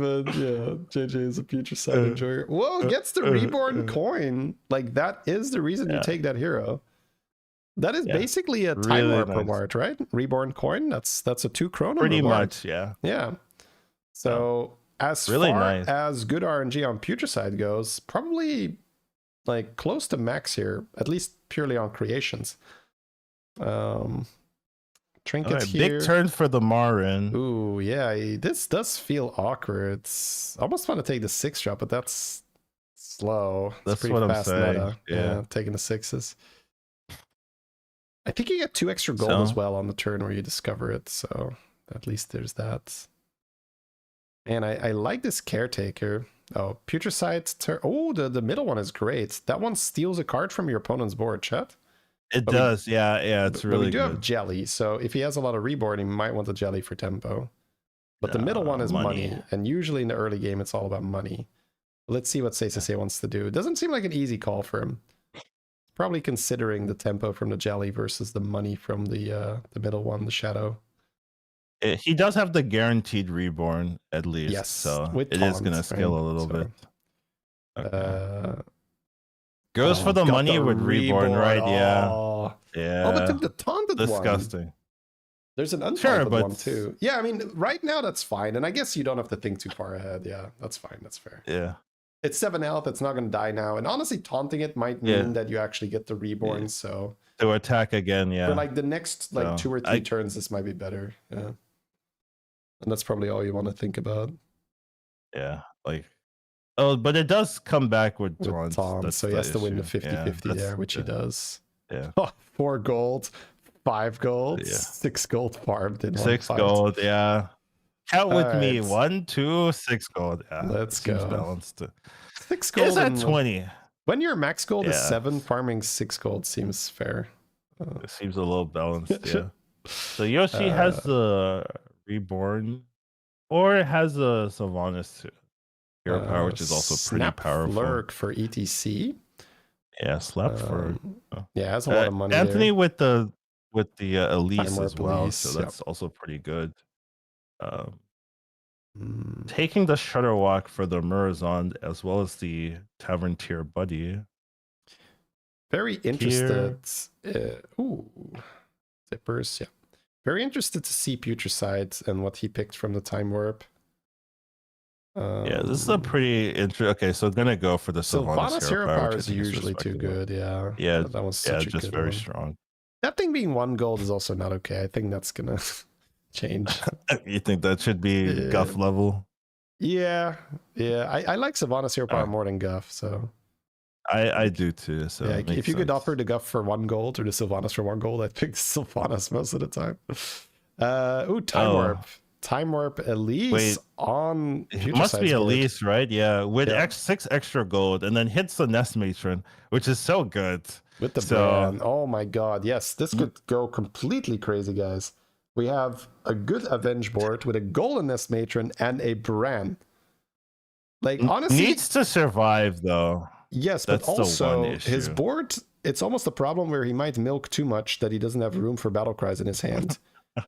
A: JJ is a Putricide enjoyer. Whoa, gets the Reborn coin. Like, that is the reason you take that hero. That is basically a Time Warp reward, right? Reborn coin. That's a 2 chrono
B: pretty
A: reward.
B: much, yeah.
A: Yeah. So as far as good RNG on Putricide goes, probably like close to max here, at least purely on creations. Trinkets here.
B: Big turn for the Marin.
A: Ooh, yeah. This does feel awkward. It's almost fun to take the 6 drop, but that's slow.
B: That's what I'm saying.
A: Meta. Yeah, taking the 6s. I think you get 2 extra gold as well on the turn where you discover it, so at least there's that. And I like this Caretaker. Oh, Putricide. Oh, the middle one is great. That one steals a card from your opponent's board, chat.
B: It
A: But
B: does, yeah, it's
A: But
B: really
A: we do have
B: good.
A: Jelly, so if he has a lot of reborn, he might want a Jelly for tempo. But the middle one is money, and usually in the early game, it's all about money. Let's see what Sasuke wants to do. It doesn't seem like an easy call for him. Probably considering the tempo from the Jelly versus the money from the middle one, the Shadow.
B: He does have the guaranteed reborn at least,
A: Yes,
B: so
A: with
B: it is going to scale a little bit. Okay. Goes for the money with reborn, right?
A: Oh.
B: Yeah.
A: Oh, but then the taunted
B: disgusting.
A: One. There's an untaunted one too. Yeah, I mean, right now that's fine, and I guess you don't have to think too far ahead. Yeah, that's fine. That's fair.
B: Yeah.
A: It's 7 health. It's not going to die now, and honestly, taunting it might mean that you actually get the reborn. So
B: to attack again, yeah.
A: For like the next 2 or 3 turns, this might be better. Yeah. And that's probably all you want to think about.
B: Yeah, like, oh, but it does come back with taunts.
A: So he has to win the 50-50 there, which he does.
B: Yeah.
A: Oh, 4 gold, 5 gold, 6 gold farmed in
B: 6
A: 1
B: gold, yeah. Count with me. 1, 2, 6 gold. Yeah,
A: let's go.
B: Balanced.
A: 6 gold
B: is at 20.
A: When your max gold is 7, farming 6 gold seems fair.
B: It seems a little balanced, yeah. So Yoshi has the reborn, or it has a Sylvanas hero power, which is also pretty powerful.
A: Flurk for ETC.
B: Yeah, slap for.
A: Yeah, that's a lot of money.
B: Anthony
A: there.
B: with the Elise as well,
A: Elise,
B: so that's also pretty good. Taking the Shutterwalk for the Murazond as well as the Tavern Tier Buddy.
A: Very interested. Ooh, zippers. Yeah, very interested to see Putricide and what he picked from the Time Warp.
B: Yeah, this is a pretty interesting. Okay, so gonna go for the
A: Sylvanas hero power is usually too good. Yeah,
B: yeah,
A: that was such a
B: just
A: good
B: very
A: one.
B: strong.
A: That thing being 1 gold is also not okay. I think that's gonna change.
B: You think that should be Guff level?
A: Yeah. I like Sylvanas hero power more than Guff, so
B: I do too. So
A: yeah, if you could offer the Guff for 1 gold or the Sylvanas for 1 gold, I'd pick the Sylvanas most of the time. Time Warp. Time Warp Elise on
B: it must be Elise, right? Yeah, with 6 extra gold, and then hits the Nest Matron, which is so good.
A: With the brand. Oh my god, yes, this could go completely crazy, guys. We have a good Avenge board with a golden Nest Matron and a brand. Like, honestly,
B: needs to survive though.
A: Yes, but also his board, it's almost a problem where he might milk too much that he doesn't have room for battle cries in his hand.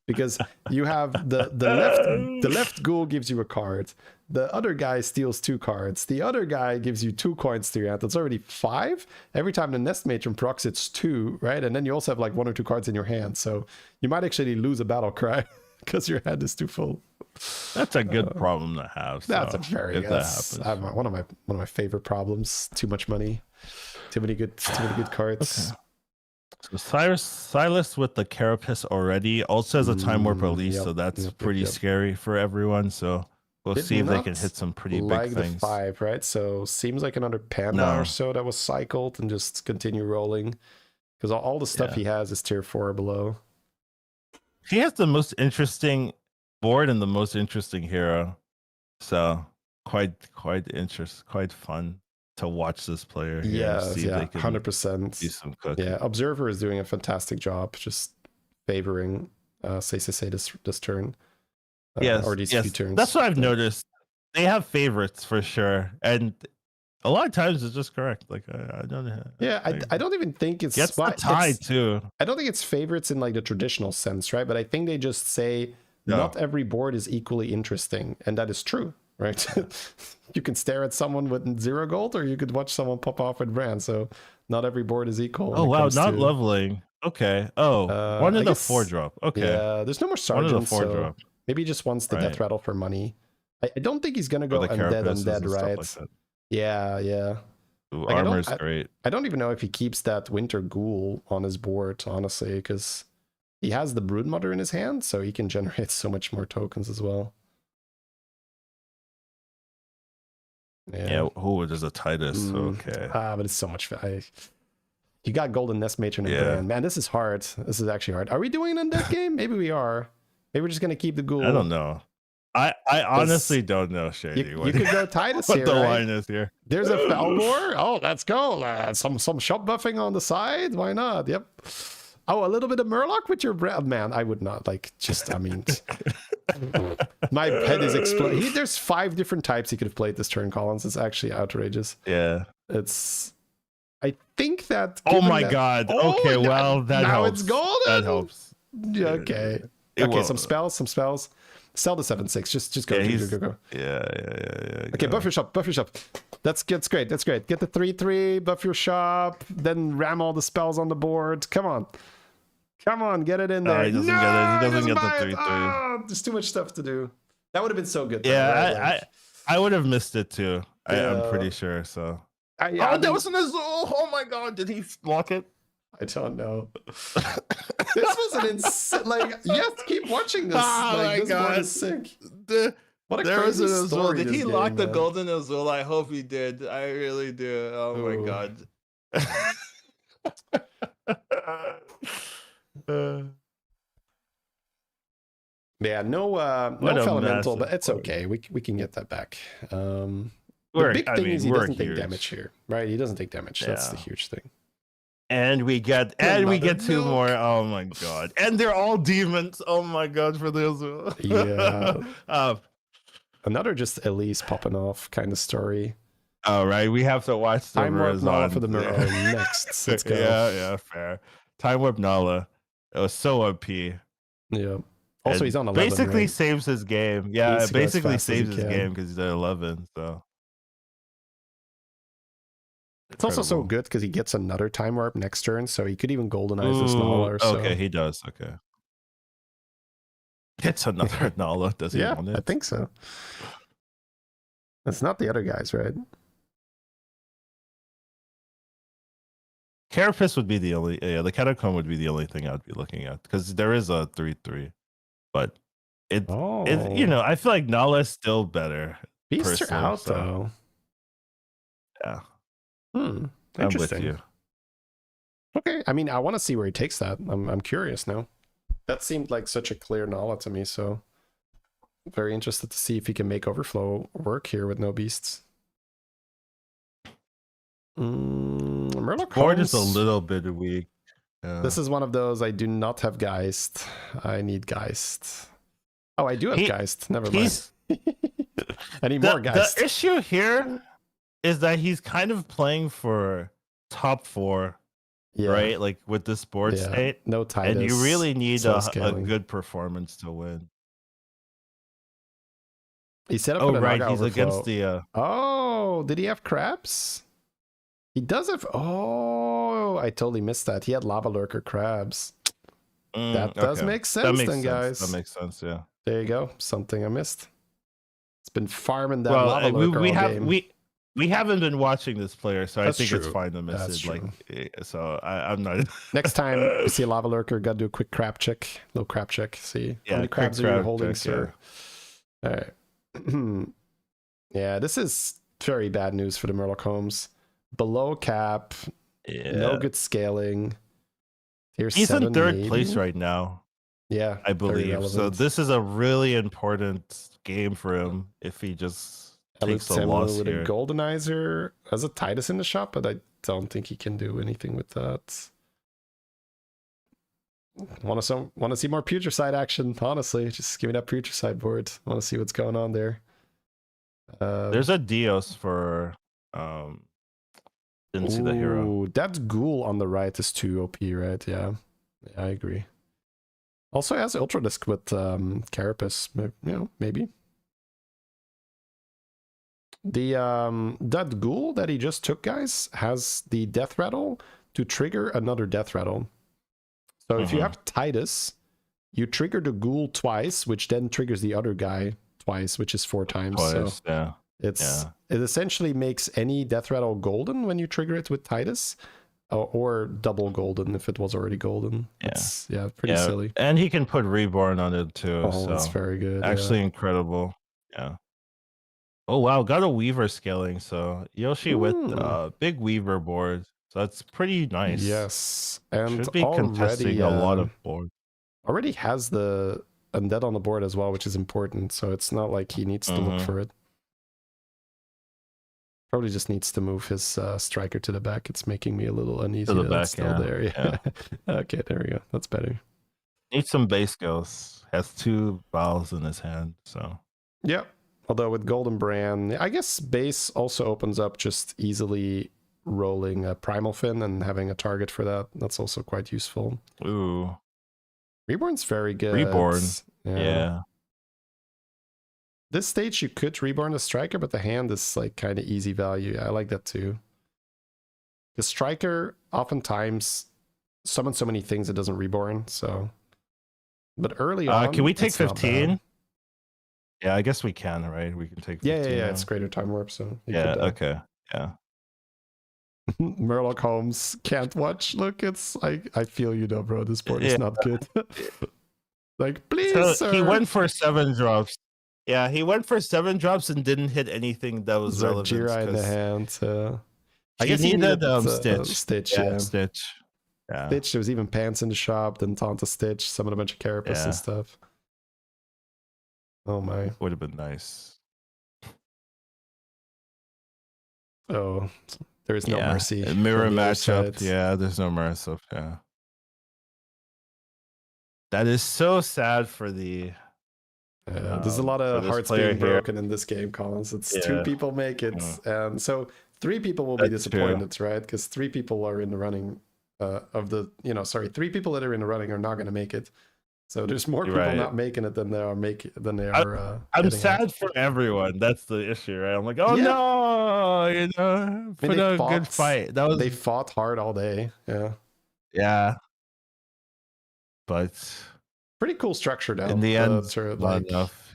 A: Because you have the left ghoul gives you a card, the other guy steals 2 cards, the other guy gives you 2 coins to your hand. That's already 5. Every time the Nest Matron procs, it's 2, right? And then you also have like 1 or 2 cards in your hand, so you might actually lose a battle cry because your hand is too full.
B: That's a good problem to have. So
A: that's a very good. One of my favorite problems. Too much money, too many good cards.
B: Okay. So Silas with the Carapace already also has a Time Warp release, so that's pretty scary for everyone. So we'll see if they can hit some pretty big things.
A: The 5, right? So seems like another Panda or so that was cycled and just continue rolling, because all the stuff he has is tier 4 or below.
B: He has the most interesting board and the most interesting hero, so quite fun to watch this player here.
A: Yeah,
B: see if they can
A: 100%.
B: do some cooking.
A: Yeah, Observer is doing a fantastic job, just favoring say this turn. Or these few turns.
B: That's what I've noticed. They have favorites for sure, and a lot of times it's just correct. Like I don't know.
A: Yeah, I don't even think it's
B: tied too.
A: I don't think it's favorites in like the traditional sense, right? But I think they just say not every board is equally interesting, and that is true. Right, you can stare at someone with 0 gold, or you could watch someone pop off with brand. So not every board is equal.
B: Oh wow, not leveling. Okay. Oh, one of the 4-drop. Okay.
A: Yeah, there's no more sergeants. One of the 4-drop. Maybe he just wants the death rattle for money. I don't think he's gonna go undead, right? Like yeah.
B: Ooh, armor's great.
A: I don't even know if he keeps that Winter Ghoul on his board, honestly, because he has the Broodmother in his hand, so he can generate so much more tokens as well.
B: Yeah. Oh, there's a Titus. Okay.
A: But it's so much. You got Golden Nest Matron and brand. Man, this is hard. This is actually hard. Are we doing an undead game? Maybe we are. Maybe we're just gonna keep the ghoul.
B: I don't know. I honestly don't know, Shady.
A: You could go Titus
B: what
A: here,
B: the
A: right?
B: line is here.
A: There's a Falmor. Oh, let's go. Some shop buffing on the side. Why not? Yep. Oh, a little bit of Murloc with your breath. Man, I would not like just, I mean, my head is exploding. There's 5 different types he could have played this turn, Collins. It's actually outrageous.
B: Yeah.
A: I think that.
B: Oh my God.
A: Oh,
B: okay, well, that
A: now
B: helps.
A: it's golden.
B: That helps.
A: Yeah, okay. Some spells. Sell the 7/6. Just go. Go.
B: Yeah.
A: Okay, buff your shop. That's great. Get the 3/3, buff your shop, then ram all the spells on the board. Come on, get it in there.
B: He doesn't get it. He doesn't get the 3/3.
A: Oh, there's too much stuff to do. That would have been so good.
B: Yeah,
A: right?
B: I would have missed it too.
A: Yeah.
B: I'm pretty sure. So.
A: That
B: was an Azul. Oh my God, did he block it?
A: I don't know. This was an insane. Like, yes, keep watching this. This board is sick. What a crazy story.
B: Did he
A: this
B: lock
A: game,
B: the
A: man.
B: golden Azul? I hope he did. I really do. Oh my God.
A: Yeah, no elemental, but it's okay. We can get that back. The big thing is he doesn't take damage here, right? He doesn't take damage. Yeah. That's the huge thing.
B: And we get 2 more. Oh my God! And they're all demons. Oh my God! For the Azul.
A: Yeah. Another just Elise popping off kind of story.
B: All right, we have to watch the
A: Time Warp Nala for the mirror next. Let's go.
B: Yeah, fair. Time Warp Nala. It was so OP.
A: Yeah. Also, he's on 11.
B: Basically
A: right?
B: saves his game. Yeah, it basically saves his game because he's at 11. So
A: it's also so good because he gets another time warp next turn, so he could even goldenize this Nala. Or so.
B: Okay, he does. Okay. Gets another Nala. Does he want it?
A: I think so. It's not the other guys, right?
B: Carapace would be the only. Yeah, the Catacomb would be the only thing I'd be looking at because there is a 3/3, but it I feel like Nala is still better.
A: Beasts are out though.
B: Yeah.
A: Interesting.
B: I'm with you.
A: Okay, I mean, I want to see where he takes that. I'm curious now. That seemed like such a clear Nala to me, so very interested to see if he can make Overflow work here with no beasts. Murloc
B: Board is a little bit weak.
A: This is one of those I do not have Geist. I need Geist. Oh, I do have Geist. Never mind. I need more Geist.
B: The issue here is that he's kind of playing for top 4. Yeah. Right, like with this board state,
A: no Titus,
B: and you really need a good performance to win.
A: He set up. Oh
B: right, he's against the.
A: Oh, did he have crabs? He does have. Oh, I totally missed that. He had lava lurker crabs. That does make sense, then, guys.
B: That makes sense. Yeah.
A: There you go. Something I missed. It's been farming that lava lurker all game.
B: We haven't been watching this player, so I think it's fine to miss it. Like, so I'm not.
A: Next time you see a lava lurker, gotta do a quick crab check, little crab check. See how many crabs are you holding, sir? Yeah. All right. Yeah, this is very bad news for the Murloc Homes. Below cap, no good scaling.
B: He's in 3rd place right now.
A: Yeah,
B: I believe. So this is a really important game for him if he just. Takes a loss
A: with
B: here.
A: a Goldenizer as a Titus in the shop, but I don't think he can do anything with that. Want to see more Putricide action? Honestly, just give me that Putricide board. Want to see what's going on there.
B: There's a Dios for didn't see the hero.
A: That Ghoul on the right is too OP, right? Yeah, I agree. Also has Ultra Disc with Carapace, maybe. That Ghoul that he just took, guys, has the Death Rattle to trigger another Death Rattle. So if you have Titus, you trigger the Ghoul twice, which then triggers the other guy twice, which is 4 times. It essentially makes any Death Rattle golden when you trigger it with Titus, or double golden if it was already golden. It's pretty silly.
B: And he can put Reborn on it too.
A: Oh, that's very good.
B: Actually incredible. Yeah. Oh wow, got a Weaver scaling, so Yoshi with big Weaver board. So that's pretty nice.
A: Yes. And
B: should be contesting a lot of boards.
A: Already has the undead on the board as well, which is important. So it's not like he needs to look for it. Probably just needs to move his striker to the back. It's making me a little uneasy
B: To the
A: that
B: back,
A: it's still there. Yeah. Okay, there we go. That's better.
B: Needs some base skills. Has 2 balls in his hand, so.
A: Yeah. Although with Golden Brand, I guess base also opens up just easily rolling a Primal Fin and having a target for that. That's also quite useful.
B: Ooh.
A: Reborn's very good.
B: Reborn. Yeah.
A: This stage you could reborn the striker, but the hand is like kind of easy value. I like that too. The striker oftentimes summons so many things it doesn't reborn, so. But early on,
B: can we take
A: it's not
B: 15?
A: bad.
B: Yeah, I guess we can, right? We can take 15.
A: Yeah. It's greater time warp, so.
B: Yeah, okay. Yeah.
A: Murloc Holmes can't watch. Look, it's like, I feel you though, bro. This board is not good. Like, please,
B: So
A: sir.
B: he went for 7 drops. Yeah, he went for 7 drops and didn't hit anything that was relevant.
A: Zardira in the hand. I
B: He
A: guess he
B: needed
A: needed
B: Stitch.
A: Stitch,
B: Yeah, Stitch. Yeah.
A: Stitch. There was even pants in the shop. Then Taunt Stitch. Summoned a bunch of carapace and stuff. Oh my!
B: Would have been nice.
A: Oh, there is no mercy.
B: A mirror
A: from the other
B: matchup.
A: sides.
B: Yeah, there's no mercy. Yeah. That is so sad for the.
A: There's a lot of hearts being broken in this game, Collins. It's 2 people make it, and so 3 people will be disappointed, right? Because 3 people are in the running of the, 3 people that are in the running are not going to make it. So there's more people not making it than they are
B: I'm sad for everyone. That's the issue, right? I'm like, oh no, for a good fight.
A: They fought hard all day.
B: Yeah. But
A: pretty cool structure now.
B: In the end,
A: sort of like
B: enough.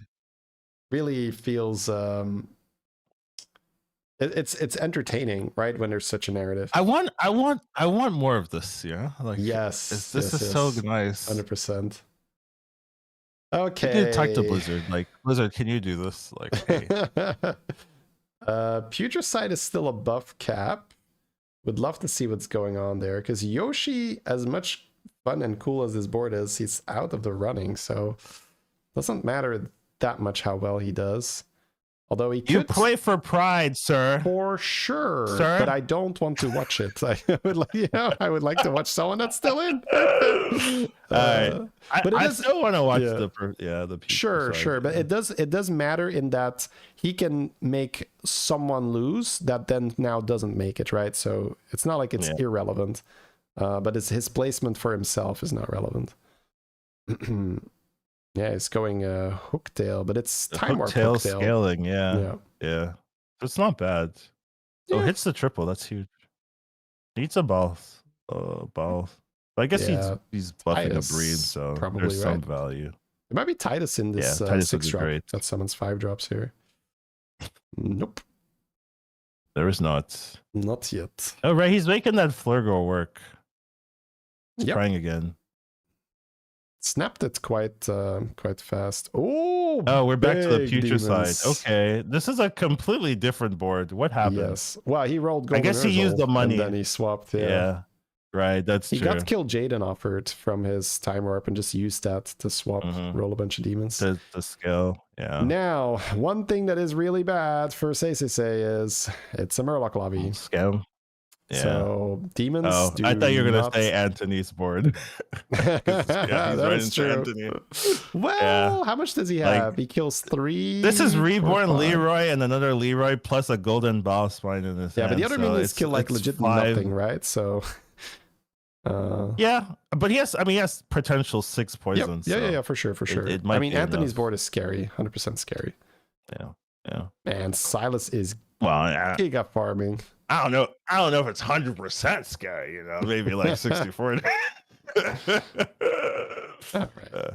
A: Really feels it's entertaining, right? When there's such a narrative.
B: I want more of this. Yeah, like this is so nice.
A: 100%. Okay.
B: I did talk to Blizzard. Like, Blizzard, can you do this? Like, hey.
A: Putricide is still above cap. Would love to see what's going on there, because Yoshi, as much fun and cool as this board is, he's out of the running, so doesn't matter that much how well he does. Although he
B: You play for pride, sir.
A: For sure,
B: sir?
A: but I don't want to watch it. I would like to watch someone that's still in.
B: But I still want to watch the
A: sure, but it does matter in that he can make someone lose that then now doesn't make it, right? So it's not like it's irrelevant, but it's his placement for himself is not relevant. Yeah, it's going hooktail, but it's time warp hooktail
B: scaling. Yeah. It's not bad. Oh, hits the triple. That's huge. Needs a ball. But I guess he's buffing a breed, so there's some value.
A: It might be Titus in this 6 drop that summons 5 drops here. Nope.
B: There is not.
A: Not yet.
B: Oh, right. He's making that Flurgo work. He's trying again.
A: Snapped it quite fast. Oh,
B: we're back to the Putricide. Okay, this is a completely different board. What happened?
A: Yes. Well, he rolled Golden
B: I guess he used the money.
A: And then he swapped.
B: Yeah. Right, that's
A: he
B: true.
A: He got Kill Jaden offered from his time warp and just used that to swap, roll a bunch of demons.
B: The scale, yeah.
A: Now, one thing that is really bad for Say is it's a Murloc lobby.
B: Scale. Yeah.
A: So demons.
B: Oh, I thought you were gonna say Anthony's board.
A: That's true.
B: Anthony.
A: Well, how much does he have? He kills 3.
B: This is Reborn Leroy and another Leroy plus a golden ball spine in his hand.
A: But the other minions kill like legit nothing, right? So.
B: But he has potential 6 poisons.
A: Yeah, for sure.
B: It might be
A: Anthony's
B: enough.
A: board is scary, 100% scary.
B: Yeah.
A: And Silas is
B: giga
A: farming.
B: I don't know if it's 100% scary, maybe like 60-40.
A: All right.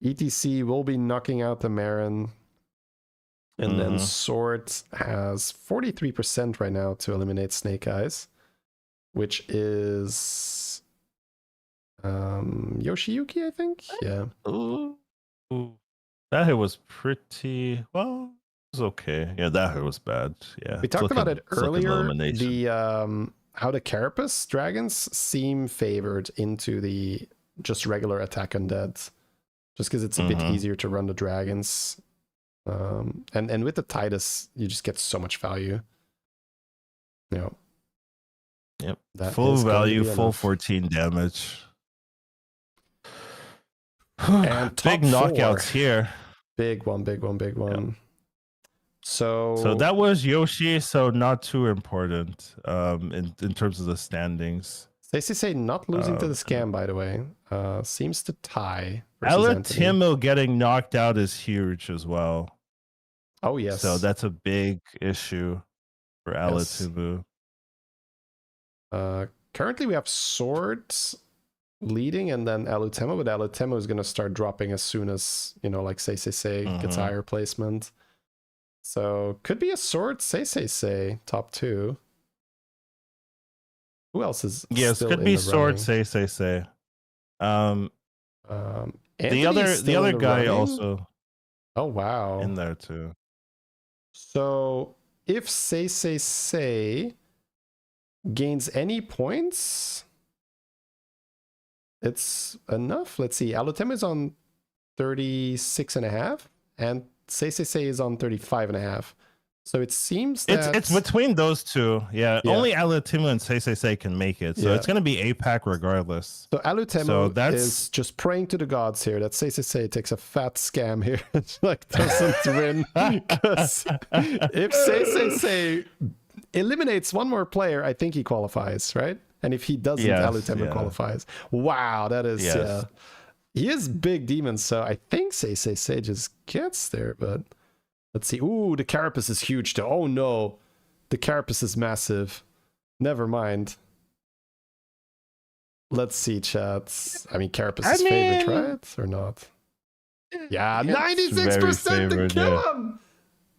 A: ETC will be knocking out the Marin. And then Sword has 43% right now to eliminate Snake Eyes, which is Yoshiyuki, I think. Yeah.
B: Ooh. That hit was pretty it was okay. Yeah, that hit was bad. Yeah.
A: We talked about it earlier. The how the Carapace dragons seem favored into the just regular attack undead just because it's a bit easier to run the dragons. And with the Titus, you just get so much value. You know.
B: Yep.
A: That
B: Full
A: is going to
B: value,
A: be
B: full
A: enough.
B: 14 damage.
A: And top
B: big knockouts
A: four.
B: here.
A: Big one.
B: Yep.
A: So
B: that was Yoshi, so not too important in terms of the standings.
A: Say not losing to the scam, by the way. Seems to tie versus
B: Ella
A: Anthony.
B: Timo getting knocked out is huge as well.
A: Oh, yes.
B: So that's a big issue for Ella
A: Yes.
B: Timo.
A: Currently, we have Swords leading, and then Alutemo, but Alutemo is going to start dropping as soon as, you know, like Say gets higher placement. So could be a Sword Say top 2. Who else is still
B: could
A: in
B: be
A: the
B: Sword
A: running?
B: Say.
A: The
B: other guy also.
A: Oh wow,
B: in there too.
A: So if Say gains any points, it's enough. Let's see. Alutemo is on 36.5, and Say is on 35.5. So it seems that
B: it's between those two. Yeah. Only Alutemo and Say can make it. So it's going to be APAC regardless.
A: So Alutemo is just praying to the gods here that Say takes a fat scam here. Like doesn't win. Because if Say eliminates one more player, I think he qualifies, right? And if he doesn't, Alutemo qualifies. Wow, that is he is big demon, so I think Say just gets there, but let's see. Ooh, the carapace is huge though. Oh no. The carapace is massive. Never mind. Let's see, chats. I mean, carapace is favorite, right? Or not? Yeah, 96% to kill him!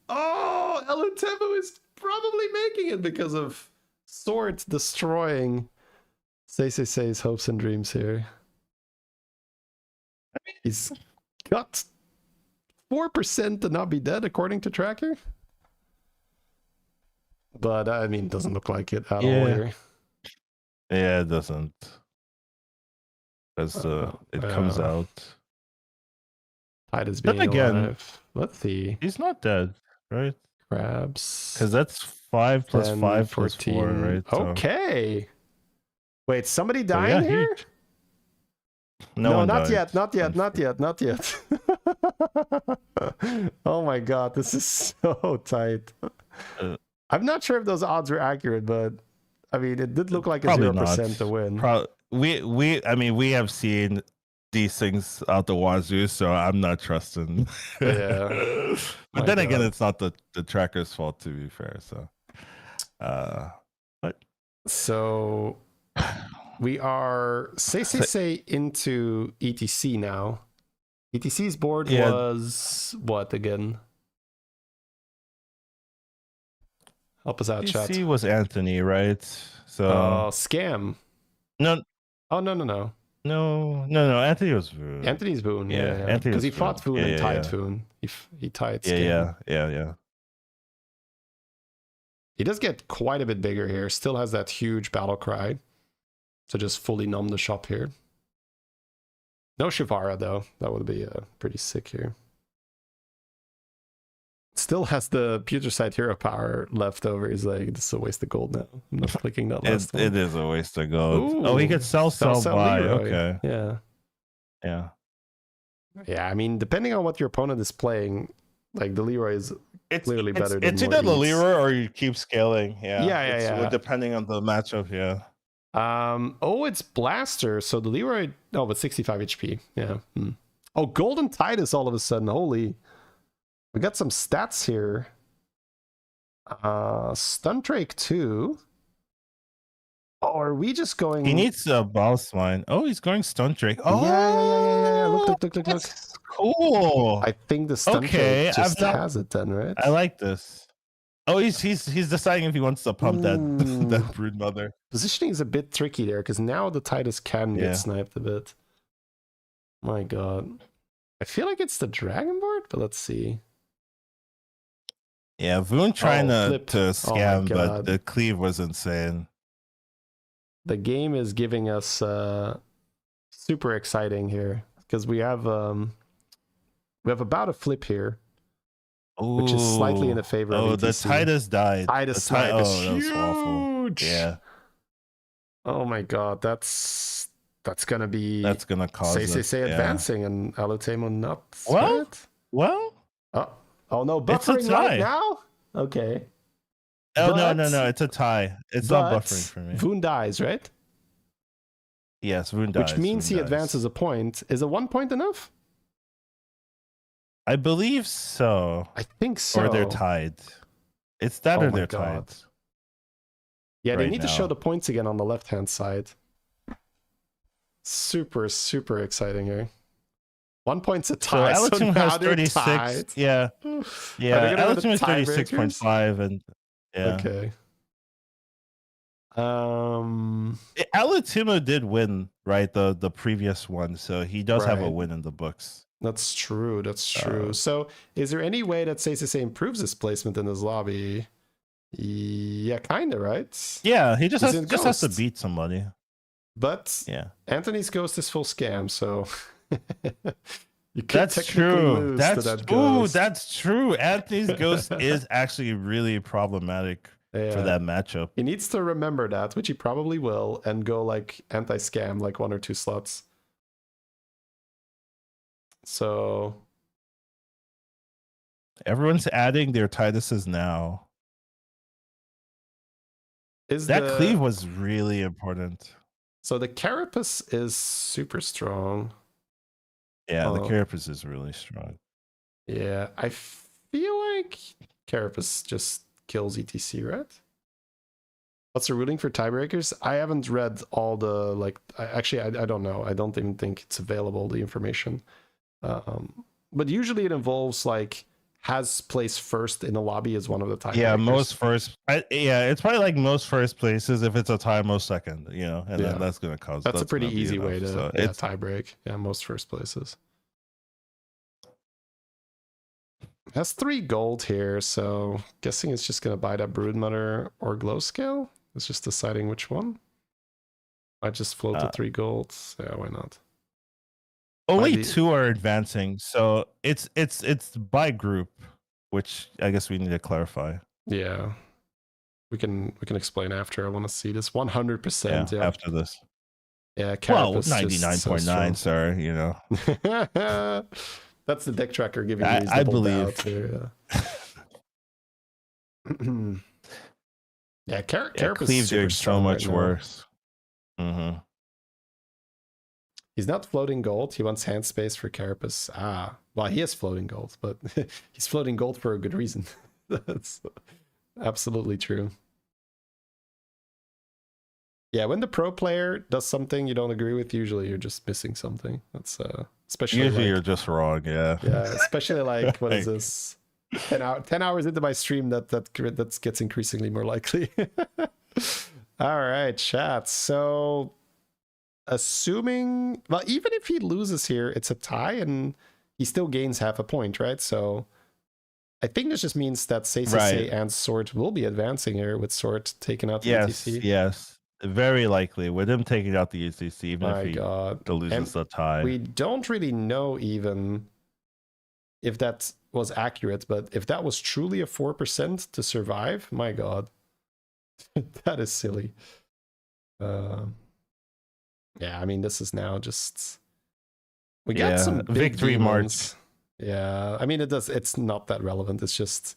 A: Oh, Alutemo is probably making it because of Swords destroying Say's hopes and dreams here. He's got 4% to not be dead, according to Tracker. But, I mean, doesn't look like it at all here.
B: Yeah, it doesn't. As it comes out.
A: Titus being alive. Let's see.
B: He's not dead, right?
A: Crabs.
B: Because that's 5 plus
A: 10,
B: 5
A: 14.
B: plus 4, right?
A: Okay. Wait, somebody dying here? No, not yet. Oh my god, this is so tight. I'm not sure if those odds were accurate, but I mean, it did look like a 0% to win.
B: We have seen these things out the wazoo, so I'm not trusting.
A: Yeah.
B: But then again, it's not the tracker's fault, to be fair.
A: So we are say into ETC now. ETC's board was what again? Help us out, chat.
B: ETC was Anthony, right? So
A: scam.
B: No.
A: Oh no.
B: No. Anthony was Voon.
A: Anthony's Voon, yeah. Because he fought Voon and tied Voon. He tied Scam.
B: Yeah.
A: He does get quite a bit bigger here. Still has that huge battle cry. So just fully numb the shop here. No Shivara though. That would be pretty sick here. Still has the Putricide hero power left over. He's like, this is a waste of gold now. I'm not clicking that last one.
B: It is a waste of gold.
A: Ooh,
B: oh, he could sell buy.
A: Leroy.
B: Okay.
A: Yeah. Yeah, I mean, depending on what your opponent is playing, like the Leroy is clearly better than
B: it's either the Leroy or you keep scaling.
A: Yeah.
B: Depending on the matchup,
A: it's Blaster, so the Leroy but 65 HP. Yeah. Oh, Golden Titus all of a sudden. Holy. We got some stats here. Stun Drake 2. Oh, are we just going...
B: He needs a boss mine. Oh, he's going Stun Drake. Oh,
A: yeah. Look.
B: Cool.
A: I think the Stun Drake just has it then, right?
B: I like this. Oh, he's deciding if he wants to pump that Brood Mother.
A: Positioning is a bit tricky there, because now the Titus can get sniped a bit. My god. I feel like it's the Dragon board, but let's see.
B: Yeah, Voon trying to scam, but the cleave was insane.
A: The game is giving us super exciting here because we have We have about a flip here,
B: Ooh.
A: which is slightly in the favor of
B: the
A: ETC.
B: Titus died.
A: Titus snipe is
B: that was awful.
A: huge.
B: Yeah.
A: Oh my god, that's gonna be
B: cause
A: say advancing and Alutemo not.
B: Well,
A: oh no, buffering right now. Okay.
B: Oh no, it's a tie. It's not buffering for me.
A: Voon dies, right?
B: Yes, Voon dies.
A: Which means he advances a point. Is a 1 point enough?
B: I believe so.
A: I think so.
B: Or they're tied. It's that or they're tied.
A: Yeah, they need to show the points again on the left-hand side. Super, super exciting here. 1 point's a tie.
B: So Alutemo has 36.
A: Tied.
B: Yeah. Yeah. Alutemo has 36.5 and yeah.
A: Okay.
B: Alutemo did win, right? The previous one, so he does have a win in the books.
A: That's true. That's true. So, is there any way that Sasuke improves his placement in his lobby? Yeah, kind of, right?
B: Yeah, he just has to beat somebody.
A: But
B: yeah,
A: Anthony's ghost is full scam, so you could
B: that's true. That's true. Anthony's ghost is actually really problematic for that matchup.
A: He needs to remember that, which he probably will, and go like anti-scam like 1 or 2 slots. So
B: everyone's adding their Tituses now. Cleave was really important.
A: So the Carapace is super strong.
B: Yeah, the Carapace is really strong.
A: Yeah, I feel like Carapace just kills ETC, right? What's the ruling for tiebreakers? I haven't read all the, like, I don't know. I don't even think it's available, the information. But usually it involves, like, has placed first in the lobby is one of the tiebreakers. Yeah,
B: most first. It's probably like most first places if it's a tie, most second, you know, and then that's going to cause.
A: That's a pretty easy way to tie break. Yeah, most first places. Has 3 gold here, so guessing it's just going to buy that Broodmother or Glow Scale. It's just deciding which one. I just float to 3 golds. Yeah, why not?
B: Only 2 are advancing, so it's by group, which I guess we need to clarify.
A: Yeah, we can explain after. I want to see this 100%. Yeah,
B: after this.
A: Yeah,
B: well, 99.9, sir. You
A: know, that's the deck tracker giving you.
B: I believe.
A: Here, yeah, Carapace
B: Cleave doing so much worse. Mm-hmm.
A: He's not floating gold. He wants hand space for Carapace. Well, he is floating gold, but he's floating gold for a good reason. That's absolutely true. Yeah, when the pro player does something you don't agree with, usually you're just missing something. That's especially
B: usually you're just wrong. Yeah.
A: Yeah, especially like what is this? 10 hours into my stream, that gets increasingly more likely. All right, chat. So assuming, well, even if he loses here, it's a tie and he still gains half a point, right? So I think this just means that Sasuke and Sword will be advancing here with Sword taking out the ETC.
B: Yes, very likely with him taking out the ETC, even if he loses the tie.
A: We don't really know even if that was accurate, but if that was truly a 4% to survive, my god, that is silly. Yeah, I mean, this is now just... We got some big
B: victory marks.
A: Yeah, I mean, it's not that relevant. It's just,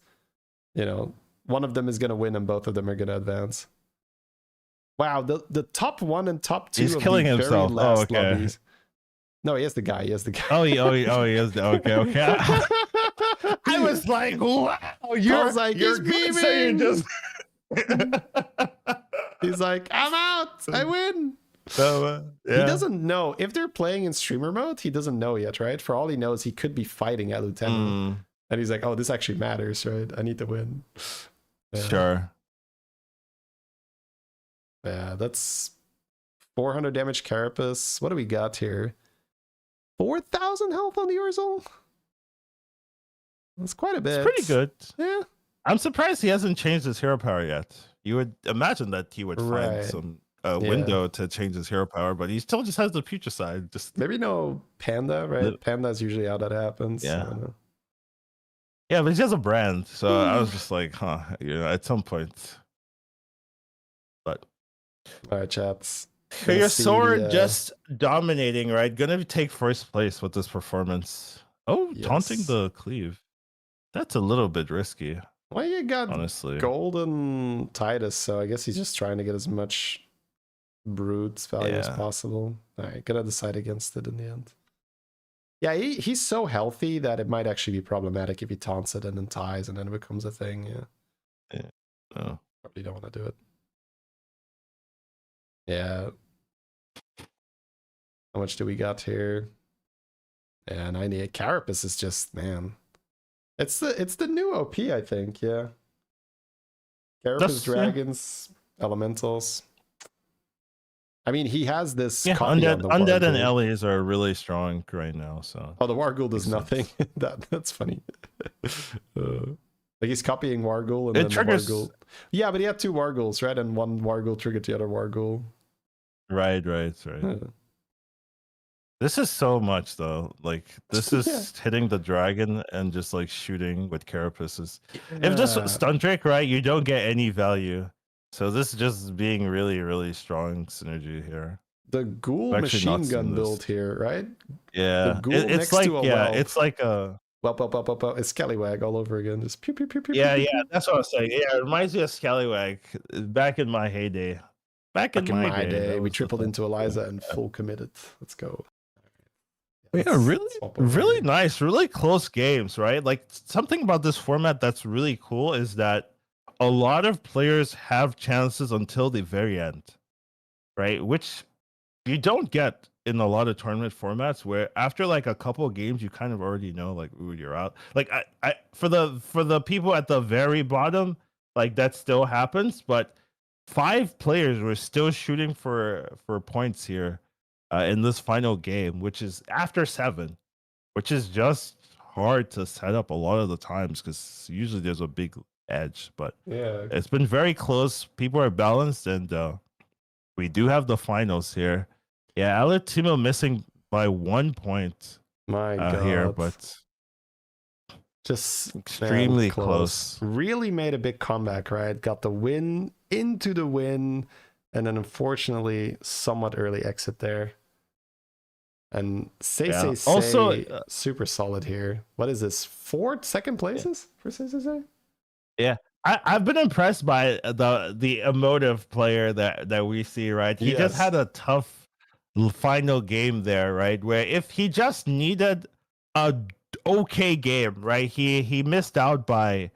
A: you know, one of them is going to win and both of them are going to advance. Wow, the top 1 and top 2
B: He's
A: of
B: killing
A: the
B: himself.
A: very last lobbies. No, he has the guy.
B: Oh, he is the... Okay. I was like, wow,
A: you're beaming. So you're just... He's like, I'm out. I win.
B: So,
A: He doesn't know if they're playing in streamer mode. He doesn't know yet, right? For all he knows, he could be fighting at Lieutenant, and he's like, "Oh, this actually matters, right? I need to win." Yeah.
B: Sure.
A: Yeah, that's 400 damage Carapace. What do we got here? 4,000 health on the Urzel. That's quite a bit.
B: It's pretty good.
A: Yeah.
B: I'm surprised he hasn't changed his hero power yet. You would imagine that he would find some window to change his hero power, but he still just has the future side. Just
A: maybe no Panda, right? Panda's usually how that happens.
B: Yeah.
A: I don't know.
B: Yeah, but he has a brand, so I was just like, huh, at some point. But
A: all right, chats.
B: so your sword just dominating, right? Gonna take first place with this performance. Oh,
A: yes.
B: Taunting the cleave. That's a little bit risky.
A: Well, you got
B: honestly
A: golden Titus, so I guess he's just trying to get as much brute value as possible. All right, gonna decide against it in the end. Yeah, he's so healthy that it might actually be problematic if he taunts it and then ties and then it becomes a thing. Yeah.
B: Oh.
A: Probably don't want to do it. Yeah. How much do we got here? Yeah, 98. Carapace is just, man. It's the new OP, I think, yeah. Carapace, dragons, elementals. I mean, he has this copy on the
B: Undead and Ellies are really strong right now, so...
A: Oh, the Warghoul does nothing. That's funny. Like, he's copying Warghoul and
B: it
A: then
B: triggers...
A: the Warghoul... Yeah, but he had 2 Warghouls, right? And one Warghoul triggered the other Warghoul.
B: Right. This is so much, though. Like, this is hitting the dragon and just, like, shooting with Carapaces. If this was Stun Drake, right, you don't get any value. So this is just being really, really strong synergy here.
A: The Ghoul machine gun build here, right?
B: Yeah.
A: The Ghoul it's like, to a whelp.
B: It's like a...
A: Whelp. It's Scallywag all over again. Just pew, pew, pew, pew,
B: yeah,
A: pew,
B: yeah, that's what I was saying. Yeah, it reminds me of Scallywag back in my heyday. Back in my day.
A: We tripled into Eliza and full committed. Let's go.
B: Yeah, really nice, really close games, right? Like, something about this format that's really cool is that a lot of players have chances until the very end, right? Which you don't get in a lot of tournament formats, where after like a couple of games, you kind of already know, like, ooh, you're out. Like, I for the people at the very bottom, like, that still happens, but 5 players were still shooting for points here in this final game, which is after 7, which is just hard to set up a lot of the times because usually there's a big edge. But
A: yeah,
B: it's been very close. People are balanced, and we do have the finals here. Yeah, Alatimo missing by 1 point.
A: My God.
B: Here, but
A: just
B: extremely close.
A: Really made a big comeback, right? Got the win into the win, and then unfortunately somewhat early exit there. And say also super solid here. What is this? 4 second places for Say.
B: Yeah, I've been impressed by the emotive player that we see, right? He just had a tough final game there, right? Where if he just needed a okay game, right? He missed out by,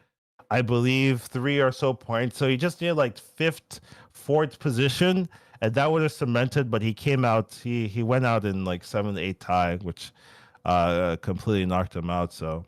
B: I believe, 3 or so points. So he just needed like 5th, 4th position, and that would have cemented. But he came out, he went out in like 7-8 tie, which completely knocked him out. So